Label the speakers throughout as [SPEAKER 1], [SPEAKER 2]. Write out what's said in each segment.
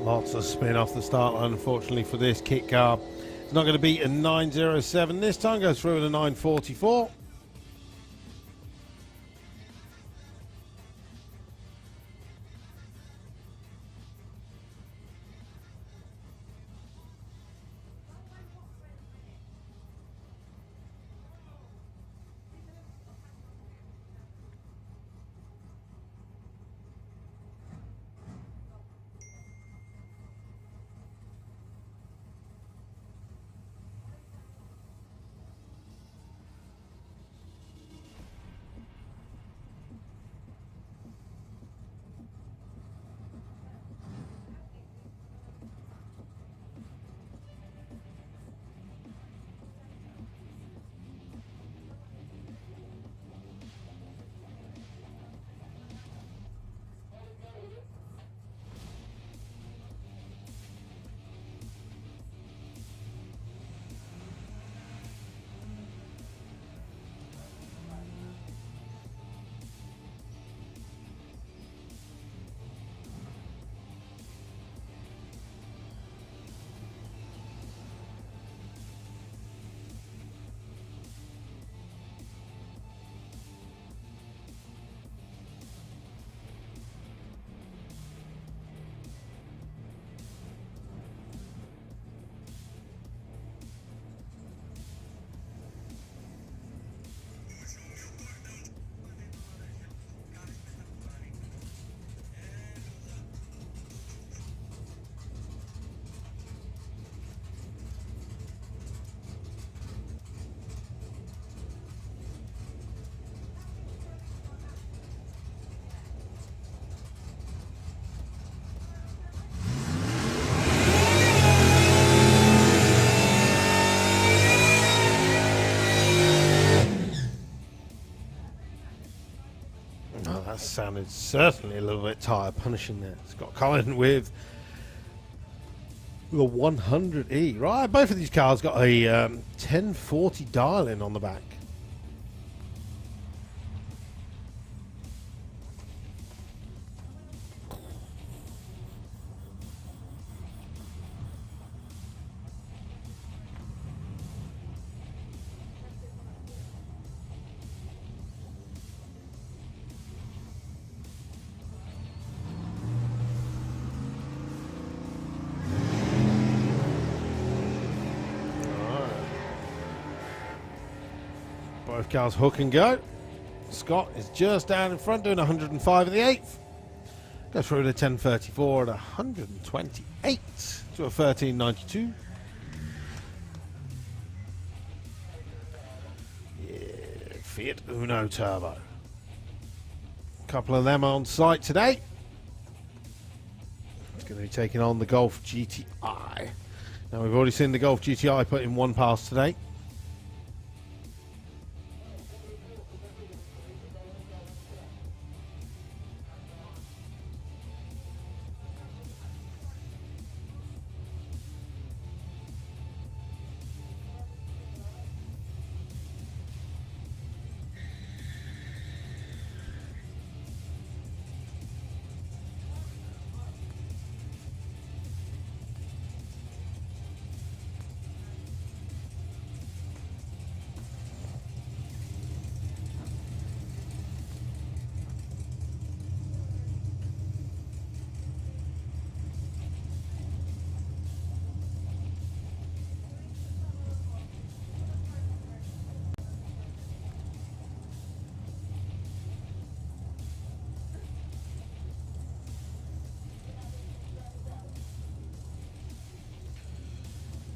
[SPEAKER 1] Lots of spin off the start line, unfortunately, for this kit car. It's not going to beat a 907 this time, goes through with a 944. That sounded certainly a little bit tire punishing there. Scott Collin with the 100E. Right, both of these cars got a 1040 dial-in on the back. Both cars hook and go. Scott is just down in front doing 105 at the 8th. Go through to 1034 at 128 to a 1392. Yeah, Fiat Uno Turbo. A couple of them on site today. It's going to be taking on the Golf GTI. Now we've already seen the Golf GTI put in one pass today.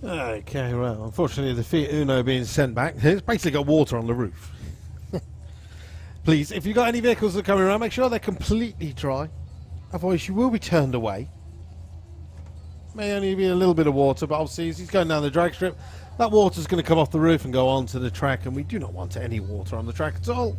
[SPEAKER 1] Okay, well, unfortunately the Fiat Uno being sent back, it's basically got water on the roof. Please, if you've got any vehicles that are coming around, make sure they're completely dry. Otherwise you will be turned away. May only be a little bit of water, but obviously as he's going down the drag strip, that water's going to come off the roof and go onto the track, and we do not want any water on the track at all.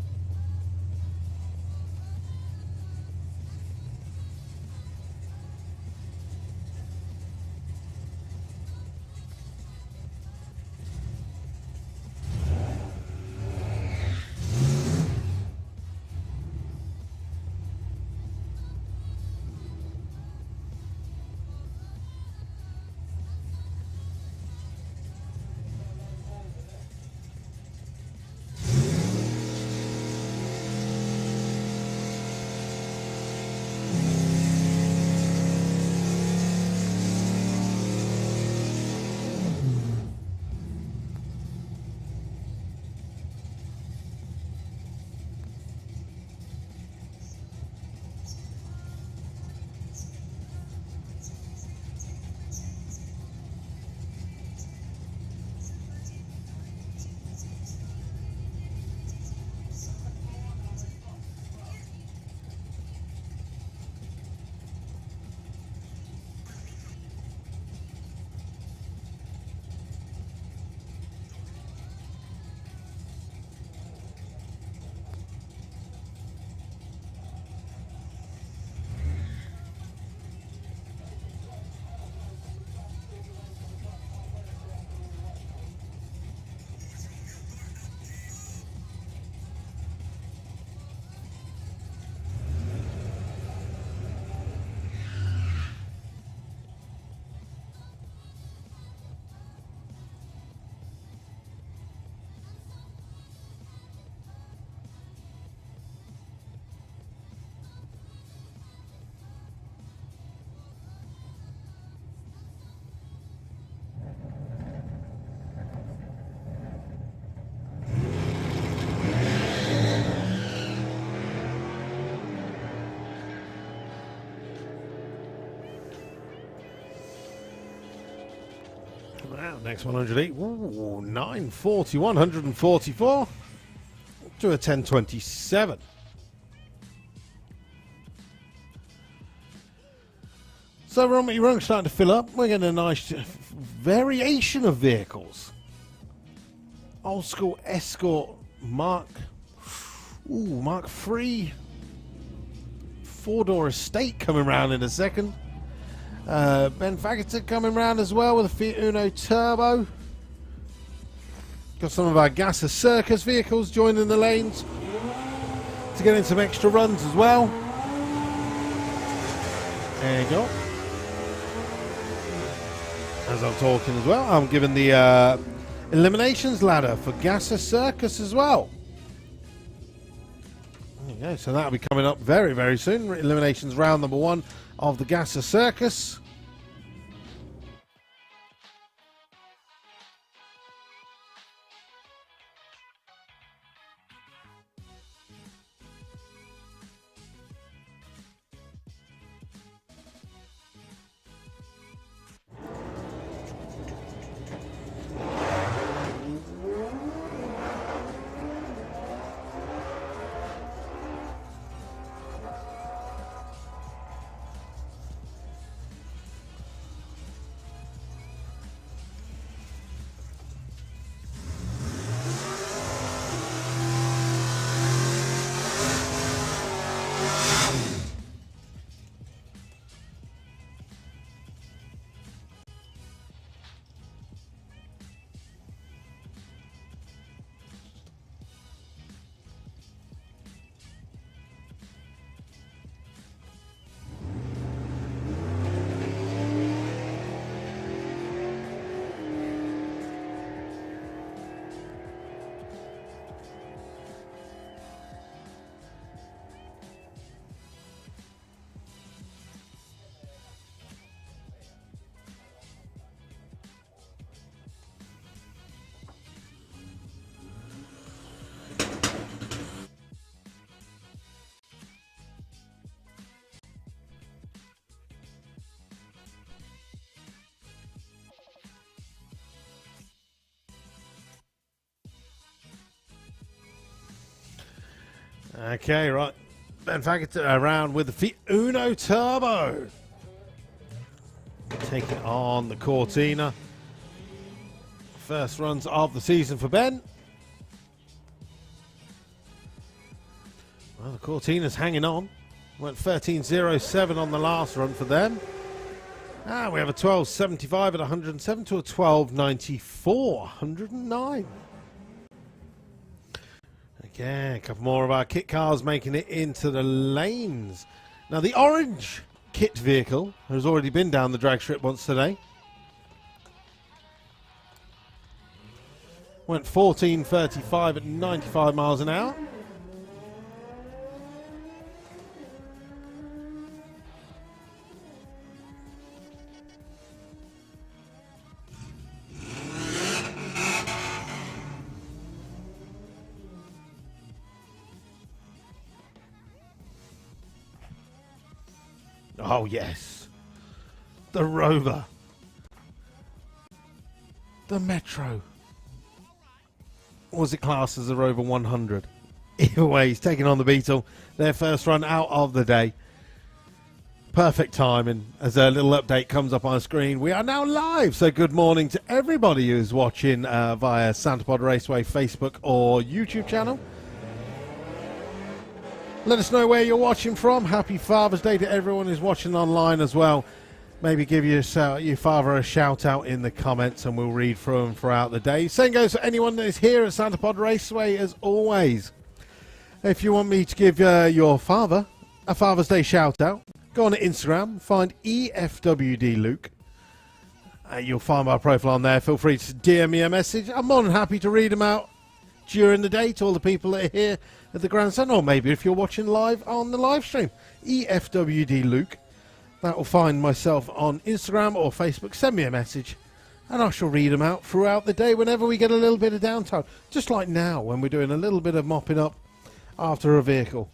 [SPEAKER 1] Wow, next 108. Ooh, 940, 144 to a 1027. So Runway Run starting to fill up. We're getting a nice variation of vehicles. Old school Escort Mark 3 4-door estate coming round in a second. Ben Faggoter coming round as well with a Fiat Uno Turbo. Got some of our Gasser Circus vehicles joining the lanes to get in some extra runs as well. There you go. As I'm talking as well, I'm giving the Eliminations ladder for Gasser Circus as well. There you go. So that'll be coming up very, very soon. Eliminations round number 1 of the Gasser Circus. Okay, right. Ben Faggoter around with the Fiat Uno Turbo. Taking on the Cortina. First runs of the season for Ben. Well, the Cortina's hanging on. Went 13.07 on the last run for them. And we have a 12.75 at 107 to a 12.94, 109. Okay, a couple more of our kit cars making it into the lanes. Now, the orange kit vehicle has already been down the drag strip once today. Went 14.35 at 95 miles an hour. Oh, yes. The Rover. The Metro. Or was it classed as the Rover 100? Either way, he's taking on the Beetle. Their first run out of the day. Perfect timing. As a little update comes up on the screen, we are now live. So good morning to everybody who's watching via Santa Pod Raceway Facebook or YouTube channel. Let us know where you're watching from. Happy Father's Day to everyone who's watching online as well. Maybe give your father a shout out in the comments and we'll read through them throughout the day. Same goes for anyone that is here at Santa Pod Raceway as always. If you want me to give your father a Father's Day shout out, go on to Instagram, find EFWD Luke. You'll find my profile on there. Feel free to DM me a message. I'm more than happy to read them out during the day to all the people that are here at the grandstand, or maybe if you're watching live on the live stream. EFWD Luke. That will find myself on Instagram or Facebook. Send me a message and I shall read them out throughout the day whenever we get a little bit of downtime. Just like now when we're doing a little bit of mopping up after a vehicle.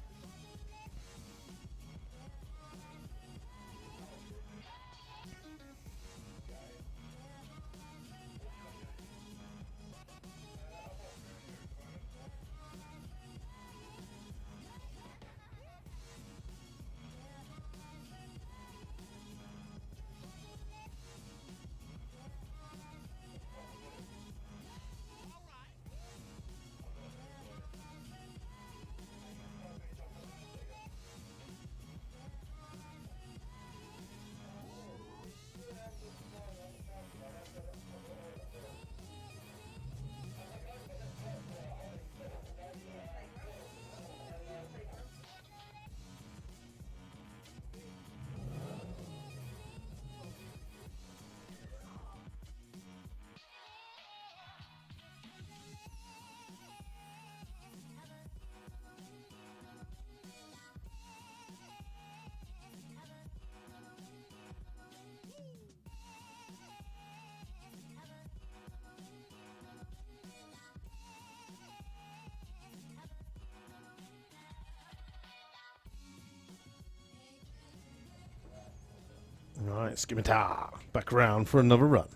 [SPEAKER 1] Right, Scimitar. Back around for another run.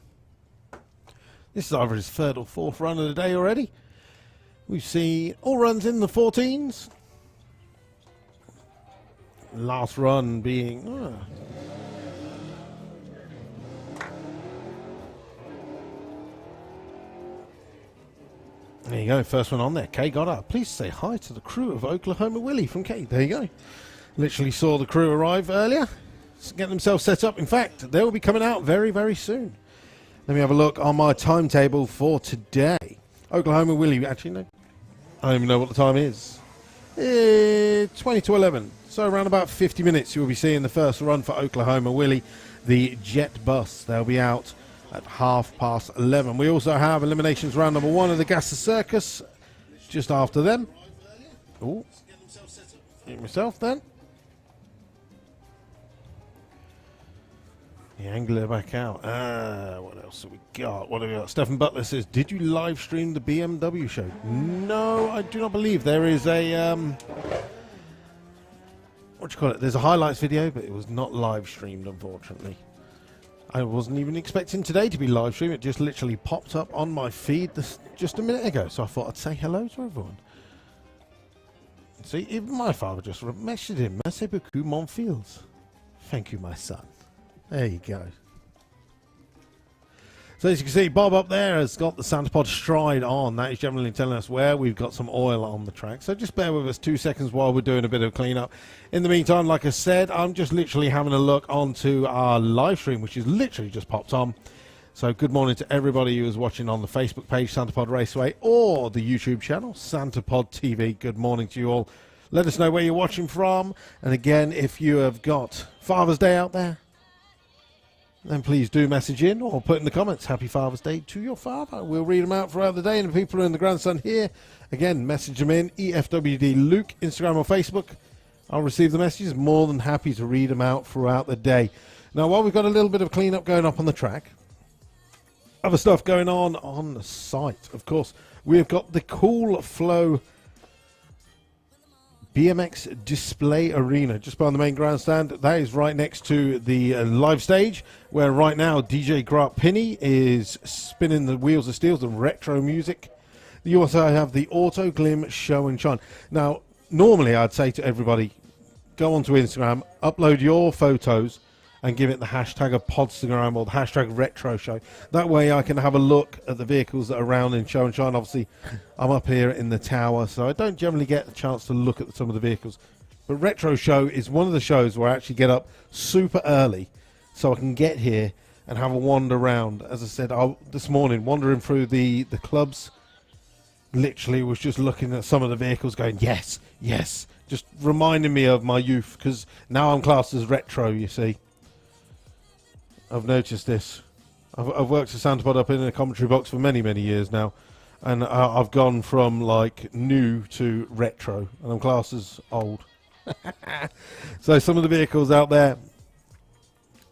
[SPEAKER 1] This is either his third or fourth run of the day already. We've seen all runs in the 14s. Last run being... There you go, first one on there. Kay got up. Please say hi to the crew of Oklahoma Willie from Kay. There you go. Literally saw the crew arrive earlier. Getting themselves set up. In fact, they will be coming out very, very soon. Let me have a look on my timetable for today. Oklahoma Willie, actually, no. I don't even know what the time is. 20 to 11. So around about 50 minutes, you'll be seeing the first run for Oklahoma Willie, the jet bus. They'll be out at 11:30. We also have Eliminations round number 1 of the Gas Circus just after them. Oh, get myself then. The angler back out. What else have we got? What have we got? Stephen Butler says, did you live stream the BMW show? No, I do not believe. There is a, what do you call it? There's a highlights video, but it was not live streamed, unfortunately. I wasn't even expecting today to be live streamed. It just literally popped up on my feed just a minute ago. So I thought I'd say hello to everyone. See, even my father just messaged him. Merci beaucoup, mon fils. Thank you, my son. There you go. So as you can see, Bob up there has got the Santa Pod stride on. That is generally telling us where we've got some oil on the track. So just bear with us 2 seconds while we're doing a bit of cleanup. In the meantime, like I said, I'm just literally having a look onto our live stream, which is literally just popped on. So good morning to everybody who is watching on the Facebook page, Santa Pod Raceway, or the YouTube channel, Santa Pod TV. Good morning to you all. Let us know where you're watching from. And again, if you have got Father's Day out there, then please do message in or put in the comments, Happy Father's Day to your father. We'll read them out throughout the day. And the people who are in the grandstand here, again, message them in. EFWD Luke, Instagram or Facebook. I'll receive the messages. More than happy to read them out throughout the day. Now, while we've got a little bit of cleanup going up on the track, other stuff going on the site, of course, we've got the Cool Flow BMX display arena just behind the main grandstand. That is right next to the live stage, where right now DJ Grant Pinney is spinning the wheels of steel, the retro music. You also have the Auto Glim Show and Shine. Now, normally I'd say to everybody, go onto Instagram, upload your photos, and give it the hashtag of Podstagram or the hashtag Retro Show. That way I can have a look at the vehicles that are around in Show and Shine. Obviously, I'm up here in the tower, so I don't generally get the chance to look at some of the vehicles. But Retro Show is one of the shows where I actually get up super early so I can get here and have a wander around. As I said, this morning, wandering through the clubs, literally was just looking at some of the vehicles going, yes, yes, just reminding me of my youth, because now I'm classed as retro, you see. I've noticed this. I've worked at Santa Pod up in a commentary box for many, many years now. And I've gone from, like, new to retro. And I'm classed as old. So some of the vehicles out there,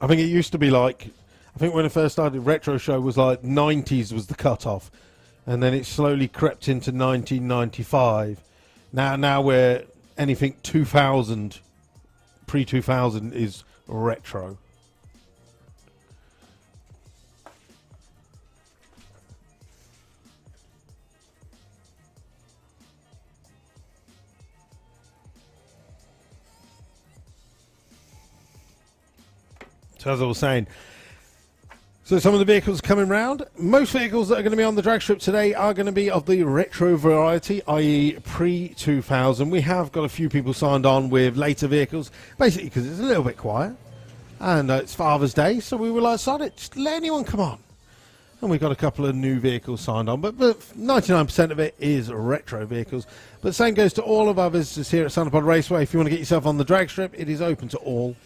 [SPEAKER 1] I think it used to be like, I think when I first started, Retro Show was like 90s was the cutoff. And then it slowly crept into 1995. Now we're anything 2000, pre-2000 is retro. So as I was saying, so some of the vehicles coming round, most vehicles that are going to be on the drag strip today are going to be of the retro variety, i.e. pre-2000. We have got a few people signed on with later vehicles, basically because it's a little bit quiet. And it's Father's Day, so we were like, sod it, just let anyone come on. And we've got a couple of new vehicles signed on, but 99% of it is retro vehicles. But the same goes to all of our visitors here at Santa Pod Raceway. If you want to get yourself on the drag strip, it is open to all.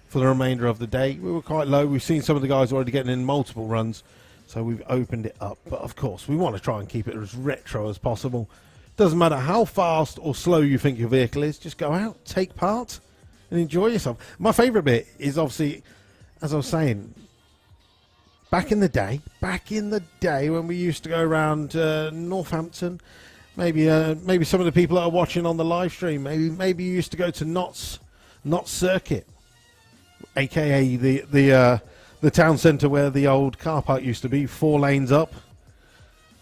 [SPEAKER 1] For the remainder of the day, we were quite low. We've seen some of the guys already getting in multiple runs, so we've opened it up. But of course, we want to try and keep it as retro as possible. Doesn't matter how fast or slow you think your vehicle is, just go out, take part, and enjoy yourself. My favourite bit is obviously, as I was saying, back in the day when we used to go around Northampton, maybe some of the people that are watching on the live stream, maybe you used to go to Knott's Circuit. aka the town centre where the old car park used to be, 4 lanes up.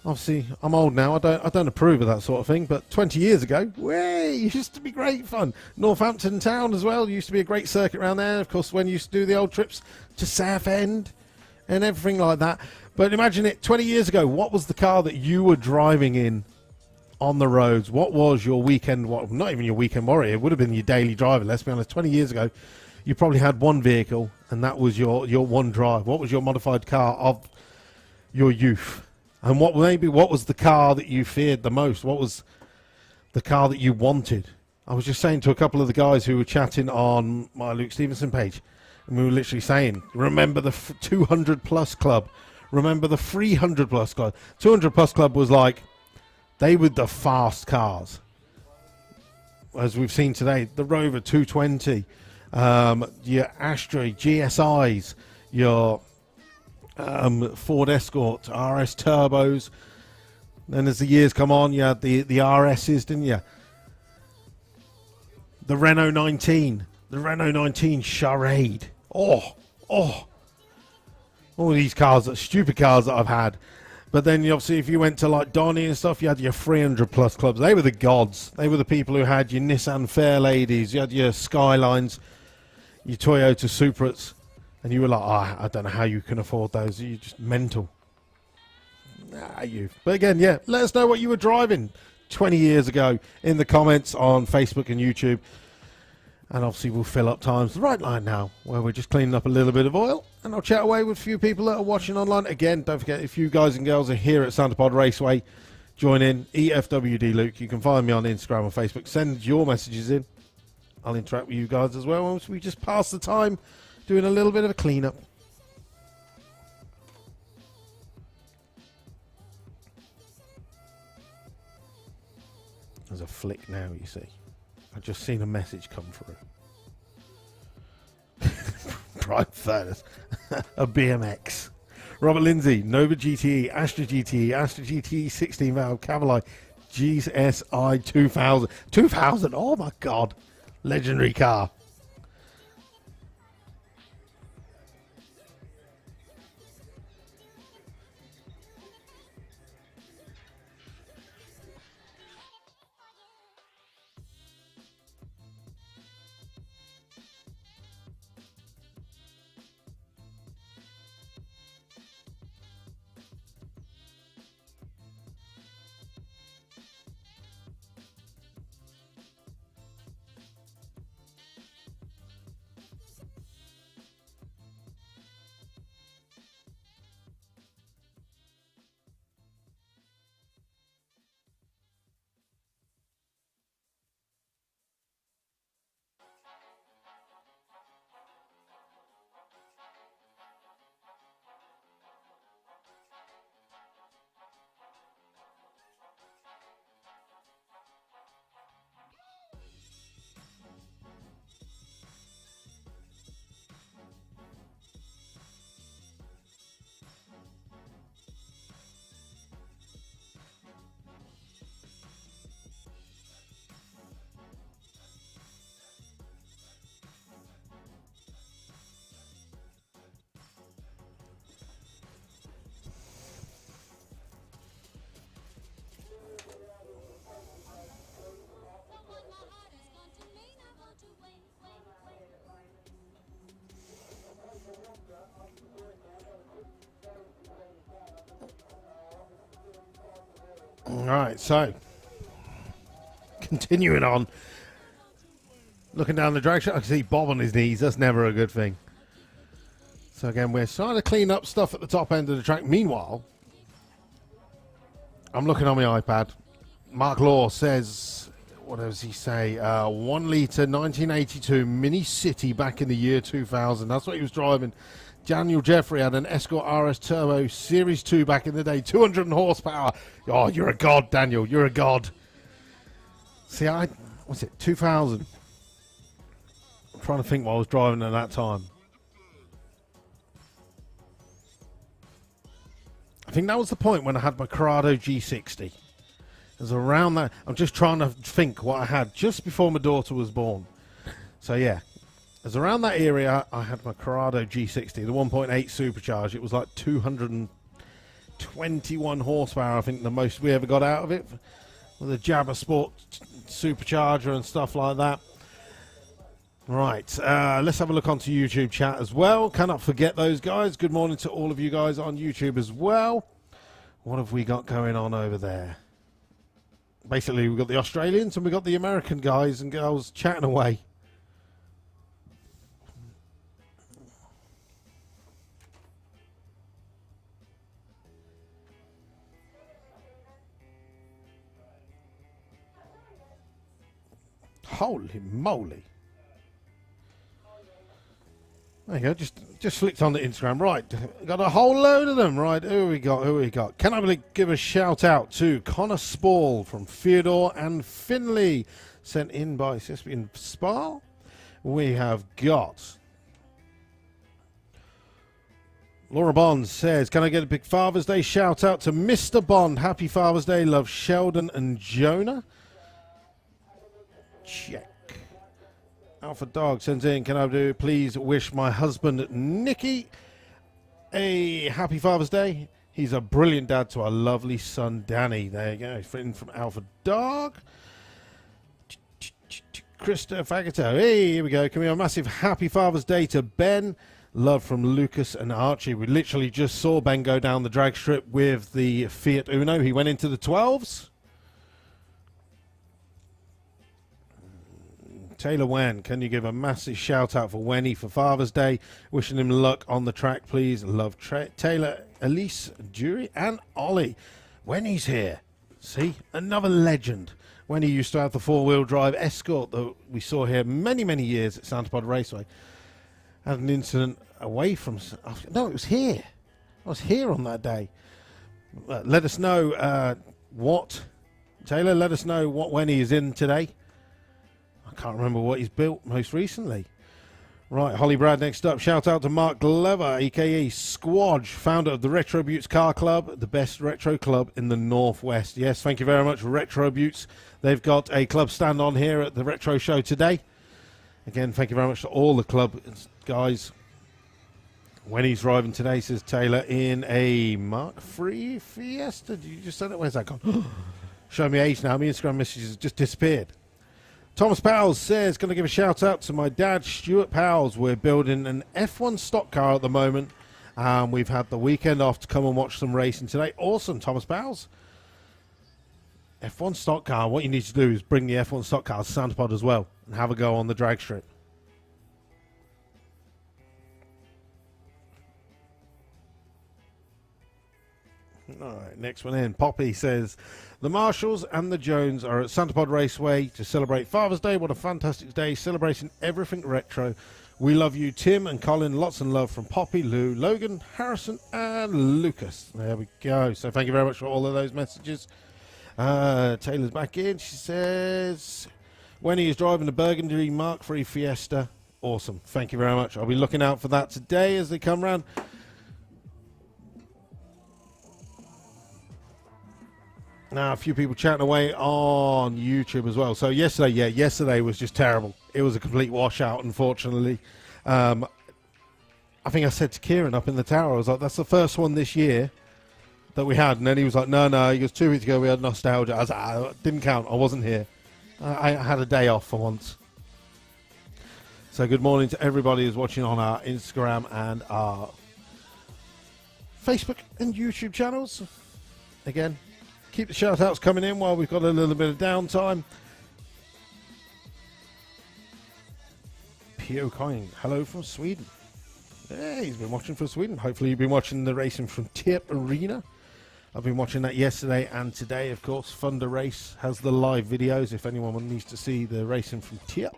[SPEAKER 1] Obviously, I'm old now. I don't approve of that sort of thing. But 20 years ago, way used to be great fun. Northampton Town as well used to be a great circuit around there. Of course, when you used to do the old trips to Southend and everything like that. But imagine it 20 years ago. What was the car that you were driving in on the roads? What was your weekend? Well, not even your weekend warrior. It would have been your daily driver. Let's be honest. 20 years ago, you probably had one vehicle, and that was your one drive. What was your modified car of your youth? And what was the car that you feared the most? What was the car that you wanted? I was just saying to a couple of the guys who were chatting on my Luke Stevenson page, and we were literally saying, remember the 200 plus club, remember the 300 plus club. 200 plus club was like, they were the fast cars. As we've seen today, the Rover 220, your Astra GSIs, your Ford Escort RS turbos. Then as the years come on, you had the RSs, didn't you? The Renault 19 Charade. All these cars, stupid cars that I've had. But then obviously if you went to like Donny and stuff, you had your 300 plus clubs. They were the gods. They were the people who had your Nissan Fairladies, you had your Skylines, your Toyota Supras. And you were like, I don't know how you can afford those. You're just mental. But again, yeah, let us know what you were driving 20 years ago in the comments on Facebook and YouTube. And obviously we'll fill up times right line now, where we're just cleaning up a little bit of oil. And I'll chat away with a few people that are watching online. Again, don't forget, if you guys and girls are here at Santa Pod Raceway, join in. EFWD Luke. You can find me on Instagram or Facebook. Send your messages in. I'll interact with you guys as well once we just pass the time doing a little bit of a clean-up. There's a flick now, you see. I've just seen a message come through. Prime Furnace. A BMX. Robert Lindsay, Nova GTE, Astra GTE 16 valve, Cavalli, GSI 2000. 2000, oh my God. Legendary car. Alright, so continuing on, looking down the drag strip, I can see Bob on his knees. That's never a good thing. So again, we're trying to clean up stuff at the top end of the track. Meanwhile, I'm looking on my iPad. Mark Law says, what does he say? 1 litre 1982 Mini City back in the year 2000. That's what he was driving. Daniel Jeffrey had an Escort RS Turbo Series 2 back in the day. 200 horsepower. Oh, you're a god, Daniel. You're a god. See, what's it, 2000? I'm trying to think what I was driving at that time. I think that was the point when I had my Corrado G60. It was around that. I'm just trying to think what I had just before my daughter was born. So, yeah. As around that area, I had my Corrado G60, the 1.8 Supercharged. It was like 221 horsepower, I think the most we ever got out of it, with a Jabba Sport supercharger and stuff like that. Right, let's have a look onto YouTube chat as well. Cannot forget those guys. Good morning to all of you guys on YouTube as well. What have we got going on over there? Basically, we've got the Australians and we've got the American guys and girls chatting away. Holy moly. There you go, just flicked on the Instagram. Right, got a whole load of them. Right, who we got? Can I give a shout out to Connor Spall from Theodore and Finley, sent in by Cispian Spa. We have got Laura Bond says, can I get a big Father's Day shout out to Mr. Bond? Happy Father's Day, love Sheldon and Jonah. Check. Alpha Dog sends in, can I please wish my husband Nicky a happy Father's Day? He's a brilliant dad to our lovely son Danny. There you go, written from Alpha Dog. Krista Fagato, hey, here we go. Can we have a massive happy Father's Day to Ben? Love from Lucas and Archie. We literally just saw Ben go down the drag strip with the Fiat Uno. He went into the 12s. Taylor Wen, can you give a massive shout out for Wenny for Father's Day? Wishing him luck on the track, please. Love Taylor, Elise, Jury, and Ollie. Wenny's here. See, another legend. Wenny used to have the four-wheel drive Escort that we saw here many, many years at Santa Pod Raceway. Had an incident away from... No, it was here. I was here on that day. Let us know Taylor, let us know what Wenny is in today. I can't remember what he's built most recently. Right, Holly Brad next up. Shout out to Mark Glover, a.k.a. Squadge, founder of the Retro Buttes Car Club, the best retro club in the Northwest. Yes, thank you very much, Retro Buttes. They've got a club stand on here at the Retro Show today. Again, thank you very much to all the club guys. When he's driving today, says Taylor, in a Mark III Fiesta. Did you just say that? Where's that gone? Show me age now. My Instagram messages just disappeared. Thomas Powles says, going to give a shout out to my dad, Stuart Powles. We're building an F1 stock car at the moment. We've had the weekend off to come and watch some racing today. Awesome, Thomas Powles. F1 stock car. What you need to do is bring the F1 stock car to Santa Pod as well and have a go on the drag strip. All right, next one in. Poppy says, the Marshalls and the Jones are at Santa Pod Raceway to celebrate Father's Day. What a fantastic day, celebrating everything retro. We love you, Tim and Colin. Lots of love from Poppy, Lou, Logan, Harrison, and Lucas. There we go. So thank you very much for all of those messages. Taylor's back in. She says, when he is driving the Burgundy Mark III Fiesta. Awesome. Thank you very much. I'll be looking out for that today as they come round. Now, a few people chatting away on YouTube as well. So yesterday was just terrible. It was a complete washout, unfortunately. I think I said to Kieran up in the tower, I was like, that's the first one this year that we had. And then he was like, no. He goes, 2 weeks ago we had nostalgia. I was like, it didn't count. I wasn't here. I had a day off for once. So good morning to everybody who's watching on our Instagram and our Facebook and YouTube channels. Again, keep the shout-outs coming in while we've got a little bit of downtime. Pio Coin, hello from Sweden. Hey, he's been watching from Sweden. Hopefully you've been watching the racing from Tip Arena. I've been watching that yesterday and today, of course. Thunder Race has the live videos if anyone needs to see the racing from Tip.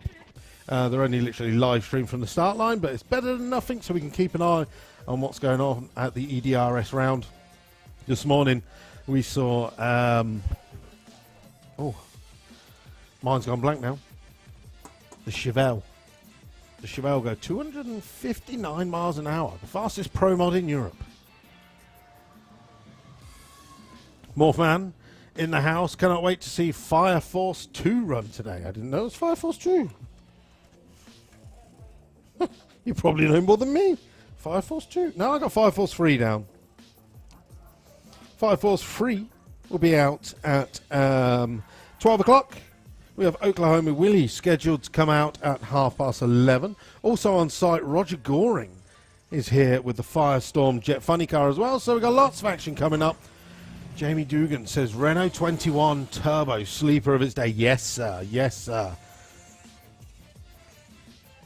[SPEAKER 1] They're only literally live streamed from the start line, but it's better than nothing, so we can keep an eye on what's going on at the EDRS round. This morning we saw, mine's gone blank now. The Chevelle. The Chevelle go 259 miles an hour, the fastest pro mod in Europe. Morphman in the house. Cannot wait to see Fire Force 2 run today. I didn't know it was Fire Force 2. You probably know more than me. Fire Force 2. No, I got Fire Force 3 down. Fire Force 3 will be out at 12 o'clock. We have Oklahoma Willie scheduled to come out at 11:30. Also on site, Roger Goring is here with the Firestorm Jet Funny car as well. So we've got lots of action coming up. Jamie Dugan says Renault 21 Turbo, sleeper of its day. Yes, sir. Yes, sir.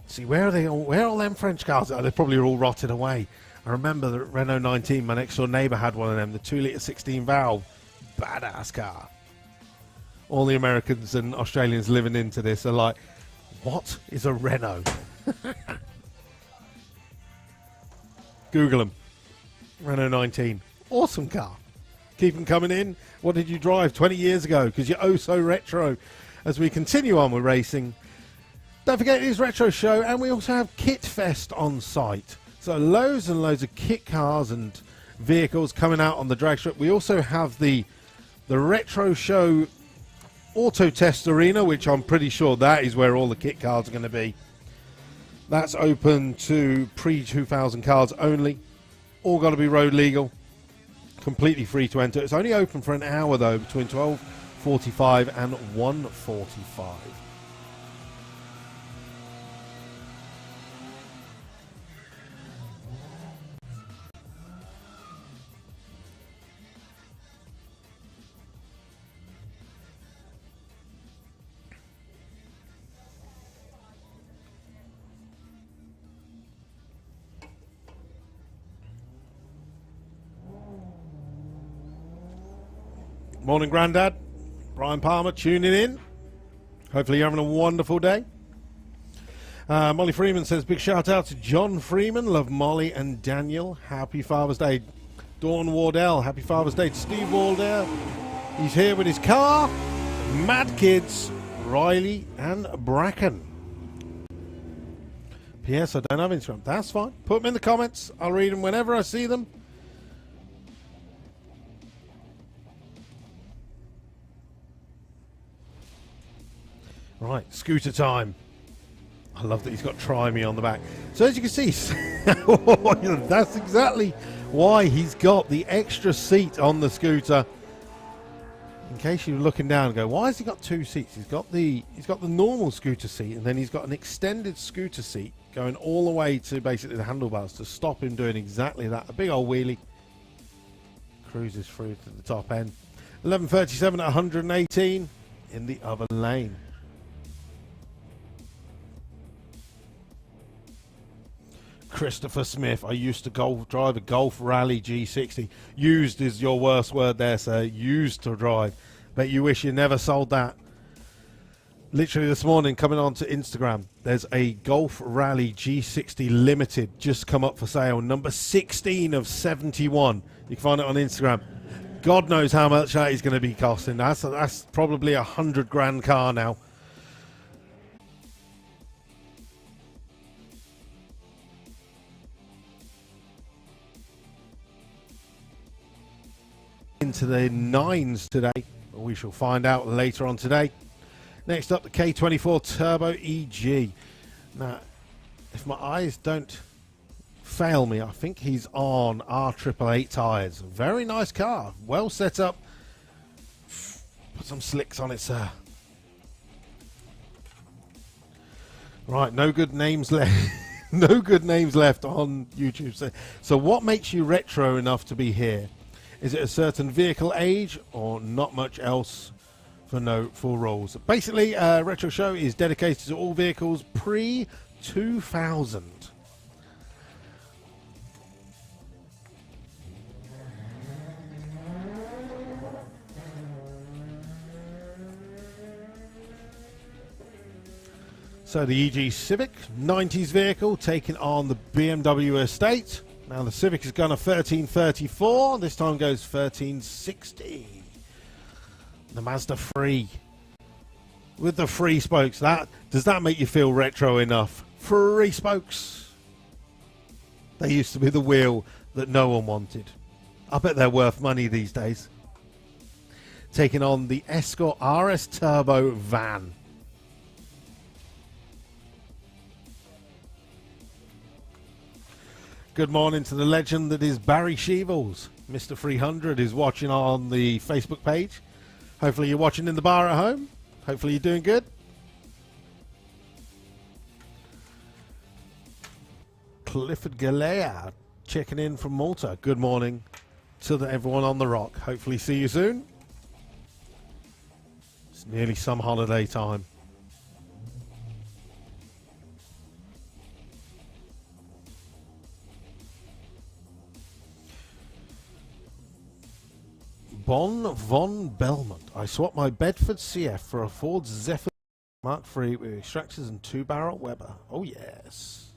[SPEAKER 1] See, where are they? Where are all them French cars? Oh, they're probably all rotted away. I remember the Renault 19. My next door neighbour had one of them, the 2-litre 16 valve. Badass car. All the Americans and Australians living into this are like, what is a Renault? Google them. Renault 19. Awesome car. Keep them coming in. What did you drive 20 years ago? Because you're oh so retro. As we continue on with racing, don't forget it is Retro Show, and we also have Kit Fest on site. So loads and loads of kit cars and vehicles coming out on the drag strip. We also have the Retro Show Auto Test Arena, which I'm pretty sure that is where all the kit cars are going to be. That's open to pre-2000 cars only. All got to be road legal. Completely free to enter. It's only open for an hour though, between 12:45 and 1:45. Morning, Grandad. Brian Palmer tuning in. Hopefully you're having a wonderful day. Molly Freeman says, big shout out to John Freeman. Love Molly and Daniel. Happy Father's Day. Dawn Wardell. Happy Father's Day to Steve Wardell. He's here with his car. Mad Kids, Riley and Bracken. P.S. I don't have Instagram. That's fine. Put them in the comments. I'll read them whenever I see them. Right, scooter time. I love that he's got Try Me on the back. So as you can see, that's exactly why he's got the extra seat on the scooter. In case you're looking down and go, why has he got two seats? He's got the normal scooter seat, and then he's got an extended scooter seat going all the way to basically the handlebars to stop him doing exactly that. A big old wheelie. Cruises through to the top end. 11:37 at 118 in the other lane. Christopher Smith, I used to drive a Golf Rally G60. Used is your worst word there, sir. Used to drive. Bet you wish you never sold that. Literally this morning, coming on to Instagram, there's a Golf Rally G60 Limited just come up for sale. Number 16 of 71. You can find it on Instagram. God knows how much that is going to be costing. That's probably a 100 grand car now. Into the nines today. We shall find out later on today. Next up, the K24 Turbo EG. Now, if my eyes don't fail me, I think he's on R888 tyres. Very nice car. Well set up. Put some slicks on it, sir. Right, no good names left. No good names left on YouTube. So what makes you retro enough to be here? Is it a certain vehicle age or not much else for no full rules? Basically, Retro Show is dedicated to all vehicles pre-2000. So the EG Civic, 90s vehicle, taking on the BMW estate. Now the Civic has gone a 1334, this time goes 1360. The Mazda 3 with the free spokes. Does that make you feel retro enough? Free spokes. They used to be the wheel that no one wanted. I bet they're worth money these days. Taking on the Escort RS Turbo van. Good morning to the legend that is Barry Sheevels. Mr. 300 is watching on the Facebook page. Hopefully you're watching in the bar at home. Hopefully you're doing good. Clifford Galea checking in from Malta. Good morning to everyone on the rock. Hopefully see you soon. It's nearly some holiday time. Bon von Belmont. I swapped my Bedford CF for a Ford Zephyr Mark III with extractors and 2-barrel Weber. Oh yes.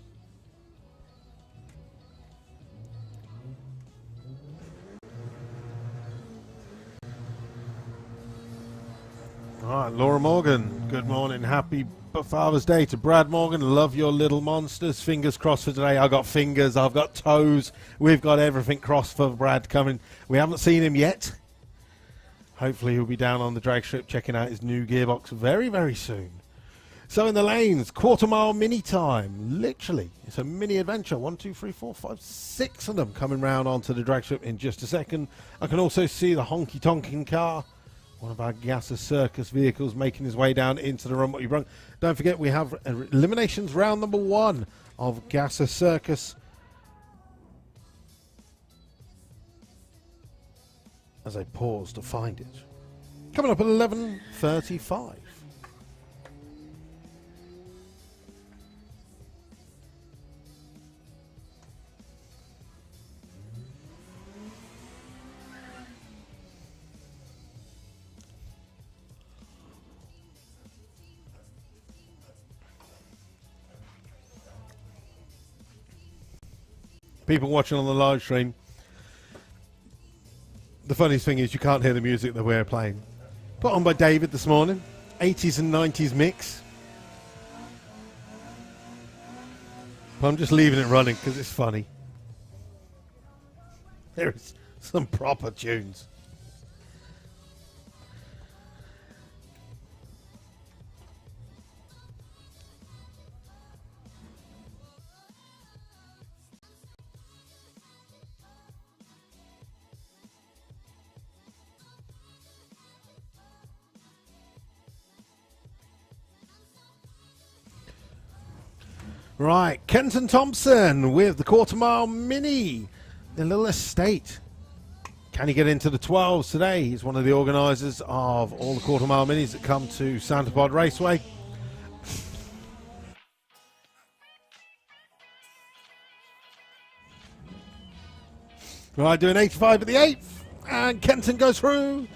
[SPEAKER 1] Alright, Laura Morgan. Good morning. Happy Father's Day to Brad Morgan. Love your little monsters. Fingers crossed for today. I've got fingers. I've got toes. We've got everything crossed for Brad coming. We haven't seen him yet. Hopefully he'll be down on the drag strip checking out his new gearbox very, very soon. So in the lanes, quarter-mile mini time. Literally, it's a mini adventure. 1, 2, 3, 4, 5, 6 of them coming round onto the drag strip in just a second. I can also see the honky-tonking car. One of our Gasser Circus vehicles making his way down into the Runway run. Don't forget we have Eliminations round number 1 of Gasser Circus. As I pause to find it. Coming up at 11:35. People watching on the live stream, the funniest thing is you can't hear the music that we're playing. Put on by David this morning. 80s and 90s mix. But I'm just leaving it running because it's funny. There is some proper tunes. Right, Kenton Thompson with the quarter-mile mini, the little estate. Can he get into the 12s today? He's one of the organisers of all the quarter-mile minis that come to Santa Pod Raceway. Right, doing 85 at the 8th, and Kenton goes through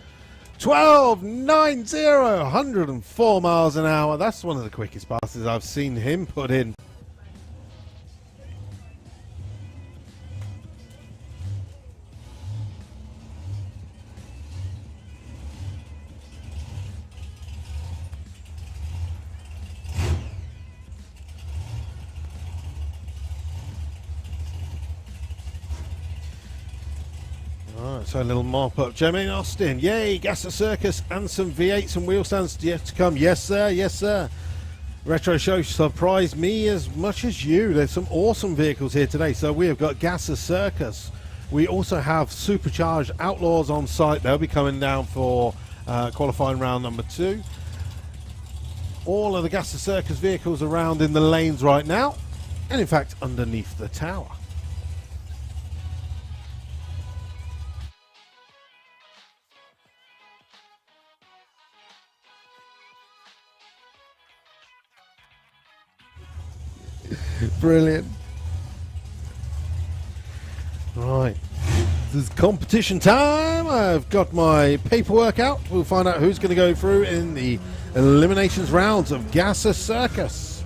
[SPEAKER 1] 12.90, 104 miles an hour. That's one of the quickest passes I've seen him put in. So a little mop up. Jermaine Austin, yay, Gasser Circus and some V8s and wheel stands yet to come. Yes, sir, yes, sir. Retro Show surprised me as much as you. There's some awesome vehicles here today. So we have got Gasser Circus. We also have Supercharged Outlaws on site. They'll be coming down for qualifying round number 2. All of the Gasser Circus vehicles around in the lanes right now. And in fact, underneath the tower. Brilliant. Right. This is competition time. I've got my paperwork out. We'll find out who's going to go through in the eliminations rounds of Gasser Circus.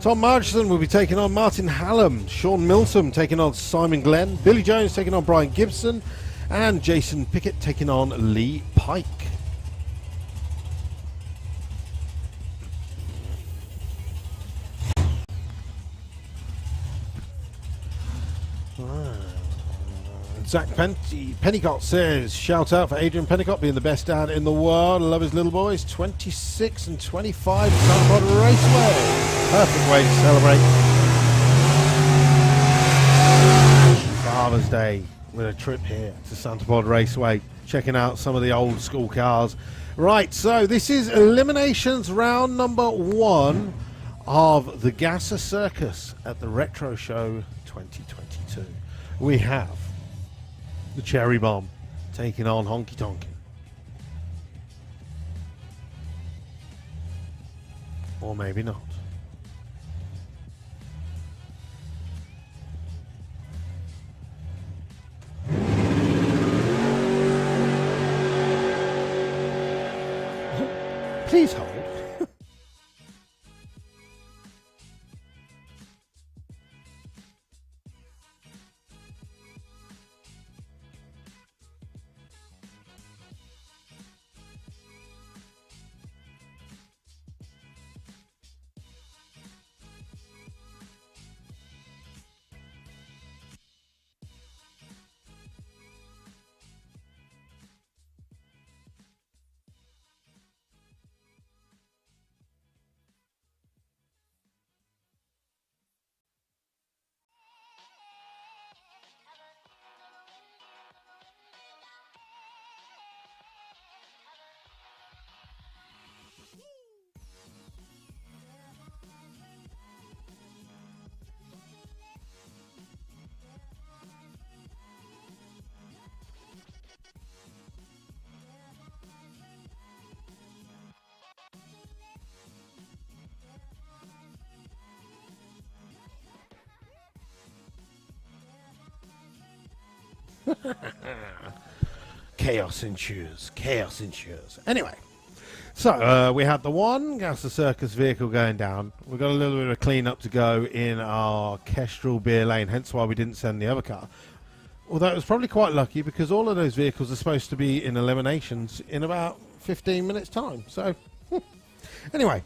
[SPEAKER 1] Tom Marchson will be taking on Martin Hallam. Sean Milsom taking on Simon Glenn. Billy Jones taking on Brian Gibson. And Jason Pickett taking on Lee Pike. Zach Pennicott says, shout out for Adrian Pennicott being the best dad in the world. I love his little boys. 26 and 25 at Santa Pod Raceway. Perfect way to celebrate. Father's Day with a trip here to Santa Pod Raceway, checking out some of the old school cars. Right, so this is Eliminations round number 1 of the Gasser Circus at the Retro Show 2022. We have the Cherry Bomb taking on Honky Tonkin. Or maybe not. Please hold. Chaos ensues. Chaos ensues. Anyway, so we had the one Gasser Circus vehicle going down. We've got a little bit of a clean up to go in our Kestrel beer lane, hence why we didn't send the other car. Although it was probably quite lucky because all of those vehicles are supposed to be in Eliminations in about 15 minutes time. So anyway,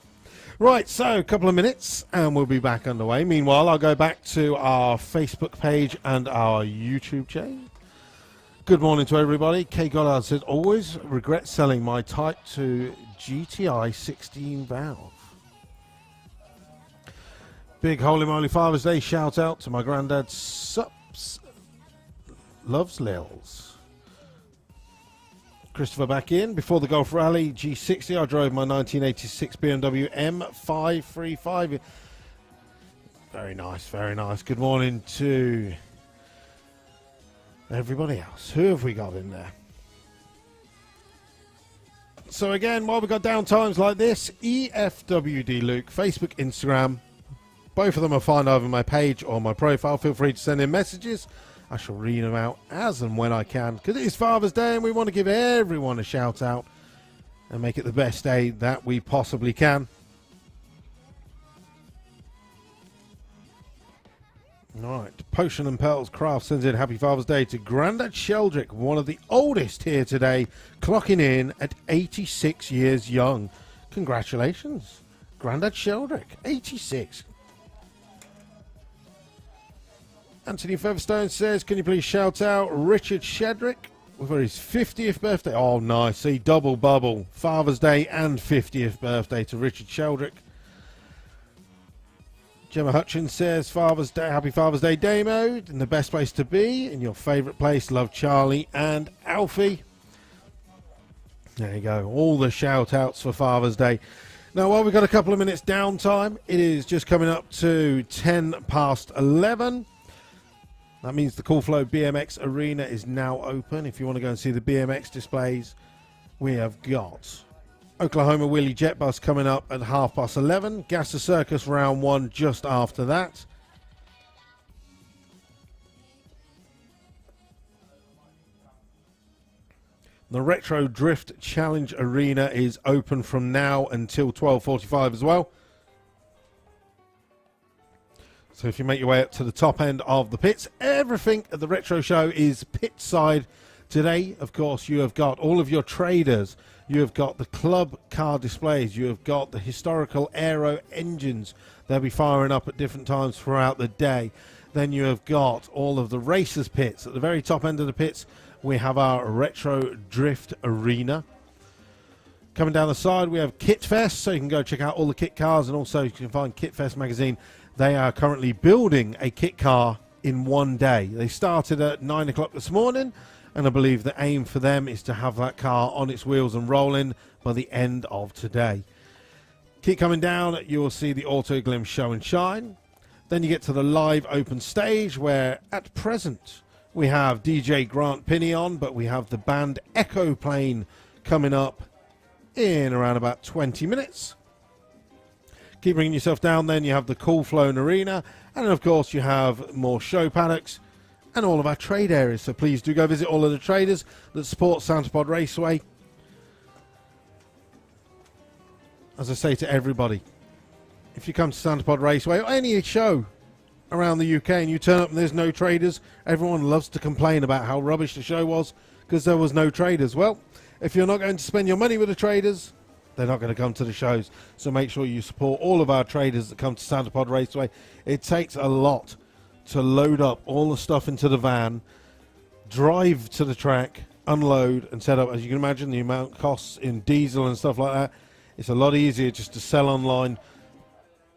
[SPEAKER 1] right, so a couple of minutes and we'll be back underway. Meanwhile, I'll go back to our Facebook page and our YouTube channel. Good morning to everybody. K Goddard says, always regret selling my Type 2 GTI 16 valve. Big holy moly Father's Day shout out to my granddad Sups. Loves Lils. Christopher back in. Before the Golf Rally G60, I drove my 1986 BMW M535. Very nice, very nice. Good morning to everybody else. Who have we got in there? So again, while we've got down times like this, EFWD Luke, Facebook, Instagram, both of them are fine over my page or my profile. Feel free to send in messages. I shall read them out as and when I can, because it is Father's Day and we want to give everyone a shout out and make it the best day that we possibly can. Alright, Potion and Pearls Craft sends in happy Father's Day to Grandad Sheldrick, one of the oldest here today, clocking in at 86 years young. Congratulations, Grandad Sheldrick, 86. Anthony Featherstone says, can you please shout out Richard Shedrick for his 50th birthday? Oh, nice. See, double bubble. Father's Day and 50th birthday to Richard Sheldrick. Gemma Hutchins says, Father's Day, happy Father's Day, Damo, in the best place to be, in your favourite place. Love Charlie and Alfie. There you go. All the shout outs for Father's Day. Now, while we've got a couple of minutes downtime, it is just coming up to 10 past 11. That means the Cool Flow BMX Arena is now open. If you want to go and see the BMX displays, we have got Oklahoma Wheelie Jet Bus coming up at 11:30. Gasser Circus round 1 just after that. The Retro Drift Challenge Arena is open from now until 12:45 as well. So if you make your way up to the top end of the pits, everything at the Retro Show is pit side today. Of course, you have got all of your traders. You have got the club car displays. You have got the historical aero engines. They'll be firing up at different times throughout the day. Then you have got all of the racers pits. At the very top end of the pits, we have our Retro Drift Arena. Coming down the side, we have Kit Fest, so you can go check out all the kit cars, and also you can find Kit Fest magazine. They are currently building a kit car in one day. They started at 9 o'clock this morning, and I believe the aim for them is to have that car on its wheels and rolling by the end of today. Keep coming down, you will see the Auto Glim show and shine. Then you get to the live open stage, where at present we have DJ Grant Pinney on, but we have the band Echo Plane coming up in around about 20 minutes. Keep bringing yourself down, then you have the Cool Flown Arena, and of course you have more show paddocks and all of our trade areas. So please do go visit all of the traders that support Santa Pod Raceway. As I say to everybody, if you come to Santa Pod Raceway or any show around the UK and you turn up and there's no traders, everyone loves to complain about how rubbish the show was because there was no traders. Well, if you're not going to spend your money with the traders, they're not going to come to the shows. So make sure you support all of our traders that come to Santa Pod Raceway. It takes a lot to load up all the stuff into the van, drive to the track, unload and set up. As you can imagine, the amount it costs in diesel and stuff like that, it's a lot easier just to sell online.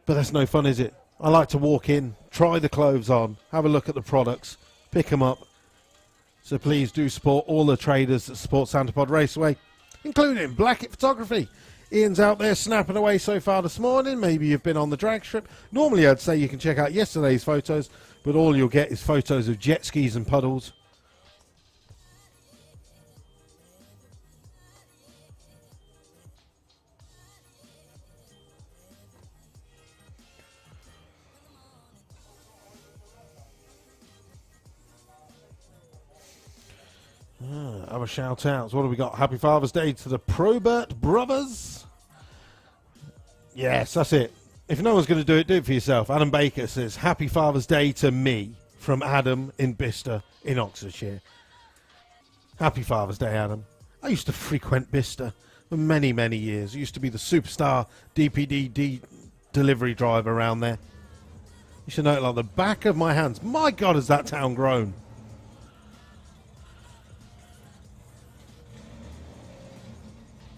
[SPEAKER 1] But that's no fun, is it? I like to walk in, try the clothes on, have a look at the products, pick them up. So please do support all the traders that support Santa Pod Raceway, including Blackett Photography. Ian's out there snapping away so far this morning. Maybe you've been on the drag strip. Normally I'd say you can check out yesterday's photos, but all you'll get is photos of jet skis and puddles. Other shout outs. What have we got? Happy Father's Day to the Probert brothers. Yes, that's it. If no one's going to do it for yourself. Adam Baker says, Happy Father's Day to me from Adam in Bicester in Oxfordshire. Happy Father's Day, Adam. I used to frequent Bicester for many, many years. I used to be the superstar DPD delivery driver around there. You should know it like the back of my hands. My God, has that town grown.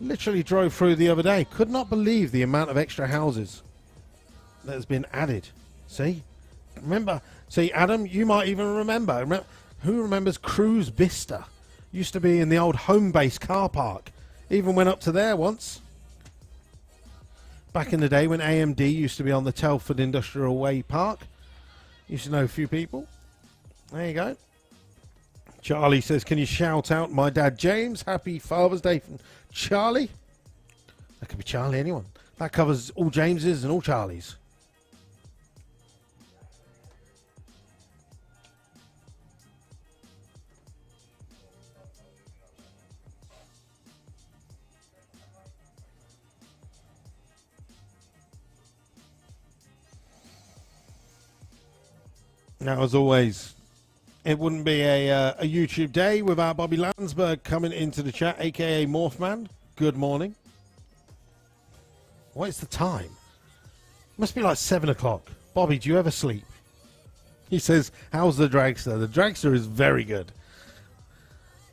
[SPEAKER 1] Literally drove through the other day. Could not believe the amount of extra houses that has been added. See? Remember? See, Adam, you might even remember. Who remembers Cruise Bicester? Used to be in the old home base car park. Even went up to there once. Back in the day when AMD used to be on the Telford Industrial Way Park. Used to know a few people. There you go. Charlie says, can you shout out my dad James? Happy Father's Day from Charlie. That could be Charlie, anyone. That covers all Jameses and all Charlies. Now, as always, it wouldn't be a YouTube day without Bobby Landsberg coming into the chat, a.k.a. Morphman. Good morning. What is the time? Must be like 7 o'clock. Bobby, do you ever sleep? He says, how's the dragster? The dragster is very good.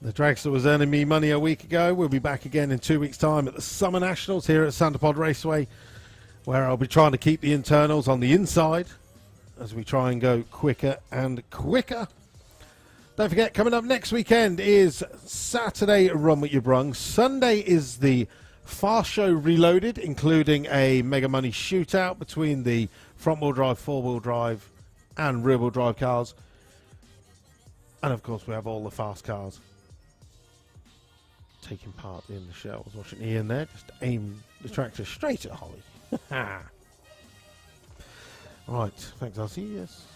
[SPEAKER 1] The dragster was earning me money a week ago. We'll be back again in 2 weeks' time at the Summer Nationals here at Santa Pod Raceway, where I'll be trying to keep the internals on the inside as we try and go quicker and quicker. Don't forget, coming up next weekend is Saturday Run With Your Brung. Sunday is the Fast Show Reloaded, including a Mega Money shootout between the front-wheel drive, four-wheel drive, and rear-wheel drive cars. And, of course, we have all the fast cars taking part in the show. I was watching Ian there, just aim the tractor straight at Holly. Right, thanks, Elsie. Yes.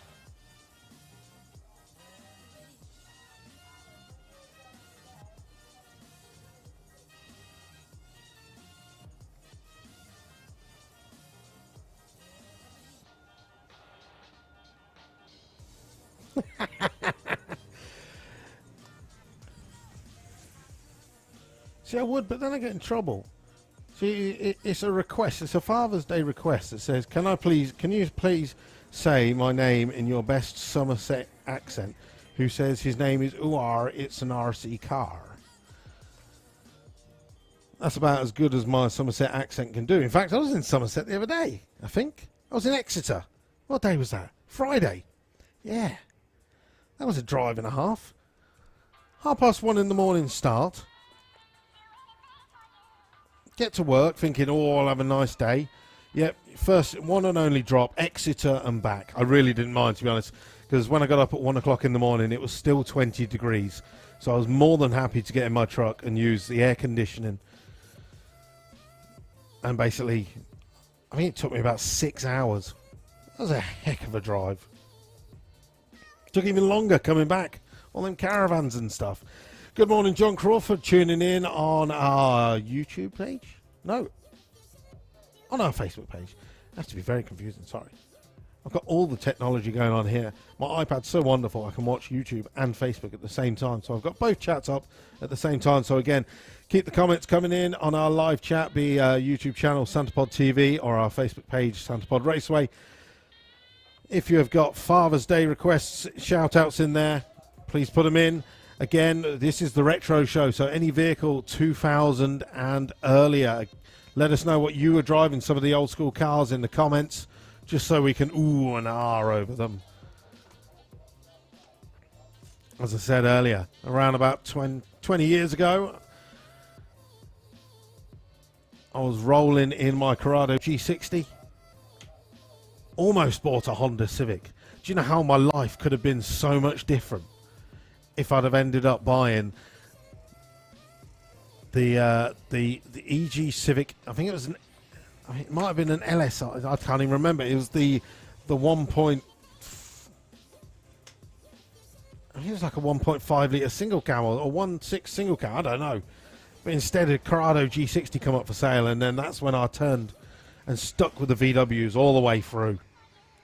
[SPEAKER 1] See, I would, but then I get in trouble. See, it's a request. It's a Father's Day request that says, can you please say my name in your best Somerset accent? Who says his name is Uar, it's an RC car. That's about as good as my Somerset accent can do. In fact, I was in Somerset the other day, I think. I was in Exeter. What day was that? Friday. Yeah. That was a drive and a half. 1:30 in the morning start. Get to work thinking, oh, I'll have a nice day. Yep, first one and only drop, Exeter and back. I really didn't mind, to be honest, because when I got up at 1 o'clock in the morning, it was still 20 degrees. So I was more than happy to get in my truck and use the air conditioning. And basically, I think it took me about 6 hours. That was a heck of a drive. Took even longer coming back. All them caravans and stuff. Good morning, John Crawford, tuning in on our YouTube page. No, on our Facebook page. Has to be very confusing, sorry. I've got all the technology going on here. My iPad's so wonderful I can watch YouTube and Facebook at the same time. So I've got both chats up at the same time. So again, keep the comments coming in on our live chat, be YouTube channel Santapod TV or our Facebook page Santapod Raceway. If you have got Father's Day requests, shout outs in there, please put them in. Again, this is the retro show, so any vehicle 2000 and earlier, let us know what you were driving, some of the old school cars in the comments, just so we can ooh and ah over them. As I said earlier, around about 20 years ago, I was rolling in my Corrado G60. Almost bought a Honda Civic. Do you know how my life could have been so much different if I'd have ended up buying the EG Civic? I think it was it might have been an LS. I can't even remember. It was the 1. I think it was like a 1.5 litre single cam or 1.6 single cam. I don't know. But instead, a Corrado G60 come up for sale, and then that's when I turned and stuck with the VWs all the way through.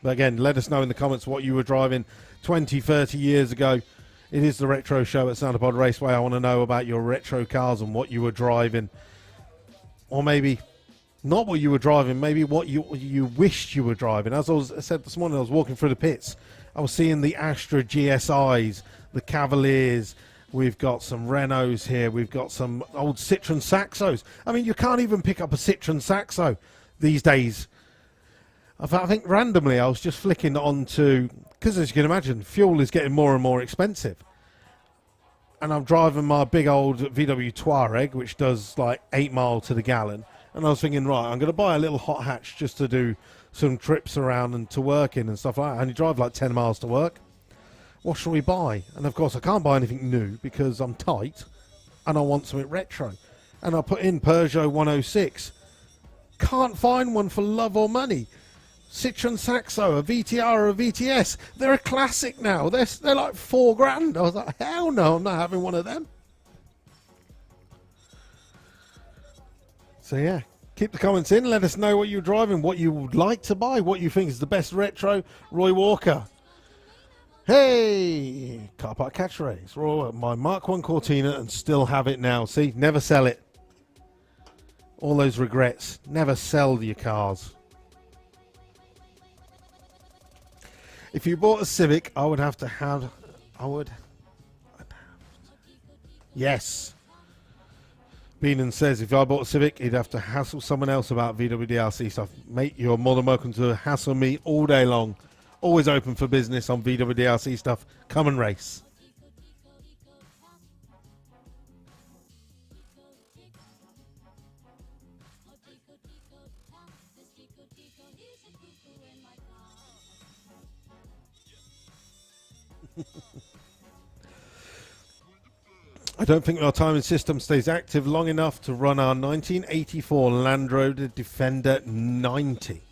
[SPEAKER 1] But again, let us know in the comments what you were driving 20, 30 years ago. It is the retro show at Santapod Raceway. I want to know about your retro cars and what you were driving. Or maybe not what you were driving, maybe what you wished you were driving. As I said this morning, I was walking through the pits. I was seeing the Astra GSIs, the Cavaliers. We've got some Renaults here. We've got some old Citroen Saxos. I mean, you can't even pick up a Citroen Saxo these days. I think randomly I was just flicking onto, because as you can imagine, fuel is getting more and more expensive. And I'm driving my big old VW Touareg, which does like 8 miles to the gallon. And I was thinking, right, I'm going to buy a little hot hatch just to do some trips around and to work in and stuff like that. I only drive like 10 miles to work. What shall we buy? And of course I can't buy anything new because I'm tight and I want something retro. And I put in Peugeot 106. Can't find one for love or money. Citroen Saxo, a VTR or a VTS. They're a classic now. They're like $4,000. I was like, hell no, I'm not having one of them. So yeah, keep the comments in. Let us know what you're driving, what you would like to buy, what you think is the best retro. Roy Walker. Hey, car park catch race. Roy, my Mark 1 Cortina and still have it now. See, never sell it. All those regrets. Never sell your cars. If you bought a Civic, I would have to have... Yes. Beenan says, if I bought a Civic, he'd have to hassle someone else about VW DLC stuff. Mate, you're more than welcome to hassle me all day long. Always open for business on VW DLC stuff. Come and race. I don't think our timing system stays active long enough to run our 1984 Land Rover Defender 90.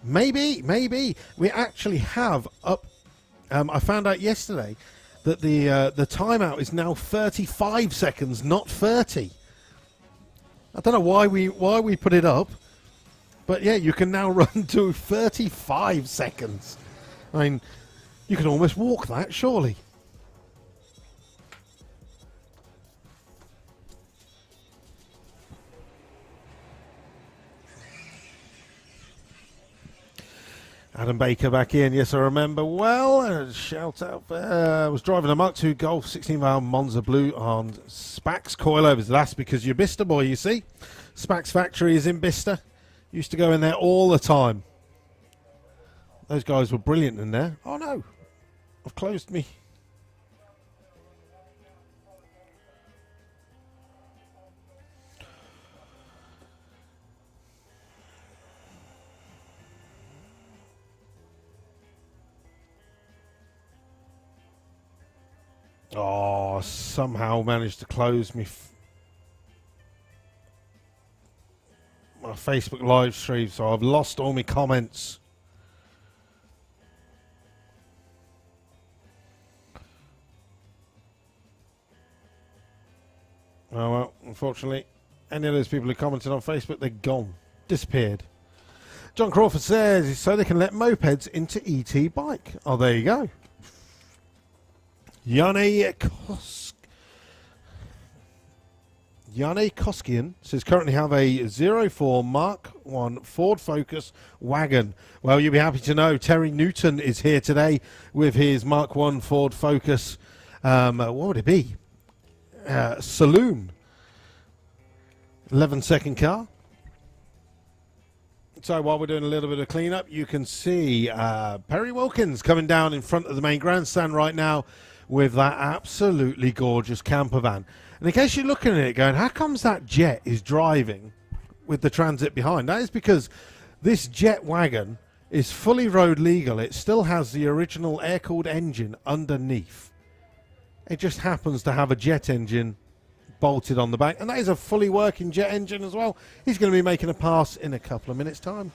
[SPEAKER 1] Maybe. We actually have up... I found out yesterday that the timeout is now 35 seconds, not 30. I don't know why we put it up, but yeah, you can now run to 35 seconds. I mean, you can almost walk that, surely. Adam Baker back in. Yes, I remember well. Shout out. I was driving a Mark II Golf 16 valve Monza Blue on Spax coilovers. That's because you're Bicester boy, you see. Spax factory is in Bicester. Used to go in there all the time. Those guys were brilliant in there. Oh no, I've closed me. Oh, somehow managed to close my Facebook live stream, so I've lost all my comments. Oh well, unfortunately, any of those people who commented on Facebook, they're gone. Disappeared. John Crawford says, so they can let mopeds into ET bike. Oh, there you go. Yanni Koskian says, currently have a 04 Mark 1 Ford Focus wagon. Well, you'll be happy to know Terry Newton is here today with his Mark 1 Ford Focus. What would it be? Saloon. 11-second car. So while we're doing a little bit of cleanup, you can see Perry Wilkins coming down in front of the main grandstand right now with that absolutely gorgeous camper van. And in case you're looking at it going, how comes that jet is driving with the transit behind? That is because this jet wagon is fully road legal. It still has the original air-cooled engine underneath. It just happens to have a jet engine bolted on the back. And that is a fully working jet engine as well. He's going to be making a pass in a couple of minutes' time.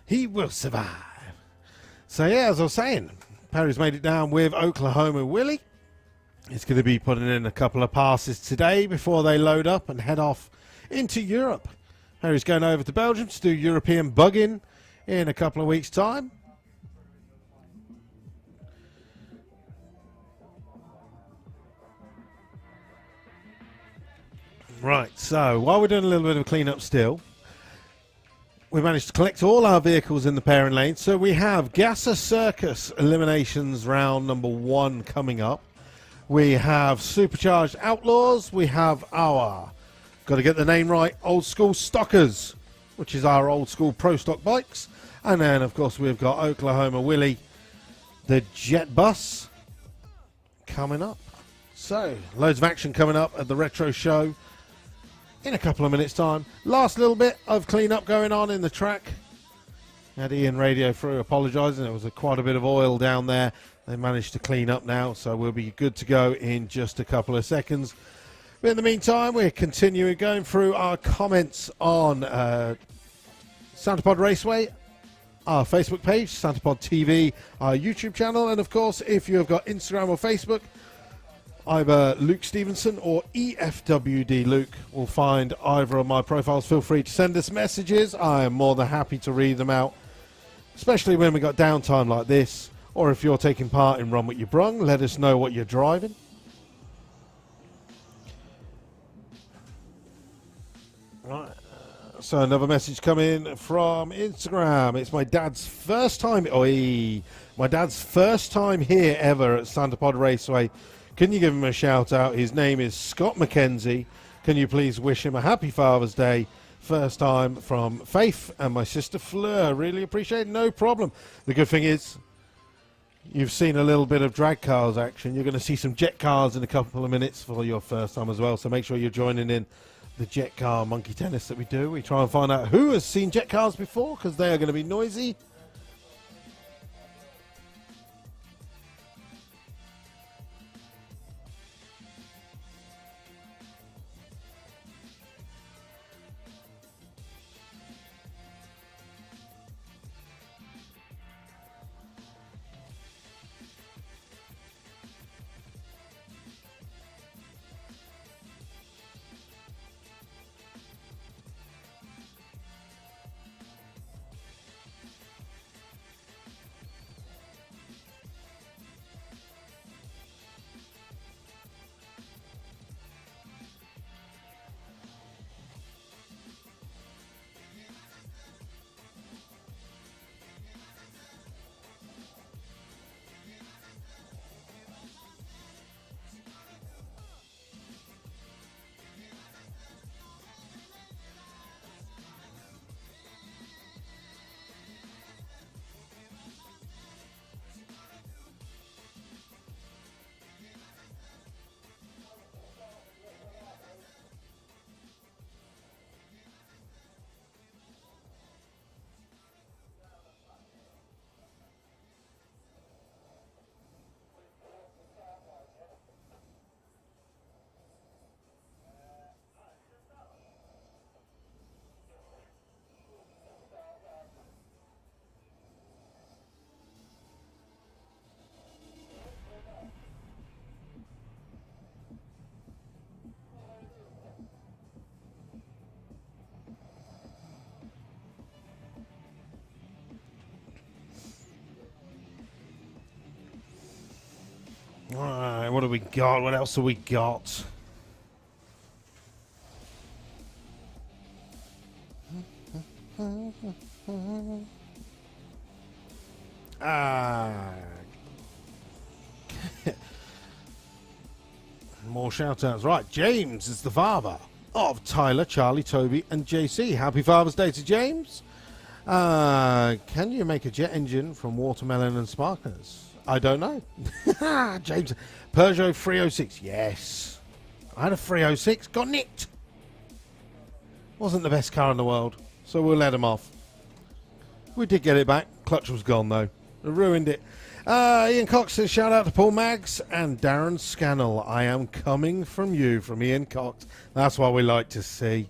[SPEAKER 1] He will survive. So yeah, as I was saying, Perry's made it down with Oklahoma Willie. He's going to be putting in a couple of passes today before they load up and head off into Europe. Perry's going over to Belgium to do European bugging in a couple of weeks' time. Right, so while we're doing a little bit of cleanup still, we managed to collect all our vehicles in the pairing lane. So we have Gasser Circus Eliminations round number 1 coming up. We have Supercharged Outlaws. We have our, got to get the name right, Old School Stockers, which is our old school pro stock bikes. And then, of course, we've got Oklahoma Willie, the Jet Bus, coming up. So, loads of action coming up at the Retro Show in a couple of minutes' time. Last little bit of clean-up going on in the track. Had Ian radio through apologising. There was quite a bit of oil down there. They managed to clean up now, so we'll be good to go in just a couple of seconds. But in the meantime, we're continuing going through our comments on SantaPod Raceway, our Facebook page, SantaPod TV, our YouTube channel, and of course, if you have got Instagram or Facebook, either Luke Stevenson or EFWD Luke will find either of my profiles. Feel free to send us messages. I am more than happy to read them out, especially when we got downtime like this. Or if you're taking part in Run What You Brung, let us know what you're driving. Right. So another message coming from Instagram. It's my dad's first time. My dad's first time here ever at SantaPod Raceway. Can you give him a shout out? His name is Scott McKenzie. Can you please wish him a happy Father's Day? First time from Faith and my sister Fleur. Really appreciate it. No problem. The good thing is, you've seen a little bit of drag cars action. You're going to see some jet cars in a couple of minutes for your first time as well. So make sure you're joining in the jet car monkey tennis that we do. We try and find out who has seen jet cars before, because they are going to be noisy. Alright, what do we got? What else have we got? More shout-outs. Right, James is the father of Tyler, Charlie, Toby, and JC. Happy Father's Day to James. Can you make a jet engine from watermelon and sparklers? I don't know. James. Peugeot 306. Yes. I had a 306. Got nicked. Wasn't the best car in the world, so we'll let him off. We did get it back. Clutch was gone, though. It ruined it. Ian Cox says, shout out to Paul Maggs and Darren Scannell. I am coming from you, from Ian Cox. That's what we like to see.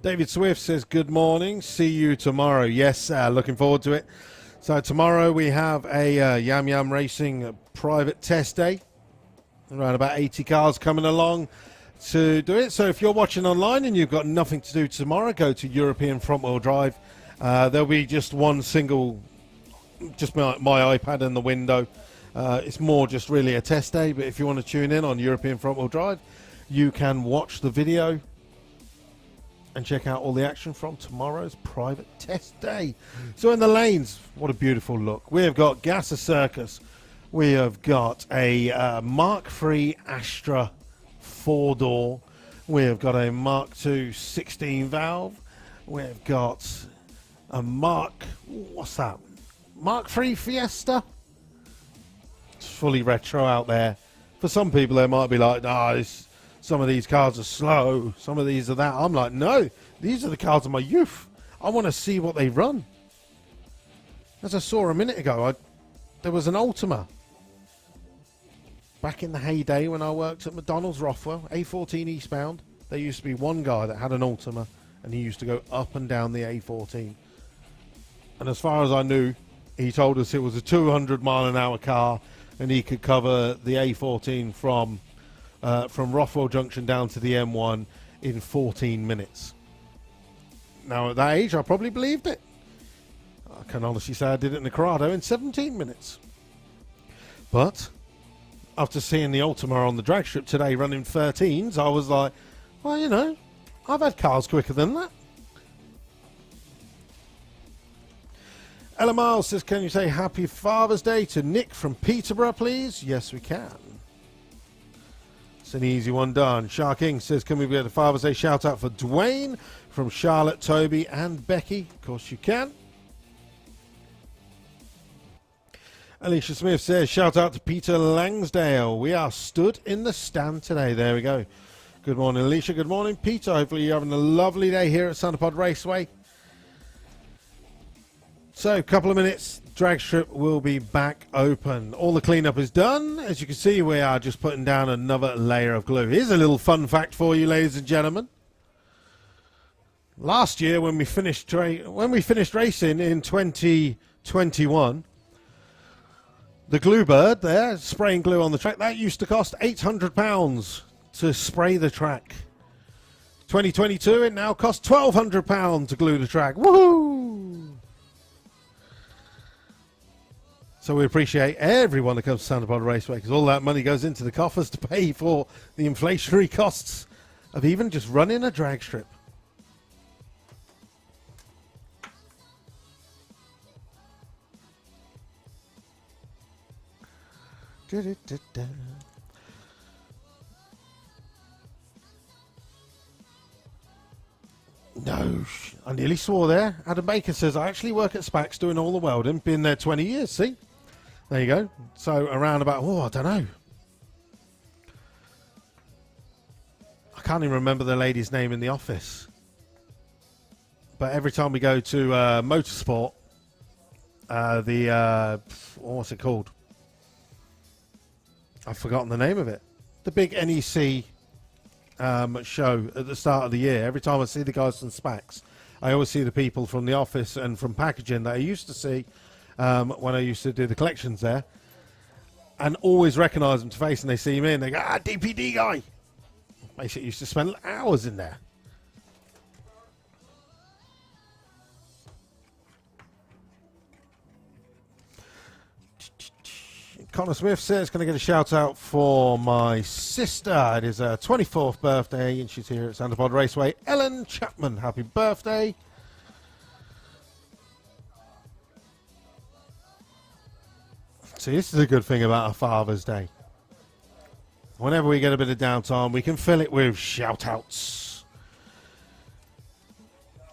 [SPEAKER 1] David Swift says, good morning. See you tomorrow. Yes, looking forward to it. So tomorrow we have a Yam Yam Racing private test day. Around about 80 cars coming along to do it. So if you're watching online and you've got nothing to do tomorrow, go to European Front Wheel Drive. There'll be just one single, just my iPad in the window. It's more just really a test day, but if you want to tune in on European Front Wheel Drive, you can watch the video and check out all the action from tomorrow's private test day. So in the lanes, what a beautiful look. We have got Gasser Circus. We have got a Mark III Astra 4-door. We have got a Mark II 16 valve. We've got a what's that? Mark III Fiesta. It's fully retro out there. For some people, they might be like, some of these cars are slow. Some of these are that. I'm like, no, these are the cars of my youth. I want to see what they run. As I saw a minute ago, there was an Ultima. Back in the heyday when I worked at McDonald's Rothwell, A14 eastbound, there used to be one guy that had an Ultima, and he used to go up and down the A14. And as far as I knew, he told us it was a 200-mile-an-hour car, and he could cover the A14 from Rothwell Junction down to the M1 in 14 minutes. Now, at that age, I probably believed it. I can honestly say I did it in the Corrado in 17 minutes. But after seeing the Ultima on the drag strip today running 13s, I was like, well, you know, I've had cars quicker than that. Ella Miles says, can you say Happy Father's Day to Nick from Peterborough, please? Yes, we can. It's an easy one done. Shark King says, can we get a Father's Day shout out for Dwayne from Charlotte, Toby, and Becky? Of course you can. Alicia Smith says, shout out to Peter Langsdale. We are stood in the stand today. There we go. Good morning, Alicia. Good morning, Peter. Hopefully you're having a lovely day here at Centerpod Raceway. So, a couple of minutes, drag strip will be back open. All the cleanup is done. As you can see, we are just putting down another layer of glue. Here's a little fun fact for you, ladies and gentlemen. Last year, when we finished racing in 2021, the glue bird there, spraying glue on the track, that used to cost £800 to spray the track. 2022, it now costs £1,200 to glue the track. Woohoo! So we appreciate everyone that comes to Centerpod Raceway, because all that money goes into the coffers to pay for the inflationary costs of even just running a drag strip. No, I nearly swore there. Adam Baker says, I actually work at Spax doing all the welding. Been there 20 years, see? There you go. So around about, I don't know. I can't even remember the lady's name in the office. But every time we go to Motorsport, what's it called? I've forgotten the name of it. The big NEC show at the start of the year. Every time I see the guys from Spax, I always see the people from the office and from packaging that I used to see when I used to do the collections there, and always recognise them to face, and they see me and they go, DPD guy. Basically used to spend hours in there. Connor Smith says, can I get a shout out for my sister? It is her 24th birthday and she's here at Sandapod Raceway. Ellen Chapman, happy birthday. See, this is a good thing about a Father's Day. Whenever we get a bit of downtime, we can fill it with shout outs.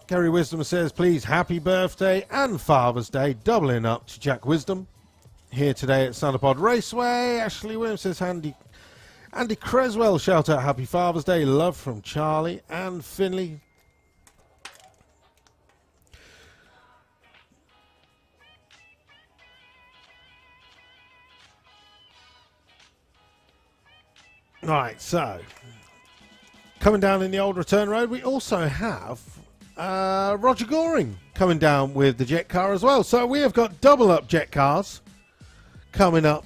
[SPEAKER 1] Gary Wisdom says, please, happy birthday and Father's Day, doubling up to Jack Wisdom. Here today at Sandapod Raceway. Ashley Williams says, Andy Creswell, shout out happy Father's Day. Love from Charlie and Finley. Right, so coming down in the old return road, we also have Roger Goring coming down with the jet car as well. So we have got double up jet cars coming up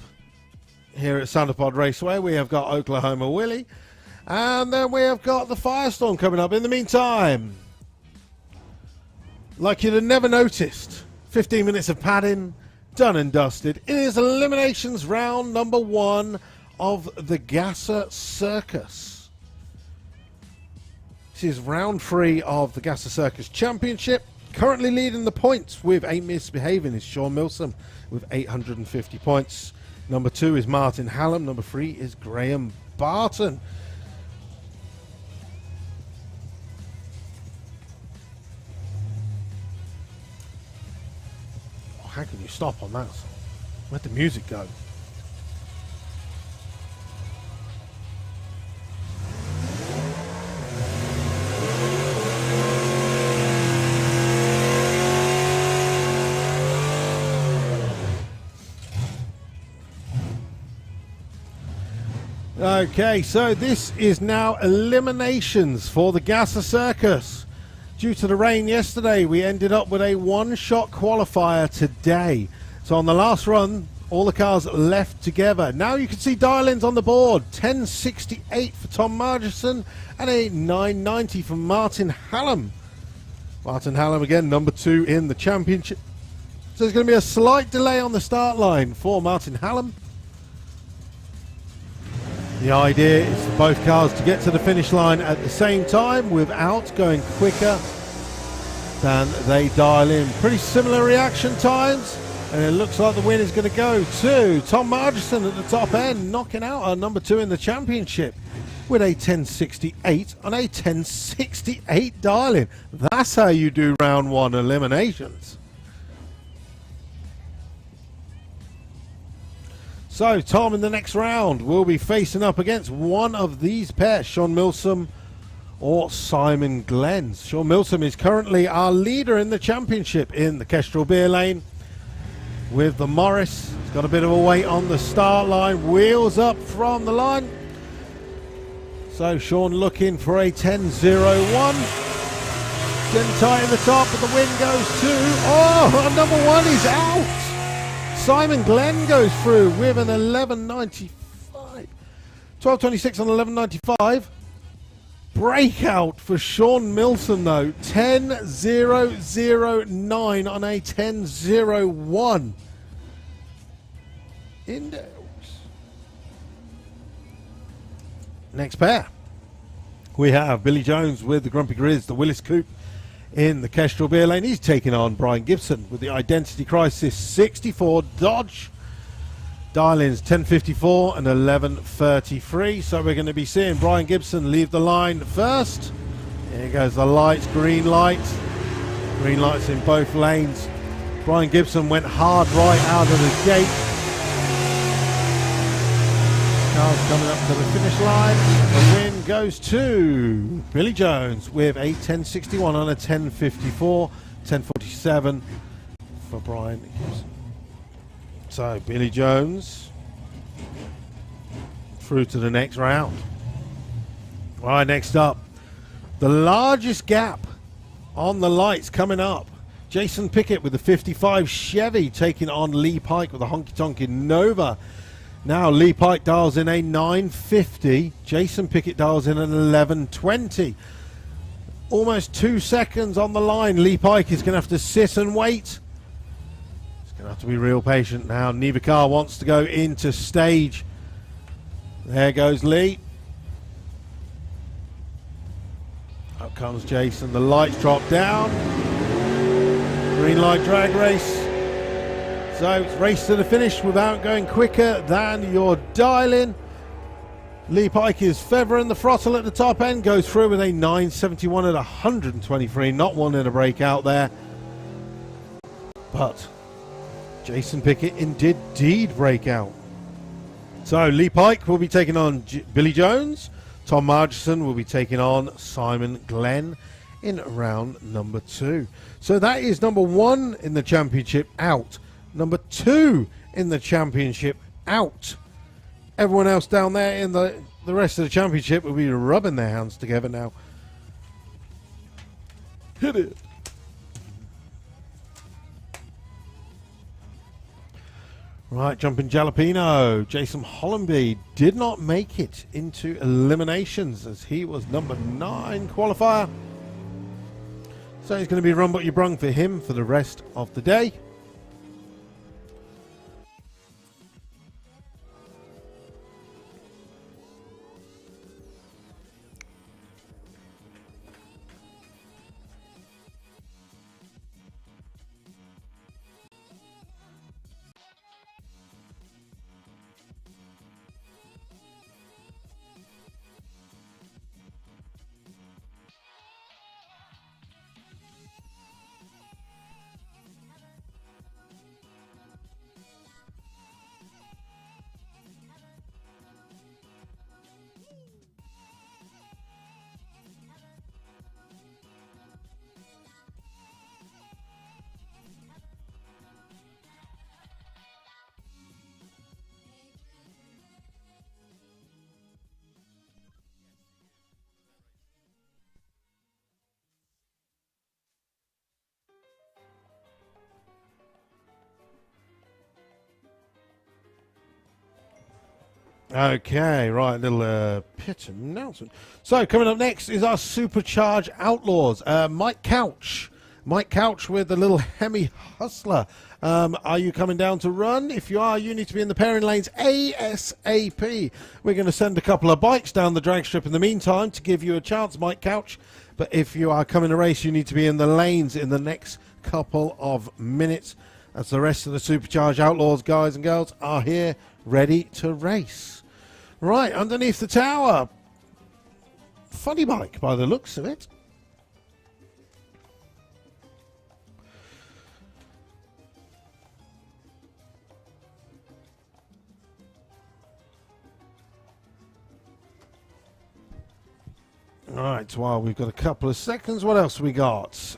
[SPEAKER 1] here at Sandapod Raceway. We have got Oklahoma Willie, and then we have got the Firestorm coming up. In the meantime, like you'd have never noticed, 15 minutes of padding, done and dusted. It is Eliminations round number 1 of the Gasser Circus. This is round 3 of the Gasser Circus Championship. Currently leading the points with a misbehaving is Sean Milsom with 850 points. Number 2 is Martin Hallam. Number 3 is Graham Barton. Oh, how can you stop on that? Where'd the music go? Okay, so this is now Eliminations for the Gasser Circus. Due to the rain yesterday, we ended up with a one-shot qualifier today. So on the last run, all the cars left together. Now you can see dial-ins on the board. 1068 for Tom Margerson and a 990 from Martin Hallam. Martin Hallam again, number 2 in the championship. So there's going to be a slight delay on the start line for Martin Hallam. The idea is for both cars to get to the finish line at the same time without going quicker than they dial in. Pretty similar reaction times, and it looks like the win is going to go to Tom Margerson at the top end, knocking out our number 2 in the championship with a 1068 on a 1068 dial in. That's how you do round 1 eliminations. So Tom in the next round will be facing up against one of these pairs, Sean Milsom or Simon Glens. Sean Milsom is currently our leader in the championship in the Kestrel Beer Lane with the Morris. He's got a bit of a weight on the start line, wheels up from the line. So Sean looking for a 10.01. Getting tight at the top, but the win goes to, oh, number 1 is out. Simon Glenn goes through with an 11.95. 12.26 on 11.95. Breakout for Sean Milsom though. 10.009 on a 10.01. Index. Next pair. We have Billy Jones with the Grumpy Grizz, the Willis Coupe in the Kestrel Beer Lane. He's taking on Brian Gibson with the Identity Crisis 64 Dodge. Dial-ins 10.54 and 11.33. So we're going to be seeing Brian Gibson leave the line first. Here goes the lights, green lights. Green lights in both lanes. Brian Gibson went hard right out of the gate. Cars coming up to the finish line. The win goes to Billy Jones with a 10.61 on a 10.54. 10.47 for Brian Gibson. So Billy Jones through to the next round. All right, next up, the largest gap on the lights coming up. Jason Pickett with the 55 Chevy taking on Lee Pike with the Honky Tonk Nova. Now Lee Pike dials in a 950. Jason Pickett dials in an 1120. Almost 2 seconds on the line. Lee Pike is going to have to sit and wait. He's going to Have to be real patient now. Neither car wants to go into stage. There goes Lee. Up comes Jason. The lights drop down. Green light drag race. So it's race to the finish without going quicker than your dial-in. Lee Pike is feathering the throttle at the top end. Goes through with a 971 at 123. Not wanting a breakout there. But Jason Pickett did indeed break out. So Lee Pike will be taking on Billy Jones. Tom Margerson will be taking on Simon Glenn in round number 2. So that is number 1 in the championship out. Number 2 in the championship out. Everyone else down there in the rest of the championship will be rubbing their hands together now. Hit it. Right, jumping jalapeno. Jason Hollenby did not make it into eliminations as he was number 9 qualifier. So it's going to be run but you brung for him for the rest of the day. Okay, right, little pit announcement. So coming up next is our Supercharged Outlaws. Mike Couch with the little Hemi Hustler. Are you coming down to run? If you are, you need to be in the pairing lanes ASAP. We're going to send a couple of bikes down the drag strip in the meantime to give you a chance, Mike Couch. But if you are coming to race, you need to be in the lanes in the next couple of minutes, as the rest of the Supercharged Outlaws guys and girls are here ready to race. Right, underneath the tower. Funny bike by the looks of it. Right, well, we've got a couple of seconds. What else we got?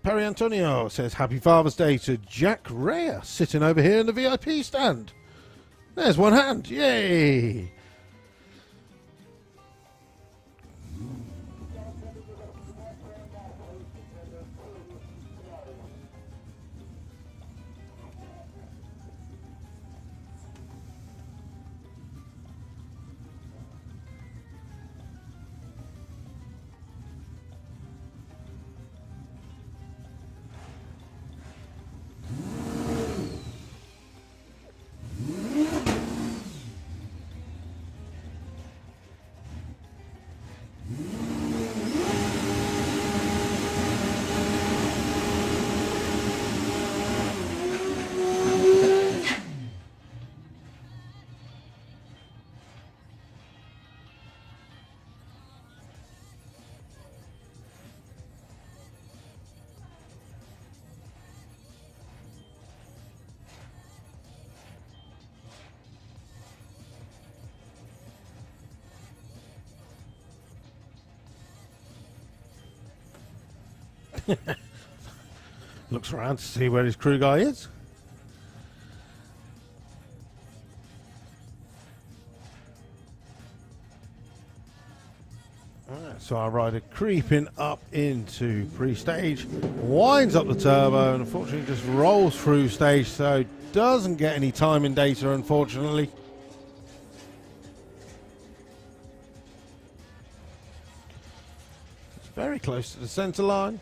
[SPEAKER 1] Perry Antonio says, Happy Father's Day to Jack Rea, sitting over here in the VIP stand. There's one hand. Yay! Looks around to see where his crew guy is. Alright, so our rider creeping up into pre-stage, winds up the turbo and unfortunately just rolls through stage, so doesn't get any timing data unfortunately. It's very close to the center line.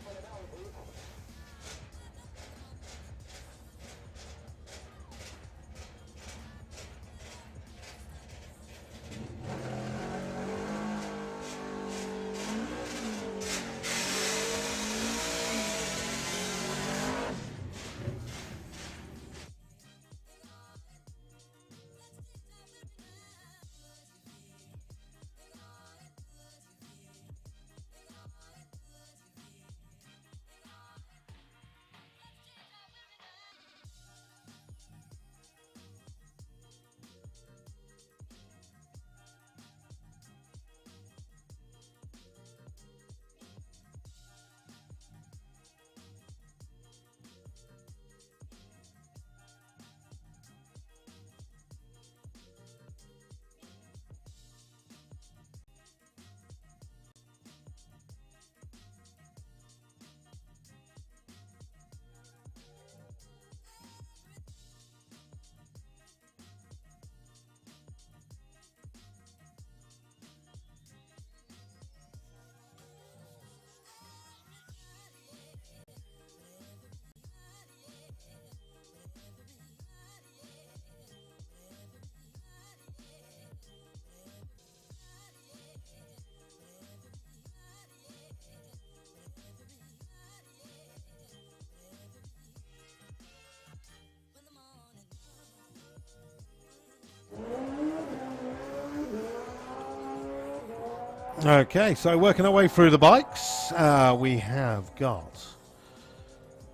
[SPEAKER 1] Okay, so working our way through the bikes, we have got...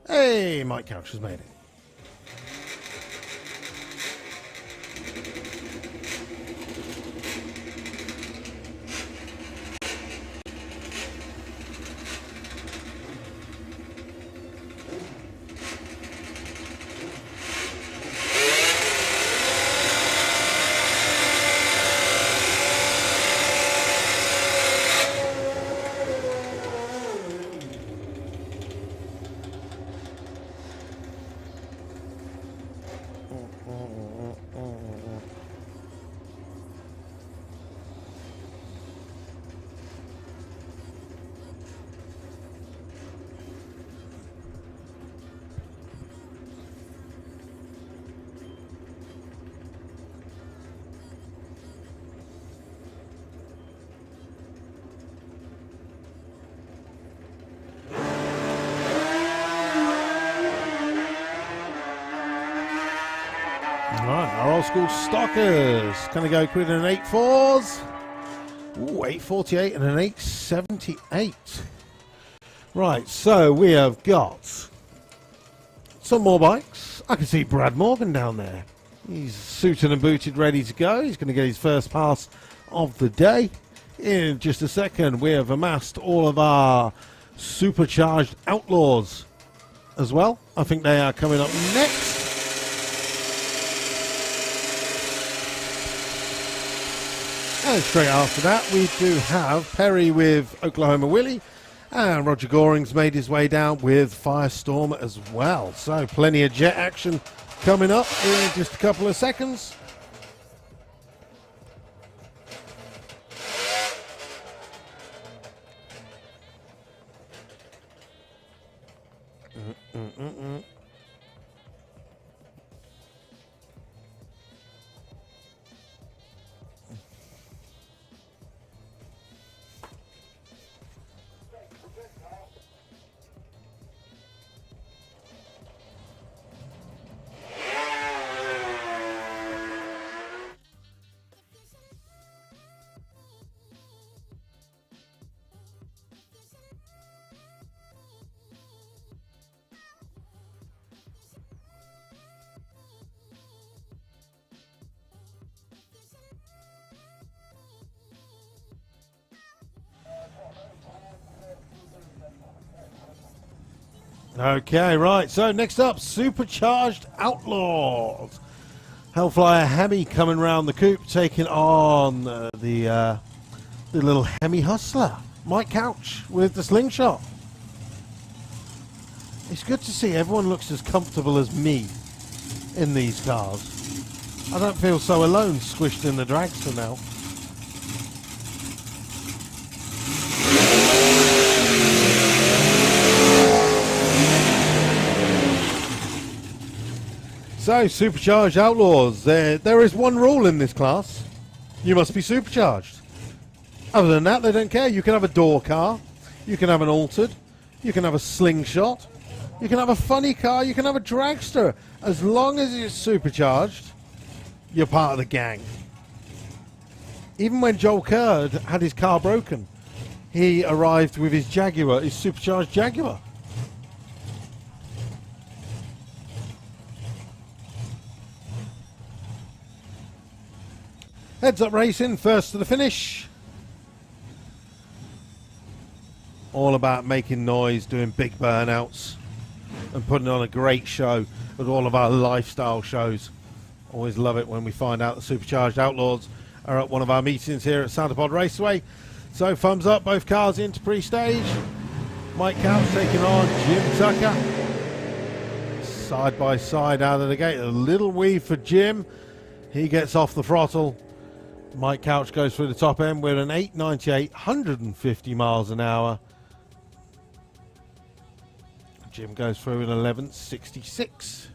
[SPEAKER 1] Hey, Mike Couch has made it. Right, our old school stockers. Can I go quicker than 8.4s? Ooh, 8.48 and an 8.78. Right, so we have got some more bikes. I can see Brad Morgan down there. He's suited and booted, ready to go. He's going to get his first pass of the day. In just a second, we have amassed all of our supercharged outlaws as well. I think they are coming up next. And straight after that, we do have Perry with Oklahoma Willie, and Roger Goring's made his way down with Firestorm as well. So plenty of jet action coming up in just a couple of seconds. Okay, right, so next up, Supercharged Outlaws. Hellflyer Hemi coming round the coupe, taking on the little Hemi Hustler, Mike Couch with the slingshot. It's good to see everyone looks as comfortable as me in these cars. I don't feel so alone squished in the dragster now. So, Supercharged Outlaws, there is one rule in this class. You must be supercharged. Other than that, they don't care. You can have a door car, you can have an altered, you can have a slingshot, you can have a funny car, you can have a dragster. As long as it's supercharged, you're part of the gang. Even when Joel Kerr had his car broken, he arrived with his Jaguar, his supercharged Jaguar. Heads up racing, first to the finish. All about making noise, doing big burnouts, and putting on a great show with all of our lifestyle shows. Always love it when we find out the Supercharged Outlaws are at one of our meetings here at Santa Pod Raceway. So thumbs up, both cars into pre-stage. Mike Couch taking on Jim Tucker. Side by side out of the gate. A little weave for Jim. He gets off the throttle. Mike Couch goes through the top end with an 898, 150 miles an hour. Jim goes through an 1166.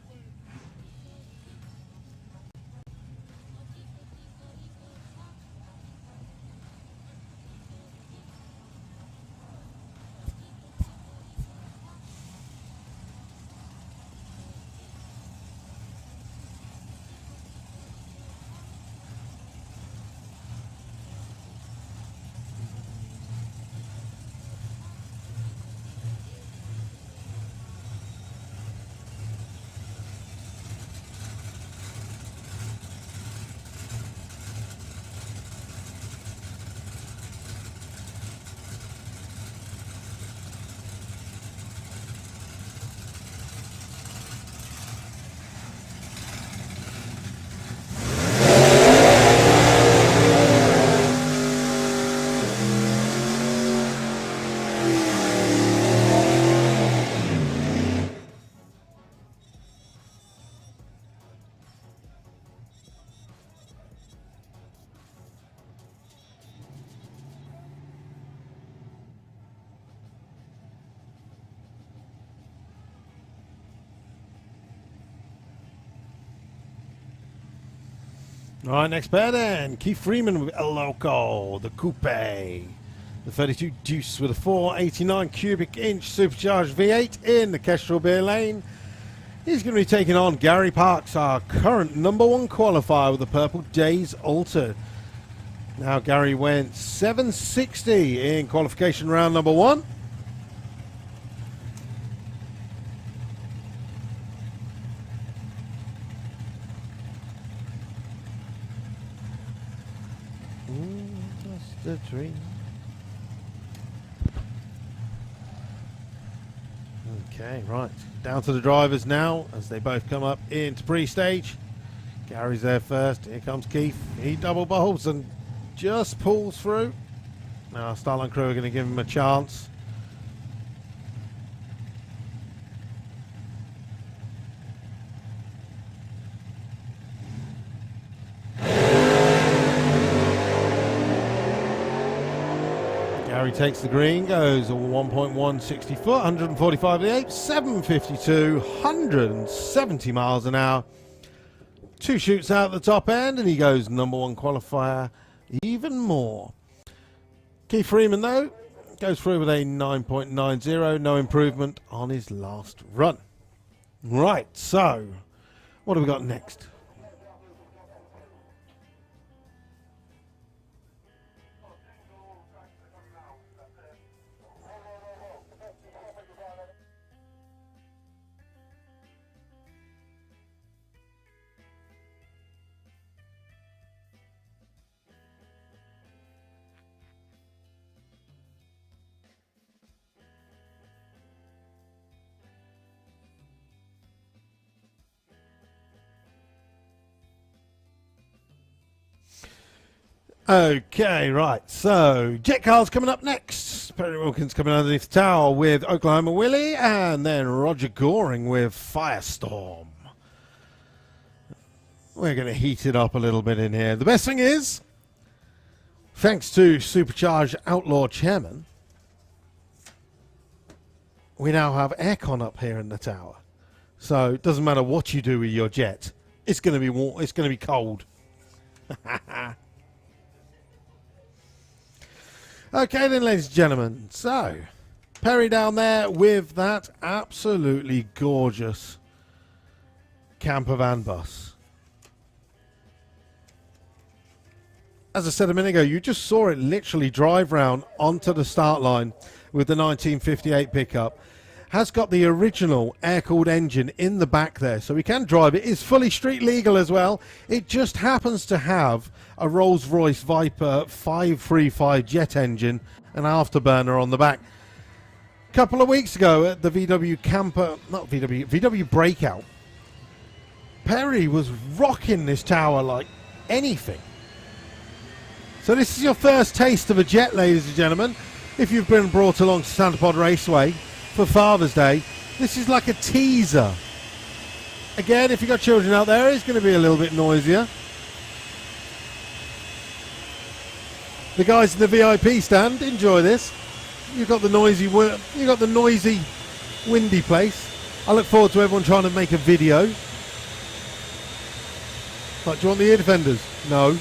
[SPEAKER 1] All right, next pair then. Keith Freeman with El Loco, the Coupe. The 32 Deuce with a 489 cubic inch supercharged V8 in the Kestrel beer lane. He's going to be taking on Gary Parks, our current #1 qualifier with the Purple Days Altered. Now Gary went 760 in qualification round number 1. Just a dream. Okay, right. Down to the drivers now as they both come up into pre-stage. Gary's there first. Here comes Keith. He double bowls and just pulls through. Now Starline crew are going to give him a chance. Gary takes the green, goes a 1.160 foot, 145 to the 8, 752, 170 miles an hour. 2 shoots out the top end, and he goes #1 qualifier even more. Keith Freeman, though, goes through with a 9.90, no improvement on his last run. Right, so what have we got next? Okay, right, so Jet Cars coming up next. Perry Wilkins coming underneath the tower with Oklahoma Willie, and then Roger Goring with Firestorm. We're going to heat it up a little bit in here. The best thing is, thanks to Supercharged Outlaw Chairman, we now have aircon up here in the tower. So it doesn't matter what you do with your jet. It's going to be warm, it's going to be cold. Okay then, ladies and gentlemen, so Perry down there with that absolutely gorgeous camper van bus. As I said a minute ago, you just saw it literally drive round onto the start line with the 1958 pickup. Has got the original air-cooled engine in the back there, so we can drive it. It's fully street legal as well. It just happens to have a Rolls-Royce Viper 535 jet engine, an afterburner on the back. A couple of weeks ago at the VW Breakout, Perry was rocking this tower like anything. So this is your first taste of a jet, ladies and gentlemen. If you've been brought along to Santa Pod Raceway for Father's Day, this is like a teaser. Again, if you've got children out there, it's going to be a little bit noisier. The guys in the VIP stand enjoy this. You've got the noisy, windy place. I look forward to everyone trying to make a video. Like, do you want the ear defenders? No.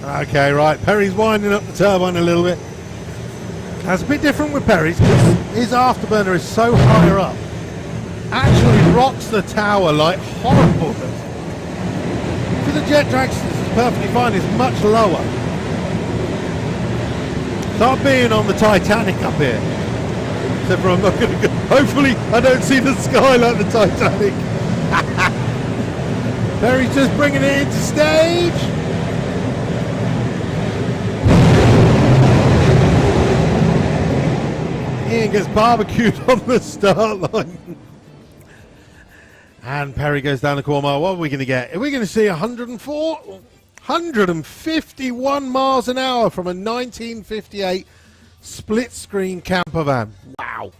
[SPEAKER 1] Okay, right, Perry's winding up the turbine a little bit. That's a bit different with Perry's because his afterburner is so higher up actually rocks the tower like horrible. For the jet drags, it's perfectly fine. It's much lower. Start being on the Titanic up here. Except for I'm not going to go. Hopefully I don't see the sky like the Titanic. Perry's just bringing it into stage. Ian gets barbecued on the start line. And Perry goes down the corner. What are we going to get? Are we going to see 104? 151 miles an hour from a 1958 split screen camper van. Wow.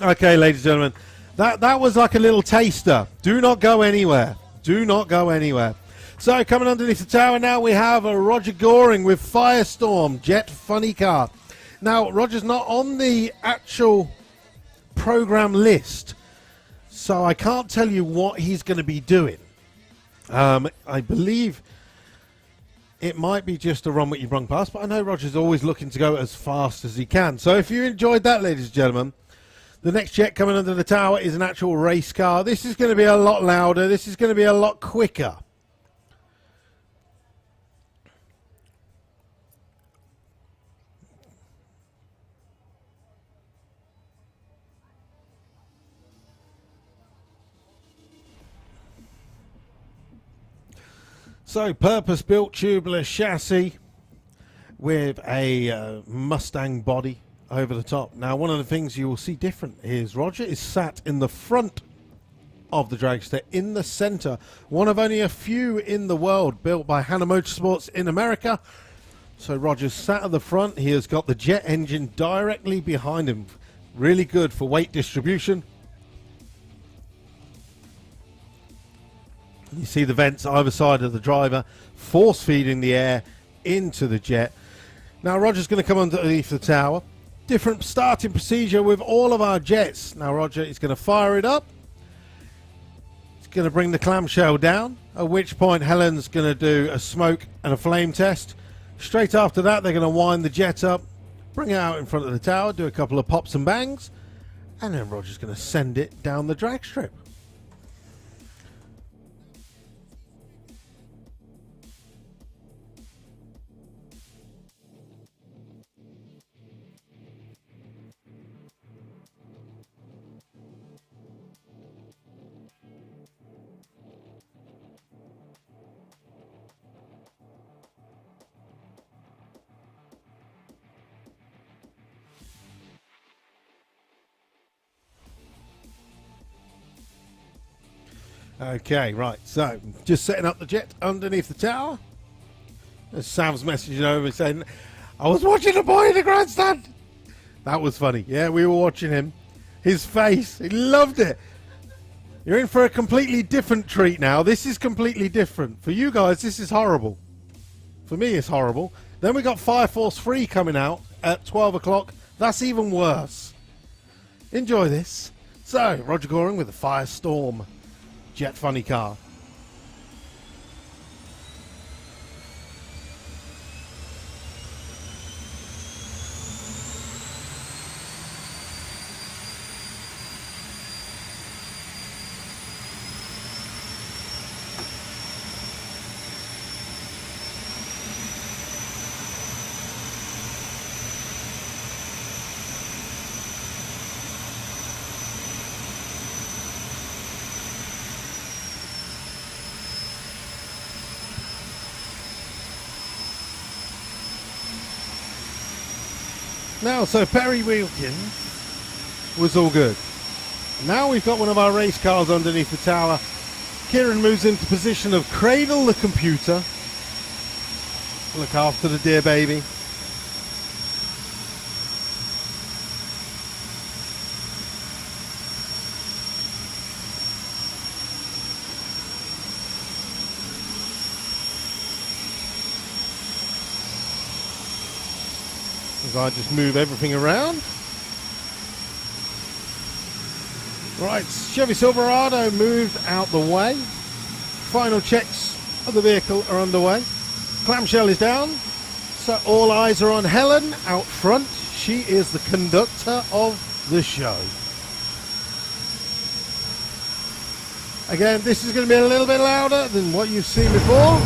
[SPEAKER 1] Okay, ladies and gentlemen, that was like a little taster. Do not go anywhere. Do not go anywhere. So coming underneath the tower now, we have a Roger Goring with Firestorm Jet Funny Car. Now, Roger's not on the actual program list, so I can't tell you what he's going to be doing. I believe it might be just a run what you've run past, but I know Roger's always looking to go as fast as he can. So if you enjoyed that, ladies and gentlemen, the next jet coming under the tower is an actual race car. This is going to be a lot louder. This is going to be a lot quicker. So, purpose-built tubular chassis with a Mustang body over the top. Now, one of the things you will see different is Roger is sat in the front of the dragster, in the center. One of only a few in the world built by Hanna Motorsports in America. So, Roger's sat at the front. He has got the jet engine directly behind him. Really good for weight distribution. You see the vents either side of the driver, force feeding the air into the jet. Now Roger's going to come underneath the tower. Different starting procedure with all of our jets. Now Roger is going to fire it up. He's going to bring the clamshell down, at which point Helen's going to do a smoke and a flame test. Straight after that, they're going to wind the jet up, bring it out in front of the tower, do a couple of pops and bangs, and then Roger's going to send it down the drag strip. Okay, right, so just setting up the jet underneath the tower. There's Sam's messaging over saying, I was watching a boy in the grandstand. That was funny. Yeah, we were watching him. His face, he loved it. You're in for a completely different treat now. This is completely different. For you guys, this is horrible. For me, it's horrible. Then we got Fire Force 3 coming out at 12 o'clock. That's even worse. Enjoy this. So, Roger Goring with the Firestorm Jet Funny Car. Now, so Perry Wilkins was all good. Now we've got one of our race cars underneath the tower. Kieran moves into position of cradle the computer. Look after the dear baby. As I just move everything around. Right, Chevy Silverado moved out the way. Final checks of the vehicle are underway. Clamshell is down. So all eyes are on Helen out front. She is the conductor of the show. Again, this is going to be a little bit louder than what you've seen before.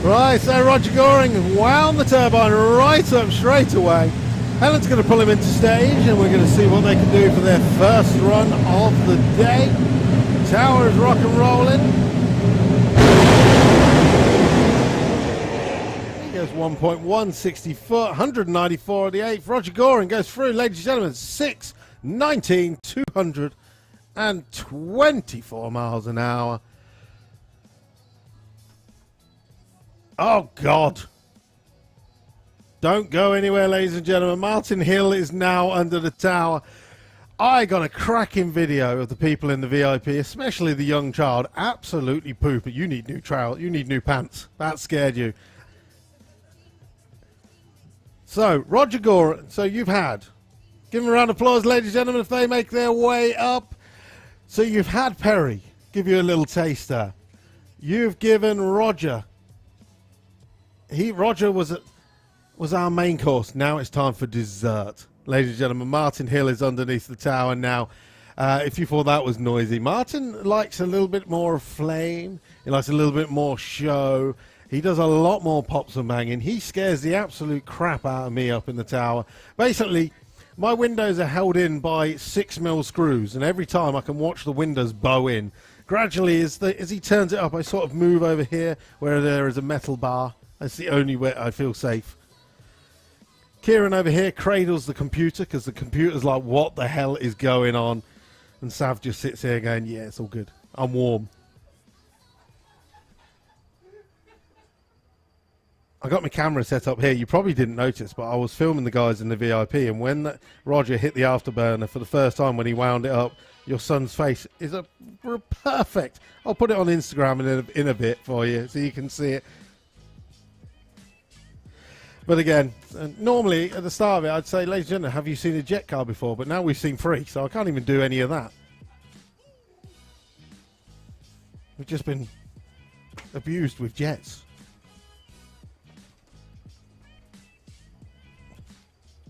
[SPEAKER 1] Right, so Roger Goring wound the turbine right up straight away. Helen's going to pull him into stage and we're going to see what they can do for their first run of the day. Tower is rock and rolling. He goes 1.160 foot, 194 at the 8th. Roger Goring goes through, ladies and gentlemen, 619, 224 miles an hour. Oh, God. Don't go anywhere, ladies and gentlemen. Martin Hill is now under the tower. I got a cracking video of the people in the VIP, especially the young child. Absolutely poop. You need new trousers. You need new pants. That scared you. So, Roger Gore. So, you've had. Give them a round of applause, ladies and gentlemen, if they make their way up. So, you've had Perry give you a little taster. You've given Roger... Roger was our main course. Now it's time for dessert. Ladies and gentlemen, Martin Hill is underneath the tower now. If you thought that was noisy, Martin likes a little bit more flame. He likes a little bit more show. He does a lot more pops and banging. He scares the absolute crap out of me up in the tower. Basically, my windows are held in by 6mm screws, and every time I can watch the windows bow in. Gradually, as he turns it up, I sort of move over here where there is a metal bar. That's the only way I feel safe. Kieran over here cradles the computer because the computer's like, what the hell is going on? And Sav just sits here going, yeah, it's all good. I'm warm. I got my camera set up here. You probably didn't notice, but I was filming the guys in the VIP, and when Roger hit the afterburner for the first time when he wound it up, your son's face is perfect. I'll put it on Instagram in a bit for you so you can see it. But again, normally at the start of it, I'd say, ladies and gentlemen, have you seen a jet car before? But now we've seen 3, so I can't even do any of that. We've just been abused with jets.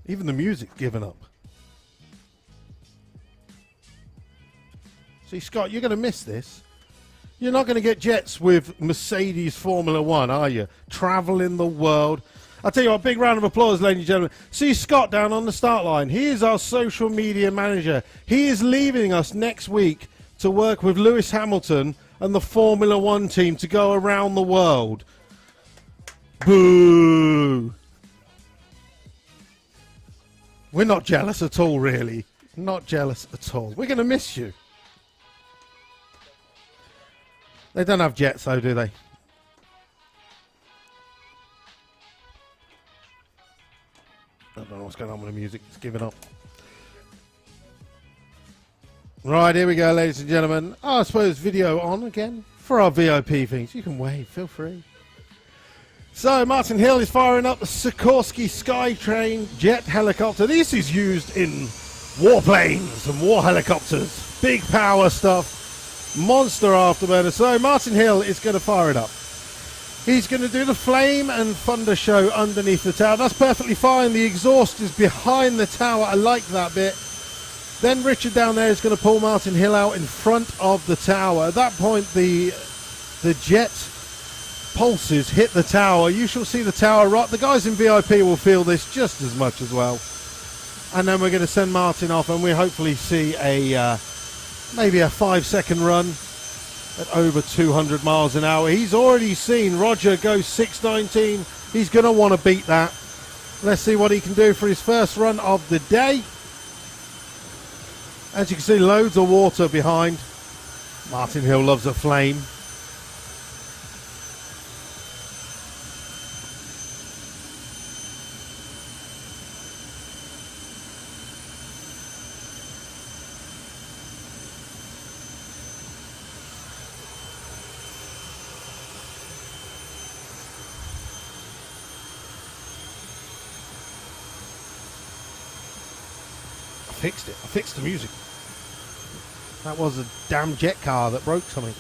[SPEAKER 1] Even the music's given up. See, Scott, you're going to miss this. You're not going to get jets with Mercedes Formula One, are you? Traveling the world. I'll tell you what, big round of applause, ladies and gentlemen. See Scott down on the start line. He is our social media manager. He is leaving us next week to work with Lewis Hamilton and the Formula One team to go around the world. Boo! We're not jealous at all, really. Not jealous at all. We're going to miss you. They don't have jets, though, do they? I don't know what's going on with the music. It's giving up. Right, here we go, ladies and gentlemen. I suppose video on again for our VIP things. You can wave, feel free. So, Martin Hill is firing up the Sikorsky Skytrain jet helicopter. This is used in warplanes and war helicopters. Big power stuff. Monster afterburner. So, Martin Hill is going to fire it up. He's going to do the flame and thunder show underneath the tower. That's perfectly fine. The exhaust is behind the tower. I like that bit. Then Richard down there is going to pull Martin Hill out in front of the tower. At that point, the jet pulses hit the tower. You shall see the tower rock. The guys in VIP will feel this just as much as well. And then we're going to send Martin off, and we hopefully see a maybe a 5-second run at over 200 miles an hour. He's already seen Roger go 619. He's going to want to beat that. Let's see what he can do for his first run of the day. As you can see, loads of water behind. Martin Hill loves a flame. fixed it. I fixed the music. That was a damn jet car that broke something.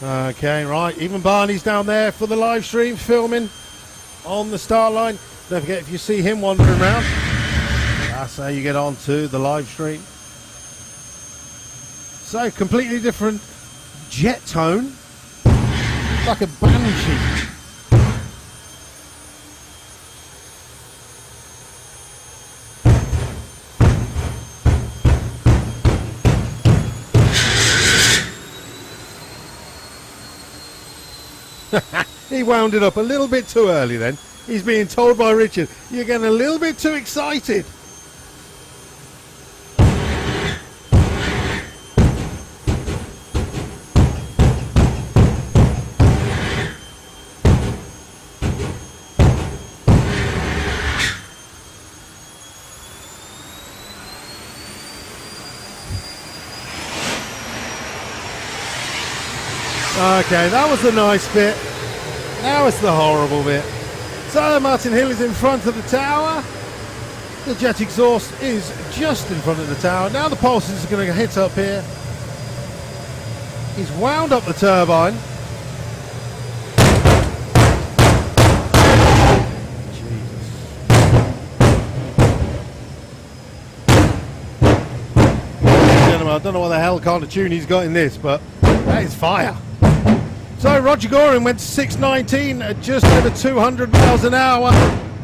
[SPEAKER 1] Okay, right. Even Barney's down there for the live stream filming on the start line. Don't forget, if you see him wandering around, that's how you get on to the live stream. So, completely different jet tone. Like a banshee. He wound it up a little bit too early then. He's being told by Richard, you're getting a little bit too excited. Okay, that was the nice bit. Now it's the horrible bit. So Martin Hill is in front of the tower. The jet exhaust is just in front of the tower. Now the pulse is going to hit up here. He's wound up the turbine. Jesus. Gentlemen, I don't know what the hell kind of tune he's got in this, but that is fire. So Roger Goring went to 619 at just over 200 miles an hour.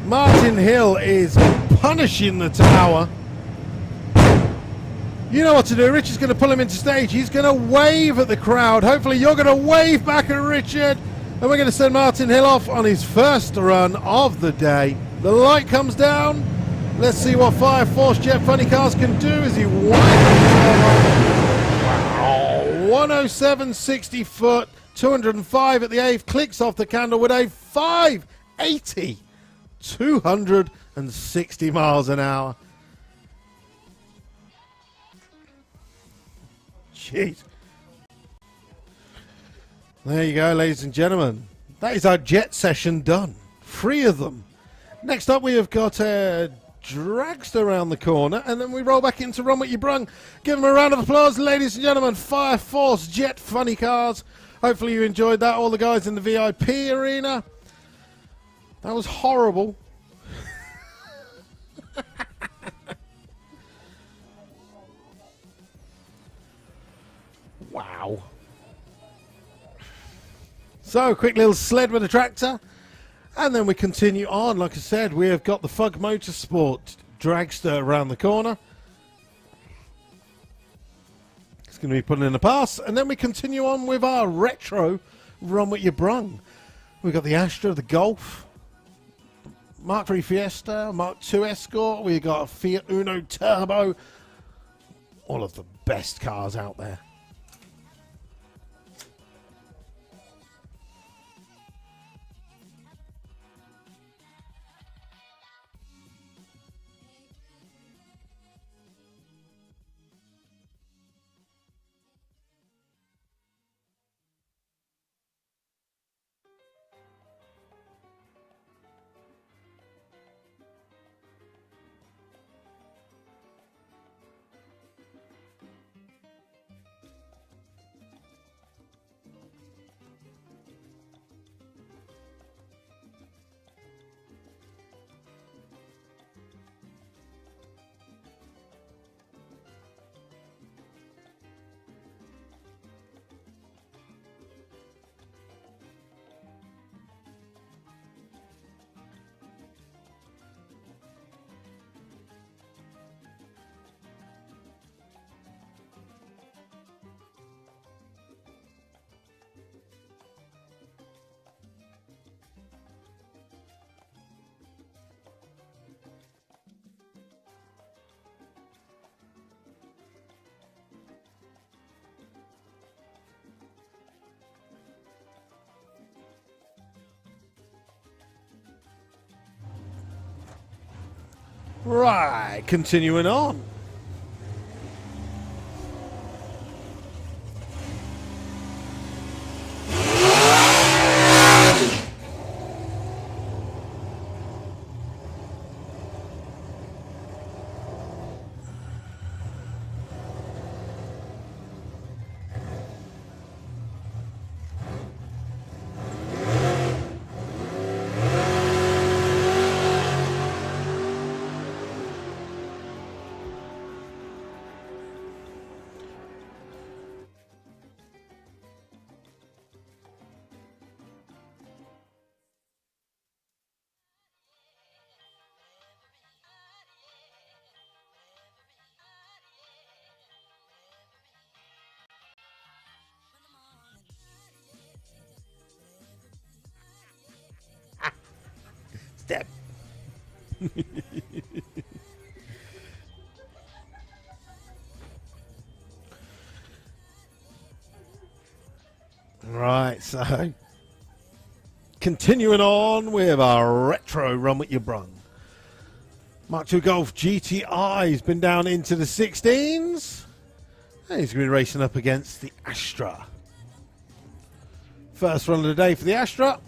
[SPEAKER 1] Martin Hill is punishing the tower. You know what to do. Richard's going to pull him into stage. He's going to wave at the crowd. Hopefully you're going to wave back at Richard. And we're going to send Martin Hill off on his first run of the day. The light comes down. Let's see what Fire Force Jet Funny Cars can do as he waves. Wow. 107 60 foot. 205 at the 8th, clicks off the candle with a 580, 260 miles an hour. Jeez. There you go, ladies and gentlemen. That is our jet session done. 3 of them. Next up, we have got a dragster around the corner, and then we roll back into Run What You Brung. Give them a round of applause, ladies and gentlemen. Fire Force Jet Funny Cars. Hopefully you enjoyed that, all the guys in the VIP arena. That was horrible. Wow. So, quick little sled with a tractor. And then we continue on. Like I said, we have got the Fug Motorsport dragster around the corner. It's going to be putting in a pass, and then we continue on with our retro Run What You Brung. We've got the Astra, the Golf, Mark III Fiesta, Mark II Escort. We've got a Fiat Uno Turbo. All of the best cars out there. Right, continuing on. Right, so continuing on with our retro run with your brun. Mark II Golf GTI has been down into the 16s. And he's going to be racing up against the Astra. First run of the day for the Astra.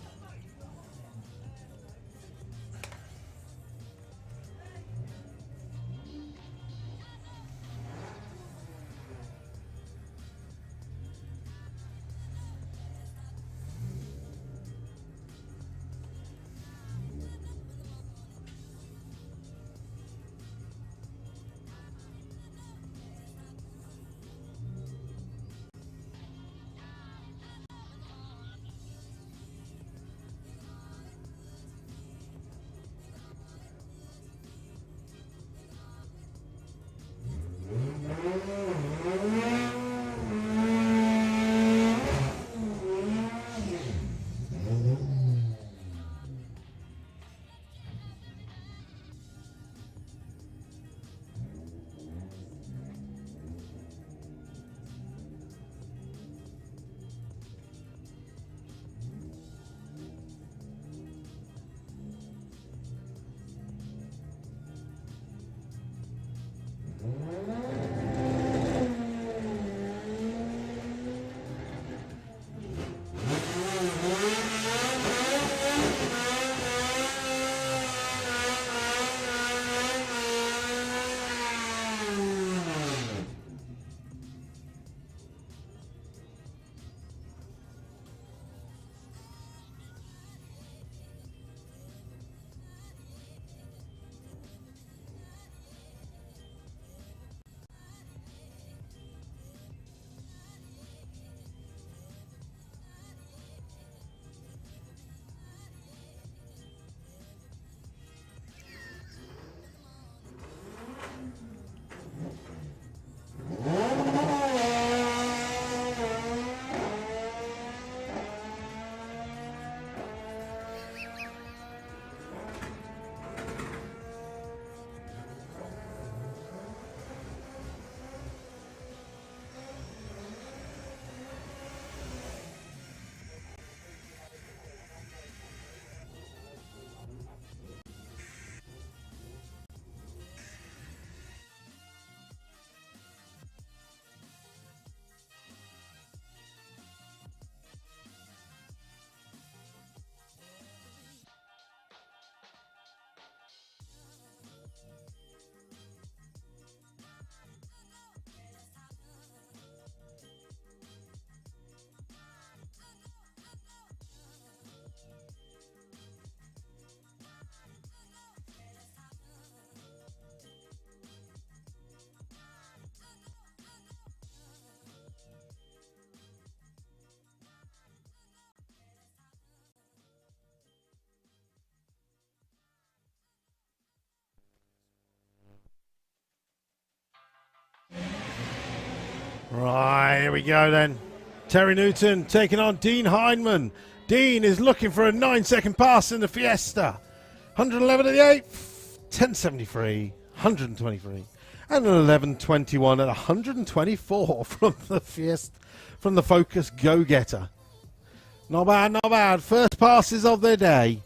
[SPEAKER 1] Right, here we go then. Terry Newton taking on Dean Hindman. Dean is looking for a 9-second pass in the Fiesta. 111 at the 8th, 1073, 123, and an 1121 at 124 from the Fiesta, from the Focus Go-Getter. Not bad, not bad. First passes of the day.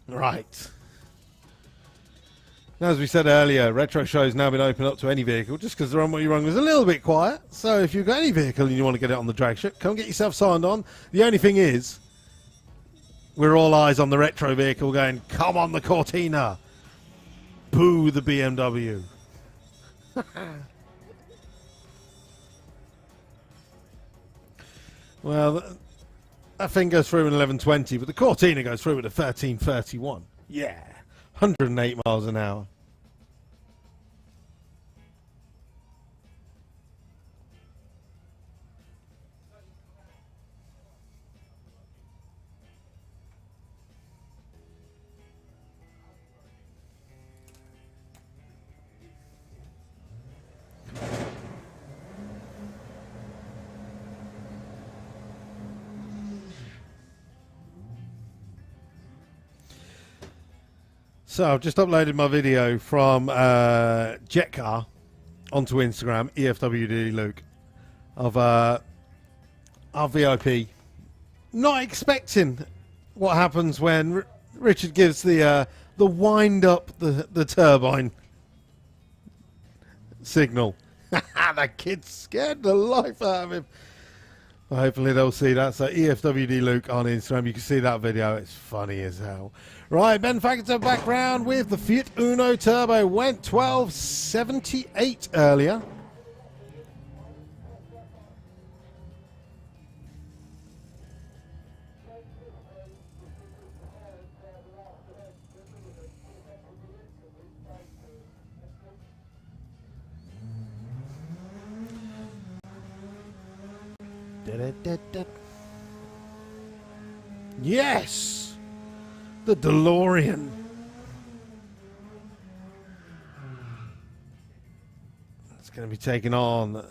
[SPEAKER 1] Right. As we said earlier, retro show's now been opened up to any vehicle just because the Runway Run was a little bit quiet. So if you've got any vehicle and you want to get it on the drag strip, come get yourself signed on. The only thing is, we're all eyes on the retro vehicle going, come on the Cortina. Boo the BMW. Well, that thing goes through in 1120, but the Cortina goes through with a 1331. Yeah, 108 miles an hour. So I've just uploaded my video from Jetcar onto Instagram, EFWD Luke, of our VIP. Not expecting what happens when Richard gives the wind up the turbine signal. That kid's scared the life out of him. Hopefully they'll see that. So EFWD Luke on Instagram, you can see that video. It's funny as hell. Right, Ben Factor background with the Fiat Uno Turbo. Went 1278 earlier. Yes! The DeLorean. It's going to be taken on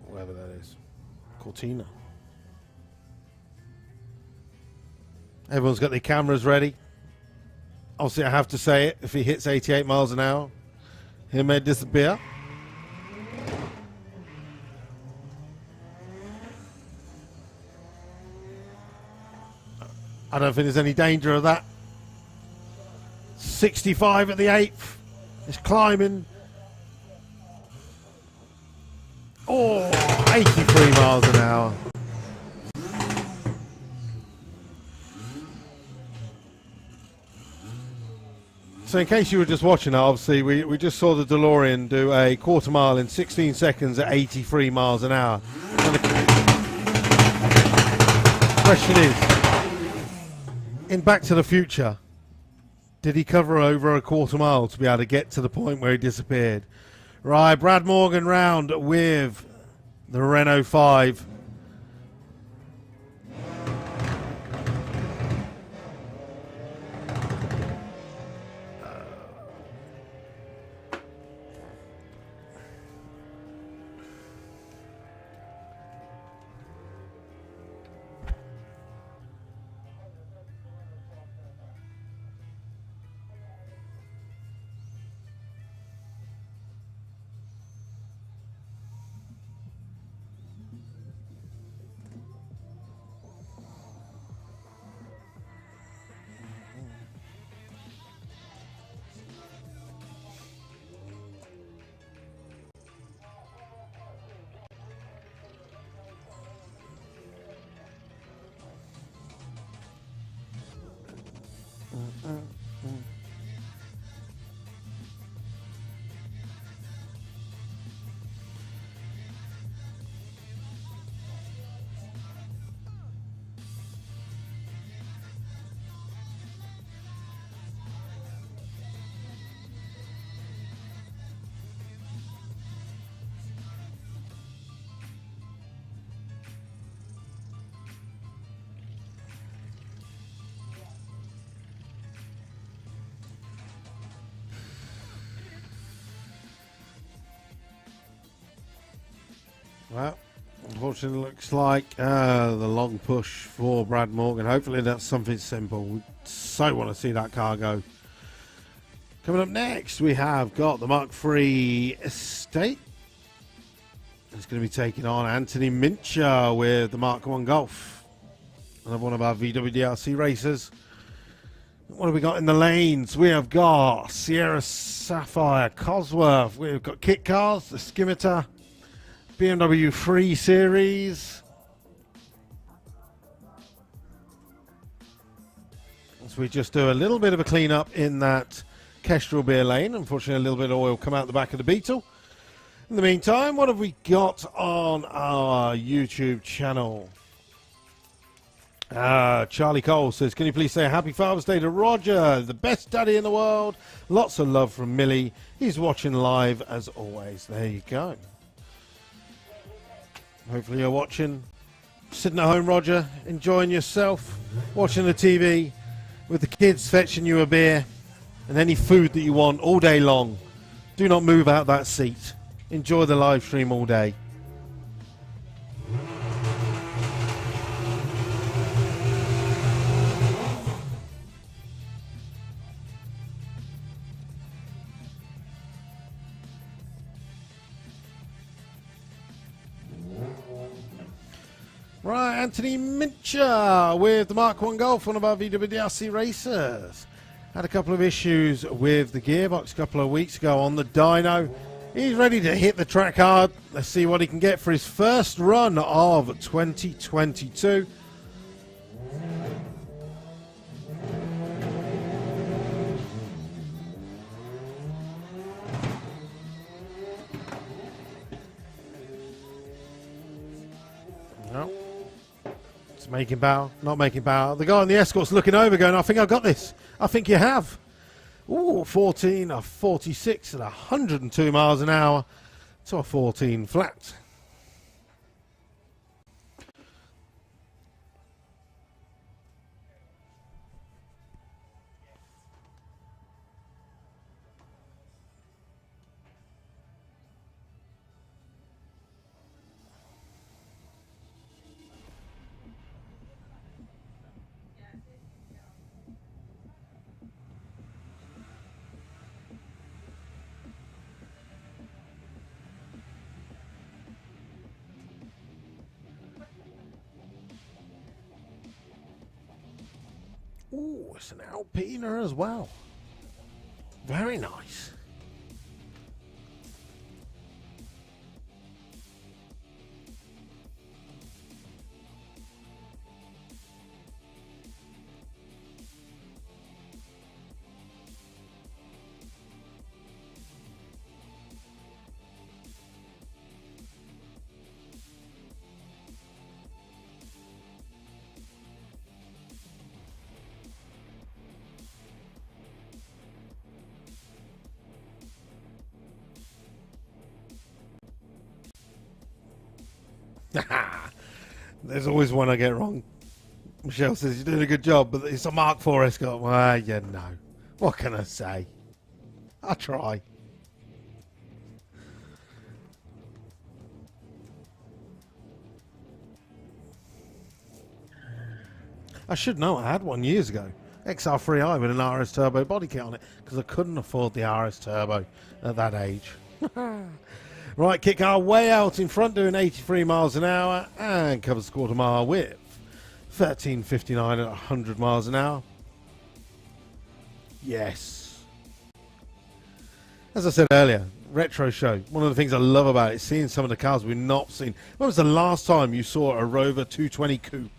[SPEAKER 1] wherever that is. Cortina. Everyone's got their cameras ready. Obviously, I have to say it. If he hits 88 miles an hour, he may disappear. I don't think there's any danger of that. 65 at the 8th. It's climbing. Oh, 83 miles an hour. So in case you were just watching that, obviously we just saw the DeLorean do a quarter mile in 16 seconds at 83 miles an hour. And the question is, in Back to the Future, did he cover over a quarter mile to be able to get to the point where he disappeared? Right, Brad Morgan round with the Renault 5. Well, unfortunately, it looks like the long push for Brad Morgan. Hopefully, that's something simple. We so want to see that car go. Coming up next, we have got the Mark III Estate. It's going to be taking on Anthony Mincher with the Mark I Golf. Another one of our VW DRC racers. What have we got in the lanes? We have got Sierra Sapphire, Cosworth. We've got Kit Cars, the Scimitar, BMW 3 Series. So we just do a little bit of a clean up in that Kestrel beer lane. Unfortunately, a little bit of oil come out the back of the Beetle. In the meantime, what have we got on our YouTube channel? Charlie Cole says, can you please say happy Father's Day to Roger, the best daddy in the world. Lots of love from Millie. He's watching live as always. There you go. Hopefully you're watching, sitting at home, Roger, enjoying yourself, watching the TV with the kids fetching you a beer and any food that you want all day long. Do not move out that seat. Enjoy the live stream all day. Right, Anthony Mincher with the Mark I Golf, one of our VW DRC racers. Had a couple of issues with the gearbox a couple of weeks ago on the dyno. He's ready to hit the track hard. Let's see what he can get for his first run of 2022. No. It's making power, not making power. The guy on the Escort's looking over going, I think I've got this. I think you have. Ooh, 14, a 46 at 102 miles an hour to a 14 flat. Ooh, it's an Alpina as well. Very nice. There's always one I get wrong. Michelle says you're doing a good job, but it's a Mark IV Escort. Well, yeah, no. What can I say? I try. I should know. I had one years ago. XR3i with an RS Turbo body kit on it because I couldn't afford the RS Turbo at that age. Right, kick car way out in front doing 83 miles an hour and covers a quarter mile with 13.59 at 100 miles an hour. Yes. As I said earlier, retro show. One of the things I love about it is seeing some of the cars we've not seen. When was the last time you saw a Rover 220 coupe?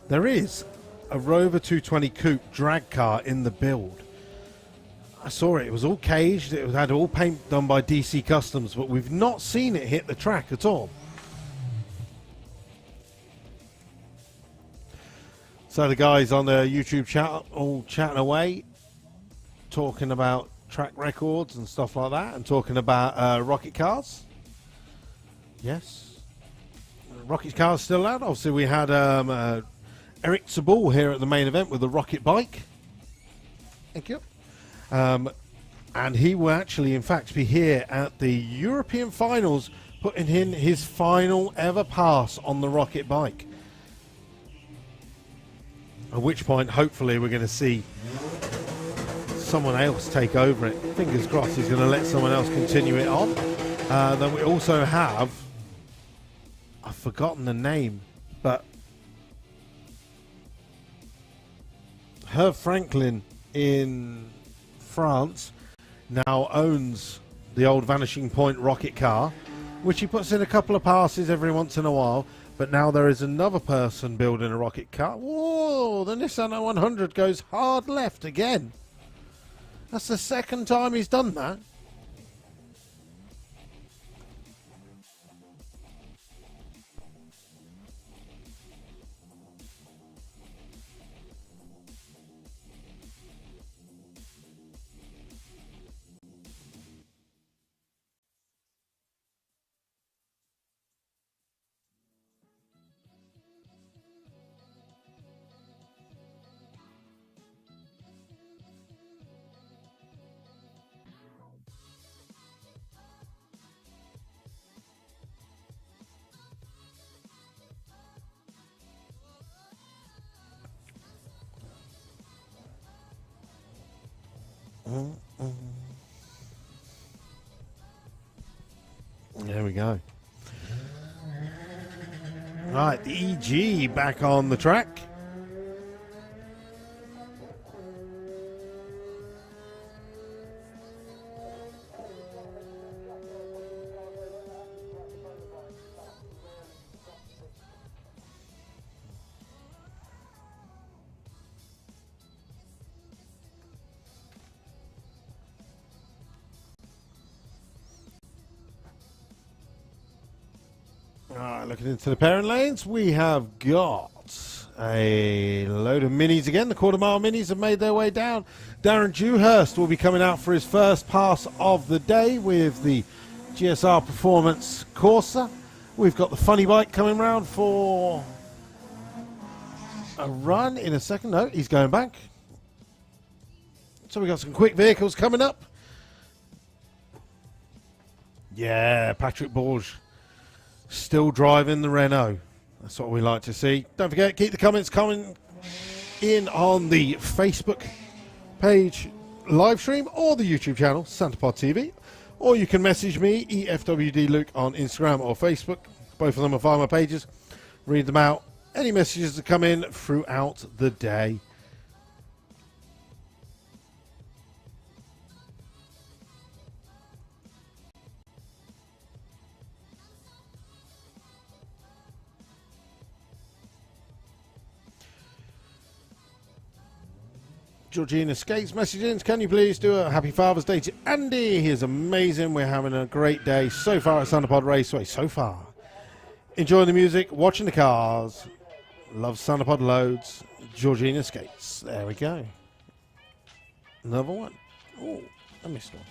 [SPEAKER 1] There is a Rover 220 coupe drag car in the build. I saw it. It was all caged. It had all paint done by DC Customs, but we've not seen it hit the track at all. So the guys on the YouTube chat all chatting away, talking about track records and stuff like that, and talking about rocket cars. Yes. Rocket's car's still out. Obviously, we had Eric Sabul here at the main event with the Rocket bike. Thank you. And he will actually, in fact, be here at the European finals, putting in his final ever pass on the Rocket bike. At which point, hopefully, we're going to see someone else take over it. Fingers crossed he's going to let someone else continue it on. Then we also have, I've forgotten the name, but Herb Franklin in France now owns the old Vanishing Point rocket car, which he puts in a couple of passes every once in a while. But now there is another person building a rocket car. Whoa, the Nissan 100 goes hard left again. That's the second time he's done that. There we go. Right, the EG back on the track. Looking into the parent lanes, we have got a load of minis again. The quarter mile minis have made their way down. Darren Dewhurst will be coming out for his first pass of the day with the GSR Performance Corsa. We've got the funny bike coming round for a run in a second. No, he's going back. So we've got some quick vehicles coming up. Yeah, Patrick Borge still driving the Renault. That's what we like to see. Don't forget, keep the comments coming in on the Facebook page live stream or the YouTube channel, SantaPod TV. Or you can message me, EFWD Luke, on Instagram or Facebook. Both of them are via my pages. Read them out. Any messages that come in throughout the day. Georgina Skates messages. Can you please do a happy Father's Day to Andy? He is amazing. We're having a great day so far at SantaPod Raceway. So far. Enjoying the music, watching the cars. Love SantaPod loads. Georgina Skates. There we go. Another one. Oh, I missed one.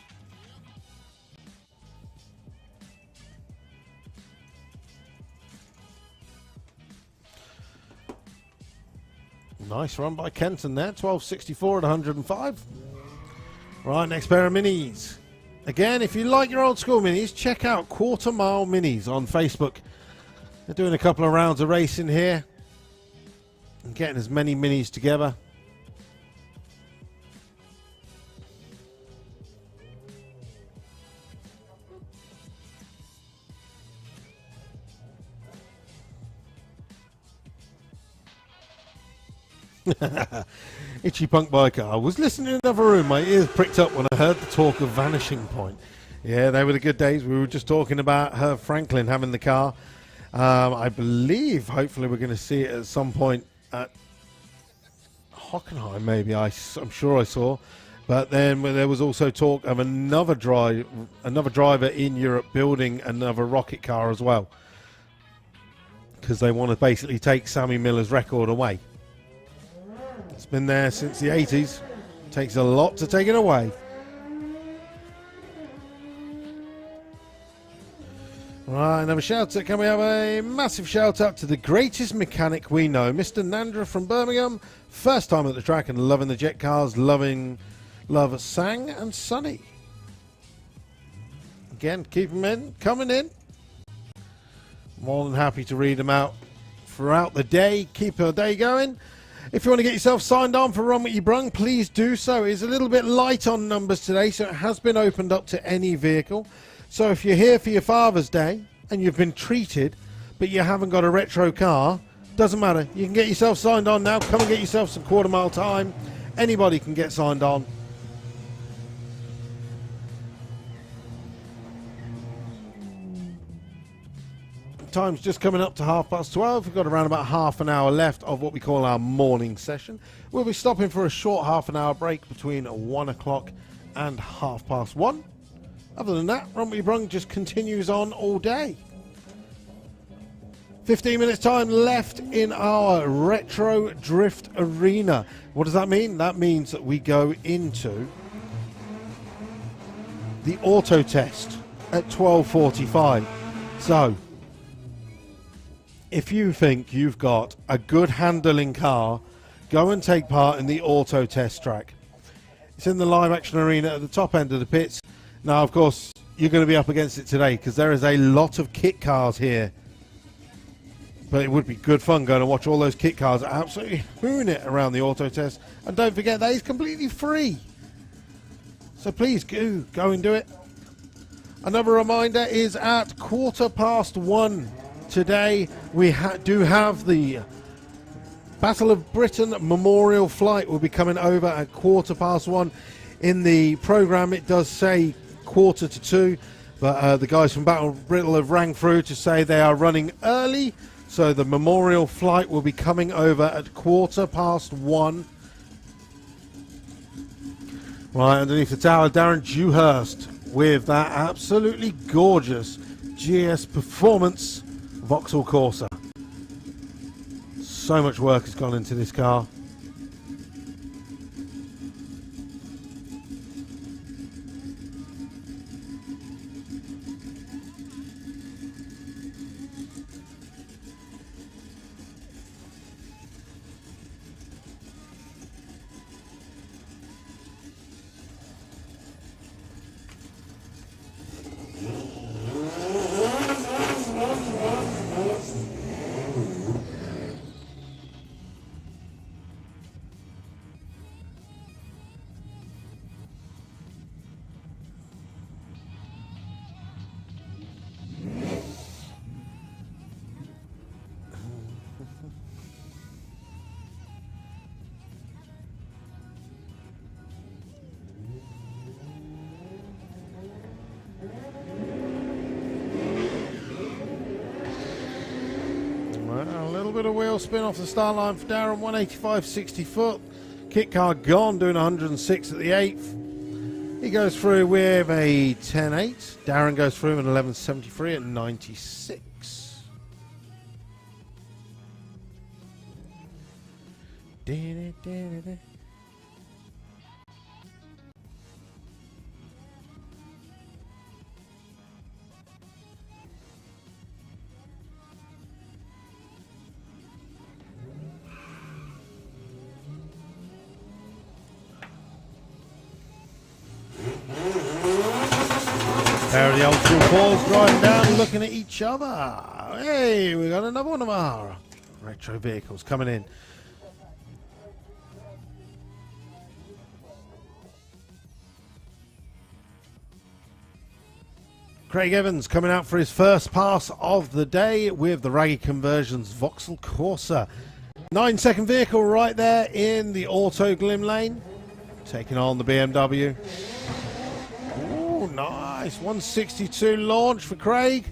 [SPEAKER 1] Nice run by Kenton there, 12.64 at 105. Right, next pair of minis. Again, if you like your old school minis, check out Quarter Mile Minis on Facebook. They're doing a couple of rounds of racing here and getting as many minis together. Itchy Punk Biker. I was listening in another room. My ears pricked up when I heard the talk of Vanishing Point. Yeah, they were the good days. We were just talking about Herb Franklin having the car. I believe, hopefully, we're going to see it at some point at Hockenheim, maybe. I'm sure I saw. But then there was also talk of another driver in Europe building another rocket car as well, because they want to basically take Sammy Miller's record away. It's been there since the 80s. Takes a lot to take it away. Right, another shout out. Can we have a massive shout out to the greatest mechanic we know, Mr. Nandra from Birmingham. First time at the track and loving the jet cars, love Sang and Sunny. Again, keep them in, coming in. More than happy to read them out throughout the day. Keep your day going. If you want to get yourself signed on for Run What You Brung, please do so. It's a little bit light on numbers today, so it has been opened up to any vehicle. So if you're here for your Father's Day and you've been treated, but you haven't got a retro car, doesn't matter. You can get yourself signed on now. Come and get yourself some quarter mile time. Anybody can get signed on. Time's just coming up to 12:30. We've got around about half an hour left of what we call our morning session. We'll be stopping for a short half an hour break between 1 o'clock and 1:30. Other than that, Run What You Brung just continues on all day. 15 minutes time left in our retro drift arena. What does that mean? That means that we go into the auto test at 12:45. So if you think you've got a good handling car, go and take part in the auto test track. It's in the live action arena at the top end of the pits. Now, of course, you're going to be up against it today because there is a lot of kit cars here. But it would be good fun going to watch all those kit cars absolutely hoon it around the auto test. And don't forget that is completely free. So please go and do it. Another reminder is at 1:15 today, we do have the Battle of Britain Memorial Flight will be coming over at 1:15. In the programme, it does say 1:45, but the guys from Battle of Britain have rang through to say they are running early, so the Memorial Flight will be coming over at 1:15. Right underneath the tower, Darren Dewhurst with that absolutely gorgeous GS Performance Vauxhall Corsa. So much work has gone into this car. Bit of wheel spin off the start line for Darren, 185 60 foot. Kit car gone, doing 106 at the 8th. He goes through with a 10.8. Darren goes through with an 11.73 at 96. Pair of the old school balls driving down, looking at each other. Hey, we got another one of our retro vehicles coming in. Craig Evans coming out for his first pass of the day with the Raggy Conversions Vauxhall Corsa. 9-second vehicle right there in the auto glim lane, taking on the BMW. Oh, nice. 162 launch for Craig.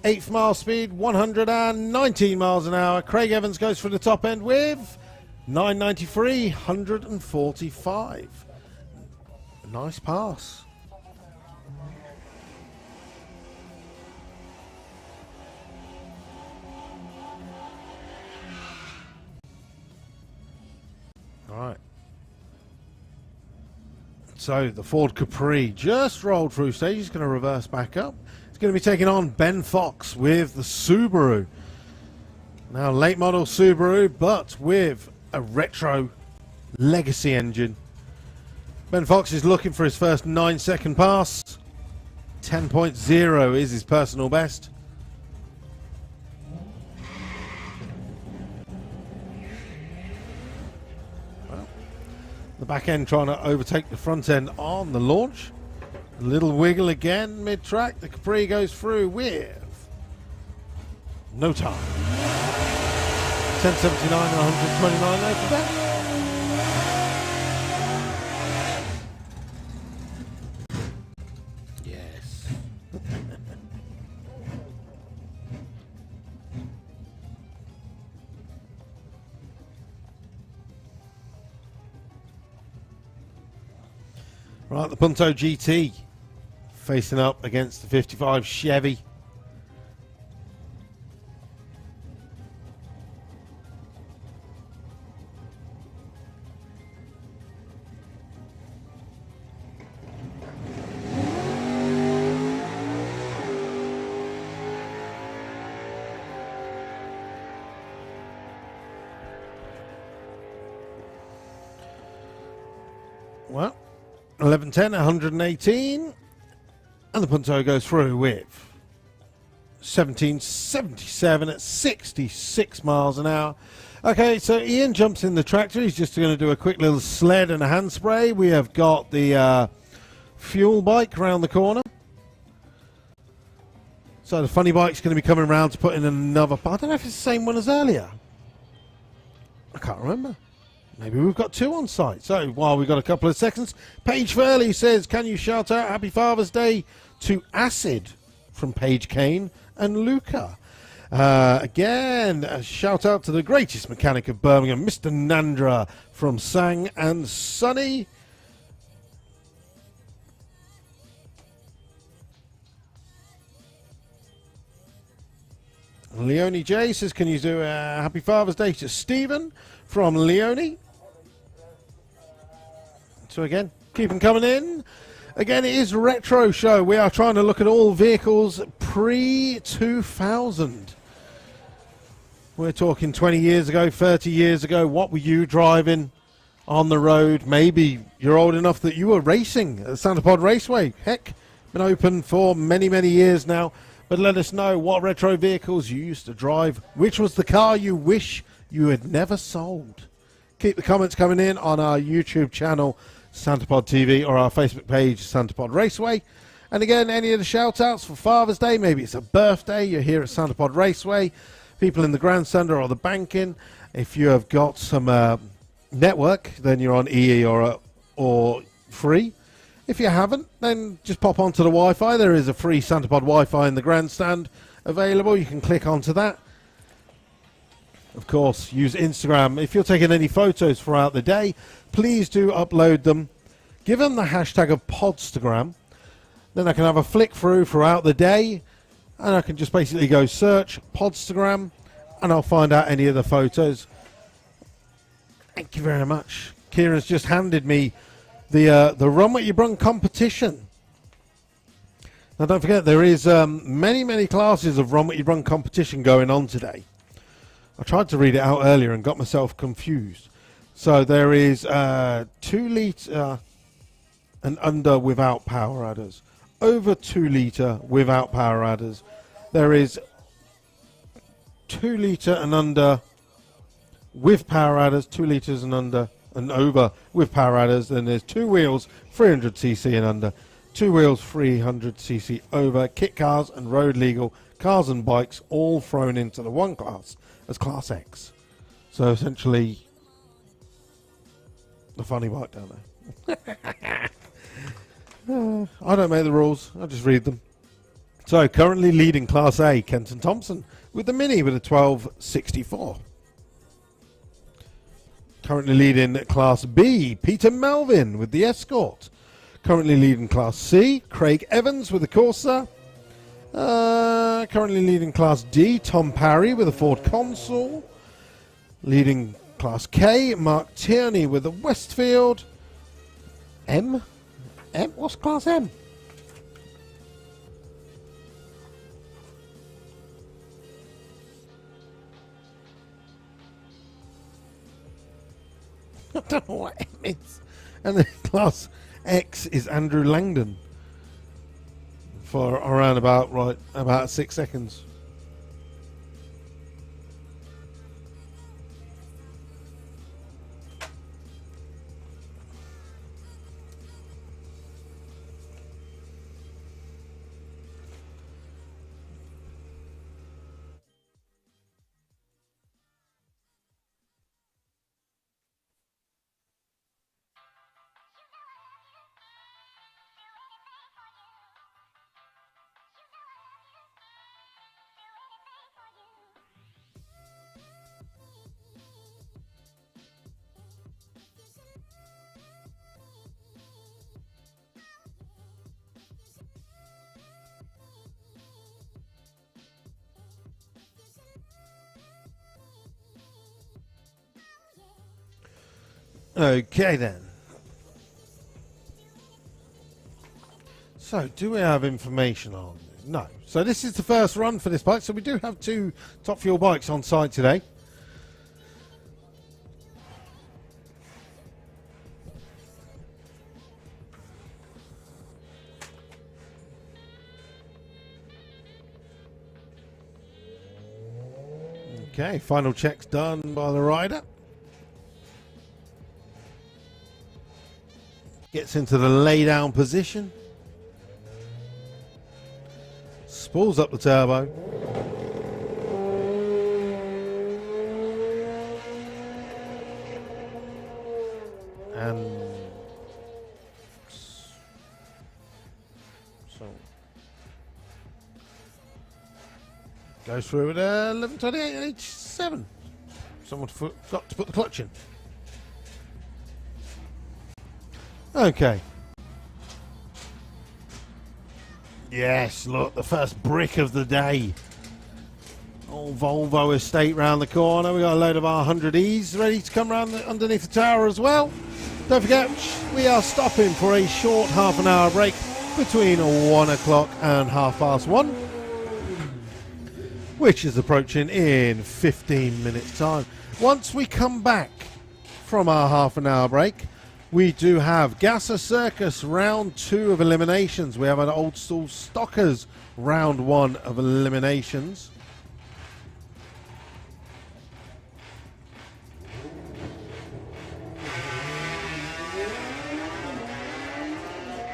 [SPEAKER 1] 8th mile speed, 119 miles an hour. Craig Evans goes for the top end with 993, 145. Nice pass. All right. So the Ford Capri just rolled through stage. He's going to reverse back up. It's going to be taking on Ben Fox with the Subaru. Now, late model Subaru, but with a retro legacy engine. Ben Fox is looking for his first 9-second pass. 10.0 is his personal best. Well, the back end trying to overtake the front end on the launch. A little wiggle again mid-track. The Capri goes through with no time. 10.79 and 129 there for Ben. Yes. Right, the Punto GT facing up against the 55 Chevy. Well, 11.10, 118. And the Punto goes through with 17.77 at 66 miles an hour. Okay, so Ian jumps in the tractor. He's just going to do a quick little sled and a hand spray. We have got the fuel bike around the corner. So the funny bike's going to be coming around to put in another part. I don't know if it's the same one as earlier. I can't remember. Maybe we've got two on site. So while we've got a couple of seconds, Paige Furley says, can you shout out Happy Father's Day to Acid from Paige Kane and Luca. Again, a shout out to the greatest mechanic of Birmingham, Mr. Nandra from Sang and Sunny. Leonie J says, can you do a Happy Father's Day to Stephen from Leonie? So again, keep them coming in. Again, it is Retro Show. We are trying to look at all vehicles pre-2000. We're talking 20 years ago, 30 years ago. What were you driving on the road? Maybe you're old enough that you were racing at Santa Pod Raceway. Heck, been open for many, many years now. But let us know what retro vehicles you used to drive. Which was the car you wish you had never sold? Keep the comments coming in on our YouTube channel, Santa Pod TV, or our Facebook page, Santa Pod Raceway. And again, any of the shout outs for Father's Day, maybe it's a birthday, you're here at Santa Pod Raceway, people in the grandstander or the banking. If you have got some network, then you're on EE or free. If you haven't, then just pop onto the Wi-Fi. There is a free Santa Pod Wi-Fi in the grandstand available. You can click onto that. Of course, use Instagram. If you're taking any photos throughout the day, please do upload them. Give them the hashtag of Podstagram. Then I can have a flick through throughout the day, and I can just basically go search Podstagram, and I'll find out any of the photos. Thank you very much. Kieran's just handed me the Run What You Brung competition. Now, don't forget, there is many classes of Run What You Brung competition going on today. I tried to read it out earlier and got myself confused. So there is 2 litre and under without power adders. Over 2 litre without power adders. There is 2 litre and under with power adders, 2 litres and under and over with power adders. Then there's 2 wheels, 300cc and under. 2 wheels, 300cc over. Kit cars and road legal cars and bikes all thrown into the one class as Class X. So essentially, the funny bike down there. I don't make the rules, I just read them. So currently leading Class A, Kenton Thompson with the Mini with a 1264. Currently leading Class B, Peter Melvin with the Escort. Currently leading Class C, Craig Evans with the Corsa. Currently leading Class D, Tom Parry with a Ford Consul. Leading Class K, Mark Tierney with the Westfield. M? What's Class M? I don't know what M is. And then class X is Andrew Langdon for around about 6 seconds. Okay then. So, do we have information on this? No. So this is the first run for this bike. So we do have 2 top fuel bikes on site today. Okay, final checks done by the rider. Gets into the lay down position. Spools up the turbo. And so goes through at 11:28.87. Someone forgot to put the clutch in. Okay. Yes, look, the first brick of the day. Old Volvo estate round the corner. We got a load of our 100Es ready to come round underneath the tower as well. Don't forget, we are stopping for a short half-an-hour break between 1 o'clock and 1:30, which is approaching in 15 minutes' time. Once we come back from our half-an-hour break, we do have Gasser Circus round 2 of Eliminations. We have an Old School Stockers round 1 of Eliminations.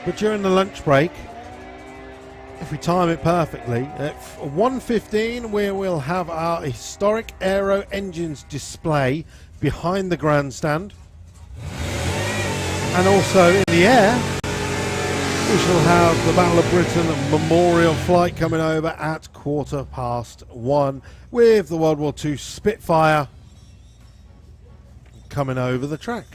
[SPEAKER 1] But during the lunch break, if we time it perfectly, at 1:15 we will have our historic Aero Engines display behind the grandstand. And also in the air, we shall have the Battle of Britain Memorial Flight coming over at 1:15 with the World War II Spitfire coming over the track.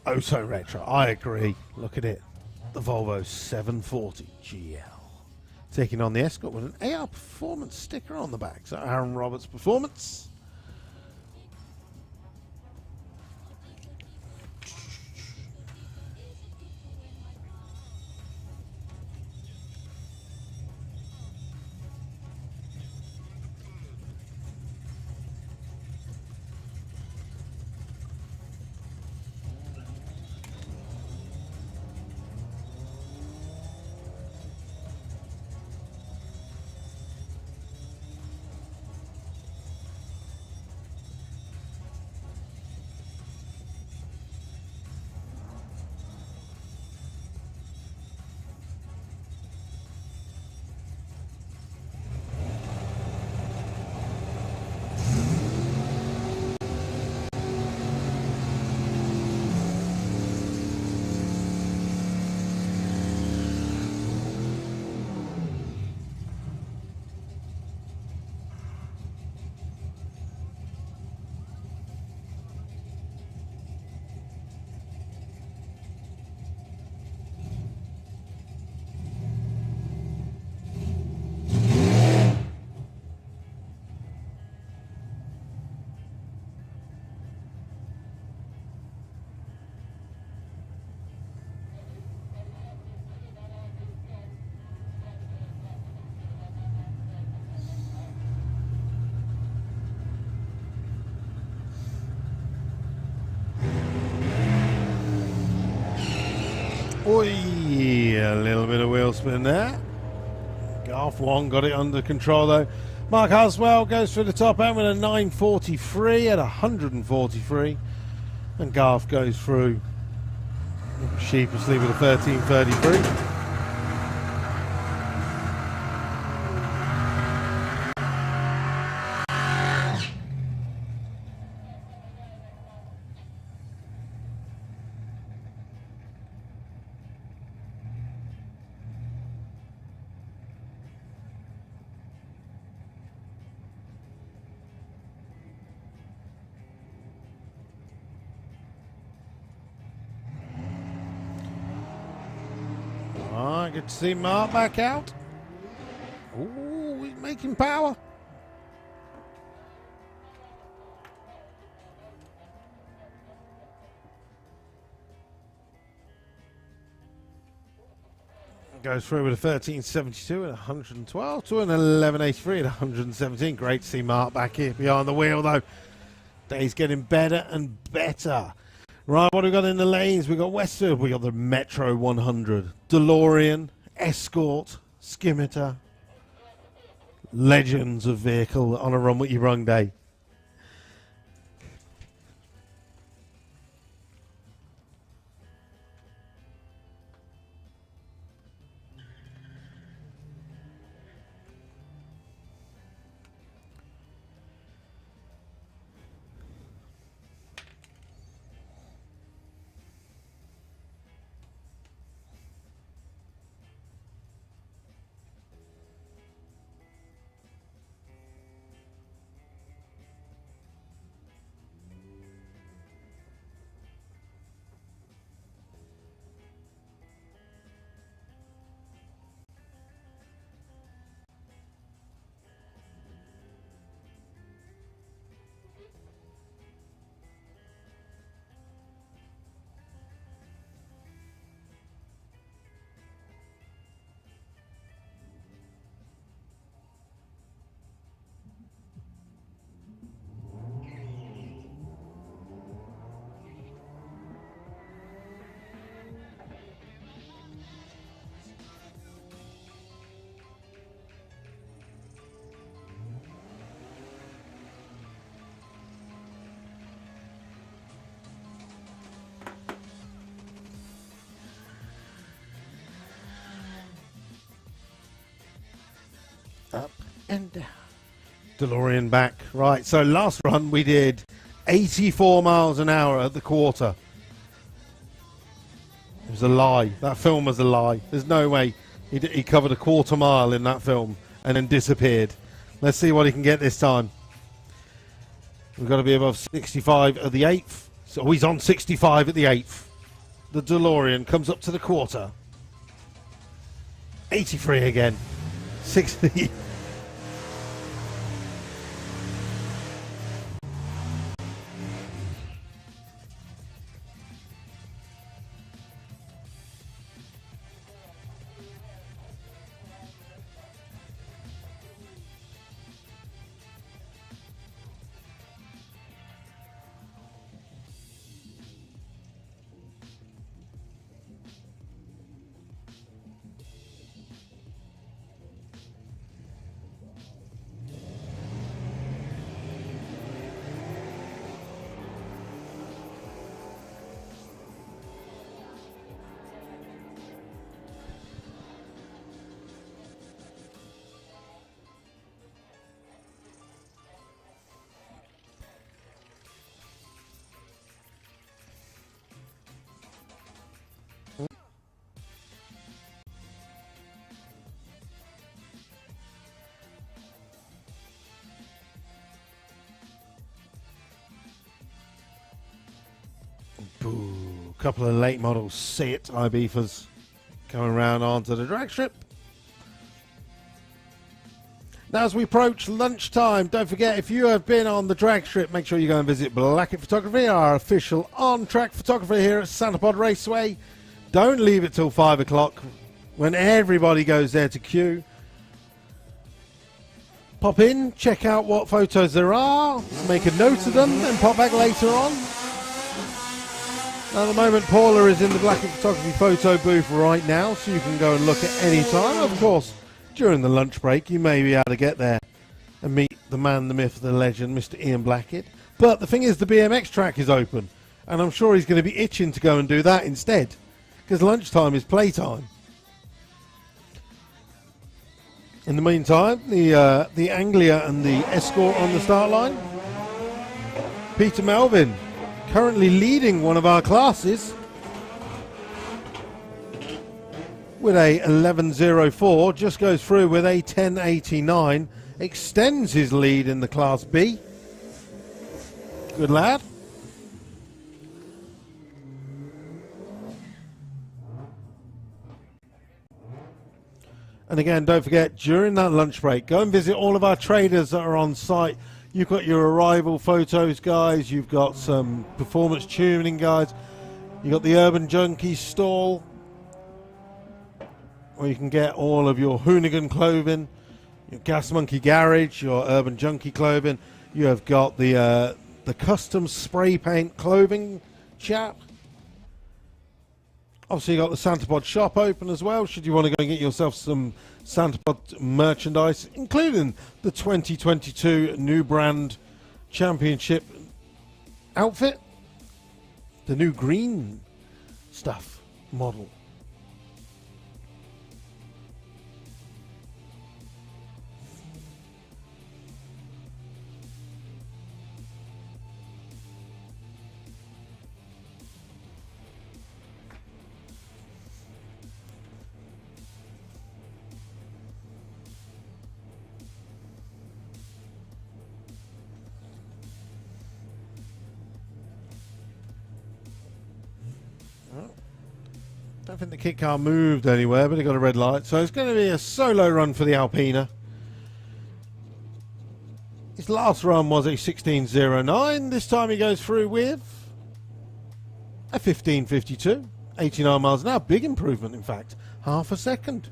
[SPEAKER 1] Oh, so retro. I agree. Look at it. The Volvo 740 GL. Taking on the Escort with an AR Performance sticker on the back. So Aaron Roberts Performance. Oi, a little bit of wheel spin there. Garth Wong got it under control though. Mark Haswell goes for the top end with a 9.43 at 143. And Garth goes through sheepishly with a 13.33. Good to see Mark back out. Oh, he's making power. Goes through with a 13.72 at 112 to an 11.83 at 117. Great to see Mark back here behind the wheel though. Day's getting better and better. Right, what have we got in the lanes? We've got Westfield, we got the Metro 100, Delorean, Escort, Skimitar. Legends of vehicle on a Run What You Brung day. Up and down. DeLorean back. Right, so last run we did 84 miles an hour at the quarter. It was a lie. That film was a lie. There's no way he covered a quarter mile in that film and then disappeared. Let's see what he can get this time. We've got to be above 65 at the 8th. So he's on 65 at the 8th. The DeLorean comes up to the quarter. 83 again. 60. Boo. Couple of late models, see it, Ibifas coming around onto the drag strip. Now as we approach lunchtime, don't forget if you have been on the drag strip, make sure you go and visit Blackett Photography, our official on-track photographer here at Santa Pod Raceway. Don't leave it till 5 o'clock when everybody goes there to queue. Pop in, check out what photos there are, make a note of them, and pop back later on. At the moment, Paula is in the Black Photography photo booth right now, so you can go and look at any time. Of course, during the lunch break, you may be able to get there and meet the man, the myth, the legend, Mr. Ian Blackett. But the thing is, the BMX track is open, and I'm sure he's going to be itching to go and do that instead, because lunchtime is playtime. In the meantime, the Anglia and the Escort on the start line. Peter Melvin currently leading one of our classes with a 11.04, just goes through with a 10.89, extends his lead in the Class B. Good lad. And again, don't forget, during that lunch break, go and visit all of our traders that are on site. You've got your arrival photos guys, you've got some performance tuning guys, you've got the Urban Junkie stall, where you can get all of your hoonigan clothing, your Gas Monkey Garage, your Urban Junkie clothing. You have got the custom spray paint clothing chap. Obviously, you got the Santa Pod shop open as well, should you want to go and get yourself some Santa Pod merchandise, including the 2022 new brand championship outfit, the new green stuff model. Don't think the kit car moved anywhere, but it got a red light. So it's going to be a solo run for the Alpina. His last run was a 16.09. This time he goes through with a 15.52. 89 miles an hour. Big improvement, in fact. Half a second.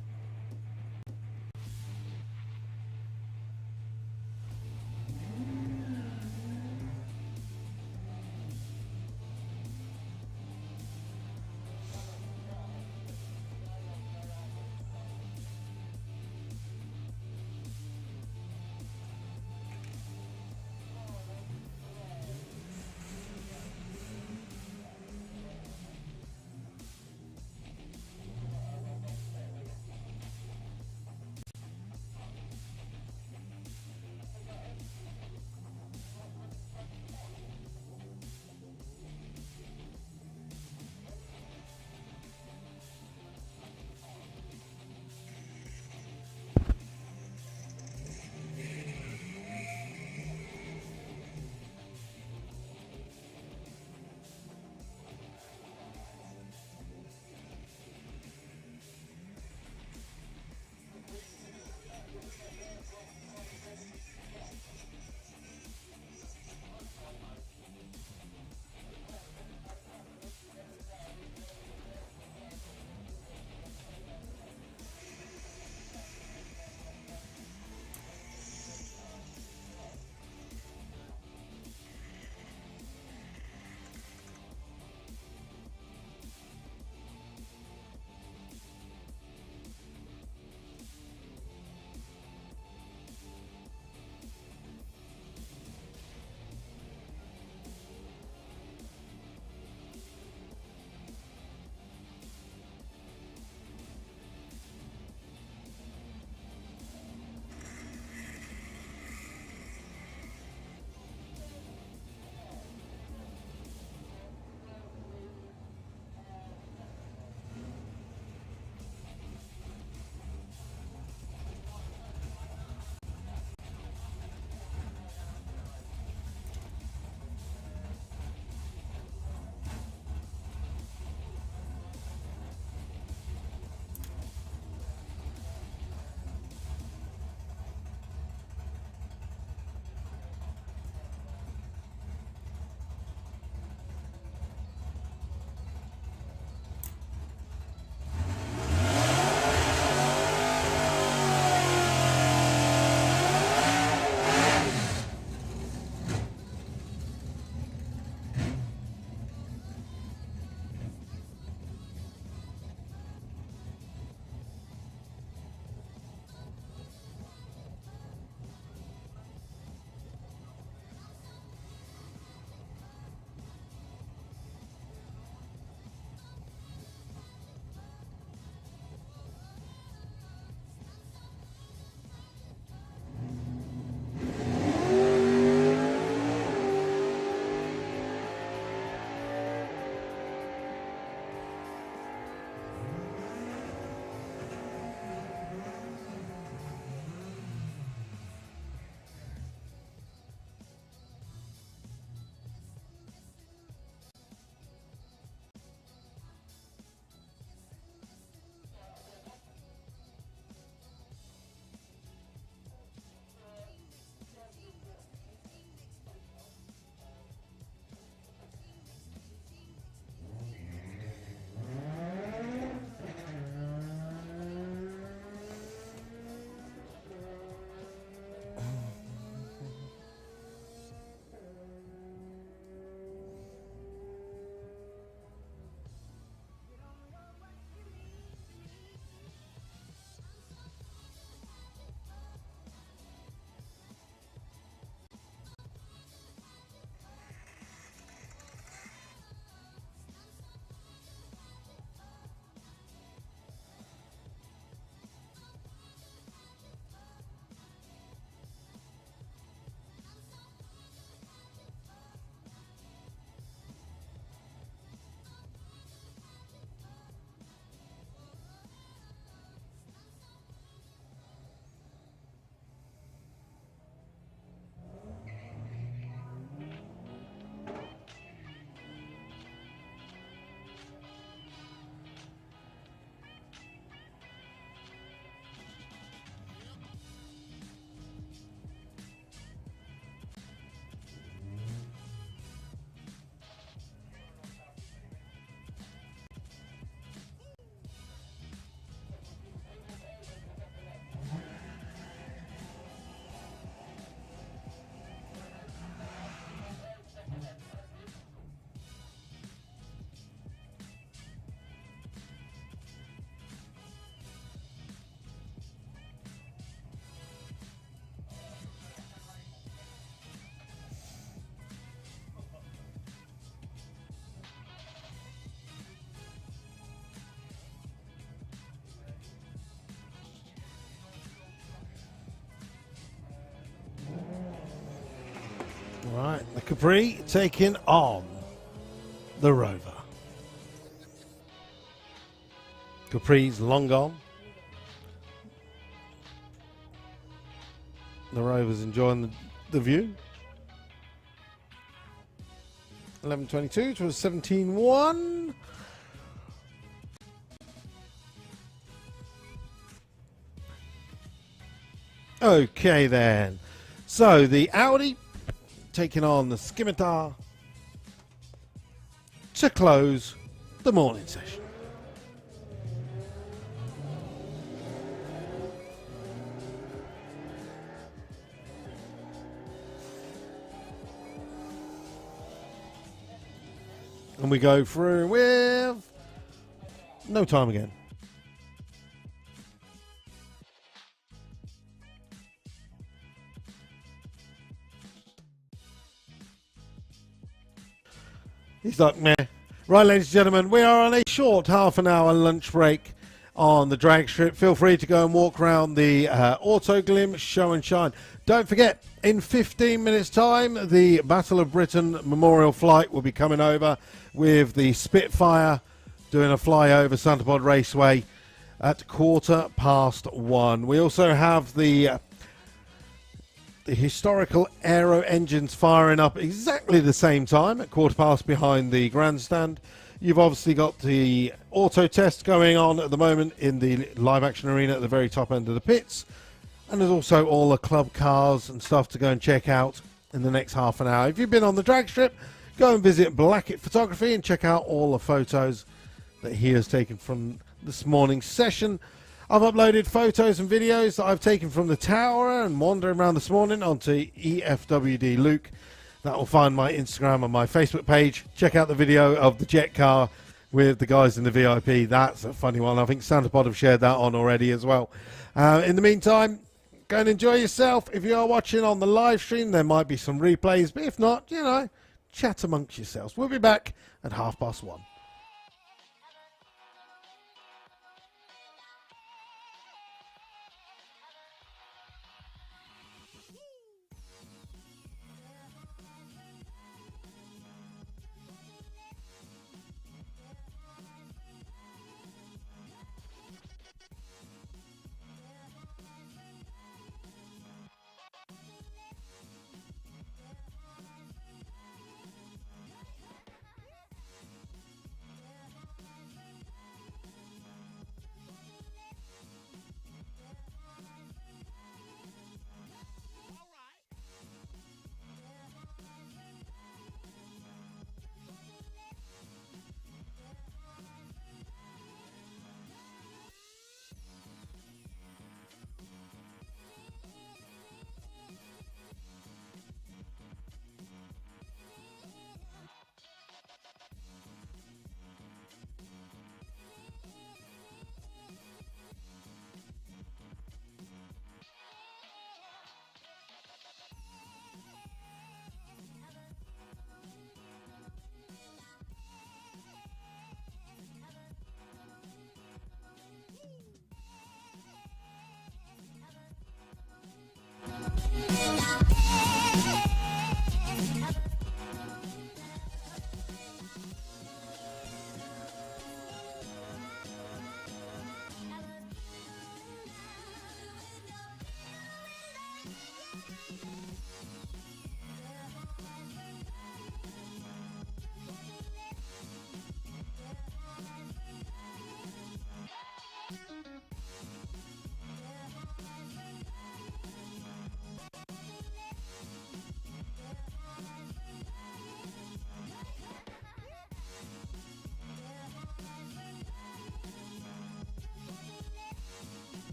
[SPEAKER 1] Right, the Capri taking on the Rover. Capri's long gone. The Rover's enjoying the view. 11:22 to 17:1. Okay then. So the Audi taking on the Scimitar to close the morning session. And we go through with no time again. He's like, meh. Right, ladies and gentlemen, we are on a short half an hour lunch break on the drag strip. Feel free to go and walk around the Auto Glim Show and Shine. Don't forget, in 15 minutes' time, the Battle of Britain Memorial Flight will be coming over with the Spitfire doing a flyover Santa Pod Raceway at 1:15. We also have the historical aero engines firing up exactly the same time at 1:15 behind the grandstand. You've obviously got the auto test going on at the moment in the live action arena at the very top end of the pits. And there's also all the club cars and stuff to go and check out in the next half an hour. If you've been on the drag strip, go and visit Blackett Photography and check out all the photos that he has taken from this morning's session. I've uploaded photos and videos that I've taken from the tower and wandering around this morning onto EFWD Luke. That will find my Instagram and my Facebook page. Check out the video of the jet car with the guys in the VIP. That's a funny one. I think Santa Pod have shared that on already as well. In the meantime, go and enjoy yourself. If you are watching on the live stream, there might be some replays. But if not, you know, chat amongst yourselves. We'll be back at 1:30.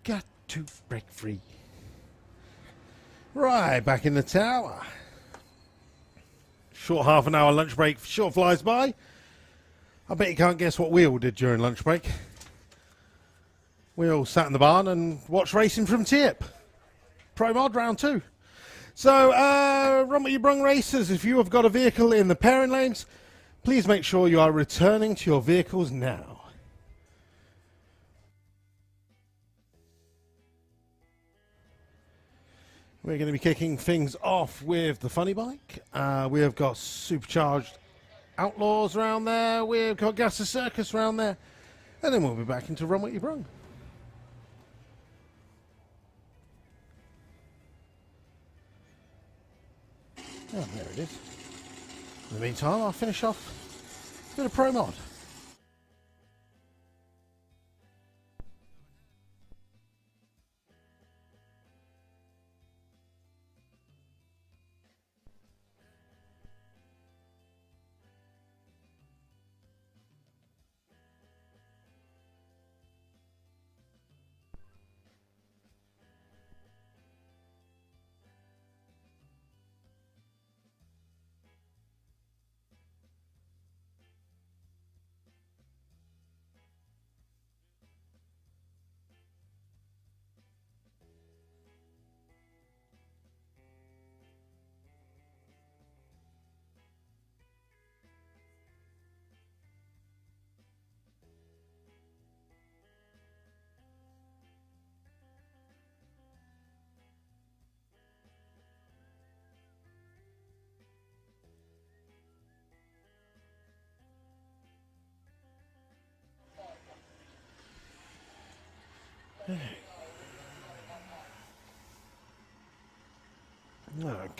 [SPEAKER 1] Got to break free. Right, back in the tower. Short half an hour lunch break. Short flies by. I bet you can't guess what we all did during lunch break. We all sat in the barn and watched racing from Tip. Pro Mod round 2. So, Runway You Brung racers, if you have got a vehicle in the pairing lanes, please make sure you are returning to your vehicles now. We're going to be kicking things off with the funny bike. We have got Supercharged Outlaws around there. We've got Gas the Circus around there. And then we'll be back into Run What You Brung. Oh, there it is. In the meantime, I'll finish off with a Pro Mod.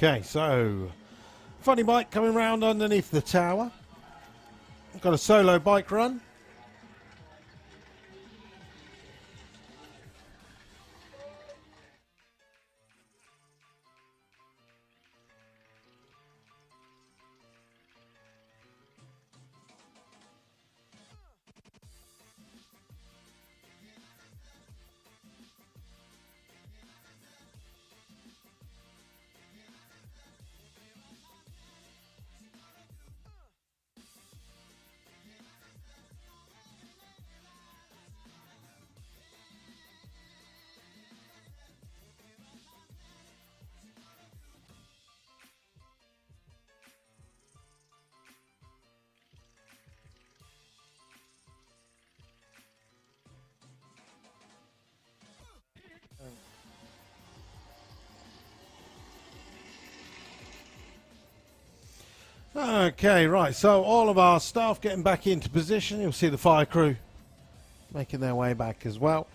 [SPEAKER 1] Okay, so funny bike coming round underneath the tower. Got a solo bike run. Okay, right, so all of our staff getting back into position. You'll see the fire crew making their way back as well,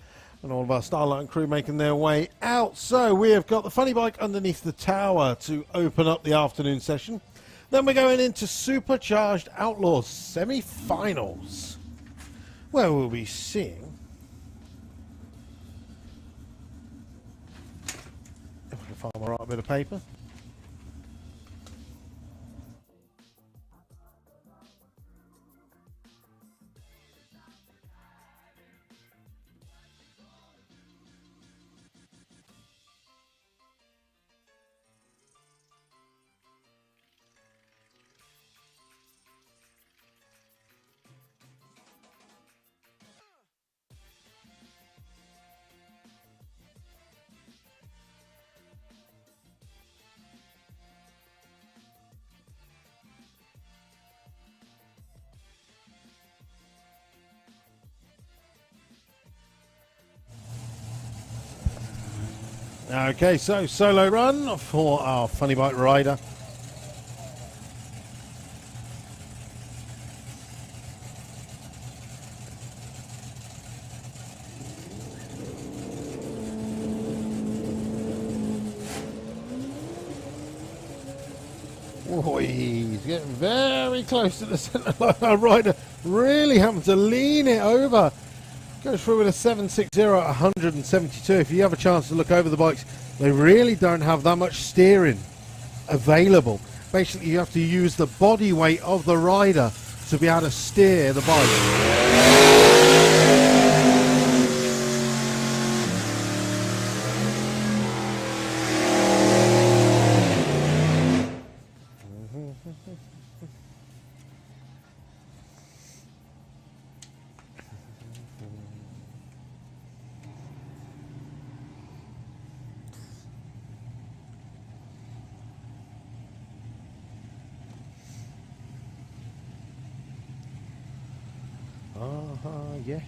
[SPEAKER 1] and all of our Starlight crew making their way out. So we have got the funny bike underneath the tower to open up the afternoon session. Then we're going into Supercharged Outlaws semi-finals, where we'll be seeing, if I can find my right bit of paper. Okay, so solo run for our funny bike rider. Oh, he's getting very close to the centre line. Our rider really having to lean it over. Goes through with a 760 at 172. If you have a chance to look over the bikes, they really don't have that much steering available. Basically, you have to use the body weight of the rider to be able to steer the bike. Yeah.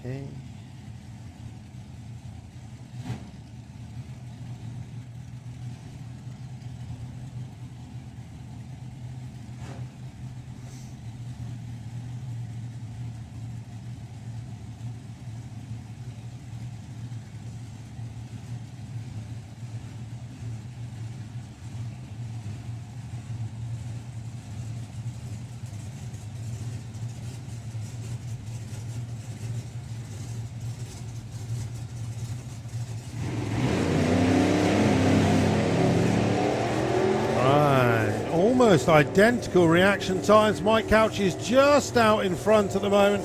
[SPEAKER 1] Almost identical reaction times. Mike Couch is just out in front at the moment.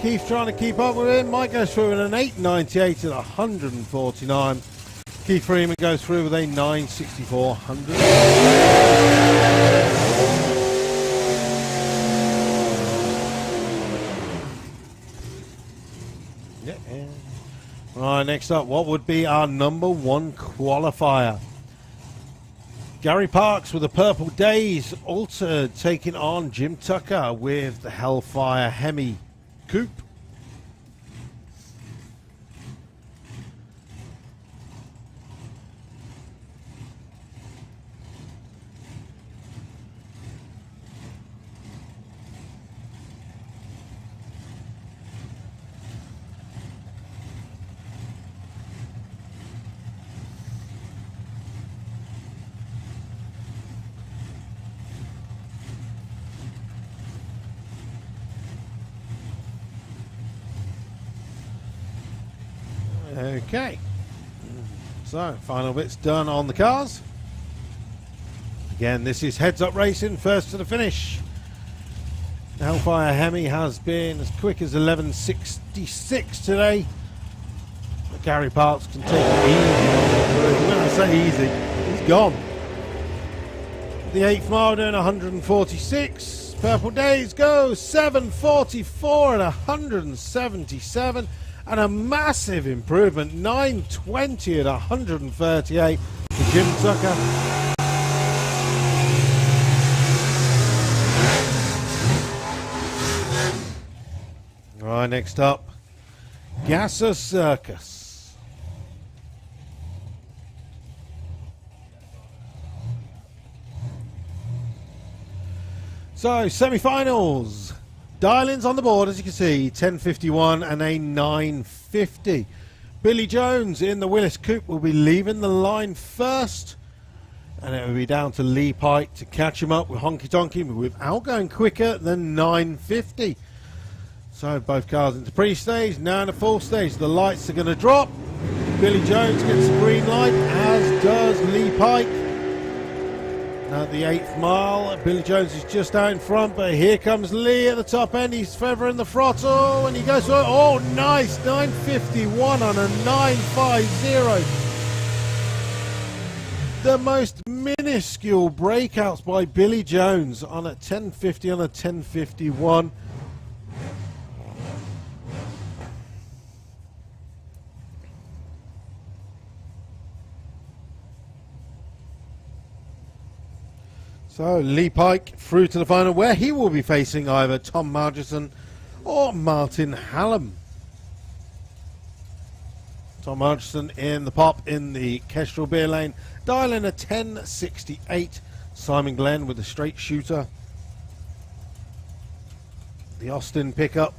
[SPEAKER 1] Keith trying to keep up with him. Mike goes through with an 898 at 149. Keith Freeman goes through with a 964 100. Yeah. Right, next up, what would be our number one qualifier? Gary Parks with the Purple Days, Altered taking on Jim Tucker with the Hellfire Hemi Coupe. Okay, so final bits done on the cars. Again, this is heads up racing, first to the finish. The Hellfire Hemi has been as quick as 11:66 today. But Gary Parks can take it easy. When I say easy, he's gone. The 8th mile doing 146. Purple Days goes 7:44 at 177. And a massive improvement, 9:20 at 138 for Jim Tucker. Right, next up, Gasser Circus. So, semi-finals. Dial-ins on the board, as you can see, 10.51 and a 9.50. Billy Jones in the Willis Coupe will be leaving the line first. And it will be down to Lee Pike to catch him up with Honky Tonky without going quicker than 9.50. So both cars into pre-stage, now in the full stage. The lights are going to drop. Billy Jones gets the green light, as does Lee Pike. Now at the 8th mile, Billy Jones is just out in front, but here comes Lee at the top end. He's feathering the throttle, and he goes for, oh nice, 9.51 on a 9.50. The most minuscule breakouts by Billy Jones on a 10.50 on a 10.51. So Lee Pike through to the final, where he will be facing either Tom Margerson or Martin Hallam. Tom Margerson in the pop in the Kestrel beer lane, dialing a 10.68. Simon Glenn with the straight shooter. The Austin pickup.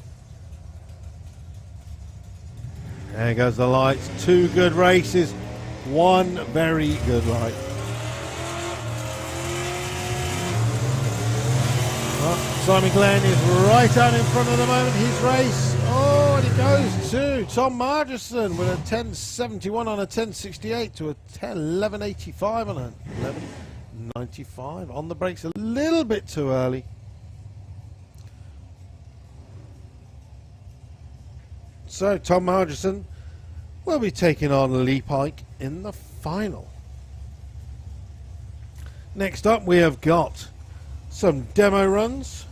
[SPEAKER 1] There goes the lights. 2 good races, 1 very good light. Simon Glenn is right out in front of the moment. His race. Oh, and it goes to Tom Margerson with a 10.71 on a 10.68 to a 11.85 on a 11.95. On the brakes a little bit too early. So Tom Margerson will be taking on Lee Pike in the final. Next up we have got some demo runs.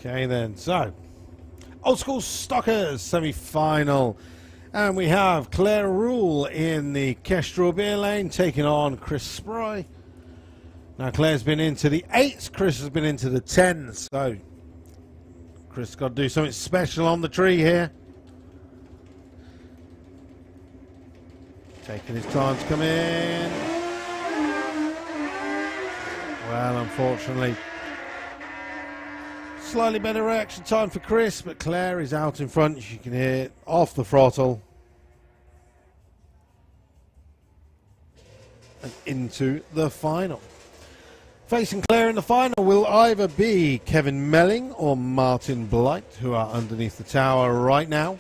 [SPEAKER 1] Okay then, so Old School Stockers semi-final, and we have Claire Rule in the Kestrel beer lane taking on Chris Spry. Now Claire's been into the 8s, Chris has been into the 10s, so Chris got to do something special on the tree here. Taking his time to come in. Well, unfortunately, slightly better reaction time for Chris, but Claire is out in front. As you can hear, off the throttle. And into the final. Facing Claire in the final will either be Kevin Melling or Martin Blight, who are underneath the tower right now.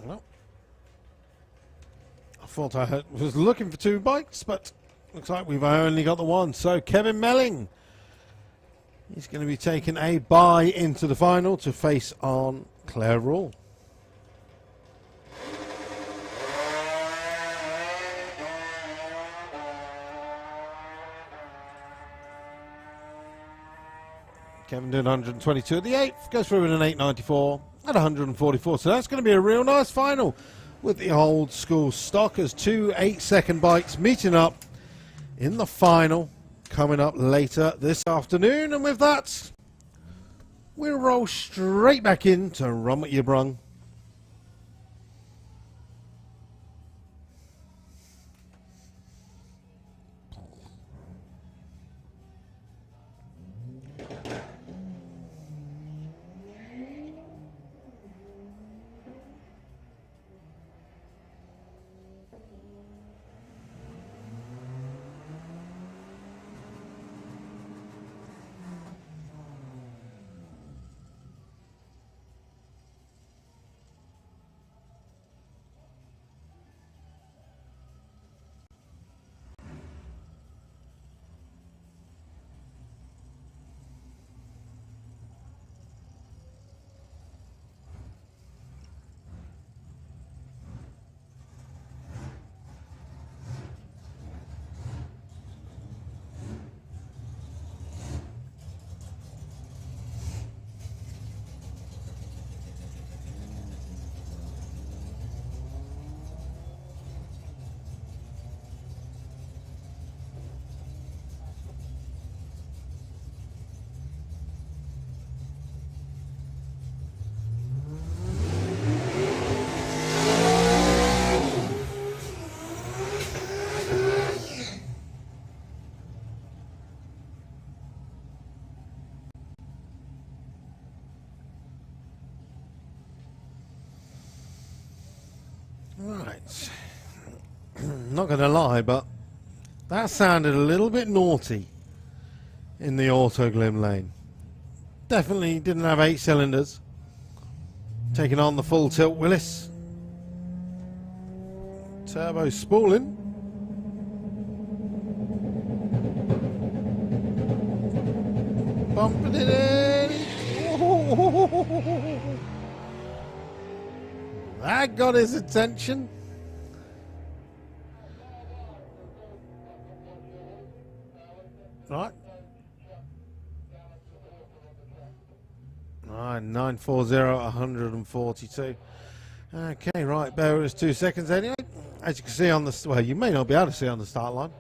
[SPEAKER 1] Well, I thought I was looking for 2 bikes, but looks like we've only got the one. So Kevin Melling, he's going to be taking a bye into the final to face on Claire Rule. Kevin doing 122 at the 8th, goes through with an 894 at 144. So that's going to be a real nice final with the Old School Stockers. 2 8-second bikes meeting up in the final coming up later this afternoon. And with that, we'll roll straight back into Run What You Brung. Right, not going to lie, but that sounded a little bit naughty in the auto glim lane. Definitely didn't have 8 cylinders. Taking on the full tilt Willis. Turbo spooling. Bumping it in. That got his attention. Right. 940 142. Okay, right, bear with us 2 seconds anyway. As you can see on the, well, you may not be able to see on the start line,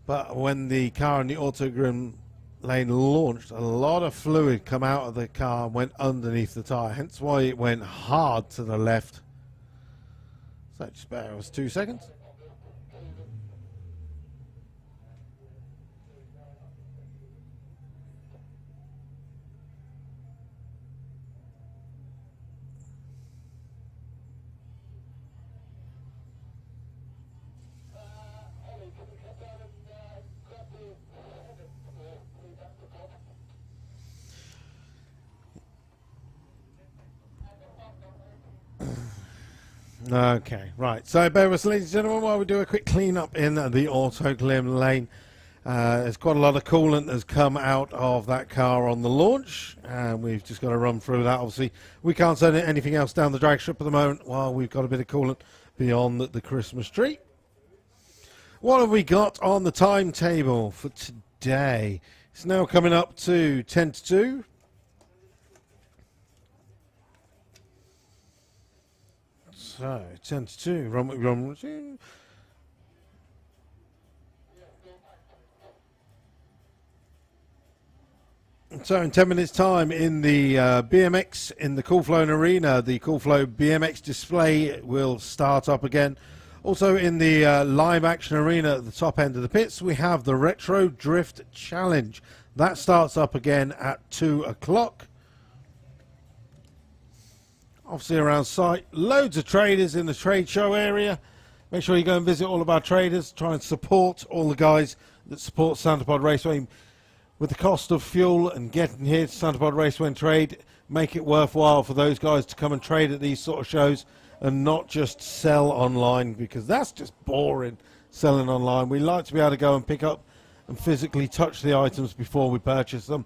[SPEAKER 1] but when the car in the auto grim lane launched, a lot of fluid come out of the car and went underneath the tyre, hence why it went hard to the left. So just bear with us 2 seconds. Okay, right. So bear with us, ladies and gentlemen, while we do a quick clean up in the auto glim lane. There's quite a lot of coolant that's come out of that car on the launch, and we've just got to run through that. Obviously, we can't send anything else down the drag strip at the moment while we've got a bit of coolant beyond the Christmas tree. What have we got on the timetable for today? It's now coming up to 10 to 2. So, 10 to 2. Runway 2. So in 10 minutes time in the BMX in the Cool Flow Arena, the Cool Flow BMX display will start up again. Also in the live action arena at the top end of the pits, we have the Retro Drift Challenge. That starts up again at 2 o'clock. Obviously around site, loads of traders in the trade show area. Make sure you go and visit all of our traders. Try and support all the guys that support Santapod Raceway. With the cost of fuel and getting here to Santapod Raceway and trade, make it worthwhile for those guys to come and trade at these sort of shows and not just sell online, because that's just boring, selling online. We like to be able to go and pick up and physically touch the items before we purchase them.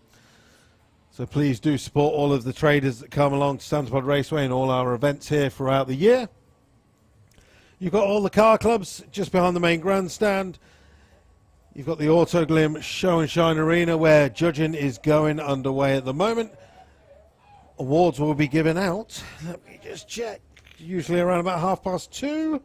[SPEAKER 1] So please do support all of the traders that come along to Santapod Raceway and all our events here throughout the year. You've got all the car clubs just behind the main grandstand. You've got the Auto Glim Show and Shine Arena where judging is going underway at the moment. Awards will be given out. Let me just check. Usually around about 2:30.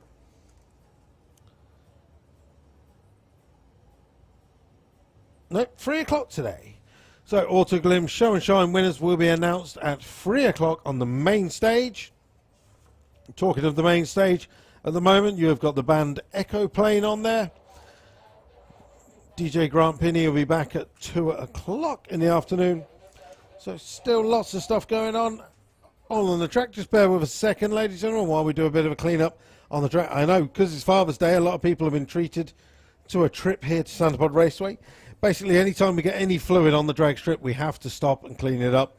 [SPEAKER 1] Nope, 3 o'clock today. So Auto Glim Show and Shine winners will be announced at 3 o'clock on the main stage. Talking of the main stage, at the moment you have got the band Echo playing on there. DJ Grant Pinney will be back at 2 o'clock in the afternoon. So still lots of stuff going on all on the track. Just bear with us a second, ladies and gentlemen, while we do a bit of a clean-up on the track. I know, because it's Father's Day, a lot of people have been treated to a trip here to Santapod Raceway. Basically, anytime we get any fluid on the drag strip, we have to stop and clean it up.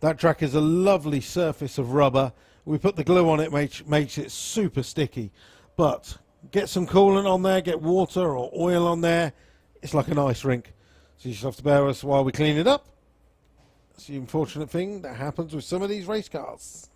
[SPEAKER 1] That track is a lovely surface of rubber. We put the glue on it, makes it super sticky. But get some coolant on there, get water or oil on there. It's like an ice rink. So you just have to bear with us while we clean it up. It's the unfortunate thing that happens with some of these race cars.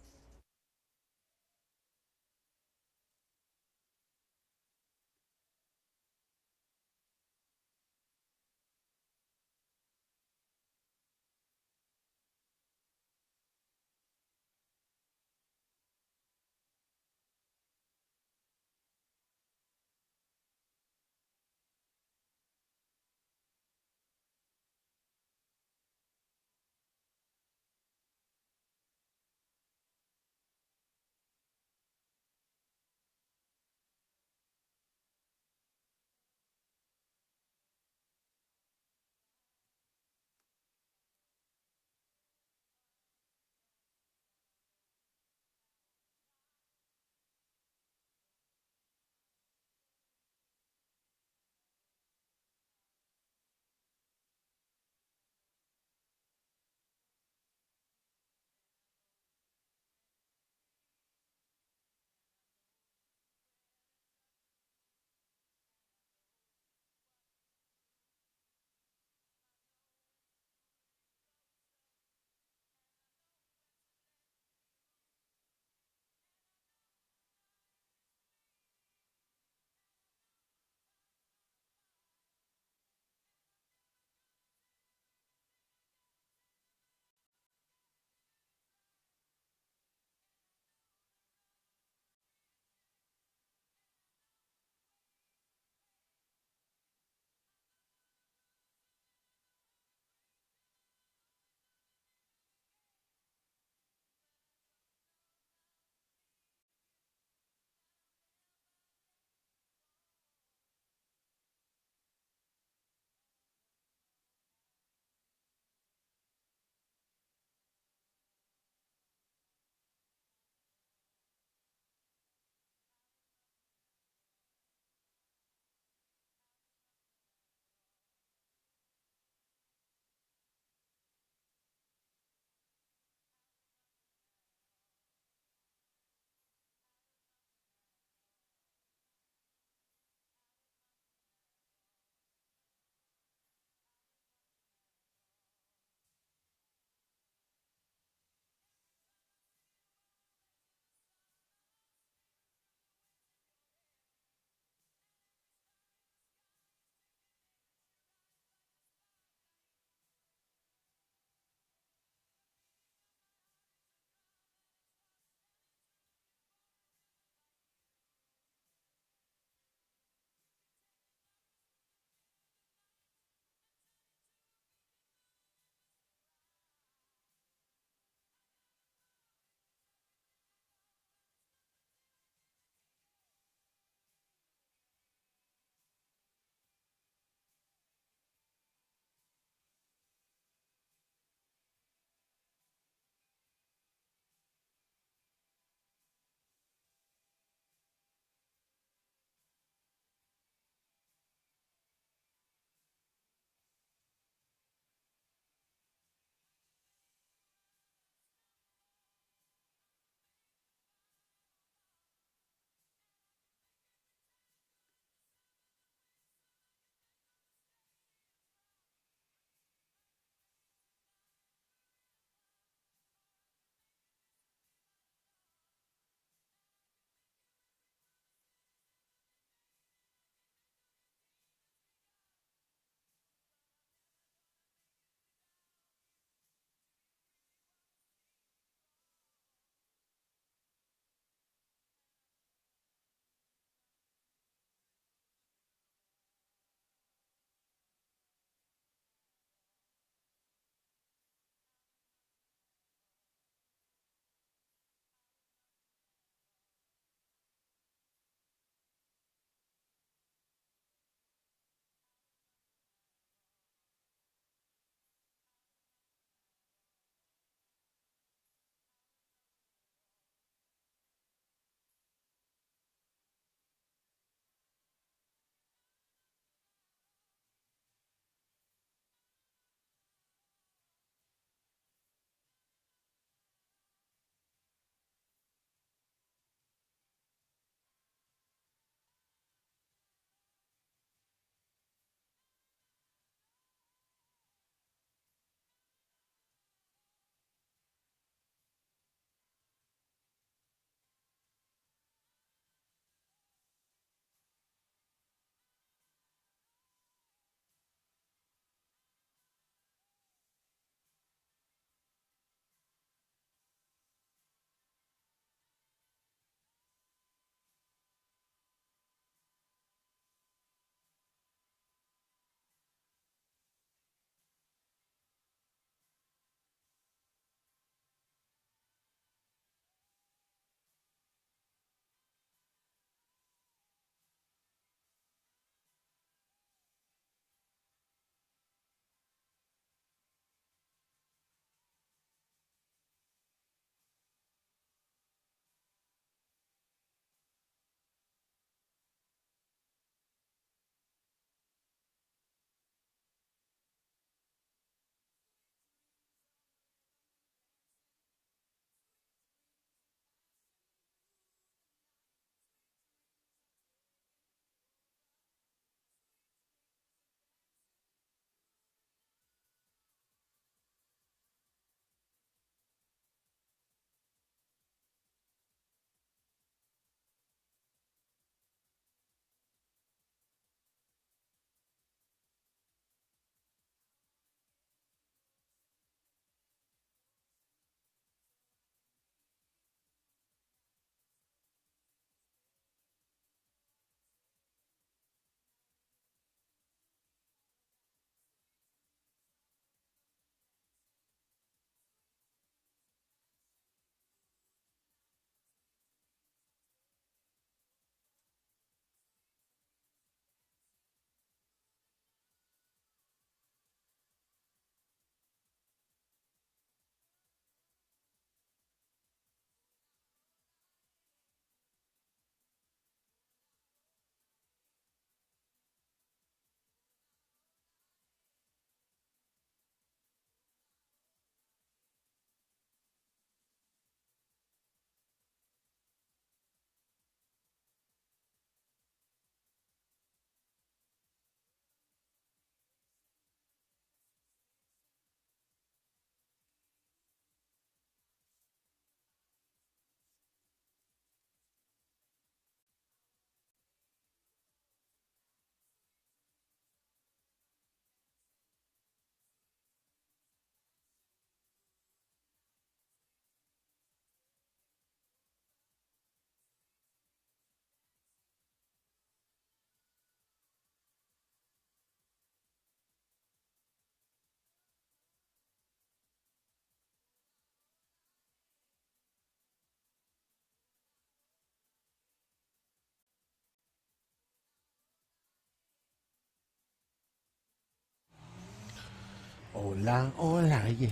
[SPEAKER 1] Hola, hola, yeah.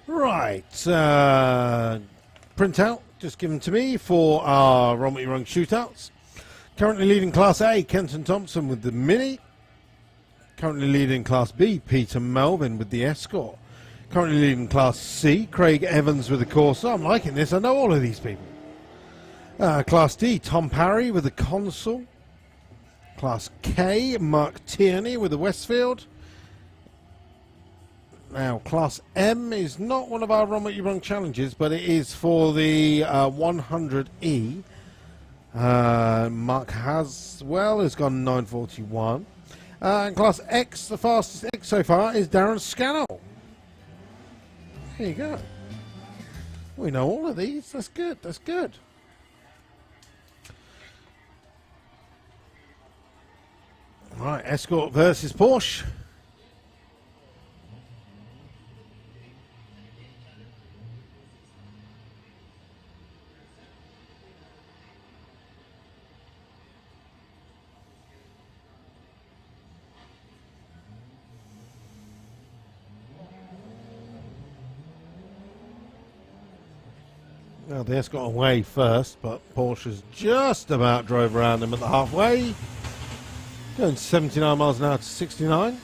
[SPEAKER 1] Right, printout just given to me for our Runway Run shootouts. Currently leading Class A, Kenton Thompson with the Mini. Currently leading Class B, Peter Melvin with the Escort. Currently leading Class C, Craig Evans with the Corsa. I'm liking this, I know all of these people. Class D, Tom Parry with the Consul. Class K, Mark Tierney with the Westfield. Now, Class M is not one of our Run What You Run challenges, but it is for the 100E. Mark Haswell has gone 9:41. And Class X, the fastest X so far, is Darren Scannell. There you go. We know all of these. That's good. That's good. Right, Escort versus Porsche. Well, the Escort away first, but Porsche's just about drove around them at the halfway. Going 79 miles an hour to 69.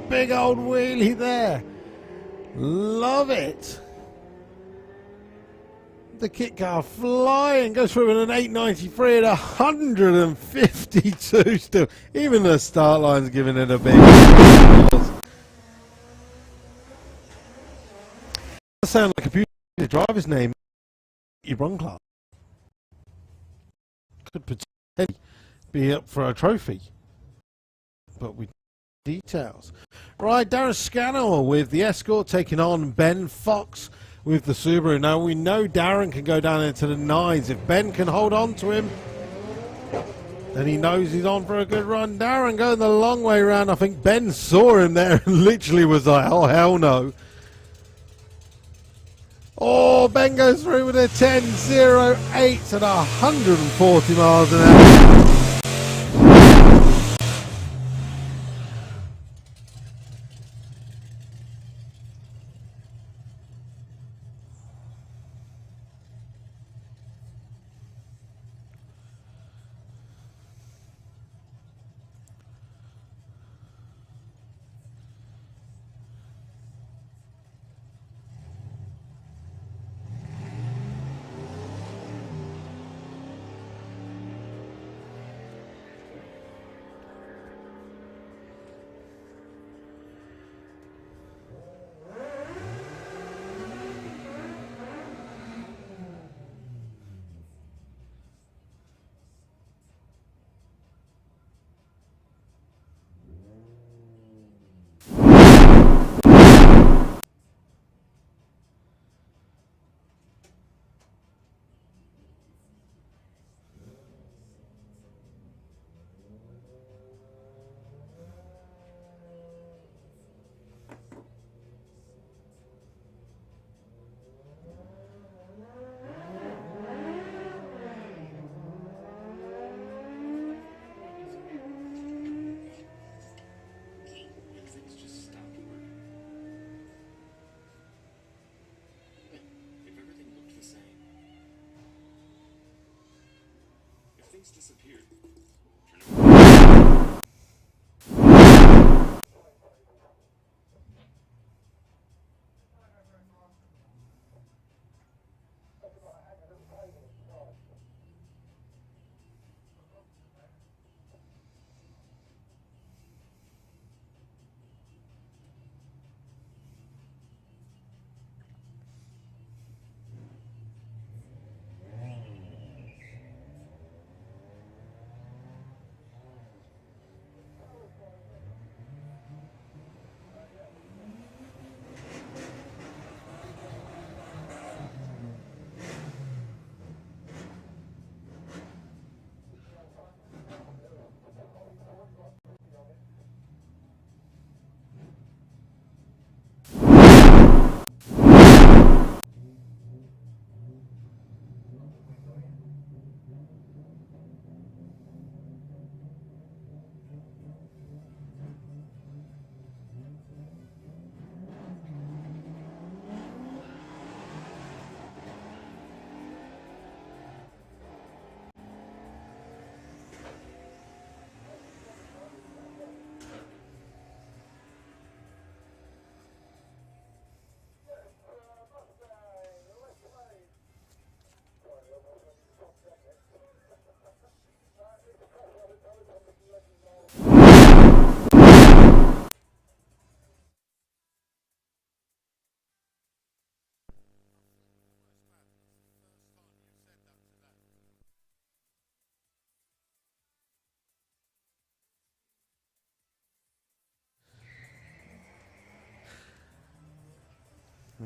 [SPEAKER 1] Big old wheelie there. Love it. The kit car flying. Goes through with an 893 at 152 still. Even the start line's giving it a big sound like a beautiful driver's name. Your run class could potentially be up for a trophy. But we details. Right, Darren Scannell with the Escort taking on Ben Fox with the Subaru. Now we know Darren can go down into the nines. If Ben can hold on to him, And he knows he's on for a good run. Darren going the long way round. I think Ben saw him there and literally was like, oh, hell no. Oh, Ben goes through with a 10.08 at 140 miles an hour.
[SPEAKER 2] Disappeared.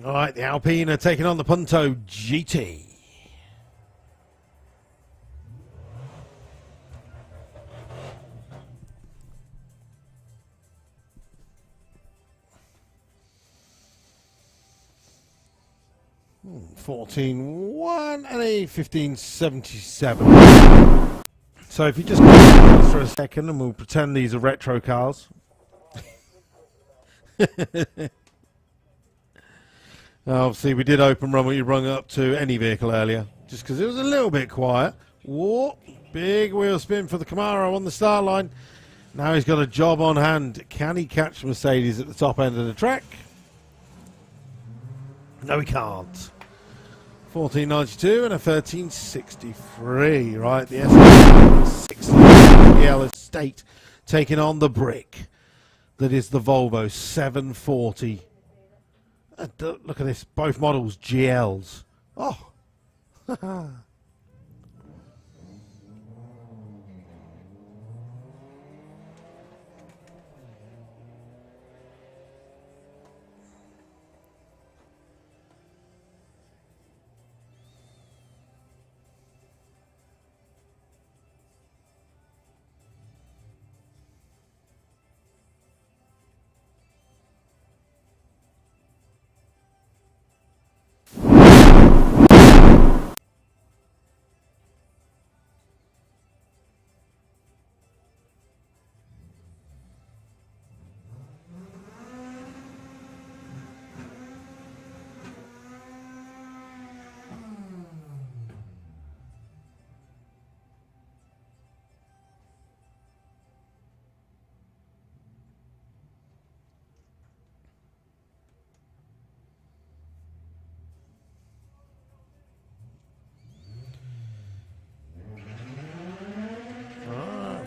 [SPEAKER 1] All right, the Alpine are taking on the Punto GT. Hmm, 14.1 and a 15.77. So if you just pause for a second and we'll pretend these are retro cars. Obviously, we did open run what you rung up to any vehicle earlier, just because it was a little bit quiet. Whoa, big wheel spin for the Camaro on the start line. Now he's got a job on hand. Can he catch Mercedes at the top end of the track? No, he can't. 14.92 and a 13.63. Right, the Escort 60 GL Estate taking on the brick. That is the Volvo 740. Look at this, both models GLs. Oh.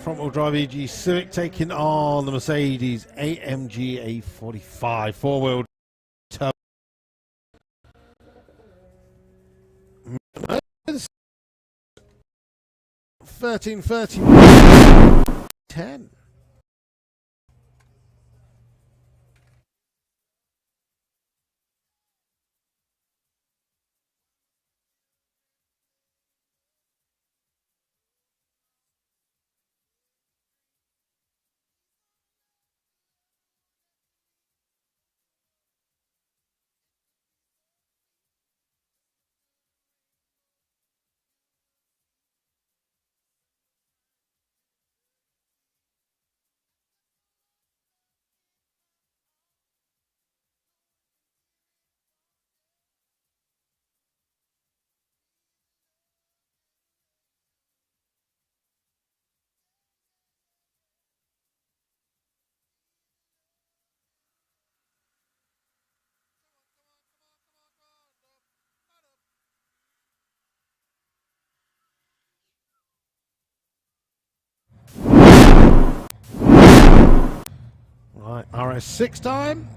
[SPEAKER 1] front-wheel drive EG Civic taking on the Mercedes AMG A45 four-wheel turbo. 13:30 10. Right, RS6 time.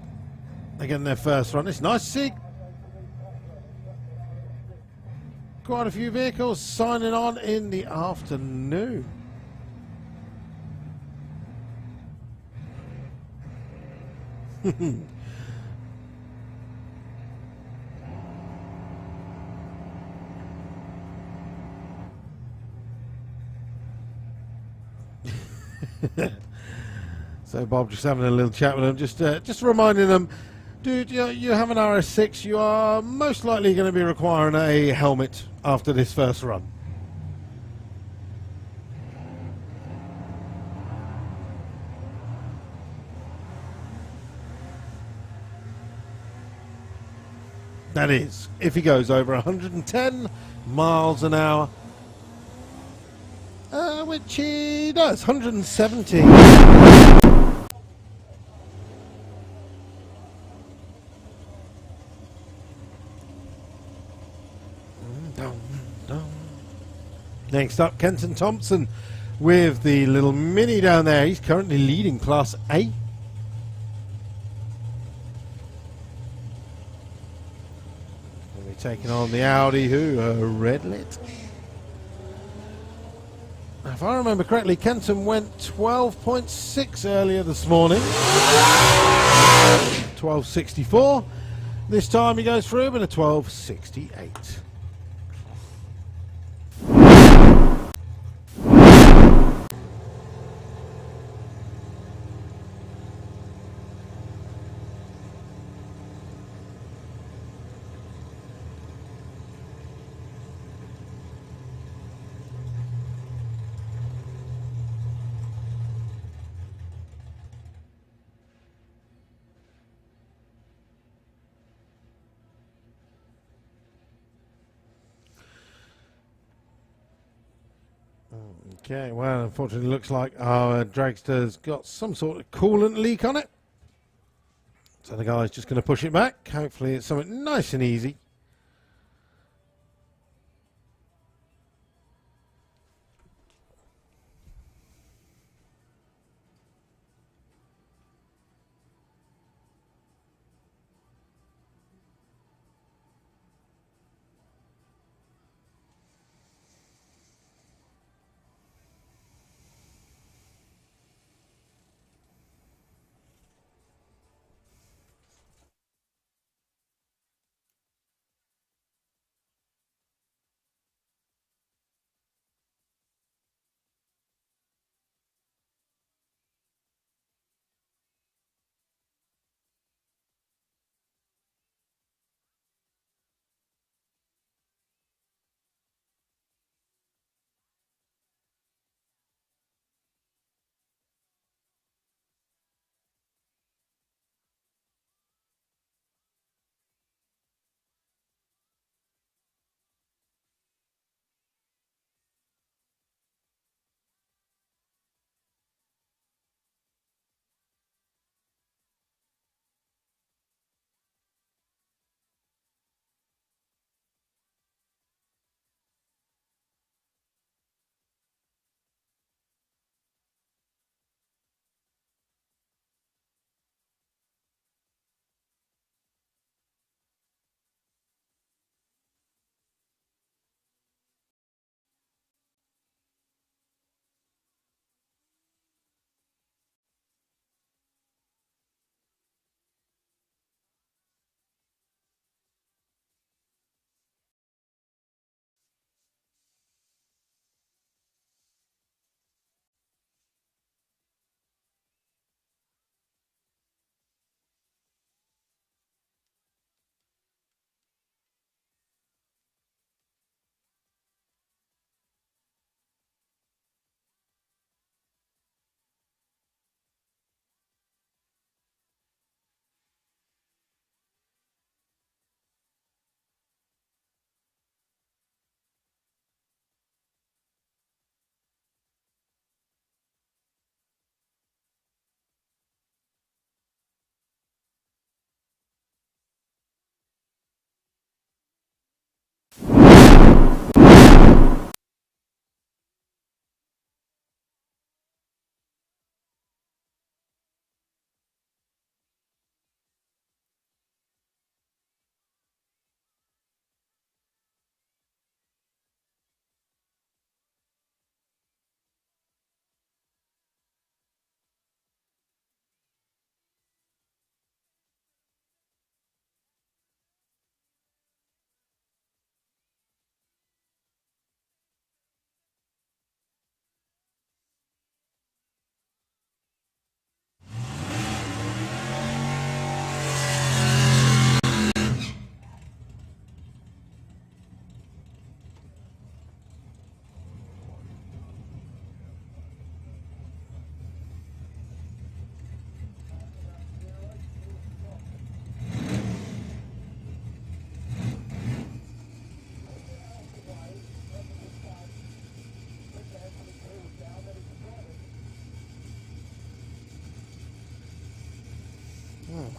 [SPEAKER 1] Again, their first run. It's nice to see quite a few vehicles signing on in the afternoon. So Bob just having a little chat with them, just reminding them, dude, you have an RS6, you are most likely going to be requiring a helmet after this first run. That is, if he goes over 110 miles an hour, which he does, 170. Next up, Kenton Thompson with the little Mini down there. He's currently leading Class A. We'll be taking on the Audi, who are red lit. If I remember correctly, Kenton went 12.6 earlier this morning. 12.64. This time he goes through with a 12.68. Okay, well, unfortunately, looks like our dragster's got some sort of coolant leak on it. So the guy's just going to push it back. Hopefully, it's something nice and easy.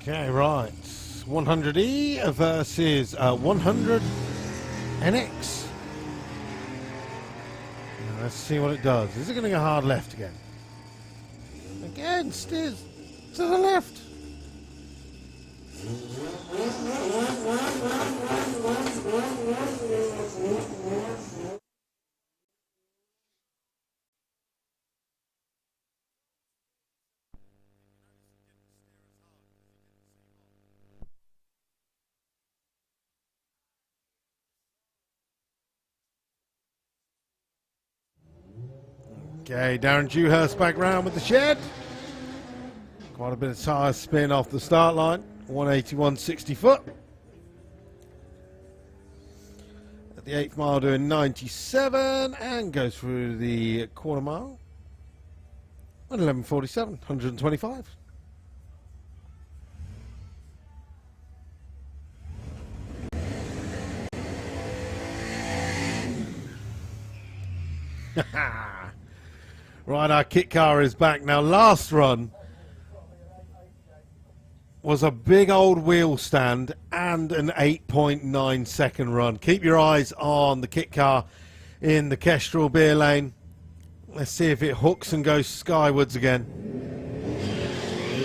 [SPEAKER 1] Okay, right. 100E versus 100 NX. Now, let's see what it does. Is it going to go hard left again? Again, steers to the left. Okay, Darren Dewhurst back round with the shed. Quite a bit of tyre spin off the start line. 181 60 foot. At the 8th mile doing 97 and goes through the quarter mile at 11:47, 125. Right, our kit car is back now. Last run was a big old wheel stand and an 8.9 second run. Keep your eyes on the kit car in the Kestrel beer lane. Let's see if it hooks and goes skywards again.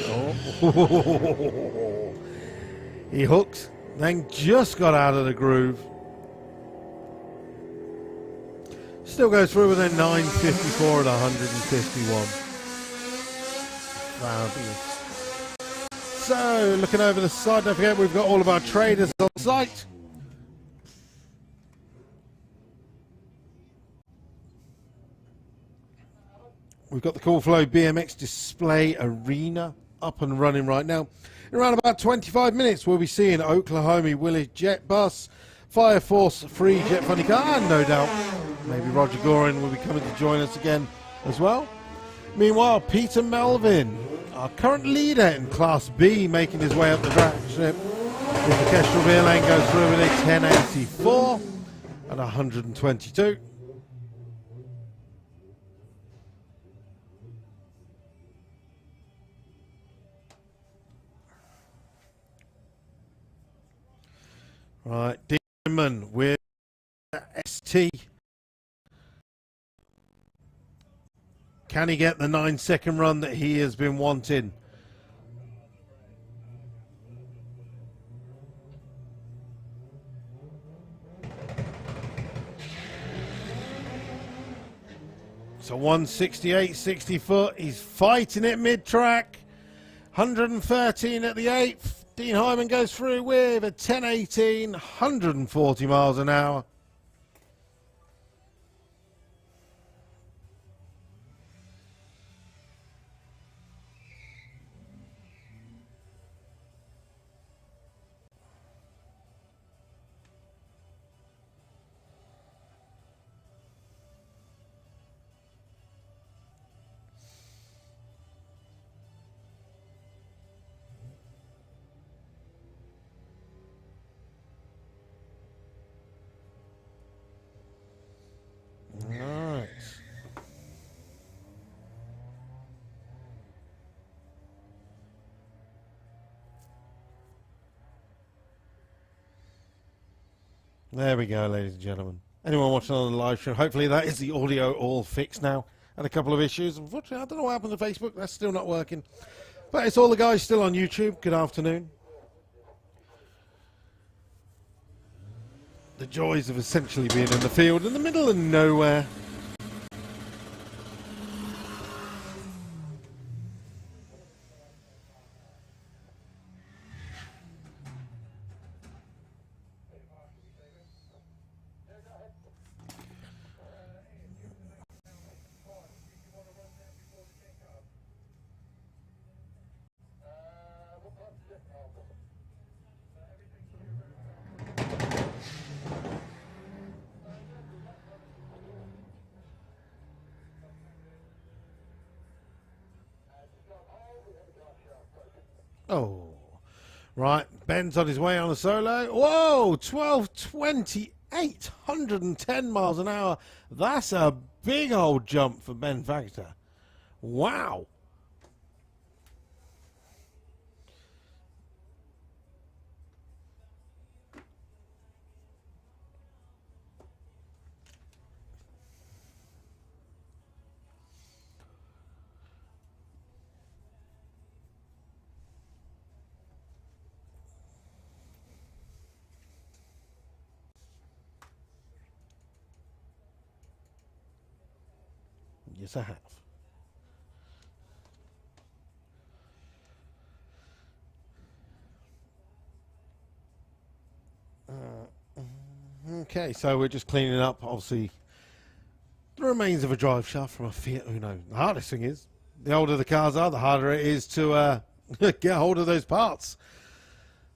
[SPEAKER 1] Oh. He hooked, then just got out of the groove. Still goes through with a 9.54 at 151. Fabulous. So, looking over the side, don't forget we've got all of our traders on site. We've got the Cool Flow BMX display arena up and running right now. In around about 25 minutes, we'll be seeing Oklahoma Willis Jet Bus, Fire Force Free Jet Funny Car, and no doubt maybe Roger Gorin will be coming to join us again as well. Meanwhile, Peter Melvin, our current leader in Class B, making his way up the track strip. In the Kestrel Beer Lane goes through with a 1084 and 122. Right, Demon with ST. Can he get the 9-second run that he has been wanting? So 168, 60 foot. He's fighting it mid-track. 113 at the 8th. Dean Hyman goes through with a 1018, 140 miles an hour. There we go, ladies and gentlemen. Anyone watching on the live show, hopefully that is the audio all fixed now. Had a couple of issues. Unfortunately, I don't know what happened to Facebook. That's still not working. But it's all the guys still on YouTube. Good afternoon. The joys of essentially being in the field in the middle of nowhere. Oh, right. Ben's on his way on a solo. Whoa, 1228, 110 miles an hour. That's a big old jump for Ben Factor. Wow. Yes, I have. Okay, so we're just cleaning up, obviously, the remains of a drive shaft from a Fiat Uno. The hardest thing is, the older the cars are, the harder it is to get hold of those parts.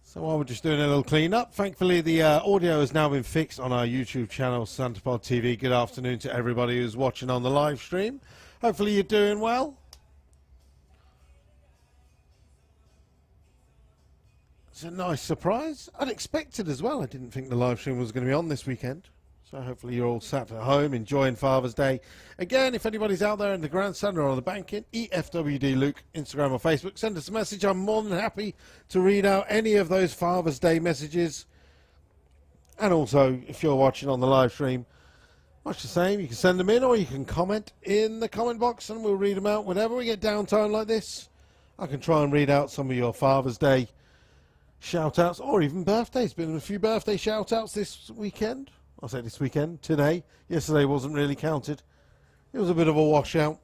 [SPEAKER 1] So while we're just doing a little clean up, thankfully the audio has now been fixed on our YouTube channel, Santapod TV. Good afternoon to everybody who's watching on the live stream. Hopefully you're doing well. It's a nice surprise. Unexpected as well. I didn't think the live stream was going to be on this weekend. So hopefully you're all sat at home enjoying Father's Day. Again, if anybody's out there in the grandstand or on the banking, EFWD Luke, Instagram or Facebook, send us a message. I'm more than happy to read out any of those Father's Day messages. And also, if you're watching on the live stream, much the same. You can send them in or you can comment in the comment box and we'll read them out. Whenever we get downtime like this, I can try and read out some of your Father's Day shout outs or even birthdays. Been a few birthday shout outs this weekend. I say this weekend, today. Yesterday wasn't really counted. It was a bit of a washout.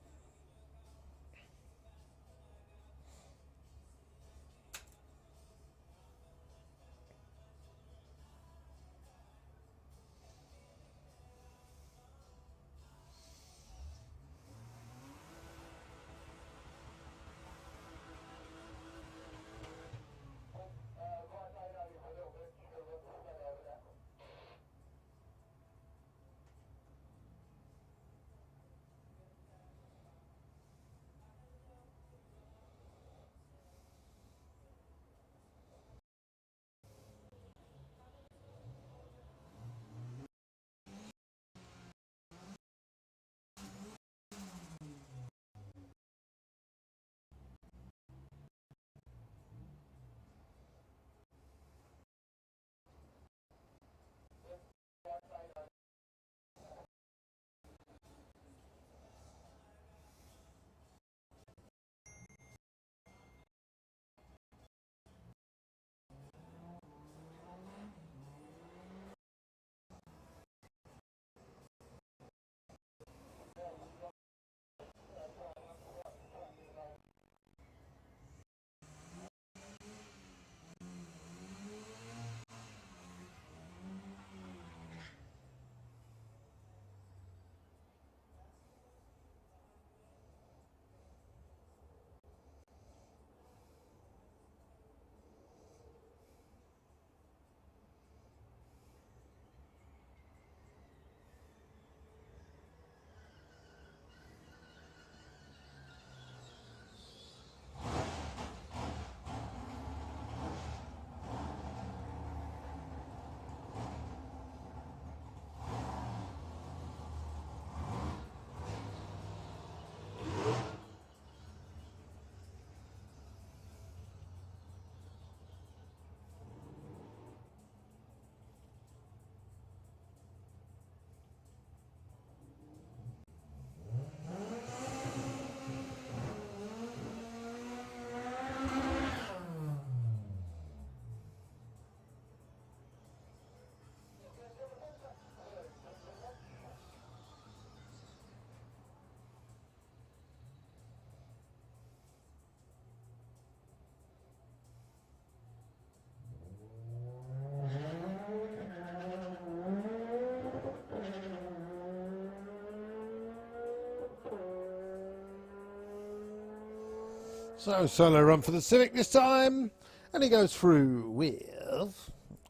[SPEAKER 1] So, solo run for the Civic this time. And he goes through with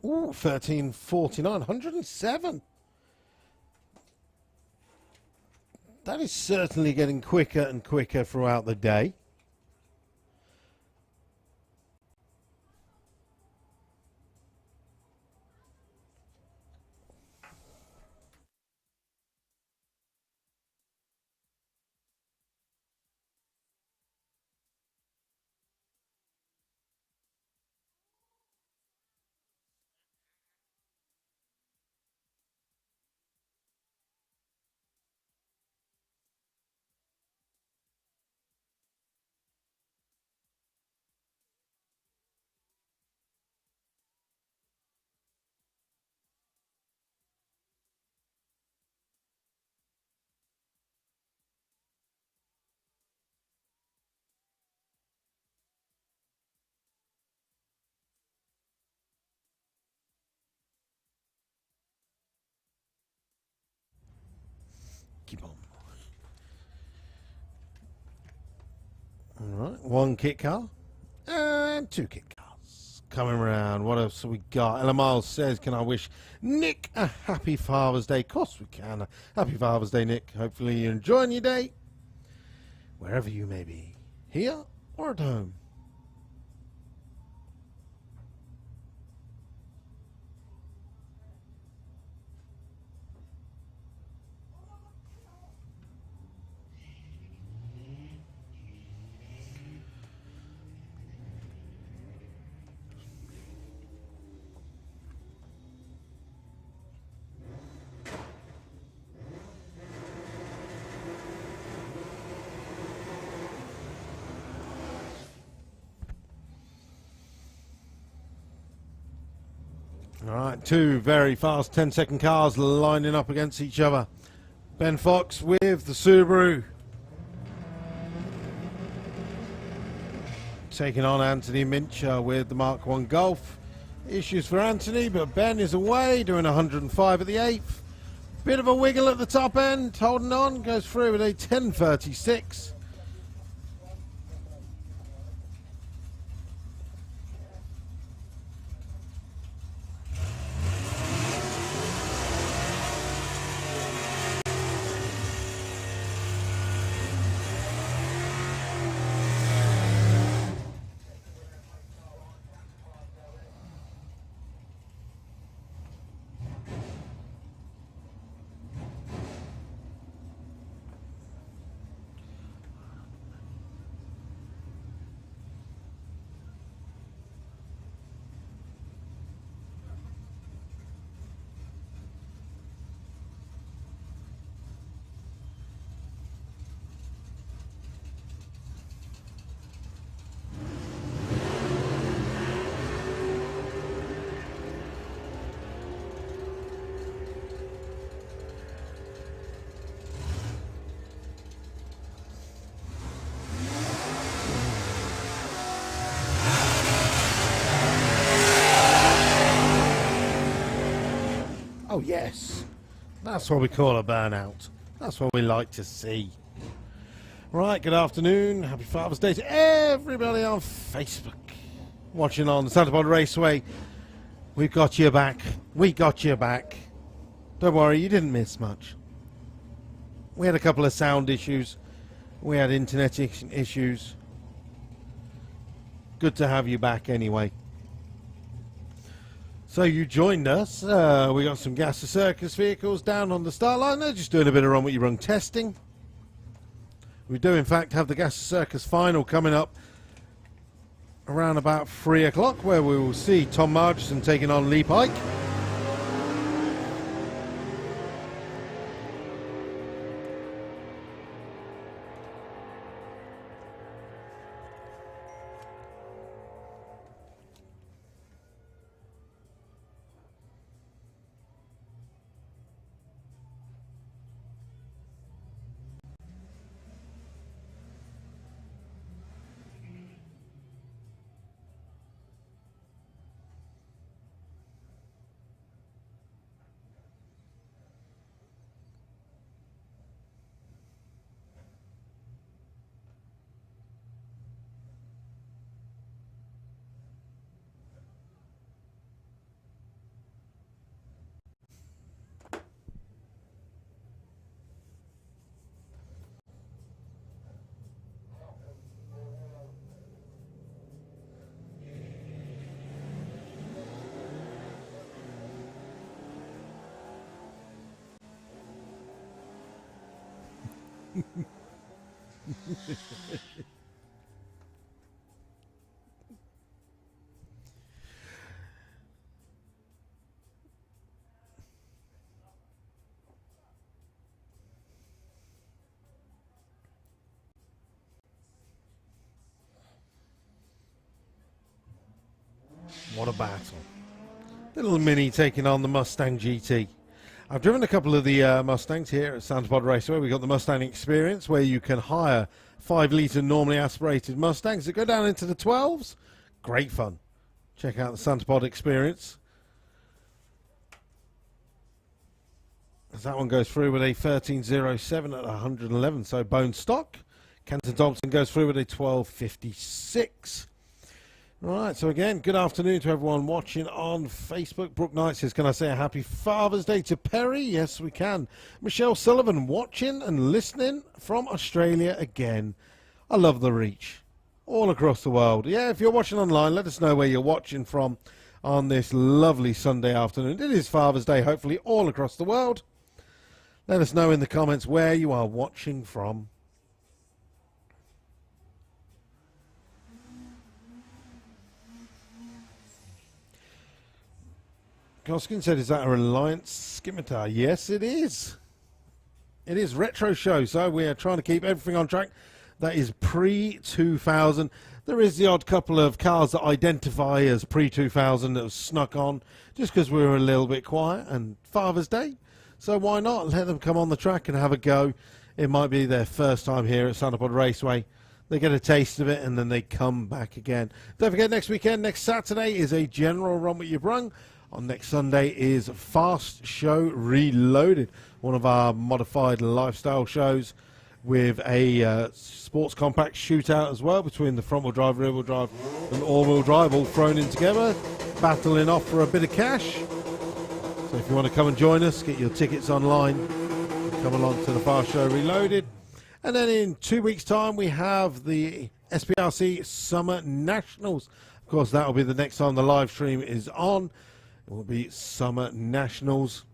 [SPEAKER 1] 1349, 107. That is certainly getting quicker and quicker throughout the day. one kit car and two kit cars coming around. What else have we got? Ella Miles says, can I wish Nick a happy Father's Day? Of course we can. Happy Father's Day, Nick. Hopefully you're enjoying your day wherever you may be, here or at home. All right, two very fast 10-second cars lining up against each other. Ben Fox with the Subaru, taking on Anthony Mincher with the Mark 1 Golf. Issues for Anthony, but Ben is away, doing 105 at the 8th. Bit of a wiggle at the top end, holding on, goes through with a 10.36. Oh yes, that's what we call a burnout. That's what we like to see. Right, good afternoon. Happy Father's Day to everybody on Facebook. Watching on the Santa Pod Raceway. We've got you back. We got you back. Don't worry, you didn't miss much. We had a couple of sound issues. We had internet issues. Good to have you back anyway. So you joined us. We got some gas to circus vehicles down on the start line. They're just doing a bit of run what you run testing. We do in fact have the gas to circus final coming up around about 3 o'clock, where we will see Tom Margerson taking on Lee Pike. What a battle. Little Mini taking on the Mustang GT. I've driven a couple of the Mustangs here at Santa Pod Raceway. We've got the Mustang Experience, where you can hire 5-litre normally aspirated Mustangs that go down into the 12s. Great fun. Check out the Santa Pod Experience. As that one goes through with a 13.07 at 111, so bone stock. Kenton Thompson goes through with a 12.56. Right, so again, good afternoon to everyone watching on Facebook. Brooke Knight says, can I say a happy Father's Day to Perry? Yes, we can. Michelle Sullivan watching and listening from Australia again. I love the reach. All across the world. Yeah, if you're watching online, let us know where you're watching from on this lovely Sunday afternoon. It is Father's Day, hopefully, all across the world. Let us know in the comments where you are watching from. Goskin said, is that a Reliance scimitar? Yes, it is. It is Retro Show, so we are trying to keep everything on track. That is pre-2000. There is the odd couple of cars that identify as pre-2000 that was snuck on just because we were a little bit quiet and Father's Day. So why not let them come on the track and have a go? It might be their first time here at Sanderpod Raceway. They get a taste of it and then they come back again. Don't forget, next weekend, next Saturday is a general run with your brung. On next Sunday is Fast Show Reloaded, one of our modified lifestyle shows with a sports compact shootout as well between the front-wheel drive, rear-wheel drive and all-wheel drive all thrown in together, battling off for a bit of cash. So if you want to come and join us, get your tickets online, come along to the Fast Show Reloaded. And then in 2 weeks' time, we have the SPRC Summer Nationals. Of course, that will be the next time the live stream is on. It will be Summer Nationals.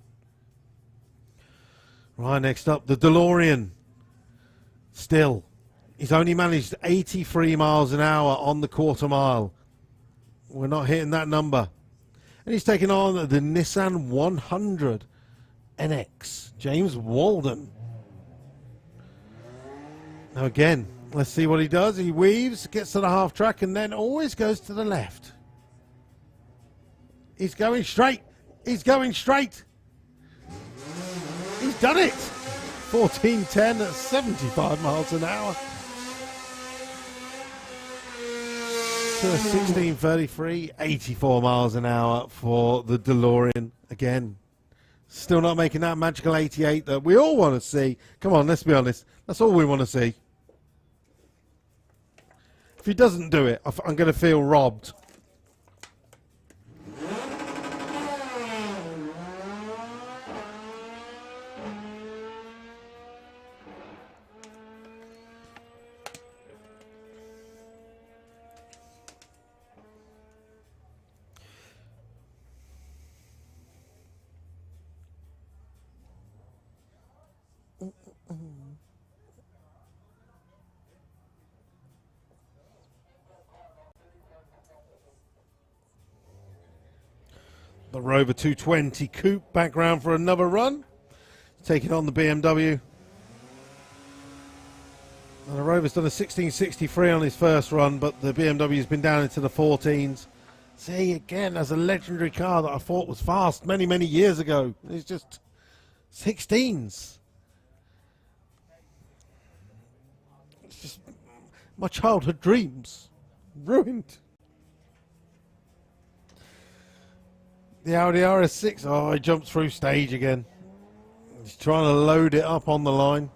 [SPEAKER 1] Right, next up, the Delorean. Still, he's only managed 83 miles an hour on the quarter mile. We're not hitting that number. And he's taking on the Nissan 100 NX, James Walden. Now again, let's see what he does. He weaves, gets to the half track, and then always goes to the left. He's going straight. He's going straight. He's done it. 14.10 at 75 miles an hour. To 16.33, 84 miles an hour for the DeLorean. Again, still not making that magical 88 that we all want to see. Come on, let's be honest. That's all we want to see. If he doesn't do it, I'm going to feel robbed. The Rover 220 Coupe back round for another run. Taking on the BMW. And the Rover's done a 16.63 on his first run, but the BMW's been down into the 14s. See, again, as a legendary car that I thought was fast many, many years ago. It's just 16s. It's just my childhood dreams. Ruined. The Audi RS6, oh, he jumps through stage again. He's trying to load it up on the line.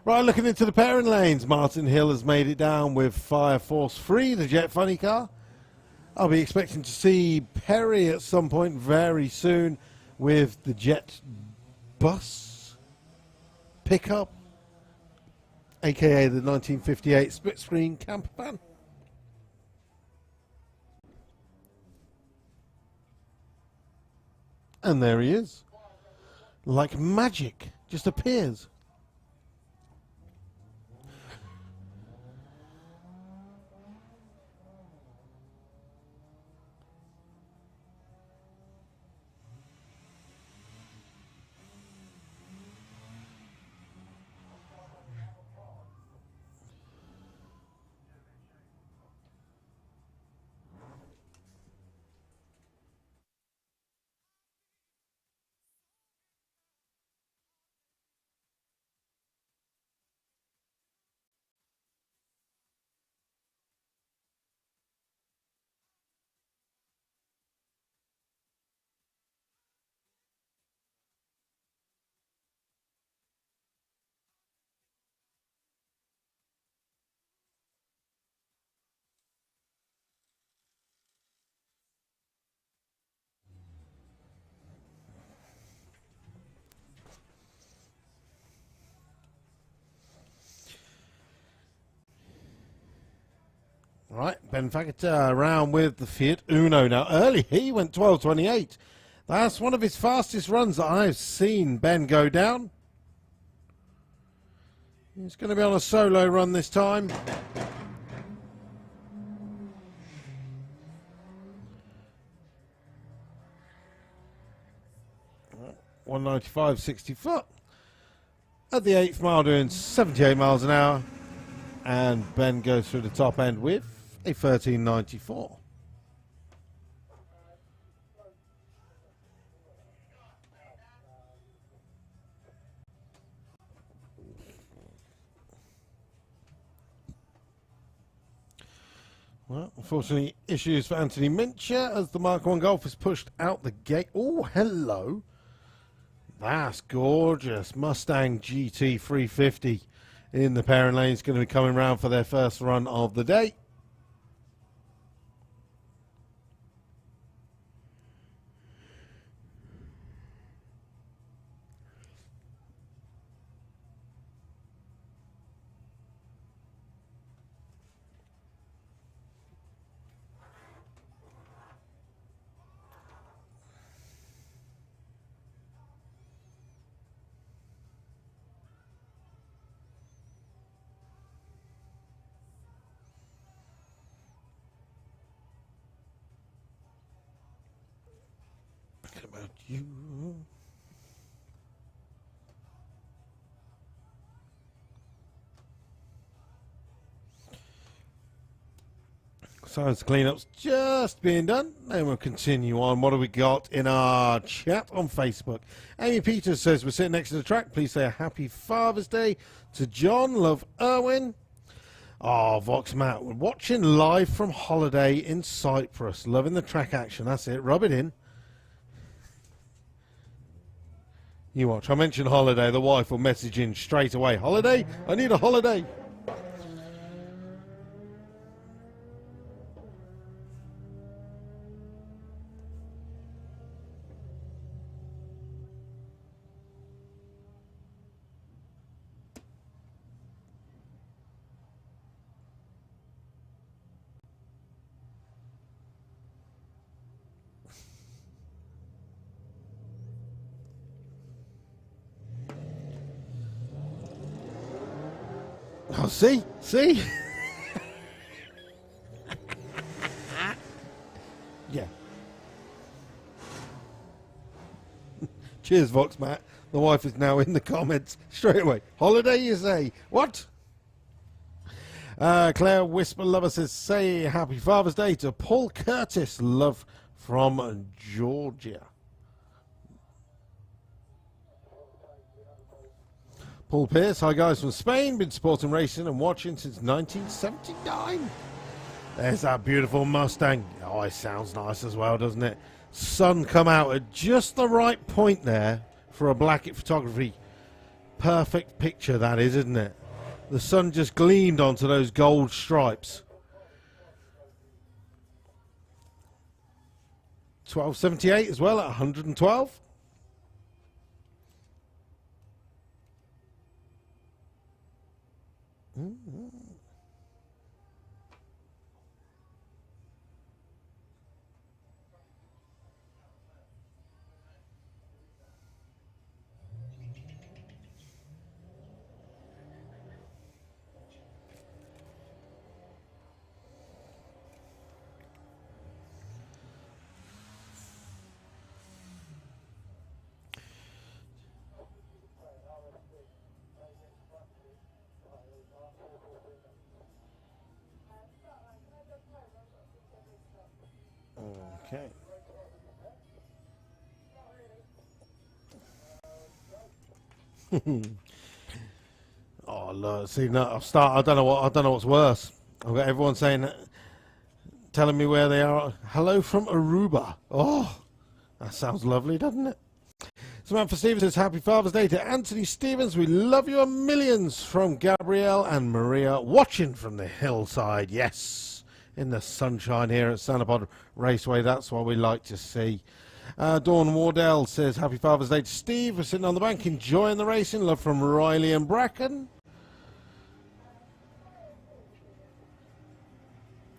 [SPEAKER 1] Right, looking into the pairing lanes, Martin Hill has made it down with Fire Force 3, the Jet Funny car. I'll be expecting to see Perry at some point very soon with the Jet Bus pickup, aka the 1958 split screen camper van. And there he is. Like magic, just appears. All right, Ben Fagata around with the Fiat Uno. Now, early he went 12.28. That's one of his fastest runs that I've seen Ben go down. He's going to be on a solo run this time. Right, 195, 60 foot. At the 8th mile doing 78 miles an hour. And Ben goes through the top end with a 13.94. Well, unfortunately, issues for Anthony Mincher as the Mark 1 Golf is pushed out the gate. Oh, hello. That's gorgeous. Mustang GT 350 in the pairing lane is going to be coming round for their first run of the day. About you. Science cleanup's just being done. Then we'll continue on. What have we got in our chat on Facebook? Amy Peters says we're sitting next to the track. Please say a happy Father's Day to John. Love, Erwin. Oh, Vox Matt, we're watching live from holiday in Cyprus. Loving the track action. That's it. Rub it in. You watch. I mentioned holiday. The wife will message in straight away. Holiday? I need a holiday. Oh, see? Yeah. Cheers, Vox Matt. The wife is now in the comments straight away. Holiday, you say? What? Claire Whisper Lover says, say happy Father's Day to Paul Curtis. Love from Georgia. Paul Pierce, hi guys from Spain, been supporting racing and watching since 1979. There's that beautiful Mustang. Oh, it sounds nice as well, doesn't it? Sun come out at just the right point there for a Blackett photography. Perfect picture that is, isn't it? The sun just gleamed onto those gold stripes. 1278 as well at 112. Okay. Oh look, see, no, I don't know what's worse. I've got everyone saying, telling me where they are. Hello from Aruba. Oh, that sounds lovely, doesn't it? Samantha Stevens says, happy Father's Day to Anthony Stevens. We love you a millions from Gabrielle and Maria, watching from the hillside. Yes. In the sunshine here at Sanapod Raceway. That's what we like to see. Dawn Wardell says, happy Father's Day to Steve. We're sitting on the bank enjoying the racing. Love from Riley and Bracken.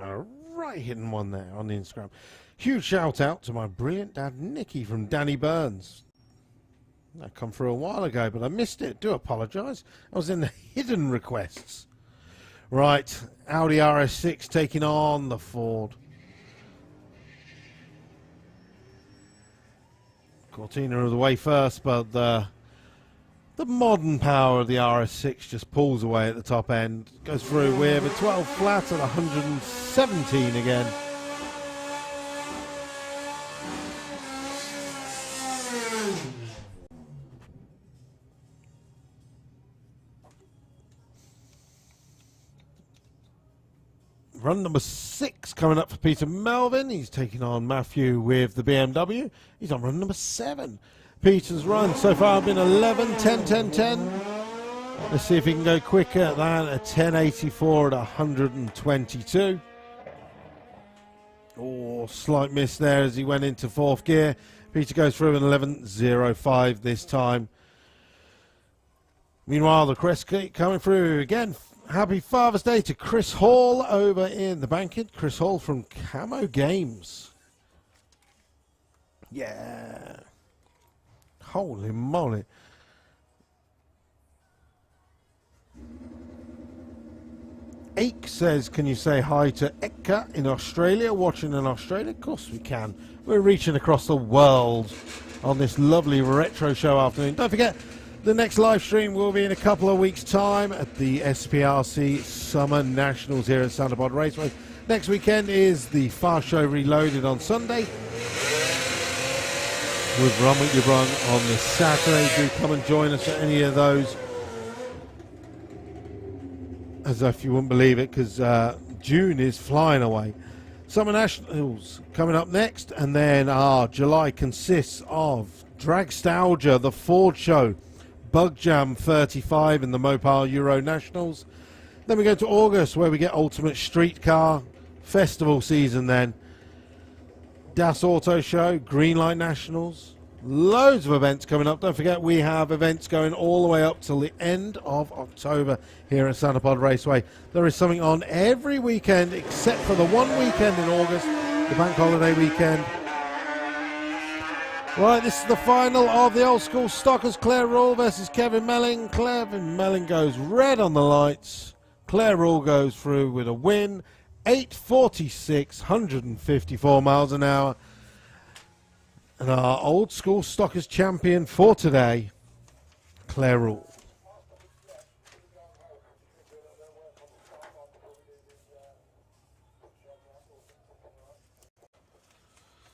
[SPEAKER 1] A right hitting one there on the Instagram. Huge shout out to my brilliant dad Nicky from Danny Burns. That come through a while ago, but I missed it. Do apologise. I was in the hidden requests. Right, Audi RS6 taking on the Ford. Cortina of the way first, but the modern power of the RS6 just pulls away at the top end. Goes through with a 12 flat at 117 again. Run number 6 coming up for Peter Melvin. He's taking on Matthew with the BMW. He's on run number 7. Peter's run so far been 11, 10, 10, 10. Let's see if he can go quicker than a 1084 at 122. Oh, slight miss there as he went into 4th gear. Peter goes through an 11.05 this time. Meanwhile, the crest keep coming through again. Happy Father's Day to Chris Hall over in the Bankhead. Chris Hall from Camo Games. Yeah. Holy moly. Ake says, can you say hi to Eka in Australia, watching in Australia? Of course we can. We're reaching across the world on this lovely retro show afternoon. Don't forget, the next live stream will be in a couple of weeks' time at the SPRC Summer Nationals here at Santa Pod Raceway. Next weekend is the Fast Show Reloaded on Sunday. With Run With Your Brung on this Saturday. Do come and join us at any of those. As if you wouldn't believe it, because June is flying away. Summer Nationals coming up next, and then July consists of Dragstalgia, the Ford Show, Bug Jam 35 in the Mopar Euro Nationals. Then we go to August where we get Ultimate Streetcar Festival season then. Das Auto Show, Greenlight Nationals. Loads of events coming up. Don't forget we have events going all the way up till the end of October here at Santa Pod Raceway. There is something on every weekend except for the one weekend in August, the bank holiday weekend. Right, this is the final of the old school stockers. Claire Rule versus Kevin Melling. Kevin Melling goes red on the lights. Claire Rule goes through with a win. 846, 154 miles an hour. And our old school stockers champion for today, Claire Rule.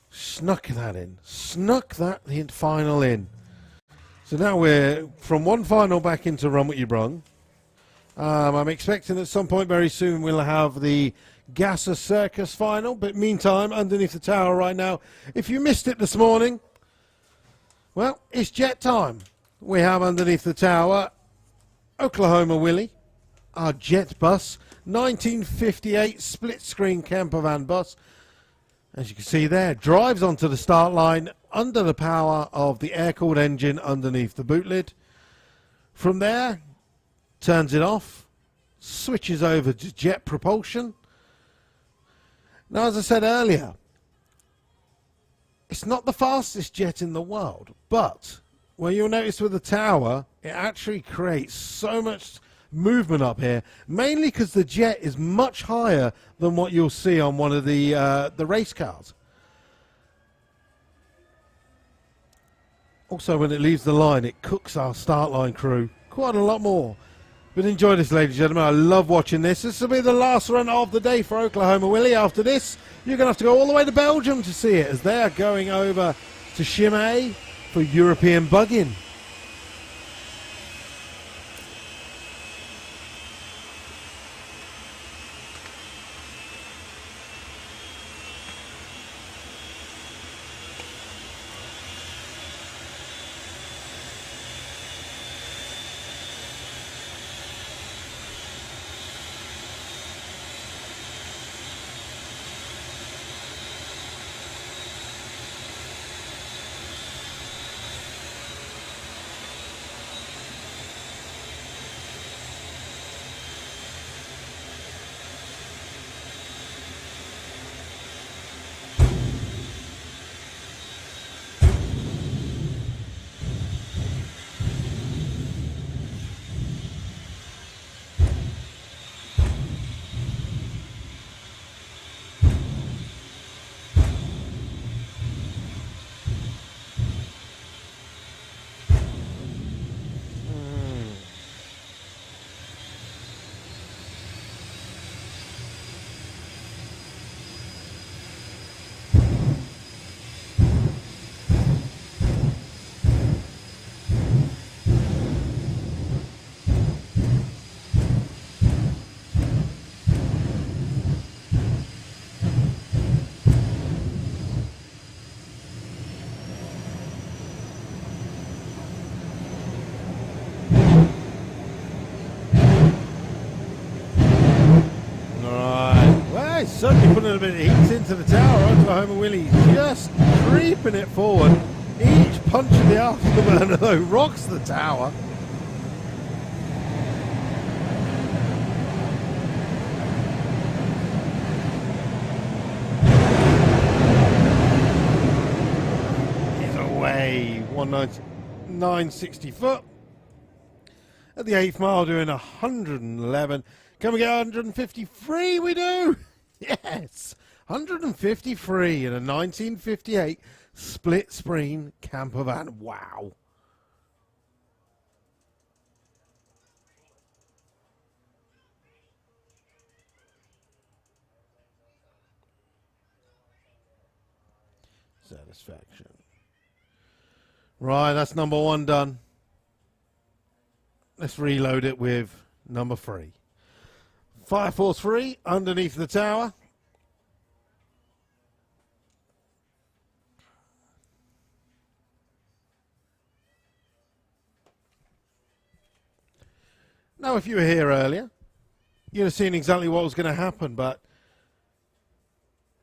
[SPEAKER 1] Snuck that in. Snuck that final in. So now we're from one final back into Run What You Brung. I'm expecting at some point very soon we'll have the Gasser Circus final. But meantime, underneath the tower right now, if you missed it this morning, well, it's jet time. We have underneath the tower Oklahoma Willie, our jet bus, 1958 split screen camper van bus. As you can see there, drives onto the start line under the power of the air-cooled engine underneath the boot lid. From there, turns it off, switches over to jet propulsion. Now, as I said earlier, it's not the fastest jet in the world, but well, you'll notice with the tower, it actually creates so much movement up here, mainly because the jet is much higher than what you'll see on one of the race cars. Also, when it leaves the line, it cooks our start line crew quite a lot more. But enjoy this, ladies and gentlemen. I love watching this. This will be the last run of the day for Oklahoma Willie. After this, you're going to have to go all the way to Belgium to see it, as they are going over to Chimay for European bugging. certainly putting a bit of heat into the tower. Oklahoma Willie just creeping it forward. Each punch of the afterburner, though, rocks the tower. He's away. 960 foot. At the 8th mile, doing 111. Can we get 153? We do! Yes! 153 in a 1958 split screen camper van. Wow. Satisfaction. Right, that's number 1 done. Let's reload it with number 3. Fire Force 3 underneath the tower. Now, if you were here earlier, you'd have seen exactly what was going to happen, but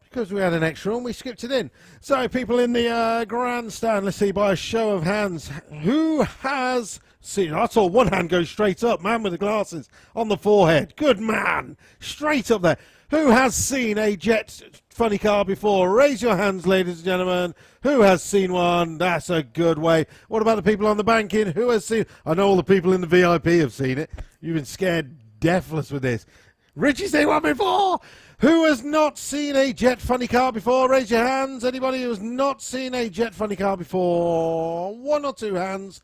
[SPEAKER 1] because we had an extra one, we skipped it in. So, people in the grandstand, let's see, by a show of hands, who has seen... I saw one hand go straight up, man with the glasses on the forehead. Good man, straight up there. Who has seen a jet funny car before? Raise your hands, ladies and gentlemen. Who has seen one? That's a good way. What about the people on the banking? Who has seen... I know all the people in the VIP have seen it. You've been scared deathless with this. Richie's seen one before. Who has not seen a jet funny car before? Raise your hands. Anybody who has not seen a jet funny car before? 1 or 2 hands.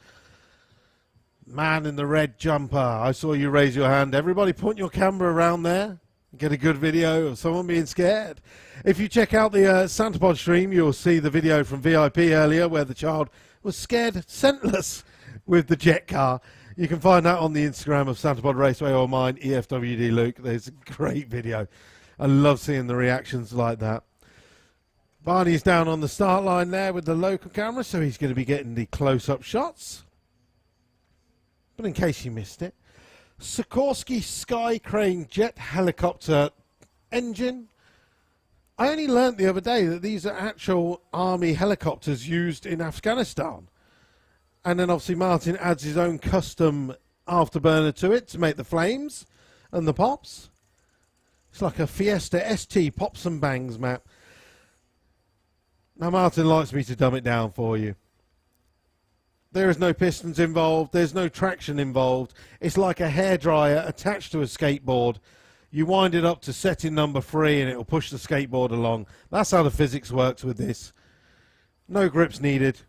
[SPEAKER 1] Man in the red jumper. I saw you raise your hand. Everybody point your camera around there. Get a good video of someone being scared. If you check out the SantaPod stream, you'll see the video from VIP earlier where the child was scared senseless with the jet car. You can find that on the Instagram of SantaPod Raceway or mine, EFWD Luke. There's a great video. I love seeing the reactions like that. Barney's down on the start line there with the local camera, so he's going to be getting the close-up shots. But in case you missed it, Sikorsky Sky Crane jet helicopter engine. I only learnt the other day that these are actual army helicopters used in Afghanistan. And then obviously Martin adds his own custom afterburner to it to make the flames and the pops. It's like a Fiesta ST pops and bangs map. Now Martin likes me to dumb it down for you. There is no pistons involved. There's no traction involved. It's like a hairdryer attached to a skateboard. You wind it up to setting number 3 and it will push the skateboard along. That's how the physics works with this. No grips needed.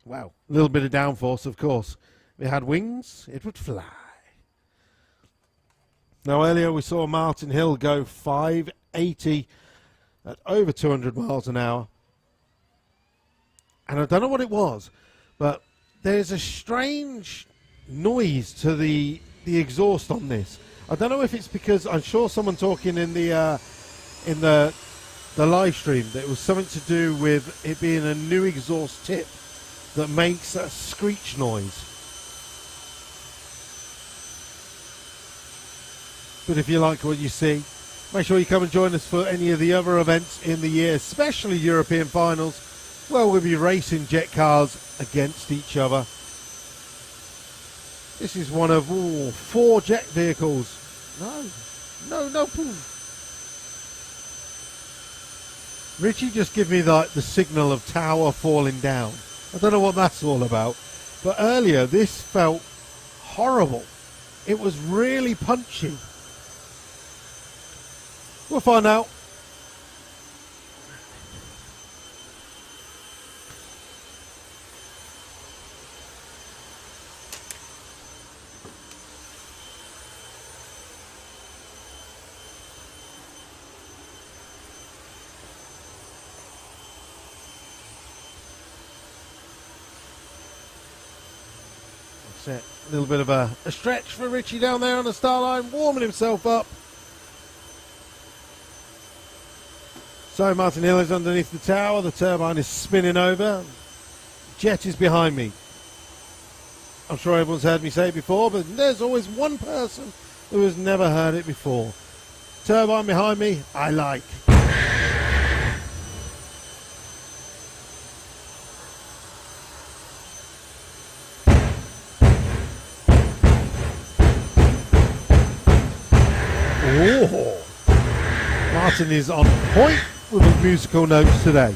[SPEAKER 1] Wow. A little bit of downforce, of course. If it had wings, it would fly. Now, earlier we saw Martin Hill go 580 at over 200 miles an hour. And I don't know what it was, but there's a strange noise to the exhaust on this. I don't know if it's because I saw someone talking in the live stream that it was something to do with it being a new exhaust tip that makes a screech noise. But if you like what you see, make sure you come and join us for any of the other events in the year, especially European finals, where we'll be racing jet cars against each other. This is one of 4 jet vehicles. No. Richie just give me the signal of tower falling down. I don't know what that's all about. But earlier, this felt horrible. It was really punchy. We'll find out. A little bit of a stretch for Richie down there on the start line, warming himself up. So Martin Hill is underneath the tower, the turbine is spinning over, jet is behind me. I'm sure everyone's heard me say it before, but there's always one person who has never heard it before. Turbine behind me, I like. Oh, Martin is on point with his musical notes today.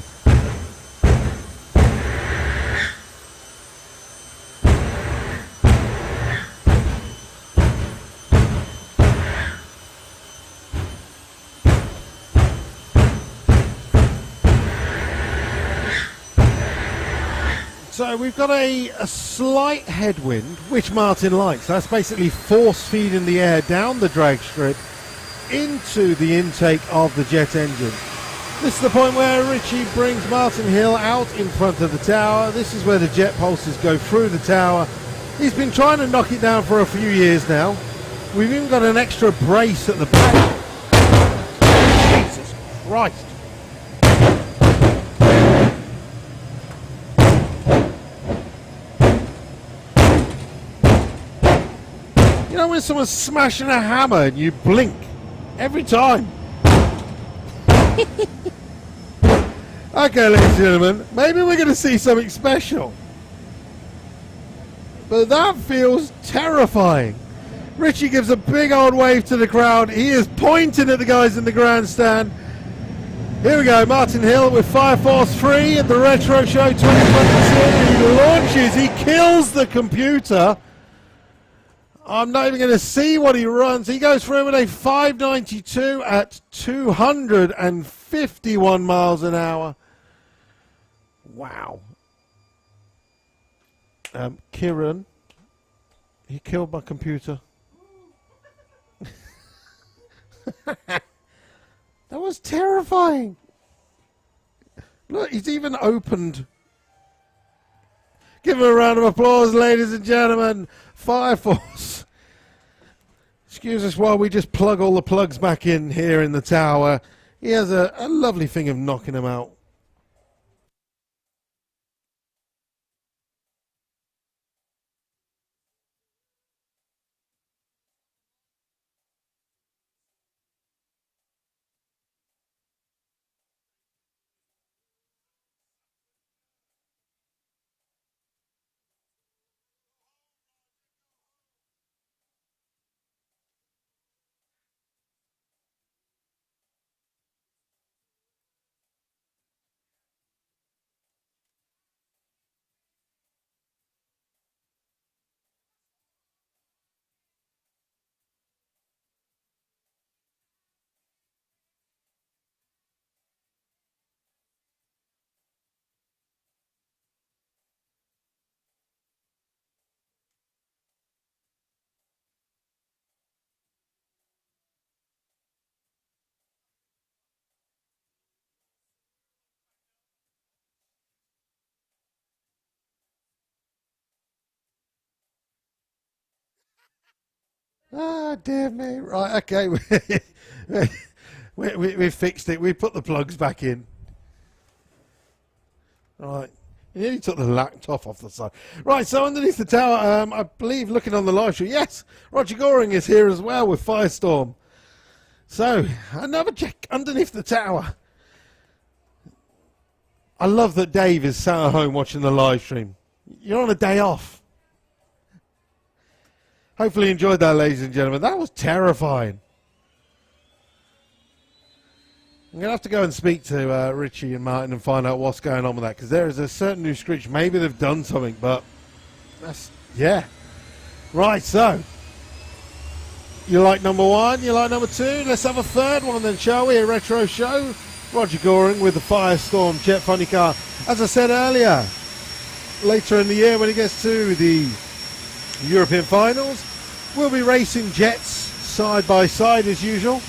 [SPEAKER 1] So we've got a slight headwind, which Martin likes. That's basically force feeding the air down the drag strip into the intake of the jet engine. This is the point where Richie brings Martin Hill out in front of the tower. This is where the jet pulses go through the tower. He's been trying to knock it down for a few years now. We've even got an extra brace at the back. Jesus Christ. You know when someone's smashing a hammer and you blink every time? Okay, ladies and gentlemen, maybe we're going to see something special. But that feels terrifying. Richie gives a big old wave to the crowd. He is pointing at the guys in the grandstand. Here we go, Martin Hill with Fire Force 3 at the Retro Show 2022. He launches, he kills the computer. I'm not even going to see what he runs. He goes through with a 592 at 251 miles an hour. Wow. Kieran, he killed my computer. That was terrifying. Look, he's even opened. Give him a round of applause, ladies and gentlemen. Fire Force. Excuse us while we just plug all the plugs back in here in the tower. He has a lovely thing of knocking them out. Ah, dear me. Right, okay. We fixed it. We put the plugs back in. Right. You nearly took the laptop off the side. Right, so underneath the tower, I believe, looking on the live stream, yes, Roger Goring is here as well with Firestorm. So, another check underneath the tower. I love that Dave is sat at home watching the live stream. You're on a day off. Hopefully you enjoyed that, ladies and gentlemen. That was terrifying. I'm going to have to go and speak to Richie and Martin and find out what's going on with that, because there is a certain new screech. Maybe they've done something, but that's, yeah. Right, so you like number one, you like number two. Let's have a third one then, shall we? A retro show. Roger Goring with the Firestorm Jet Funny car. As I said earlier, later in the year when he gets to the European finals, we'll be racing jets side by side as usual.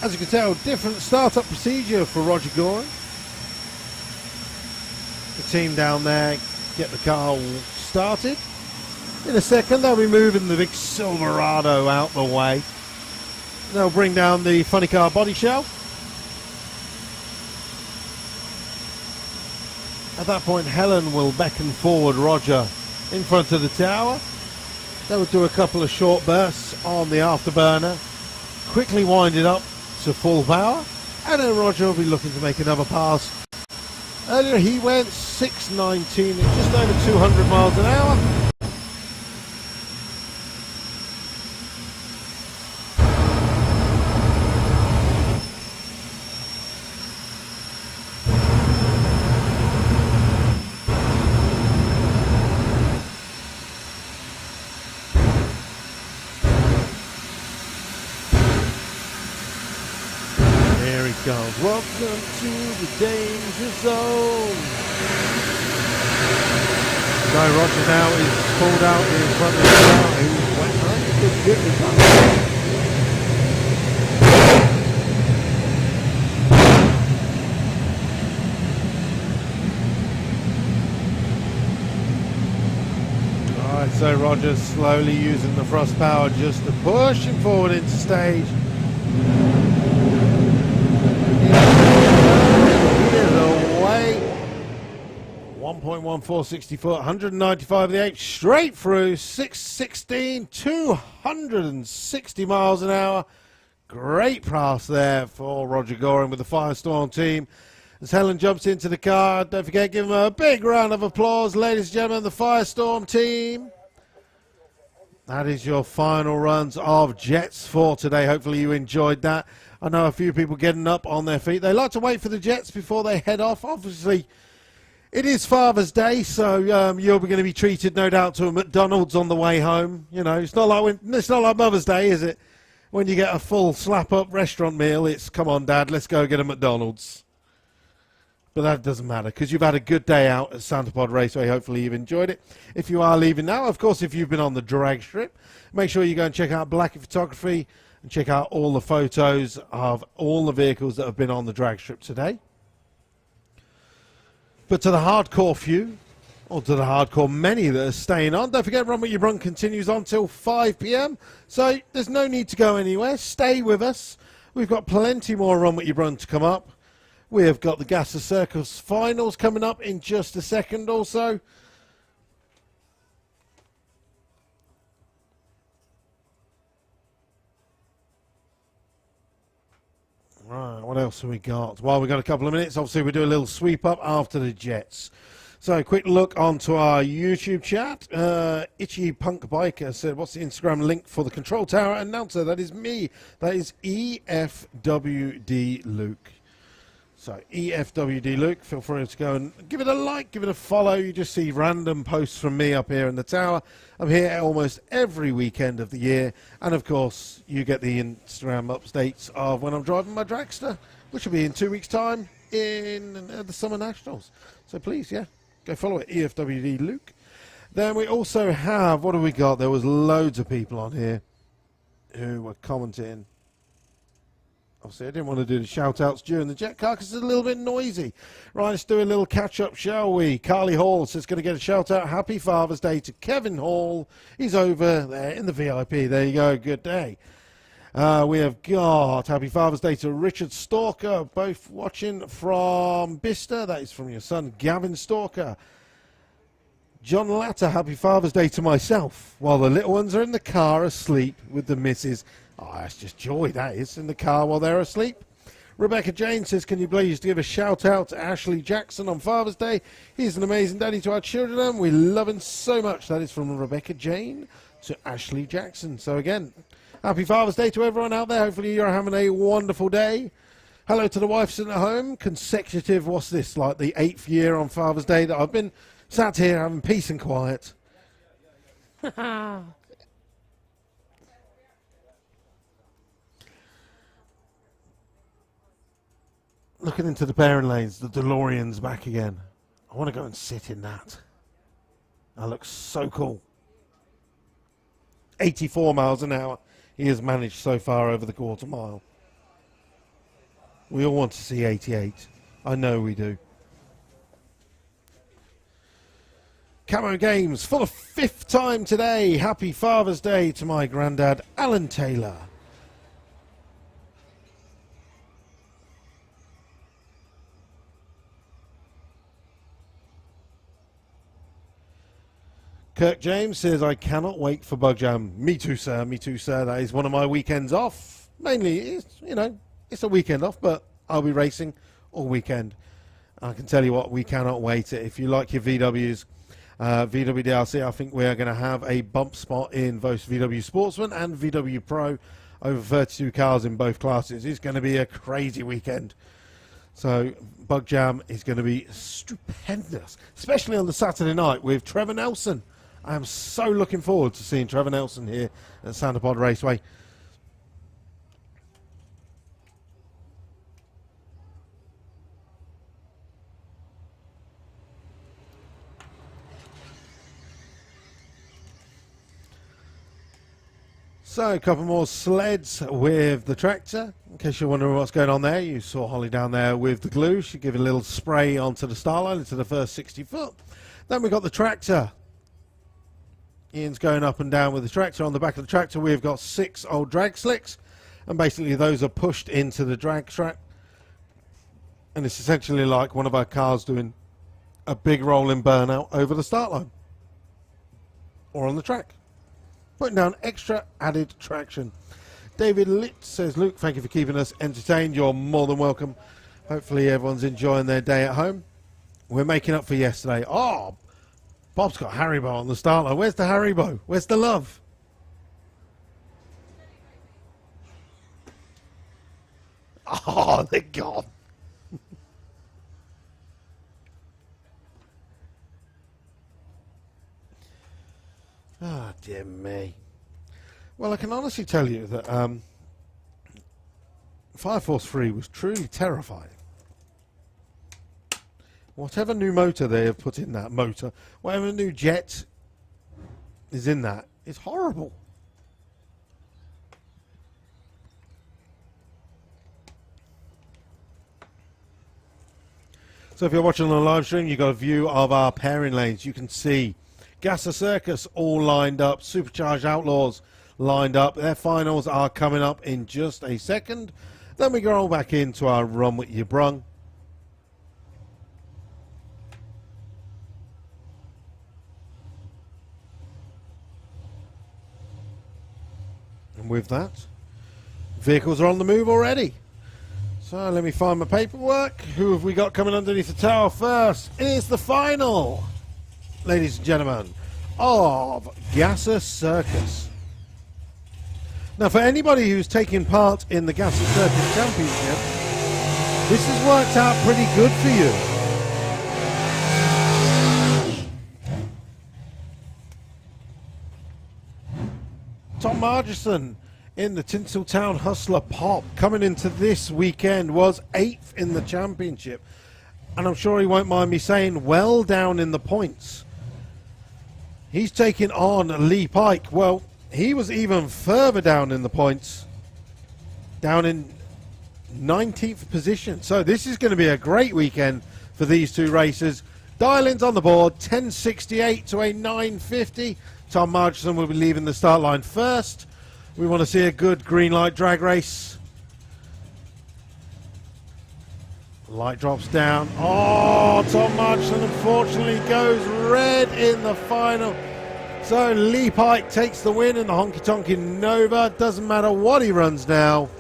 [SPEAKER 1] As you can tell, different startup procedure for Roger Goring. The team down there get the car all started. In a second, they'll be moving the big Silverado out the way. They'll bring down the funny car body shell. At that point, Helen will beckon forward Roger in front of the tower. They will do a couple of short bursts on the afterburner, quickly wind it up to full power, and then Roger will be looking to make another pass. Earlier he went 619 at just over 200 miles an hour. Goes. Welcome to the danger zone. So Roger now is pulled out in front of the car. He went Alright, so Roger's slowly using the thrust power just to push him forward into stage. 1.1460 foot, 195 the 8, straight through, 616, 260 miles an hour. Great pass there for Roger Goring with the Firestorm team. As Helen jumps into the car, don't forget, give them a big round of applause, ladies and gentlemen, the Firestorm team. That is your final runs of Jets for today. Hopefully you enjoyed that. I know a few people getting up on their feet. They like to wait for the Jets before they head off. Obviously, it is Father's Day, so you're going to be treated, no doubt, to a McDonald's on the way home. You know, it's not like Mother's Day, is it? When you get a full slap-up restaurant meal, it's, come on, Dad, let's go get a McDonald's. But that doesn't matter, because you've had a good day out at Santa Pod Raceway. Hopefully you've enjoyed it. If you are leaving now, of course, if you've been on the drag strip, make sure you go and check out Blackie Photography and check out all the photos of all the vehicles that have been on the drag strip today. But to the hardcore few, or to the hardcore many that are staying on, don't forget Run What You Run continues on till 5 p.m. So there's no need to go anywhere. Stay with us. We've got plenty more Run What You Run to come up. We have got the Gasser Circus finals coming up in just a second also. Right, what else have we got? Well, we've got a couple of minutes. Obviously, we do a little sweep up after the Jets. So, a quick look onto our YouTube chat. Itchy Punk Biker said, what's the Instagram link for the Control Tower announcer? That is me. That is EFWD Luke. So, EFWD Luke, feel free to go and give it a like, give it a follow. You just see random posts from me up here in the tower. I'm here almost every weekend of the year. And, of course, you get the Instagram updates of when I'm driving my dragster, which will be in 2 weeks' time in the Summer Nationals. So, please, yeah, go follow it, EFWD Luke. Then we also have, what have we got? There was loads of people on here who were commenting. Obviously, I didn't want to do the shout-outs during the jet car because it's a little bit noisy. Right, let's do a little catch-up, shall we? Carly Hall says going to get a shout-out. Happy Father's Day to Kevin Hall. He's over there in the VIP. There you go. Good day. We have got Happy Father's Day to Richard Stalker, both watching from Bicester. That is from your son, Gavin Stalker. John Latter, Happy Father's Day to myself, while the little ones are in the car asleep with the missus. Oh, that's just joy, that is, in the car while they're asleep. Rebecca Jane says, can you please give a shout-out to Ashley Jackson on Father's Day? He's an amazing daddy to our children, and we love him so much. That is from Rebecca Jane to Ashley Jackson. So, again, Happy Father's Day to everyone out there. Hopefully you're having a wonderful day. Hello to the wife sitting at home. Consecutive, what's this, like the 8th year on Father's Day that I've been sat here having peace and quiet. Looking into the pairing lanes, the Delorean's back again. I want to go and sit in that. That looks so cool. 84 miles an hour he has managed so far over the quarter mile. We all want to see 88. I know we do. Camo Games for the 5th time today. Happy Father's Day to my granddad, Alan Taylor. Kirk James says, I cannot wait for Bug Jam. Me too, sir. Me too, sir. That is one of my weekends off. Mainly, it's a weekend off, but I'll be racing all weekend. I can tell you what, we cannot wait. If you like your VWs, VW DLC, I think we are going to have a bump spot in both VW Sportsman and VW Pro. Over 32 cars in both classes. It's going to be a crazy weekend. So, Bug Jam is going to be stupendous, especially on the Saturday night with Trevor Nelson. I am so looking forward to seeing Trevor Nelson here at Santa Pod Raceway. So, a couple more sleds with the tractor. In case you're wondering what's going on there, you saw Holly down there with the glue. She gave a little spray onto the star line, into the first 60 foot. Then we got the tractor. Ian's going up and down with the tractor. On the back of the tractor, we've got 6 old drag slicks. And basically, those are pushed into the drag track. And it's essentially like one of our cars doing a big rolling burnout over the start line. Or on the track. Putting down extra added traction. David Litt says, Luke, thank you for keeping us entertained. You're more than welcome. Hopefully everyone's enjoying their day at home. We're making up for yesterday. Oh, Bob's got Haribo on the start line. Where's the Haribo? Where's the love? Oh, they're gone. Ah, dear me. Well, I can honestly tell you that Fire Force 3 was truly terrifying. Whatever new motor they have put in that motor, whatever new jet is in that, is horrible. So if you're watching on the live stream, you've got a view of our pairing lanes. You can see Gasser Circus all lined up, Supercharged Outlaws lined up. Their finals are coming up in just a second. Then we go back into our Run With Your Brung. And with that, vehicles are on the move already. So let me find my paperwork. Who have we got coming underneath the tower first? It's the final, ladies and gentlemen, of Gasser Circus. Now, for anybody who's taking part in the Gasser Circus Championship, this has worked out pretty good for you. Tom Margerson in the Tinseltown Hustler Pop coming into this weekend was 8th in the championship. And I'm sure he won't mind me saying, well down in the points. He's taking on Lee Pike. Well, he was even further down in the points, down in 19th position. So this is going to be a great weekend for these two racers. Dial-ins on the board, 1068 to a 950. Tom Margerson will be leaving the start line first. We want to see a good green light drag race. Light drops down. Oh, Tom Margerson unfortunately goes red in the final. So Lee Pike takes the win in the Honky Tonky Nova. Doesn't matter what he runs now.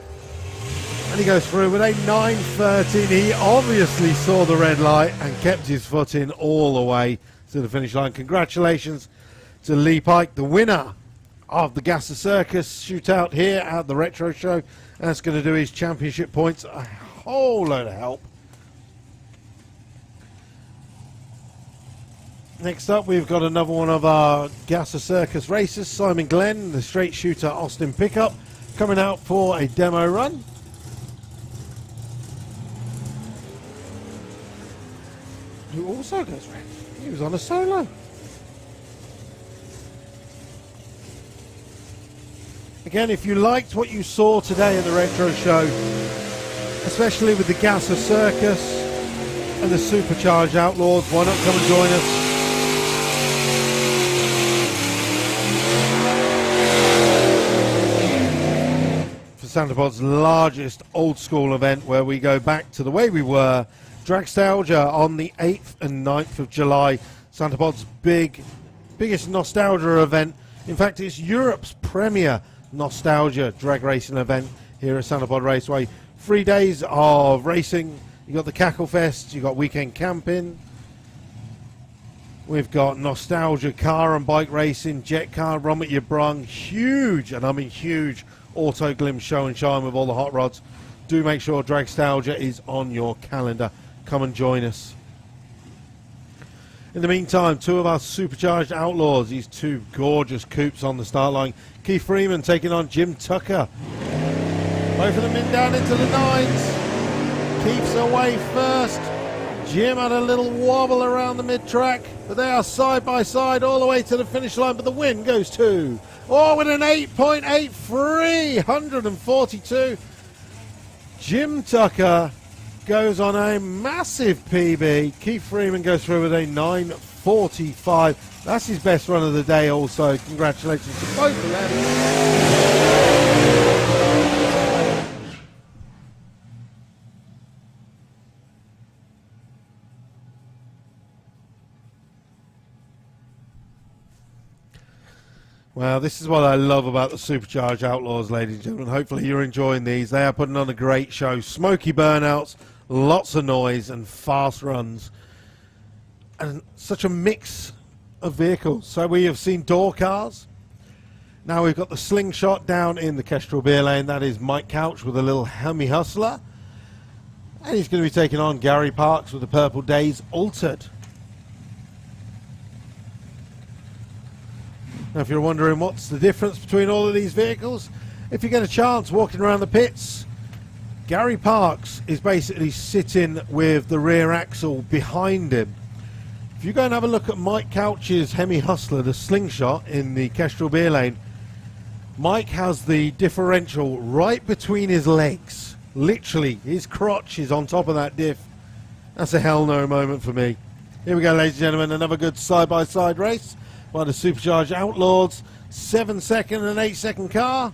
[SPEAKER 1] And he goes through with a 9:13. He obviously saw the red light and kept his foot in all the way to the finish line. Congratulations to Lee Pike, the winner of the Gasser Circus shootout here at the Retro Show. That's going to do his championship points a whole load of help. Next up, we've got another one of our Gasser Circus racers, Simon Glenn, the straight shooter Austin pickup, coming out for a demo run. Who also goes red. He was on a solo. Again, if you liked what you saw today at the Retro Show, especially with the Gasser Circus and the Supercharged Outlaws. Why not come and join us? For Santapod's largest old school event, where we go back to the way we were, Dragstalgia on the 8th and 9th of July. Santapod's biggest nostalgia event. In fact, it's Europe's premier nostalgia drag racing event here at Santapod Raceway. 3 days of racing. You got the Cackle Fest, you got weekend camping. We've got nostalgia car and bike racing, jet car, Rum at your brung, huge, and I mean huge, auto glim show and shine with all the hot rods. Do make sure Dragstalgia is on your calendar. Come and join us. In the meantime, two of our Supercharged Outlaws, these two gorgeous coupes on the start line. Keith Freeman taking on Jim Tucker. Both of them in down into the nines. Keith's away first. Jim had a little wobble around the mid-track, but they are side by side all the way to the finish line, but the win goes to, with an 8.83, 142. Jim Tucker goes on a massive PB. Keith Freeman goes through with a 9.45. That's his best run of the day also. Congratulations to both of them. Well, this is what I love about the Supercharged Outlaws, ladies and gentlemen. Hopefully you're enjoying these. They are putting on a great show. Smoky burnouts, lots of noise and fast runs. And such a mix of vehicles. So we have seen door cars. Now we've got the slingshot down in the Kestrel beer lane. That is Mike Couch with a little Hemi Hustler. And he's going to be taking on Gary Parks with the Purple Days Altered. Now, if you're wondering what's the difference between all of these vehicles, if you get a chance walking around the pits, Gary Parks is basically sitting with the rear axle behind him. If you go and have a look at Mike Couch's Hemi Hustler, the slingshot in the Kestrel beer lane, Mike has the differential right between his legs. Literally, his crotch is on top of that diff. That's a hell no moment for me. Here we go, ladies and gentlemen, another good side-by-side race by the Supercharged Outlaws. 7-second and 8-second car.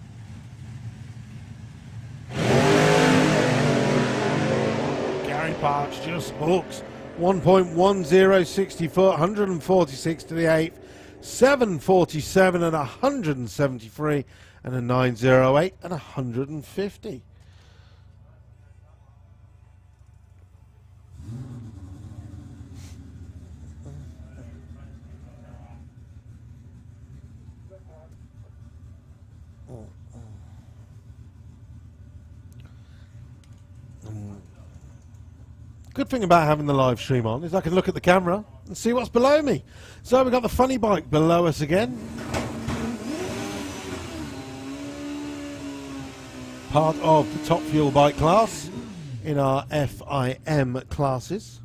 [SPEAKER 1] Gary Parks just hooks. 1.1060 foot, 146 to the 8th. 747 and 173 and a 908 and 150. Good thing about having the live stream on is I can look at the camera and see what's below me. So we've got the funny bike below us again. Part of the top fuel bike class in our FIM classes.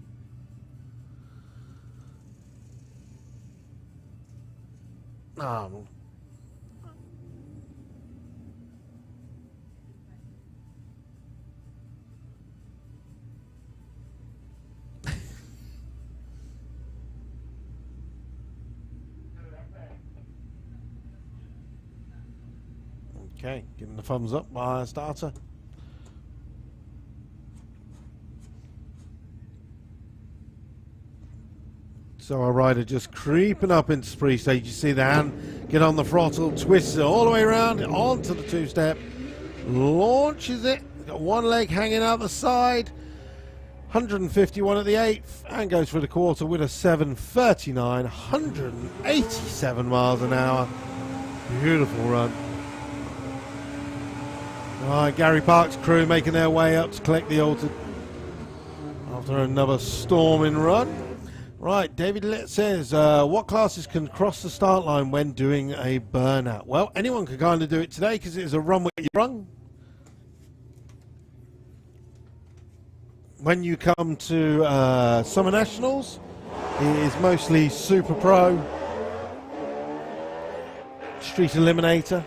[SPEAKER 1] Okay, giving the thumbs up by our starter. So our rider just creeping up into spree stage. You see the hand get on the throttle, twists it all the way around, onto the two-step, launches it, got one leg hanging out the side, 151 at the 8th, and goes for the quarter with a 7.39, 187 miles an hour. Beautiful run. Right, Gary Parks' crew making their way up to collect the altered after another storming run. Right, David Litt says, what classes can cross the start line when doing a burnout? Well, anyone can kind of do it today because it's a run with your run. When you come to Summer Nationals, it is mostly Super Pro, Street Eliminator,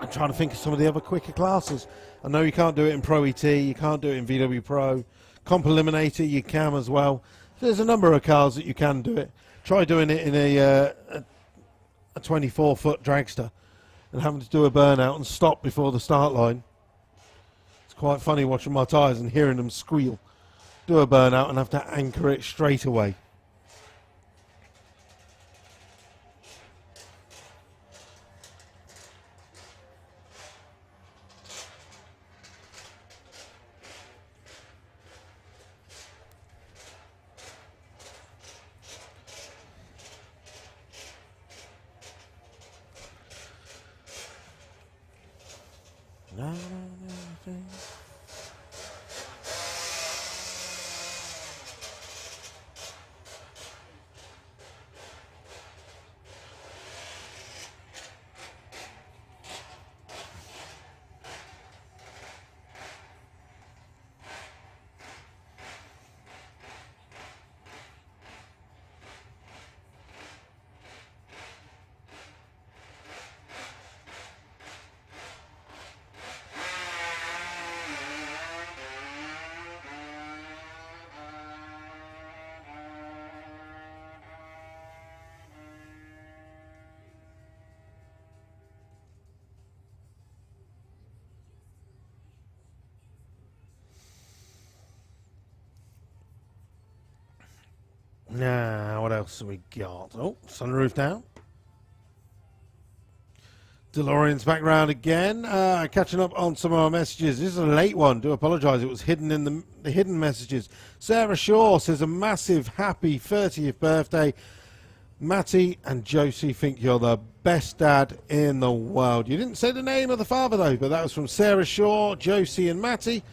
[SPEAKER 1] I'm trying to think of some of the other quicker classes. I know you can't do it in Pro ET, you can't do it in VW Pro. Comp Eliminator, you can as well. There's a number of cars that you can do it. Try doing it in a 24-foot dragster and having to do a burnout and stop before the start line. It's quite funny watching my tyres and hearing them squeal. Do a burnout and have to anchor it straight away. Now, what else have we got? Oh, sunroof down. Delorean's back round again. Catching up on some of our messages. This is a late one. Do apologise. It was hidden in the hidden messages. Sarah Shaw says a massive happy 30th birthday. Matty and Josie think you're the best dad in the world. You didn't say the name of the father though, but that was from Sarah Shaw, Josie and Matty.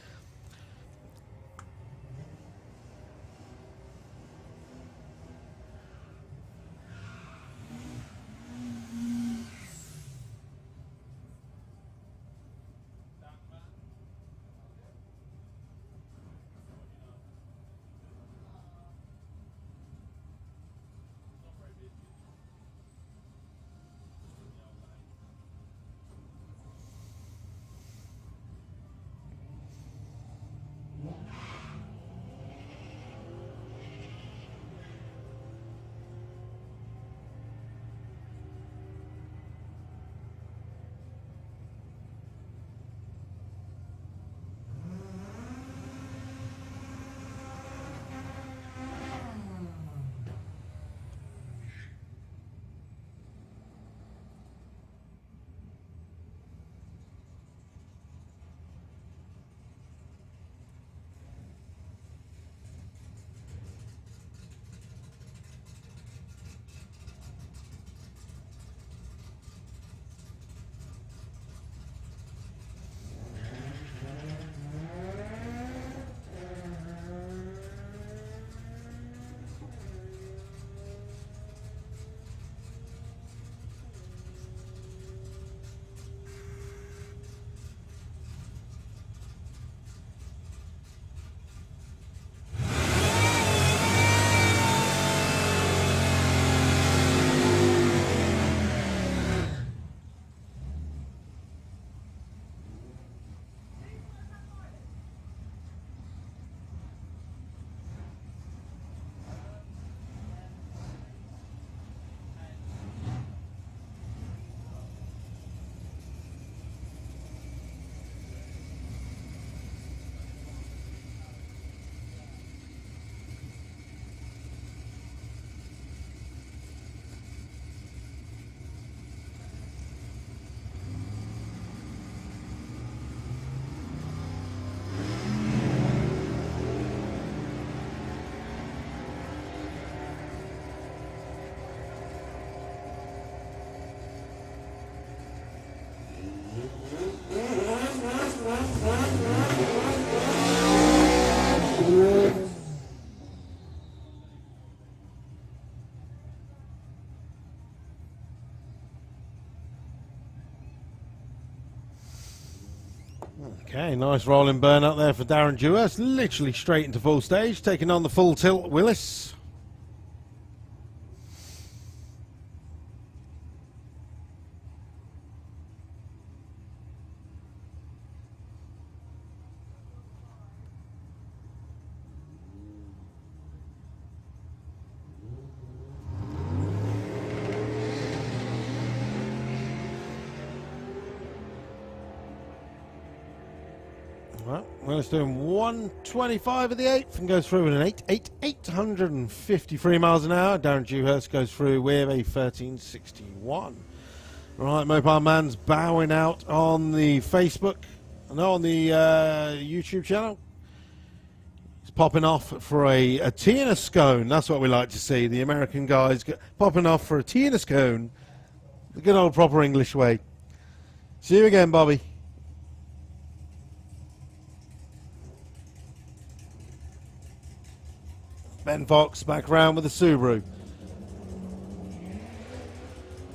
[SPEAKER 1] Okay, nice rolling burnout there for Darren Dewhurst. Literally straight into full stage, taking on the full tilt Willis. Well, it's doing 125 at the 8th and goes through with an 853 miles an hour. Darren Dewhurst goes through with a 1361. Right, Mopar Man's bowing out on the Facebook, no, on the YouTube channel. He's popping off for a tea and a scone. That's what we like to see. The American guys popping off for a tea and a scone. The good old proper English way. See you again, Bobby. Ben Fox back around with the Subaru.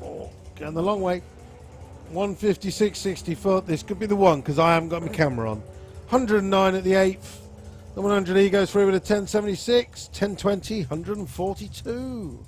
[SPEAKER 1] Oh, going the long way. 156.60 foot. This could be the one because I haven't got my camera on. 109 at the 8th. The 100E goes through with a 1076. 1020, 142.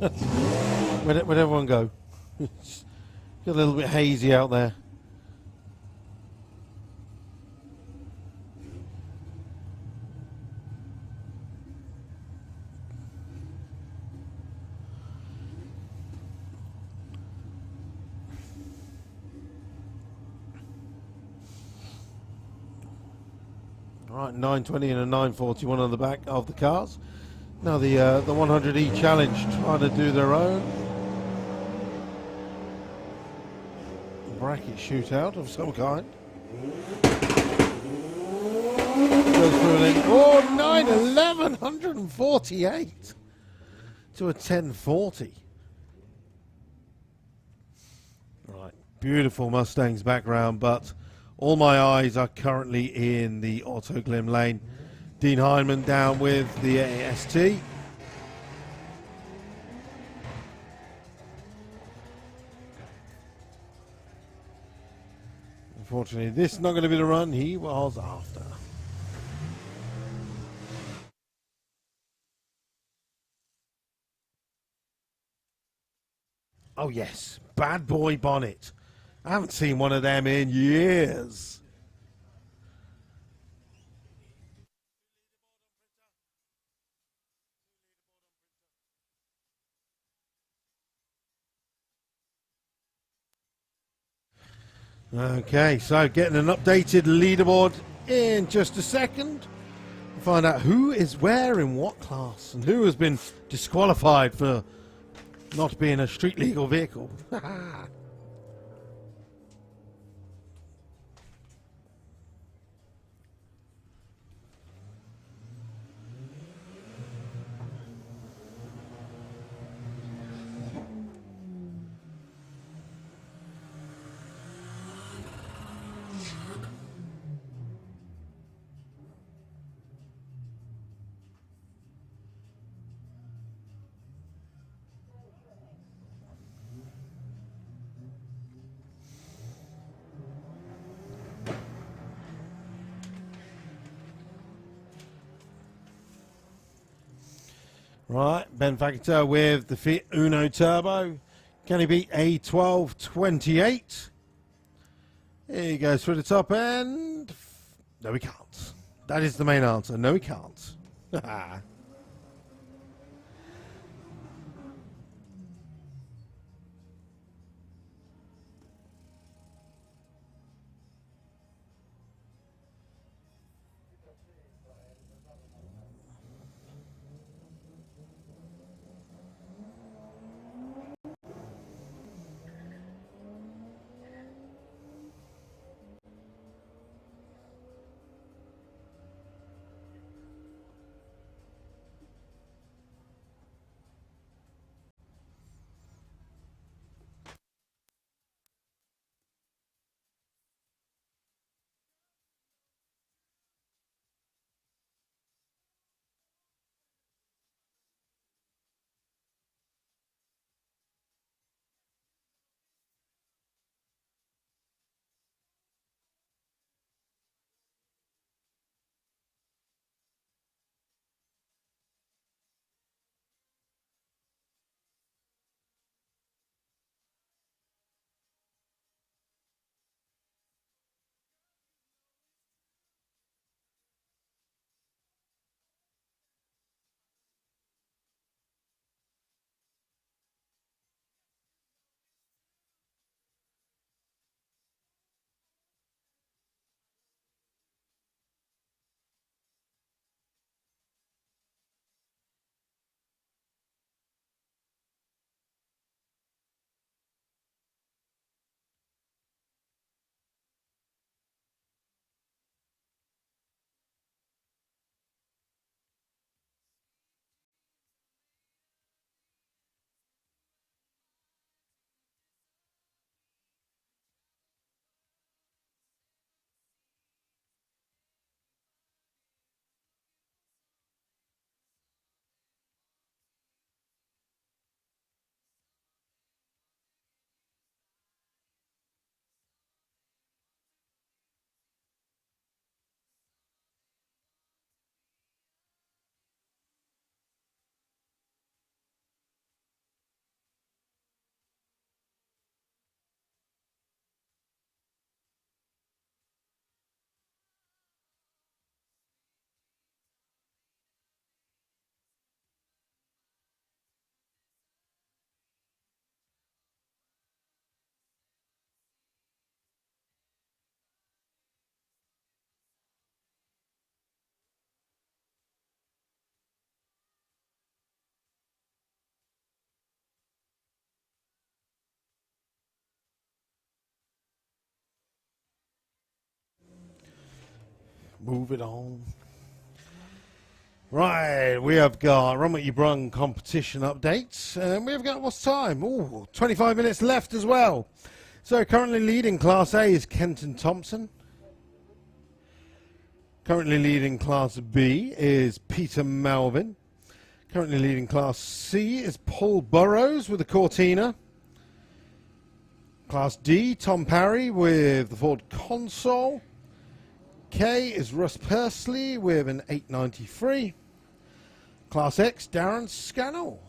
[SPEAKER 1] Where'd everyone go? It's a little bit hazy out there. All right, 920 and a 941 on the back of the cars. Now the 100E Challenge trying to do their own bracket shootout of some kind. Goes through an 911, 148 to a 1040. Right, beautiful Mustangs background, but all my eyes are currently in the Auto Glim lane. Dean Heineman down with the AST. Unfortunately, this is not going to be the run he was after. Oh yes, Bad Boy Bonnet. I haven't seen one of them in years. Okay, so getting an updated leaderboard in just a second. We'll find out who is where in what class and who has been disqualified for not being a street legal vehicle. Right, Ben Fagata with the Fiat Uno Turbo. Can he beat a 1228? Here he goes through the top end. No, he can't. That is the main answer. No, he can't. Move it on. Right, we have got Run What You Brung competition updates. And we have got, what's time? Ooh, 25 minutes left as well. So currently leading Class A is Kenton Thompson. Currently leading Class B is Peter Melvin. Currently leading Class C is Paul Burrows with the Cortina. Class D, Tom Parry with the Ford Console. K is Russ Pursley with an 893. Class X, Darren Scannell.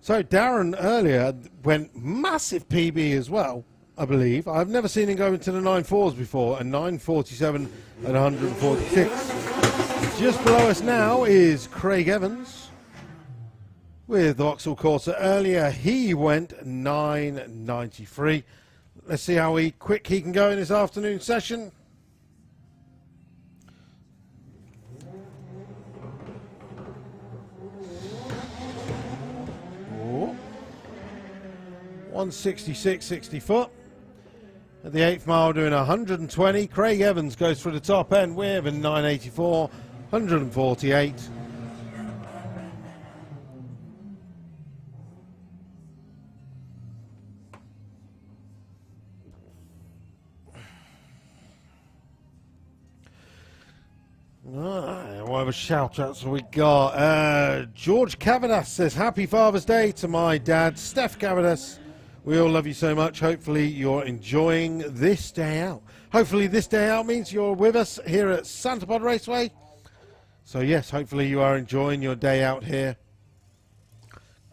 [SPEAKER 1] So Darren earlier went massive PB as well, I believe. I've never seen him go into the 9.4s before, a 9.47 and 146. Just below us now is Craig Evans with the Vauxhall Corsa. Earlier he went 9.93. Let's see how quick he can go in this afternoon session. Oh. 166, 60 foot. At the 8th mile doing 120. Craig Evans goes for the top end with a 984, 148. What other shout outs have we got? George Cavadas says, Happy Father's Day to my dad, Steph Cavadas. We all love you so much. Hopefully you're enjoying this day out. Hopefully this day out means you're with us here at Santa Pod Raceway. So yes, hopefully you are enjoying your day out here.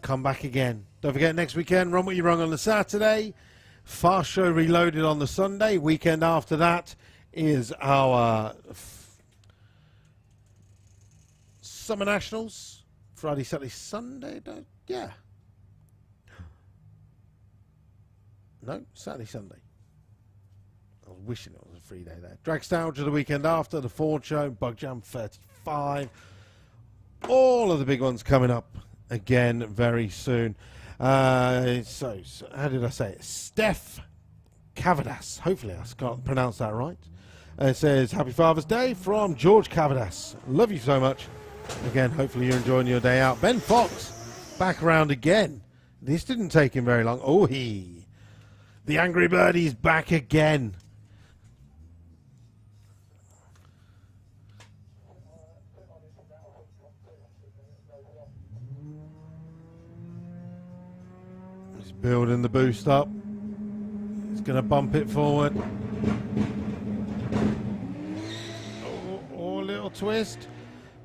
[SPEAKER 1] Come back again. Don't forget next weekend, Run What You Brung on the Saturday. Fast Show Reloaded on the Sunday. Weekend after that is our Summer Nationals. Friday, Saturday, Sunday. Yeah. No, Saturday, Sunday. I was wishing it was a free day there. Dragstalgia the weekend after, the Ford Show, Bug Jam 35. All of the big ones coming up again very soon. So, how did I say it? Steph Cavadas. Hopefully I can't pronounce that right. It says, Happy Father's Day from George Cavadas. Love you so much. Again, hopefully you're enjoying your day out. Ben Fox, back around again. This didn't take him very long. Oh, the Angry Birdie's back again. He's building the boost up. He's going to bump it forward. Oh, a little twist.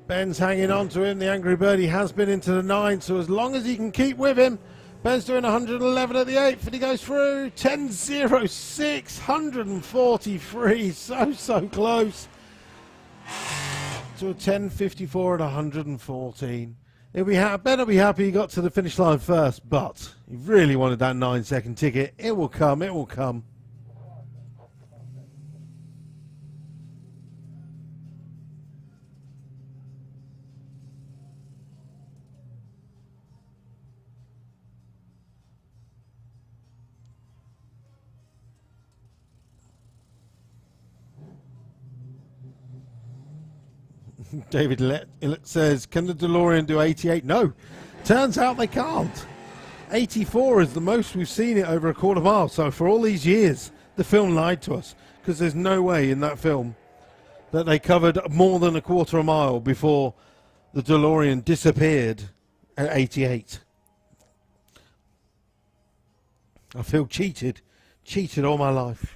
[SPEAKER 1] Ben's hanging on to him. The Angry Birdie has been into the 9, so as long as he can keep with him. Ben's doing 111 at the 8th, and he goes through. 10.06, 143. So close to a 10.54 at 114. Ben will be happy he got to the finish line first, but he really wanted that 9-second ticket. It will come, it will come. David says, can the Delorean do 88? No. Turns out they can't. 84 is the most we've seen it over a quarter mile. So for all these years, the film lied to us. Because there's no way in that film that they covered more than a quarter of a mile before the Delorean disappeared at 88. I feel cheated. Cheated all my life.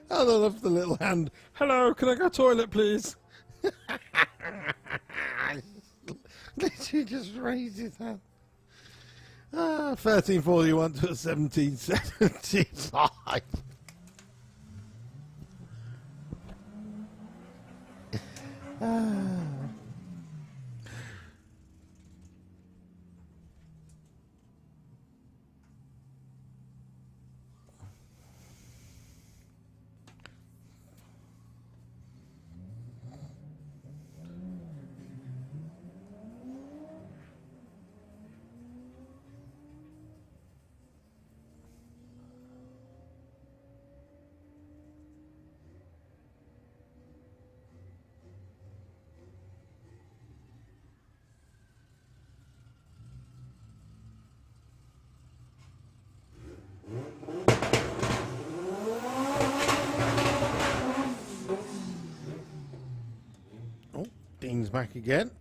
[SPEAKER 1] I love the little hand. Hello, can I go toilet, please? Literally just raised his hand. 1341 to 1775. Dean's back again.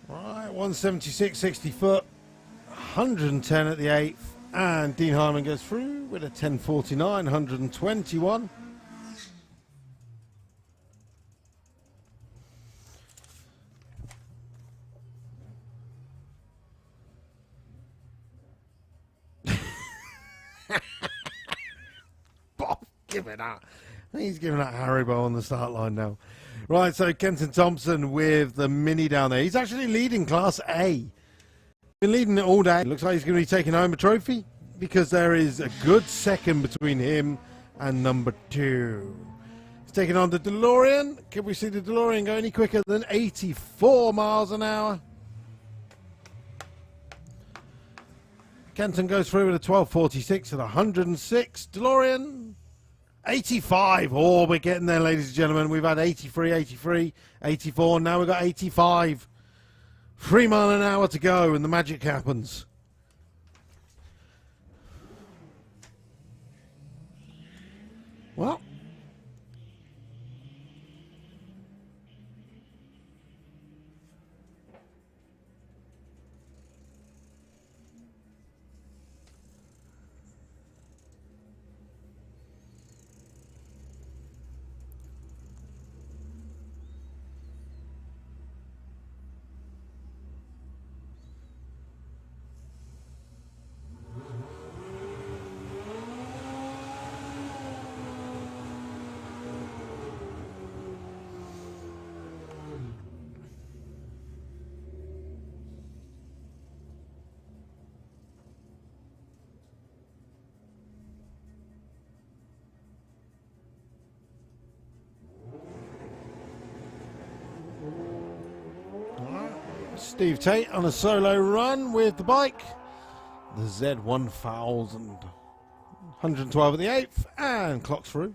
[SPEAKER 1] Right, 176, 60 foot, 110 at the 8th, and Dean Hyman goes through with a 1049, 121. Bob, give it up. He's giving that Haribo on the start line now. Right, so Kenton Thompson with the Mini down there. He's actually leading Class A. Been leading it all day. Looks like he's going to be taking home a trophy because there is a good second between him and number 2. He's taking on the DeLorean. Can we see the DeLorean go any quicker than 84 miles an hour? Kenton goes through with a 1246 at 106. DeLorean 85. Oh, we're getting there, ladies and gentlemen. We've had 83, 83, 84. Now we've got 85. 3 mile an hour to go, and the magic happens. Well, Steve Tate on a solo run with the bike. The Z1000. 112 at the 8th and clocks through.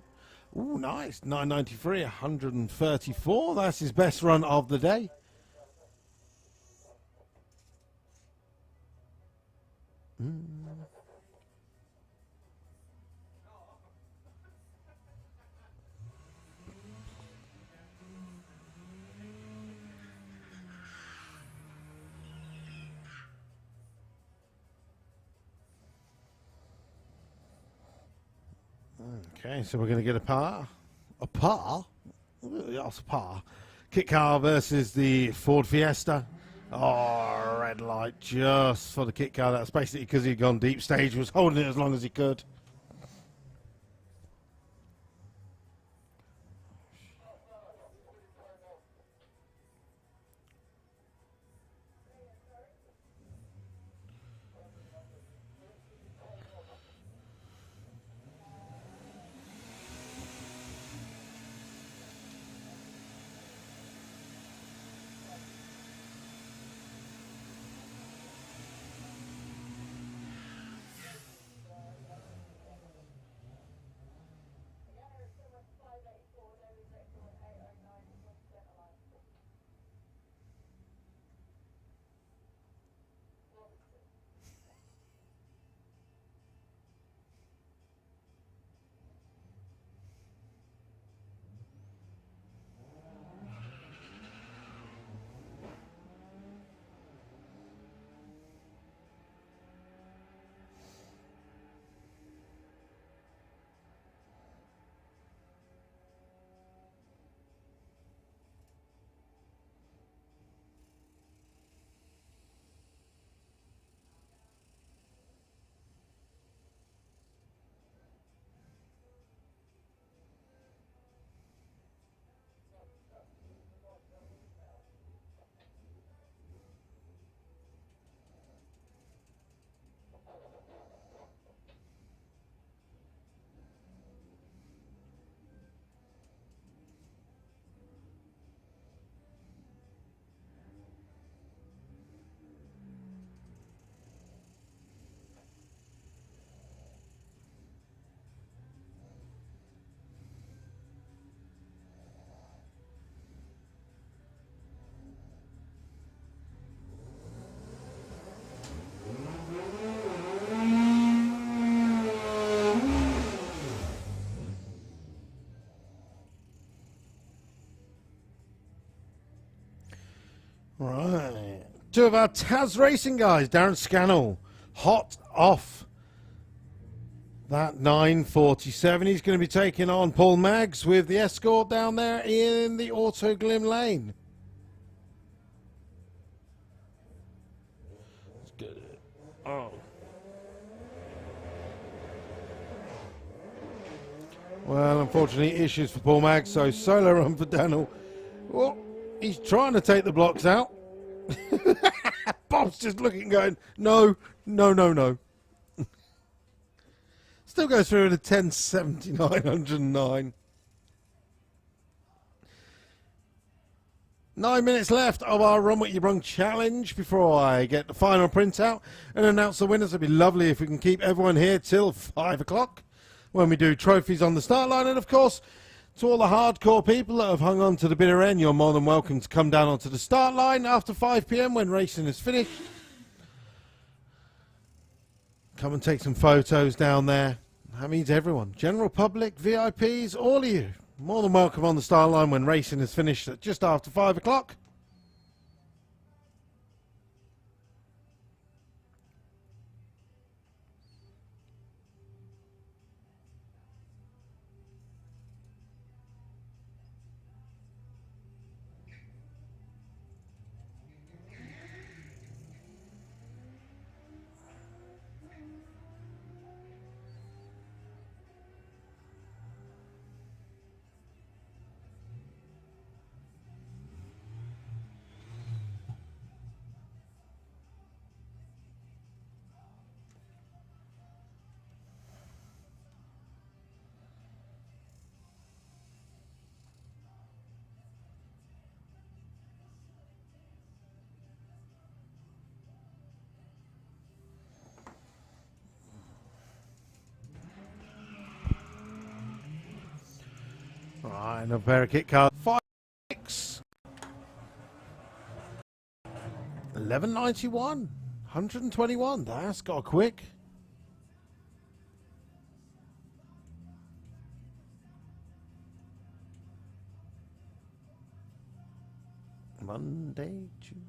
[SPEAKER 1] Ooh, nice. 993, 134. That's his best run of the day. Okay, so we're going to get a par. A par? That's a par. Kit car versus the Ford Fiesta. Oh, red light just for the kit car. That's basically because he'd gone deep stage, was holding it as long as he could. Right. Two of our Taz Racing guys, Darren Scannell, hot off that 947. He's going to be taking on Paul Maggs with the Escort down there in the Auto Glim lane. Let's get it. Oh. Well, unfortunately, issues for Paul Maggs, so solo run for Daniel. Oh, he's trying to take the blocks out. Bob's just looking, going, no, no, no, no. Still goes through at a 10.79.109. 9 minutes left of our Run What You Brung challenge before I get the final printout and announce the winners. It'd be lovely if we can keep everyone here till 5 o'clock when we do trophies on the start line. And of course, to all the hardcore people that have hung on to the bitter end, you're more than welcome to come down onto the start line after 5 p.m. when racing is finished. Come and take some photos down there. That means everyone. General public, VIPs, all of you. More than welcome on the start line when racing is finished at just after 5 o'clock. Right, and a pair of kit cards. 5, 6. 1191. 121. That's got quick. Monday, Tuesday.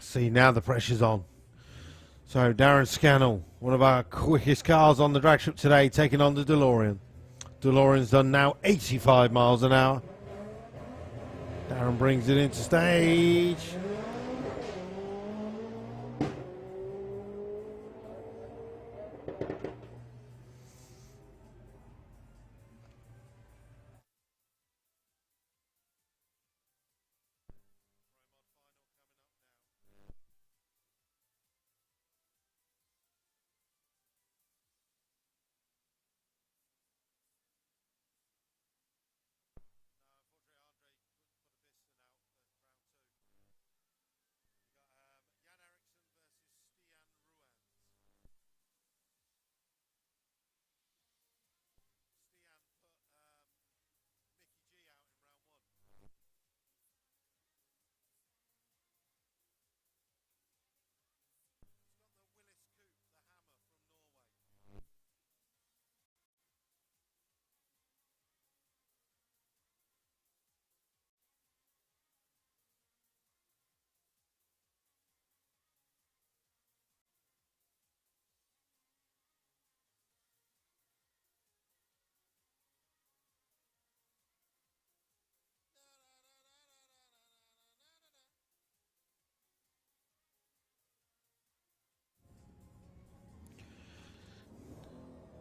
[SPEAKER 1] See, now the pressure's on. So Darren Scannell, one of our quickest cars on the drag strip today, taking on the Delorean. DeLorean's done now 85 miles an hour. Darren brings it into stage.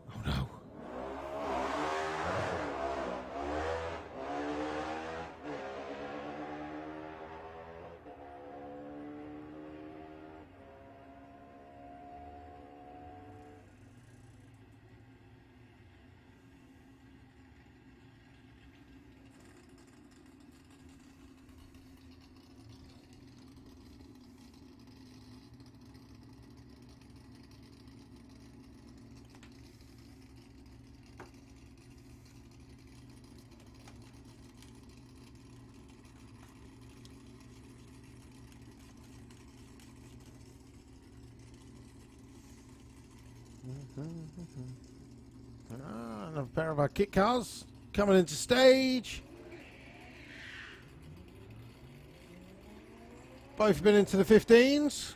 [SPEAKER 1] Oh no. Another pair of our kit cars coming into stage. Both been into the 15s.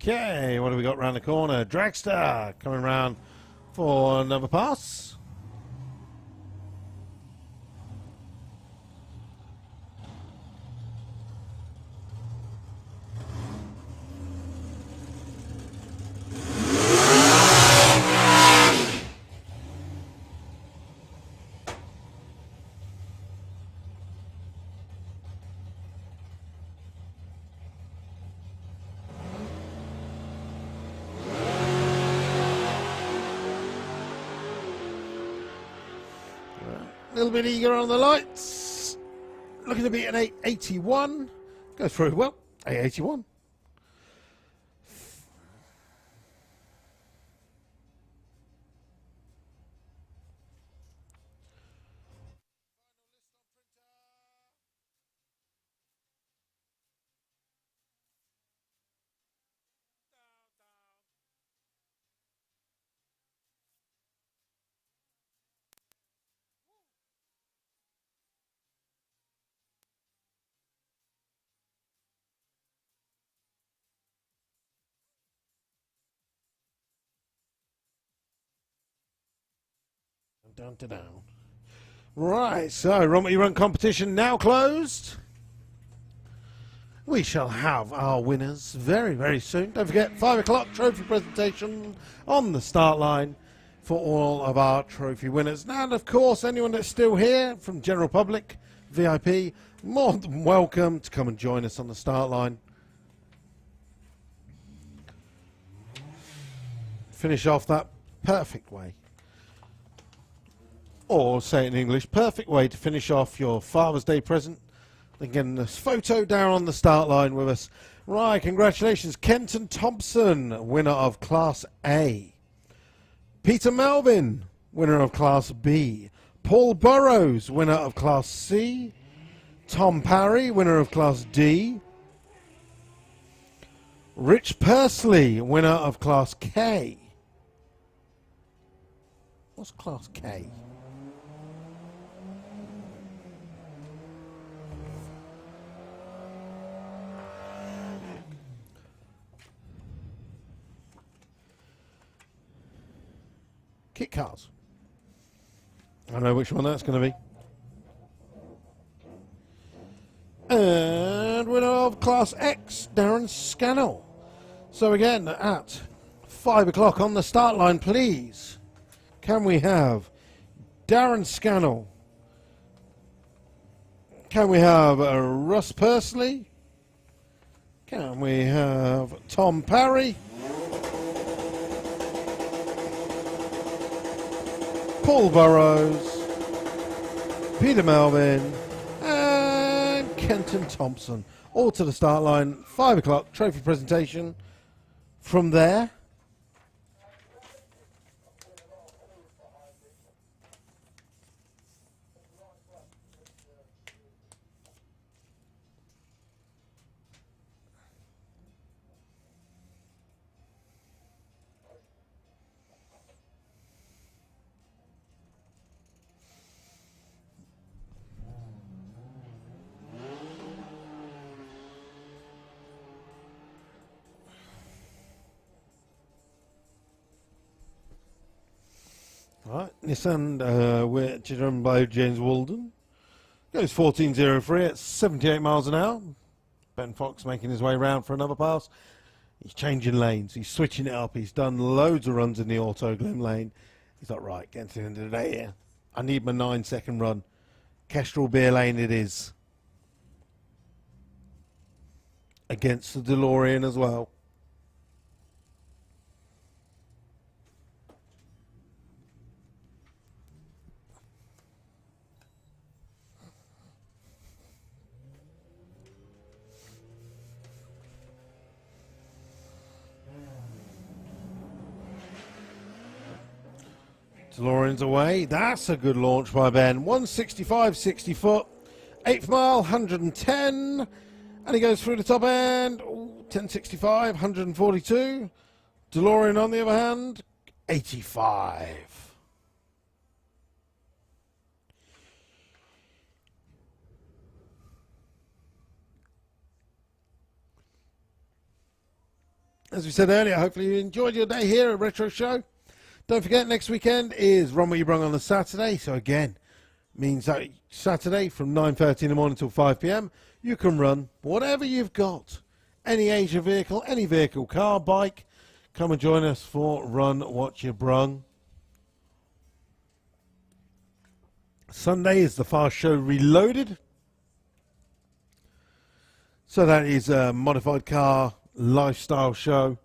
[SPEAKER 1] Okay, what have we got round the corner? Dragster coming round for another pass. A little bit eager on the lights. Looking to be an 881. Goes through well. 881. Down to down. Right, so Runway Run competition now closed. We shall have our winners very, very soon. Don't forget, 5 o'clock trophy presentation on the start line for all of our trophy winners. Now, and of course, anyone that's still here from general public, VIP, more than welcome to come and join us on the start line. Finish off that perfect way. Or say it in English, perfect way to finish off your Father's Day present. Again, this photo down on the start line with us. Right, congratulations, Kenton Thompson, winner of Class A. Peter Melvin, winner of Class B. Paul Burrows, winner of Class C. Tom Parry, winner of Class D. Rich Pursley, winner of Class K. What's Class K? Kit cars. I know which one that's going to be. And winner of Class X, Darren Scannell. So again, at 5 o'clock on the start line, please, can we have Darren Scannell? Can we have Russ Pursley? Can we have Tom Parry? Paul Burrows, Peter Melvin, and Kenton Thompson. All to the start line, 5 o'clock, trophy presentation. From there, right, Nissan, which is run by James Walden, goes 14.03 at 78 miles an hour. Ben Fox making his way round for another pass. He's changing lanes. He's switching it up. He's done loads of runs in the Auto Glim lane. He's like, right, getting to the end of the day here. I need my 9-second run. Kestrel Beer Lane it is. Against the Delorean as well. DeLorean's away. That's a good launch by Ben. 165, 60 foot. 8th mile, 110. And he goes through the top end. 1065, 142. DeLorean, on the other hand, 85. As we said earlier, hopefully you enjoyed your day here at Retro Show. Don't forget, next weekend is Runway You Brung on the Saturday. So again, means that Saturday from 9:30 in the morning till 5 p.m. you can run whatever you've got. Any Asia vehicle, any vehicle, car, bike. Come and join us for Run What You Brung. Sunday is the Fast Show Reloaded. So that is a modified car lifestyle show.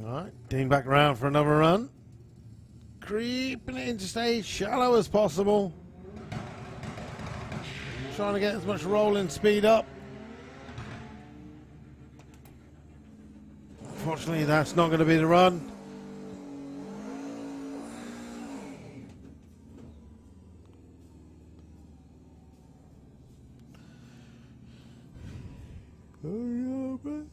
[SPEAKER 1] Alright, Dean back around for another run. Creeping it into stay shallow as possible. Trying to get as much rolling speed up. Unfortunately, that's not going to be the run. Oh, yeah, man.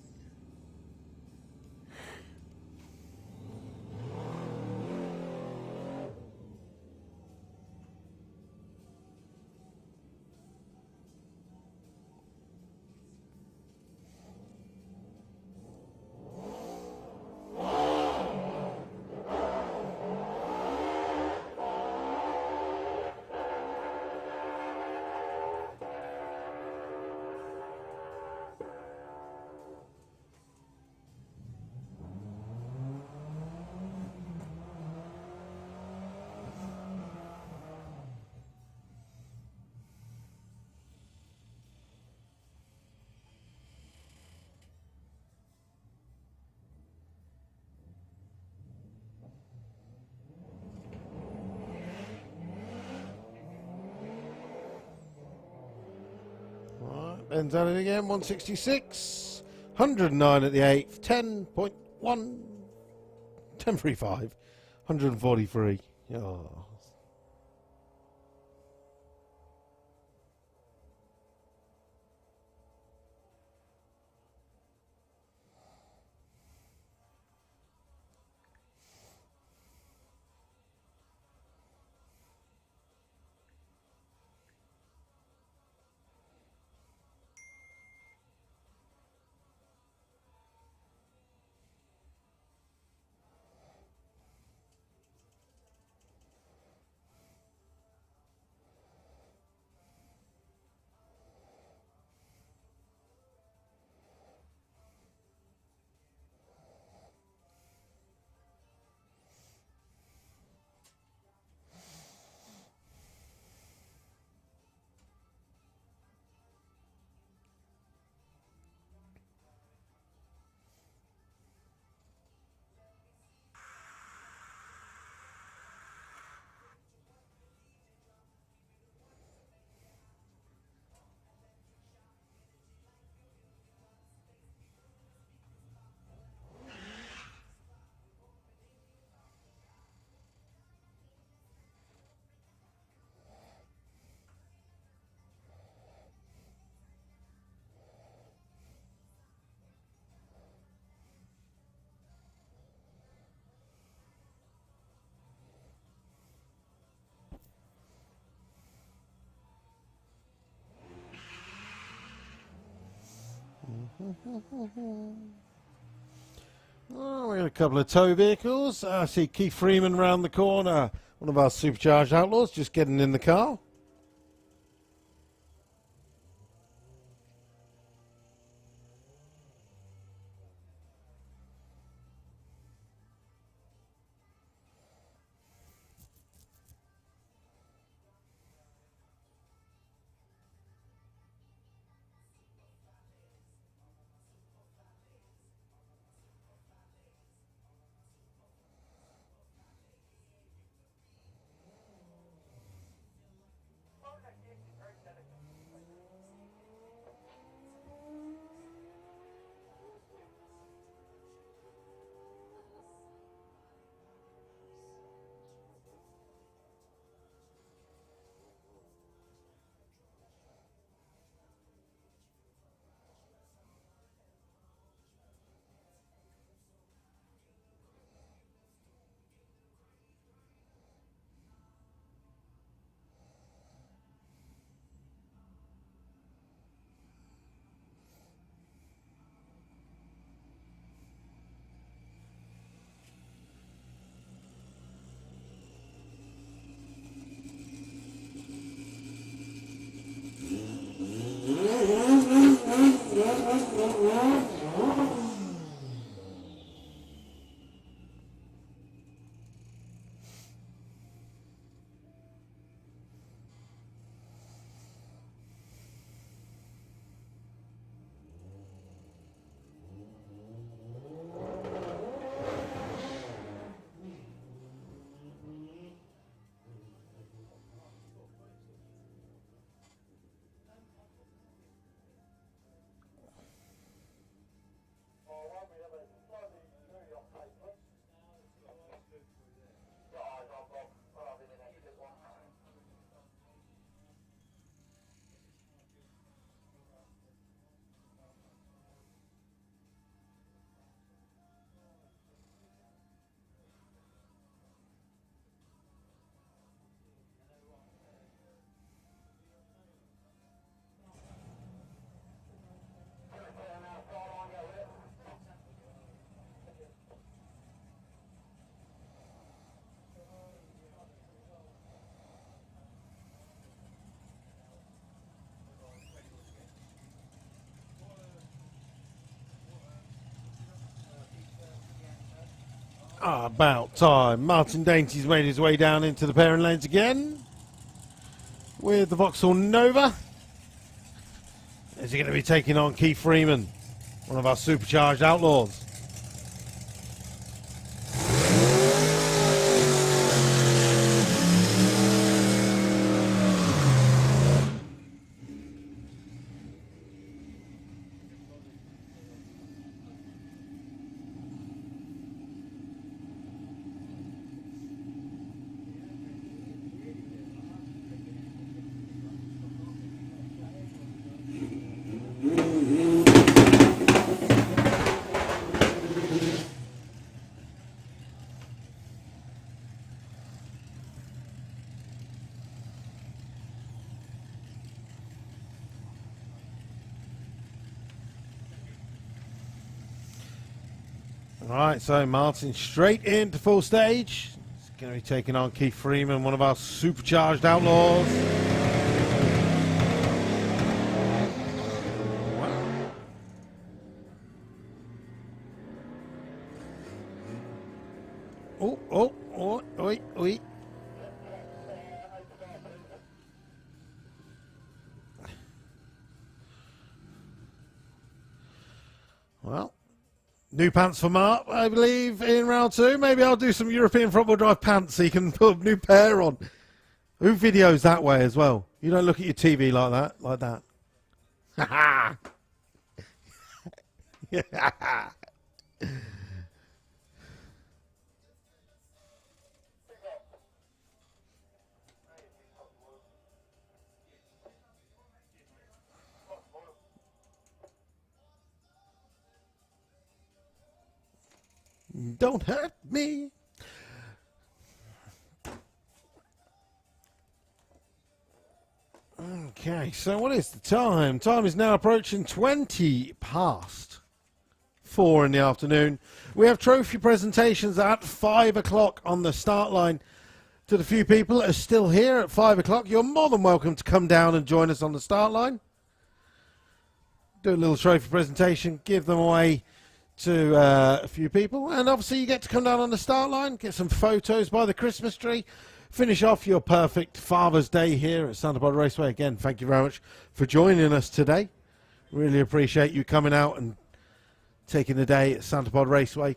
[SPEAKER 1] Ends at it again, 166, 109 at the 8th, 10.1, 10.35, 143. Oh. Oh, we got a couple of tow vehicles. I see Keith Freeman round the corner. One of our Supercharged outlaws just getting in the car. Ah, about time. Martin Dainty's made his way down into the pairing lanes again with the Vauxhall Nova. Is he going to be taking on Keith Freeman, one of our Supercharged outlaws? Alright, so Martin straight into full stage. He's going to be taking on Keith Freeman, one of our Supercharged outlaws. Oi. Well, new pants for Mark, I believe, in round two. Maybe I'll do some European front-wheel drive pants so you can put a new pair on. Who videos that way as well? You don't look at your TV like that. Ha ha! Yeah. Don't hurt me. Okay. Okay, so what is the time? Time is now approaching 20 past 4 in the afternoon. We have trophy presentations at 5 o'clock on the start line. To the few people that are still here at 5 o'clock, you're more than welcome to come down and join us on the start line. Do a little trophy presentation, give them away to a few people, and obviously you get to come down on the start line, get some photos by the Christmas tree, finish off your perfect Father's Day here at Santa Pod Raceway. Again, thank you very much for joining us today. Really appreciate you coming out and taking the day at Santa Pod Raceway.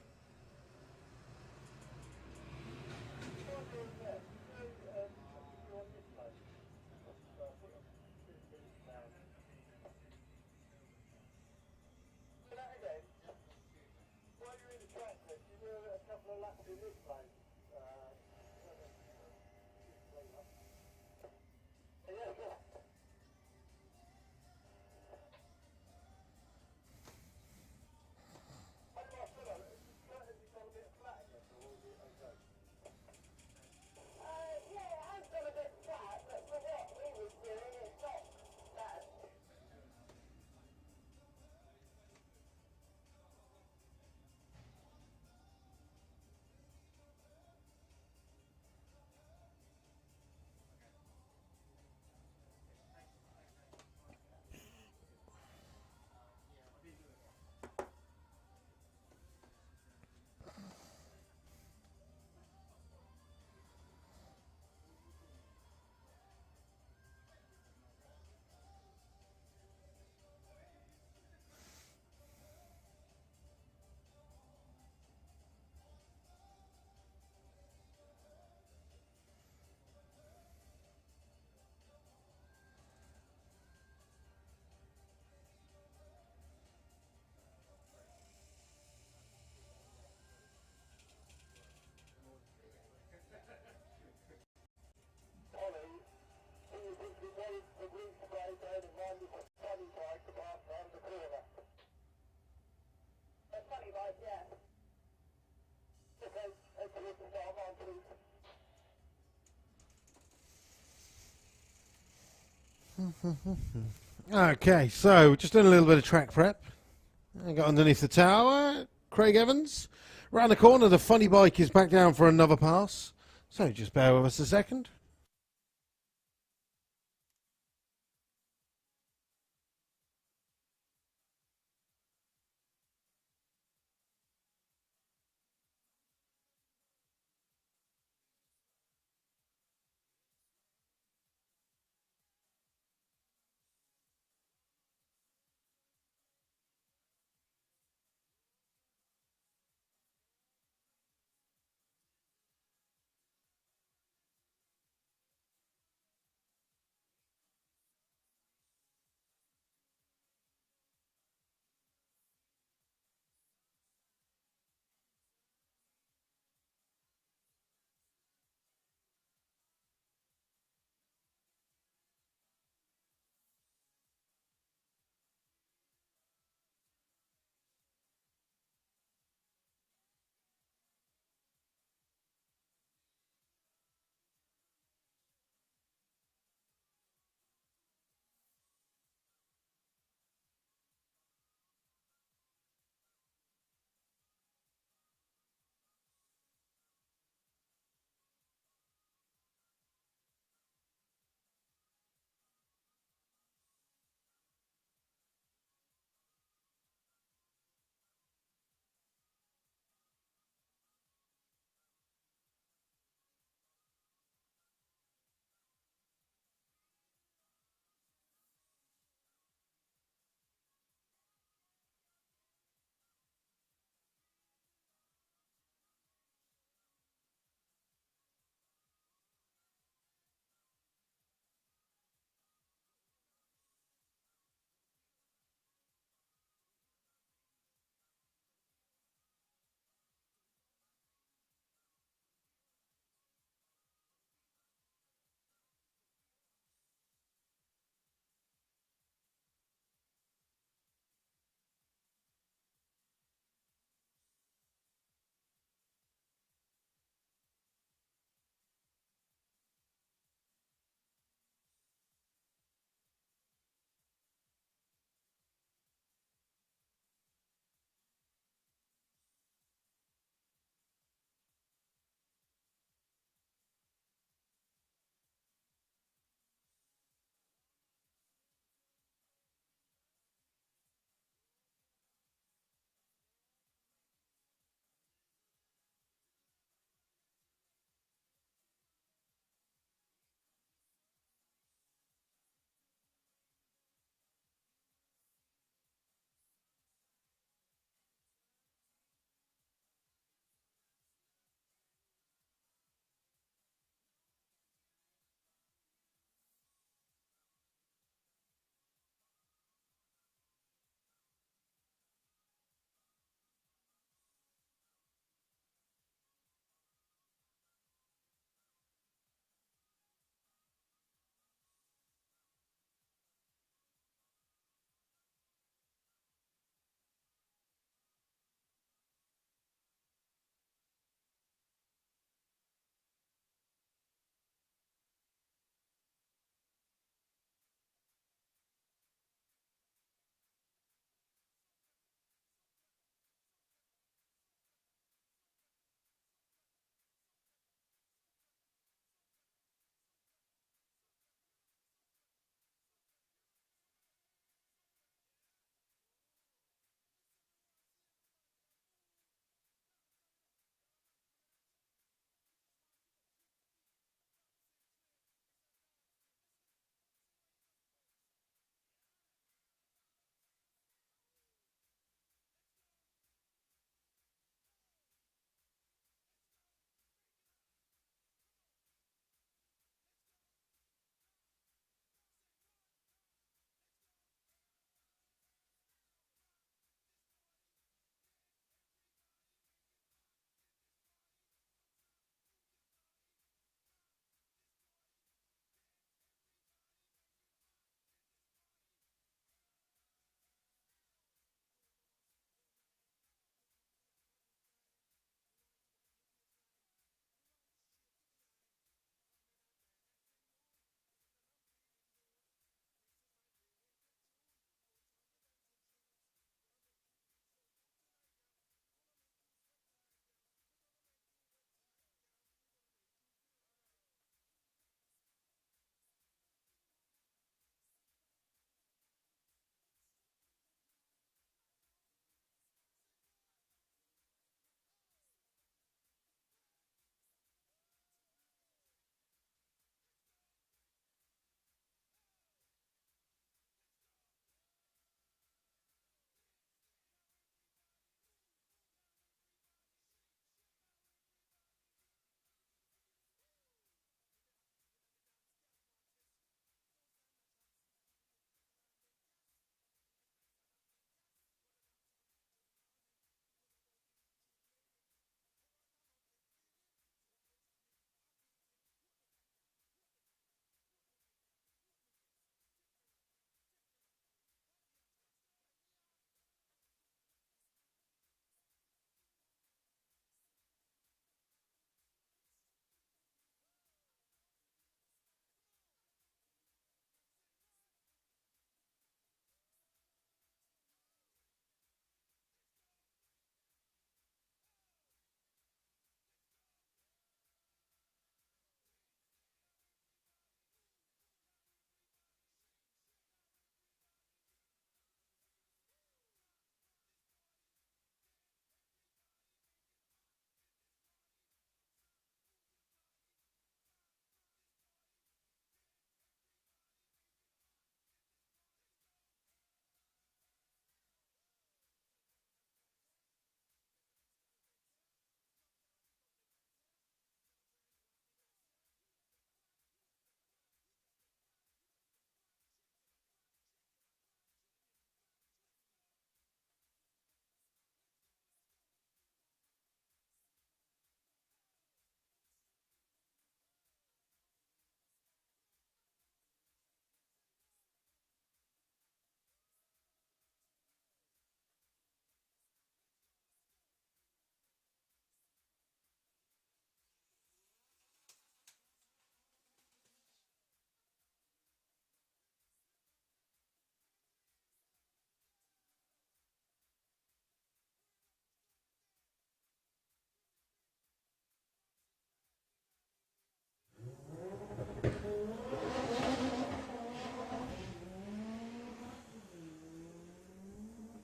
[SPEAKER 1] Okay, so just doing a little bit of track prep. I got underneath the tower, Craig Evans. Round the corner, the funny bike is back down for another pass. So just bear with us a second.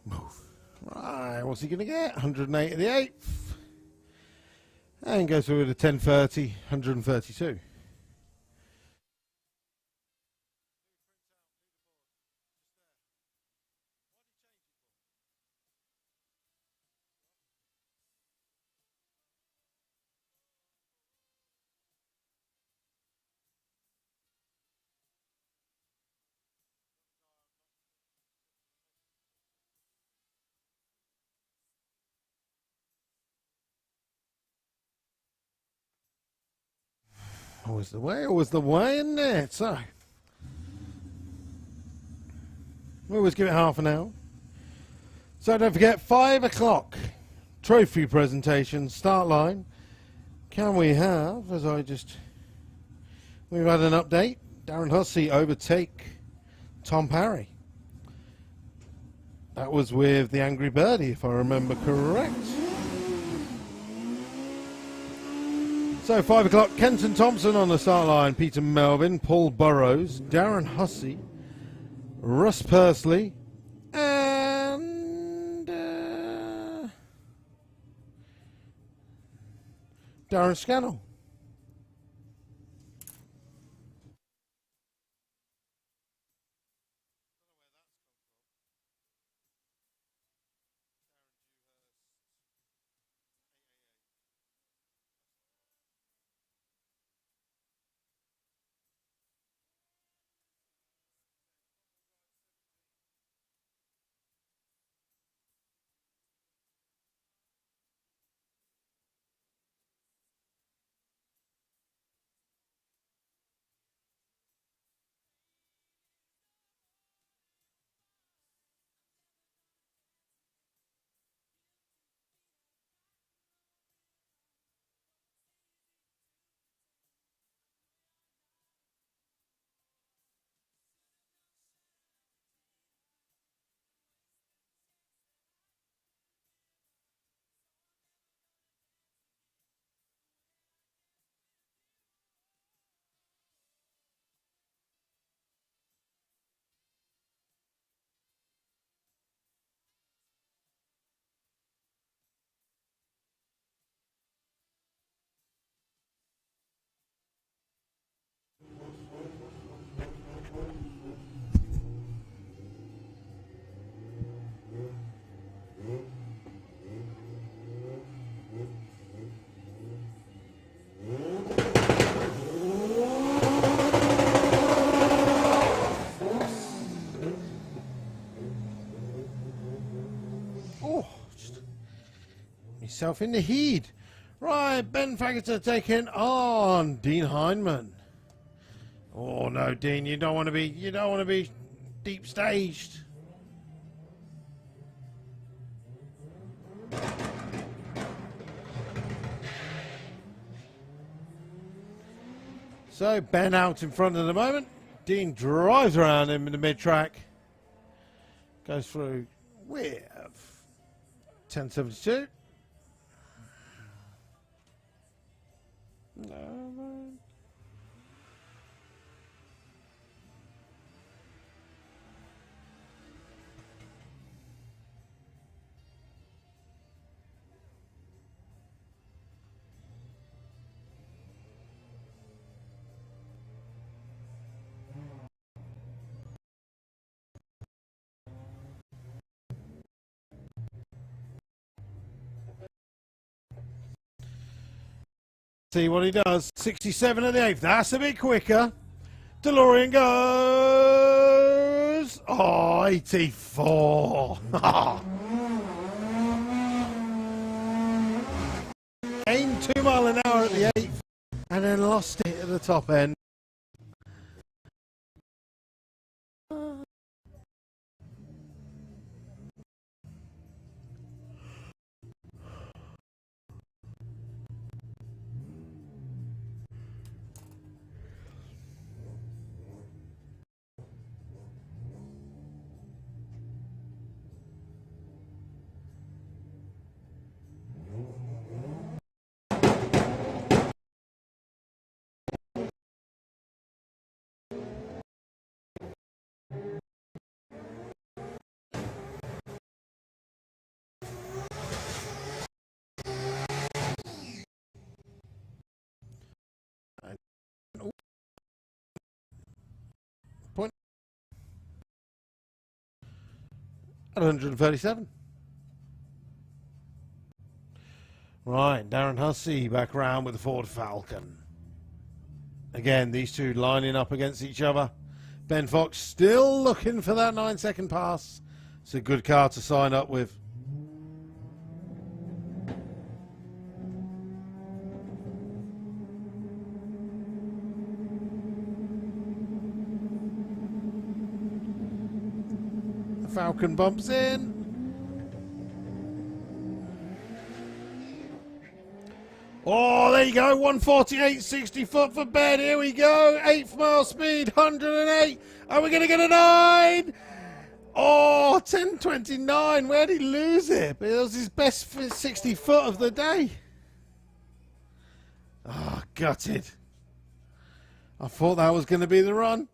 [SPEAKER 1] Move. Right, what's he going to get? 108 of the 8th. And goes through with a 1030, 132. Always the way, isn't it? So, we always give it half an hour. So don't forget, 5 o'clock, trophy presentation, start line. Can we have, we've had an update, Darren Hussey overtake Tom Parry. That was with the Angry Birdie, if I remember correct. So 5 o'clock, Kenton Thompson on the start line, Peter Melvin, Paul Burrows, Darren Hussey, Russ Pursley, and Darren Scannell. Yourself in the heat. Right, Ben Fagerter taking on Dean Hindman. Oh no, Dean, you don't want to be deep staged. So Ben out in front at the moment. Dean drives around him in the mid-track. Goes through with 1072. No, man. See what he does. 67 of the 8th. That's a bit quicker. Delorean goes. Oh, 84. Gained 2 miles an hour at the 8th and then lost it at the top end. at 137. Right, Darren Hussey back round with the Ford Falcon. Again, these two lining up against each other. Ben Fox still looking for that 9-second pass. It's a good car to sign up with. The Falcon bumps in. Oh, there you go. 148, 60 foot for Ben. Here we go. 8th mile speed, 108. Are we going to get a 9? Oh, 10.29. Where did he lose it? But it was his best 60 foot of the day. Oh, gutted. I thought that was going to be the run.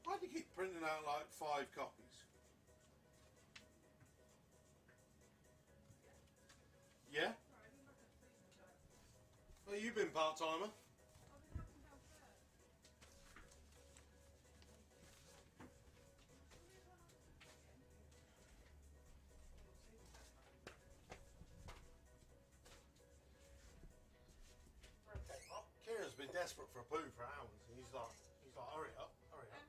[SPEAKER 1] Why do you keep printing out like 5 copies? Yeah? Well, you've been part-timer. Kieran's been desperate for a poo for hours. He's like, hurry up, hurry up.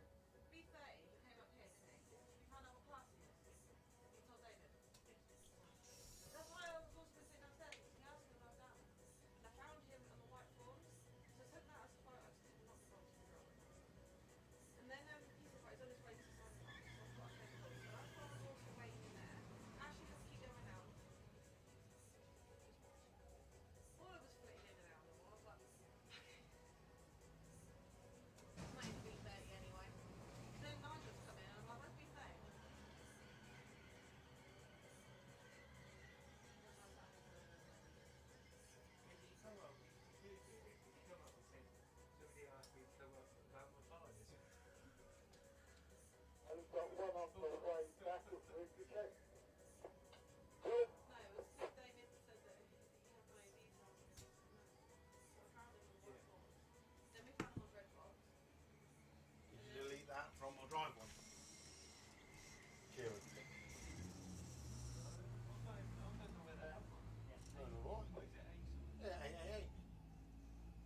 [SPEAKER 1] From my drive one. Kieran. Yeah, hey.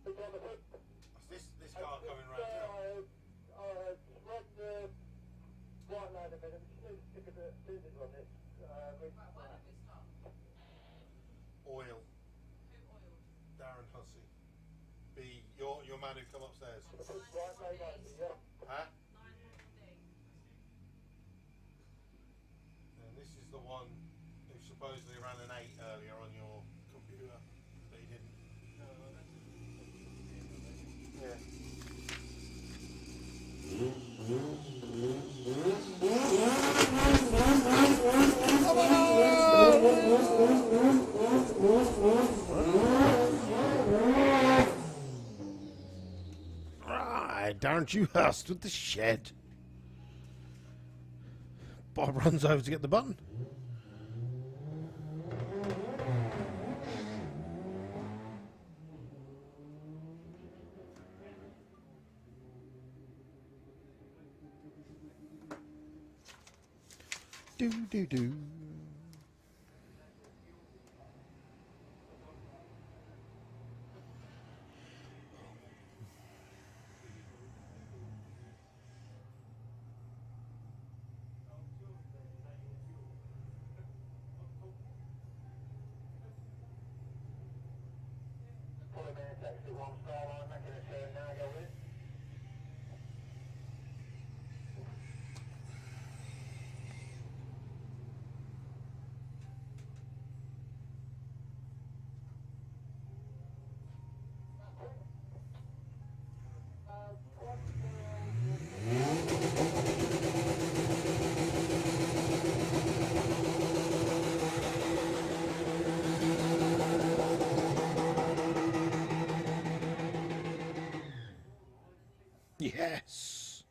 [SPEAKER 1] What's this car coming round here?
[SPEAKER 3] Run the white line a minute. We just need to stick a bit of scissors on this.
[SPEAKER 4] Why don't we start?
[SPEAKER 1] Oil.
[SPEAKER 4] Who oiled?
[SPEAKER 1] Darren Hussey. B. Your man who come upstairs.
[SPEAKER 3] Right, yeah.
[SPEAKER 1] Huh?
[SPEAKER 4] 9D.
[SPEAKER 1] And this is the one who supposedly ran an 8 earlier on your computer, but he didn't. Yeah. Right, Darren Dewhurst with the shed. Bob runs over to get the button. Do do do.
[SPEAKER 3] Taxi 1 star line, making a turn now, go in.
[SPEAKER 1] Yes.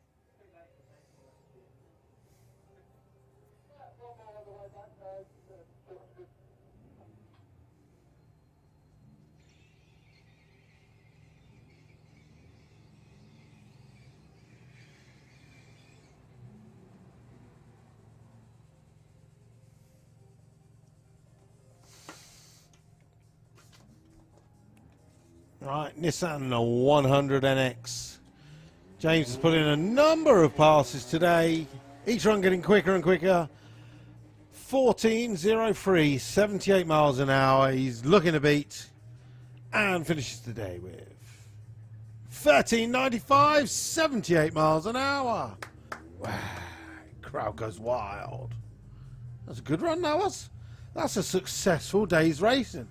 [SPEAKER 1] Right, Nissan 100 NX. James has put in a number of passes today. Each run getting quicker and quicker. 14.03, 78 miles an hour. He's looking to beat. And finishes the day with 13.95, 78 miles an hour. Wow, crowd goes wild. That's a good run, that was. That's a successful day's racing.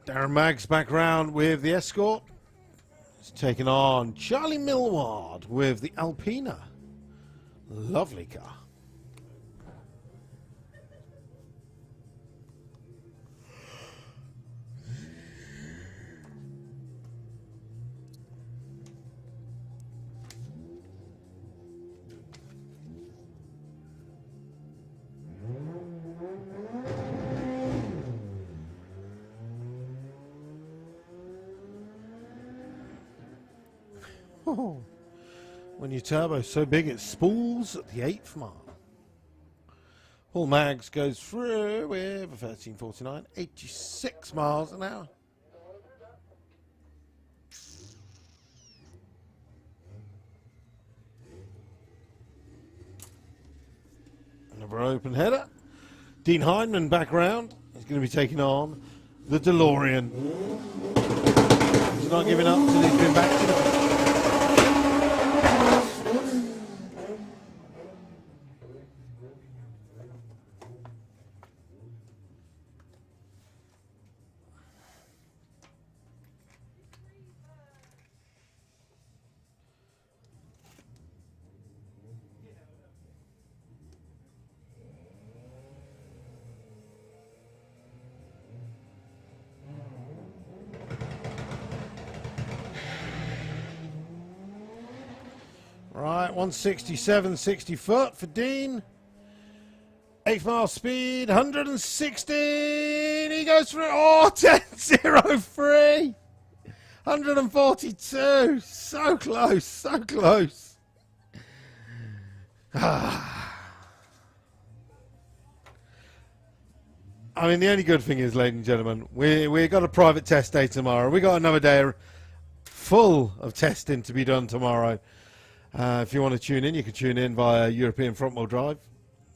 [SPEAKER 1] Darren Maggs back round with the Escort. He's taking on Charlie Millward with the Alpina. Lovely car. When your turbo's so big it spools at the 8th mile. Paul Maggs goes through with a 13.49, 86 miles an hour. Another open header. Dean Hindman back round. He's going to be taking on the Delorean. He's not giving up until he's been back to the... Right, 167, 60 foot for Dean. 8th mile speed, 116. He goes for it. Oh, 10.03. 142. So close, so close. I mean, the only good thing is, ladies and gentlemen, we got a private test day tomorrow. We got another day full of testing to be done tomorrow. If you want to tune in, you can tune in via European Front Wheel Drive.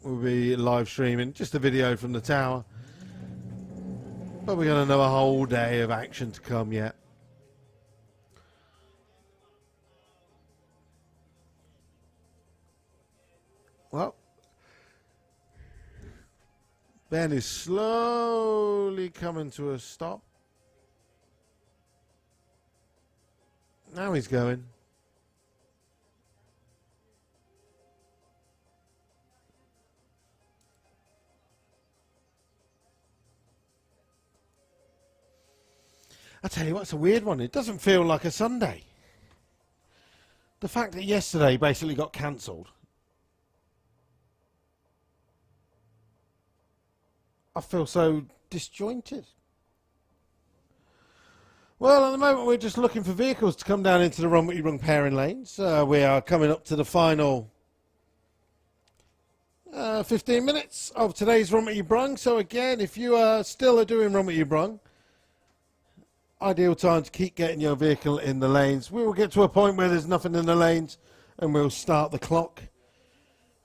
[SPEAKER 1] We'll be live streaming just a video from the tower. But we're going to know a whole day of action to come yet. Well, Ben is slowly coming to a stop. Now he's going. I tell you what, it's a weird one. It doesn't feel like a Sunday. The fact that yesterday basically got cancelled I feel so disjointed. Well, at the moment we're just looking for vehicles to come down into the Run What You Brung pairing lanes. We are coming up to the final 15 minutes of today's Run What You Brung. So again, if you are still doing Run What You Brung, ideal time to keep getting your vehicle in the lanes. We will get to a point where there's nothing in the lanes and we'll start the clock.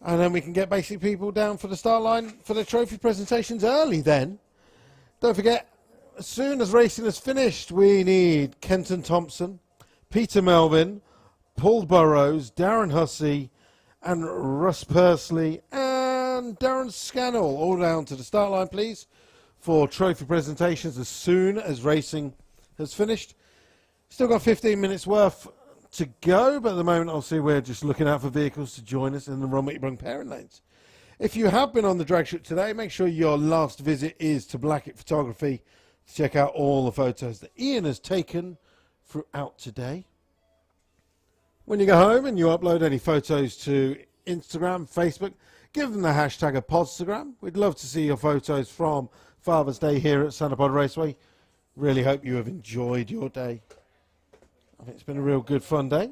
[SPEAKER 1] And then we can get basic people down for the start line for the trophy presentations early then. Don't forget, as soon as racing is finished, we need Kenton Thompson, Peter Melvin, Paul Burrows, Darren Hussey, and Russ Pursley, and Darren Scannell, all down to the start line, please, for trophy presentations as soon as racing has finished. Still got 15 minutes worth to go, but at the moment, obviously, we're just looking out for vehicles to join us in the Run What You Brung pairing lanes. If you have been on the drag strip today, make sure your last visit is to Blackett Photography to check out all the photos that Ian has taken throughout today. When you go home and you upload any photos to Instagram, Facebook, give them the hashtag of Podstagram. We'd love to see your photos from Father's Day here at Santapod Raceway. Really hope you have enjoyed your day. I think it's been a real good fun day.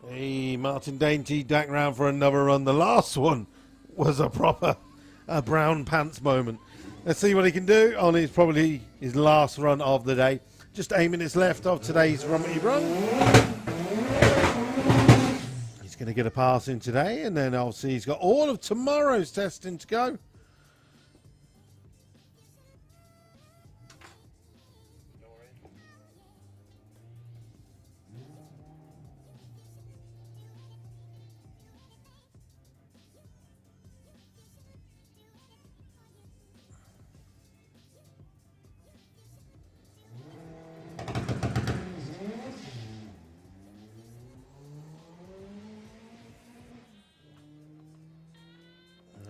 [SPEAKER 1] Hey, Martin Dainty back round for another run. The last one was a proper brown pants moment. Let's see what he can do on his probably his last run of the day. Just 8 minutes left of today's Runway run. He's going to get a pass in today, and then obviously he's got all of tomorrow's testing to go.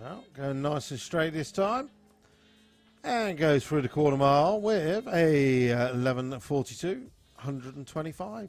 [SPEAKER 1] Well, going nice and straight this time. And goes through the quarter mile with a 11:42, 125.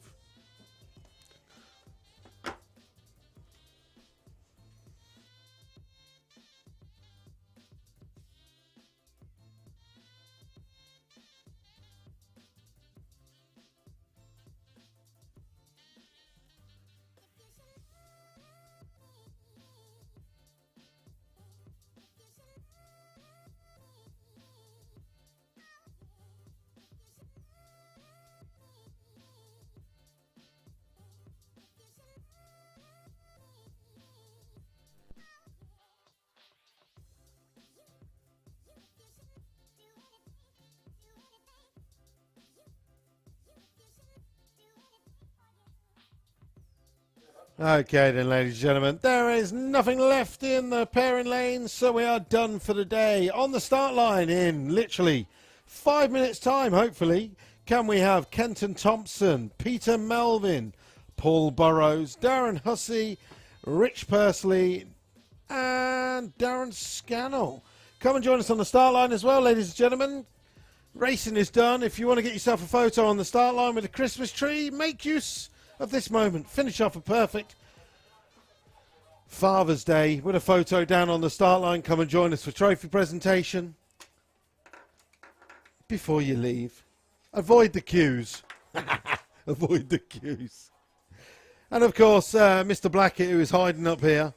[SPEAKER 1] Okay then, ladies and gentlemen, there is nothing left in the pairing lanes, so we are done for the day. On the start line in literally 5 minutes time, hopefully, can we have Kenton Thompson, Peter Melvin, Paul Burrows, Darren Hussey, Rich Pursley, and Darren Scannell. Come and join us on the start line as well, ladies and gentlemen. Racing is done. If you want to get yourself a photo on the start line with a Christmas tree, make use of this moment. Finish off a perfect Father's Day with a photo down on the start line. Come and join us for trophy presentation. Before you leave, avoid the queues. Avoid the queues. And of course, Mr. Blackett, who is hiding up here.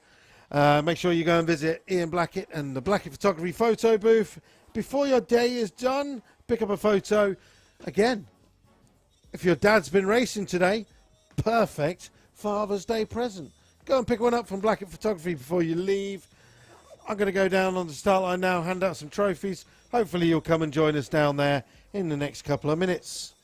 [SPEAKER 1] Make sure you go and visit Ian Blackett and the Blackett Photography photo booth. Before your day is done, pick up a photo. Again, if your dad's been racing today, perfect Father's Day present. Go and pick one up from Blackett Photography before you leave. I'm going to go down on the start line now, hand out some trophies. Hopefully you'll come and join us down there in the next couple of minutes.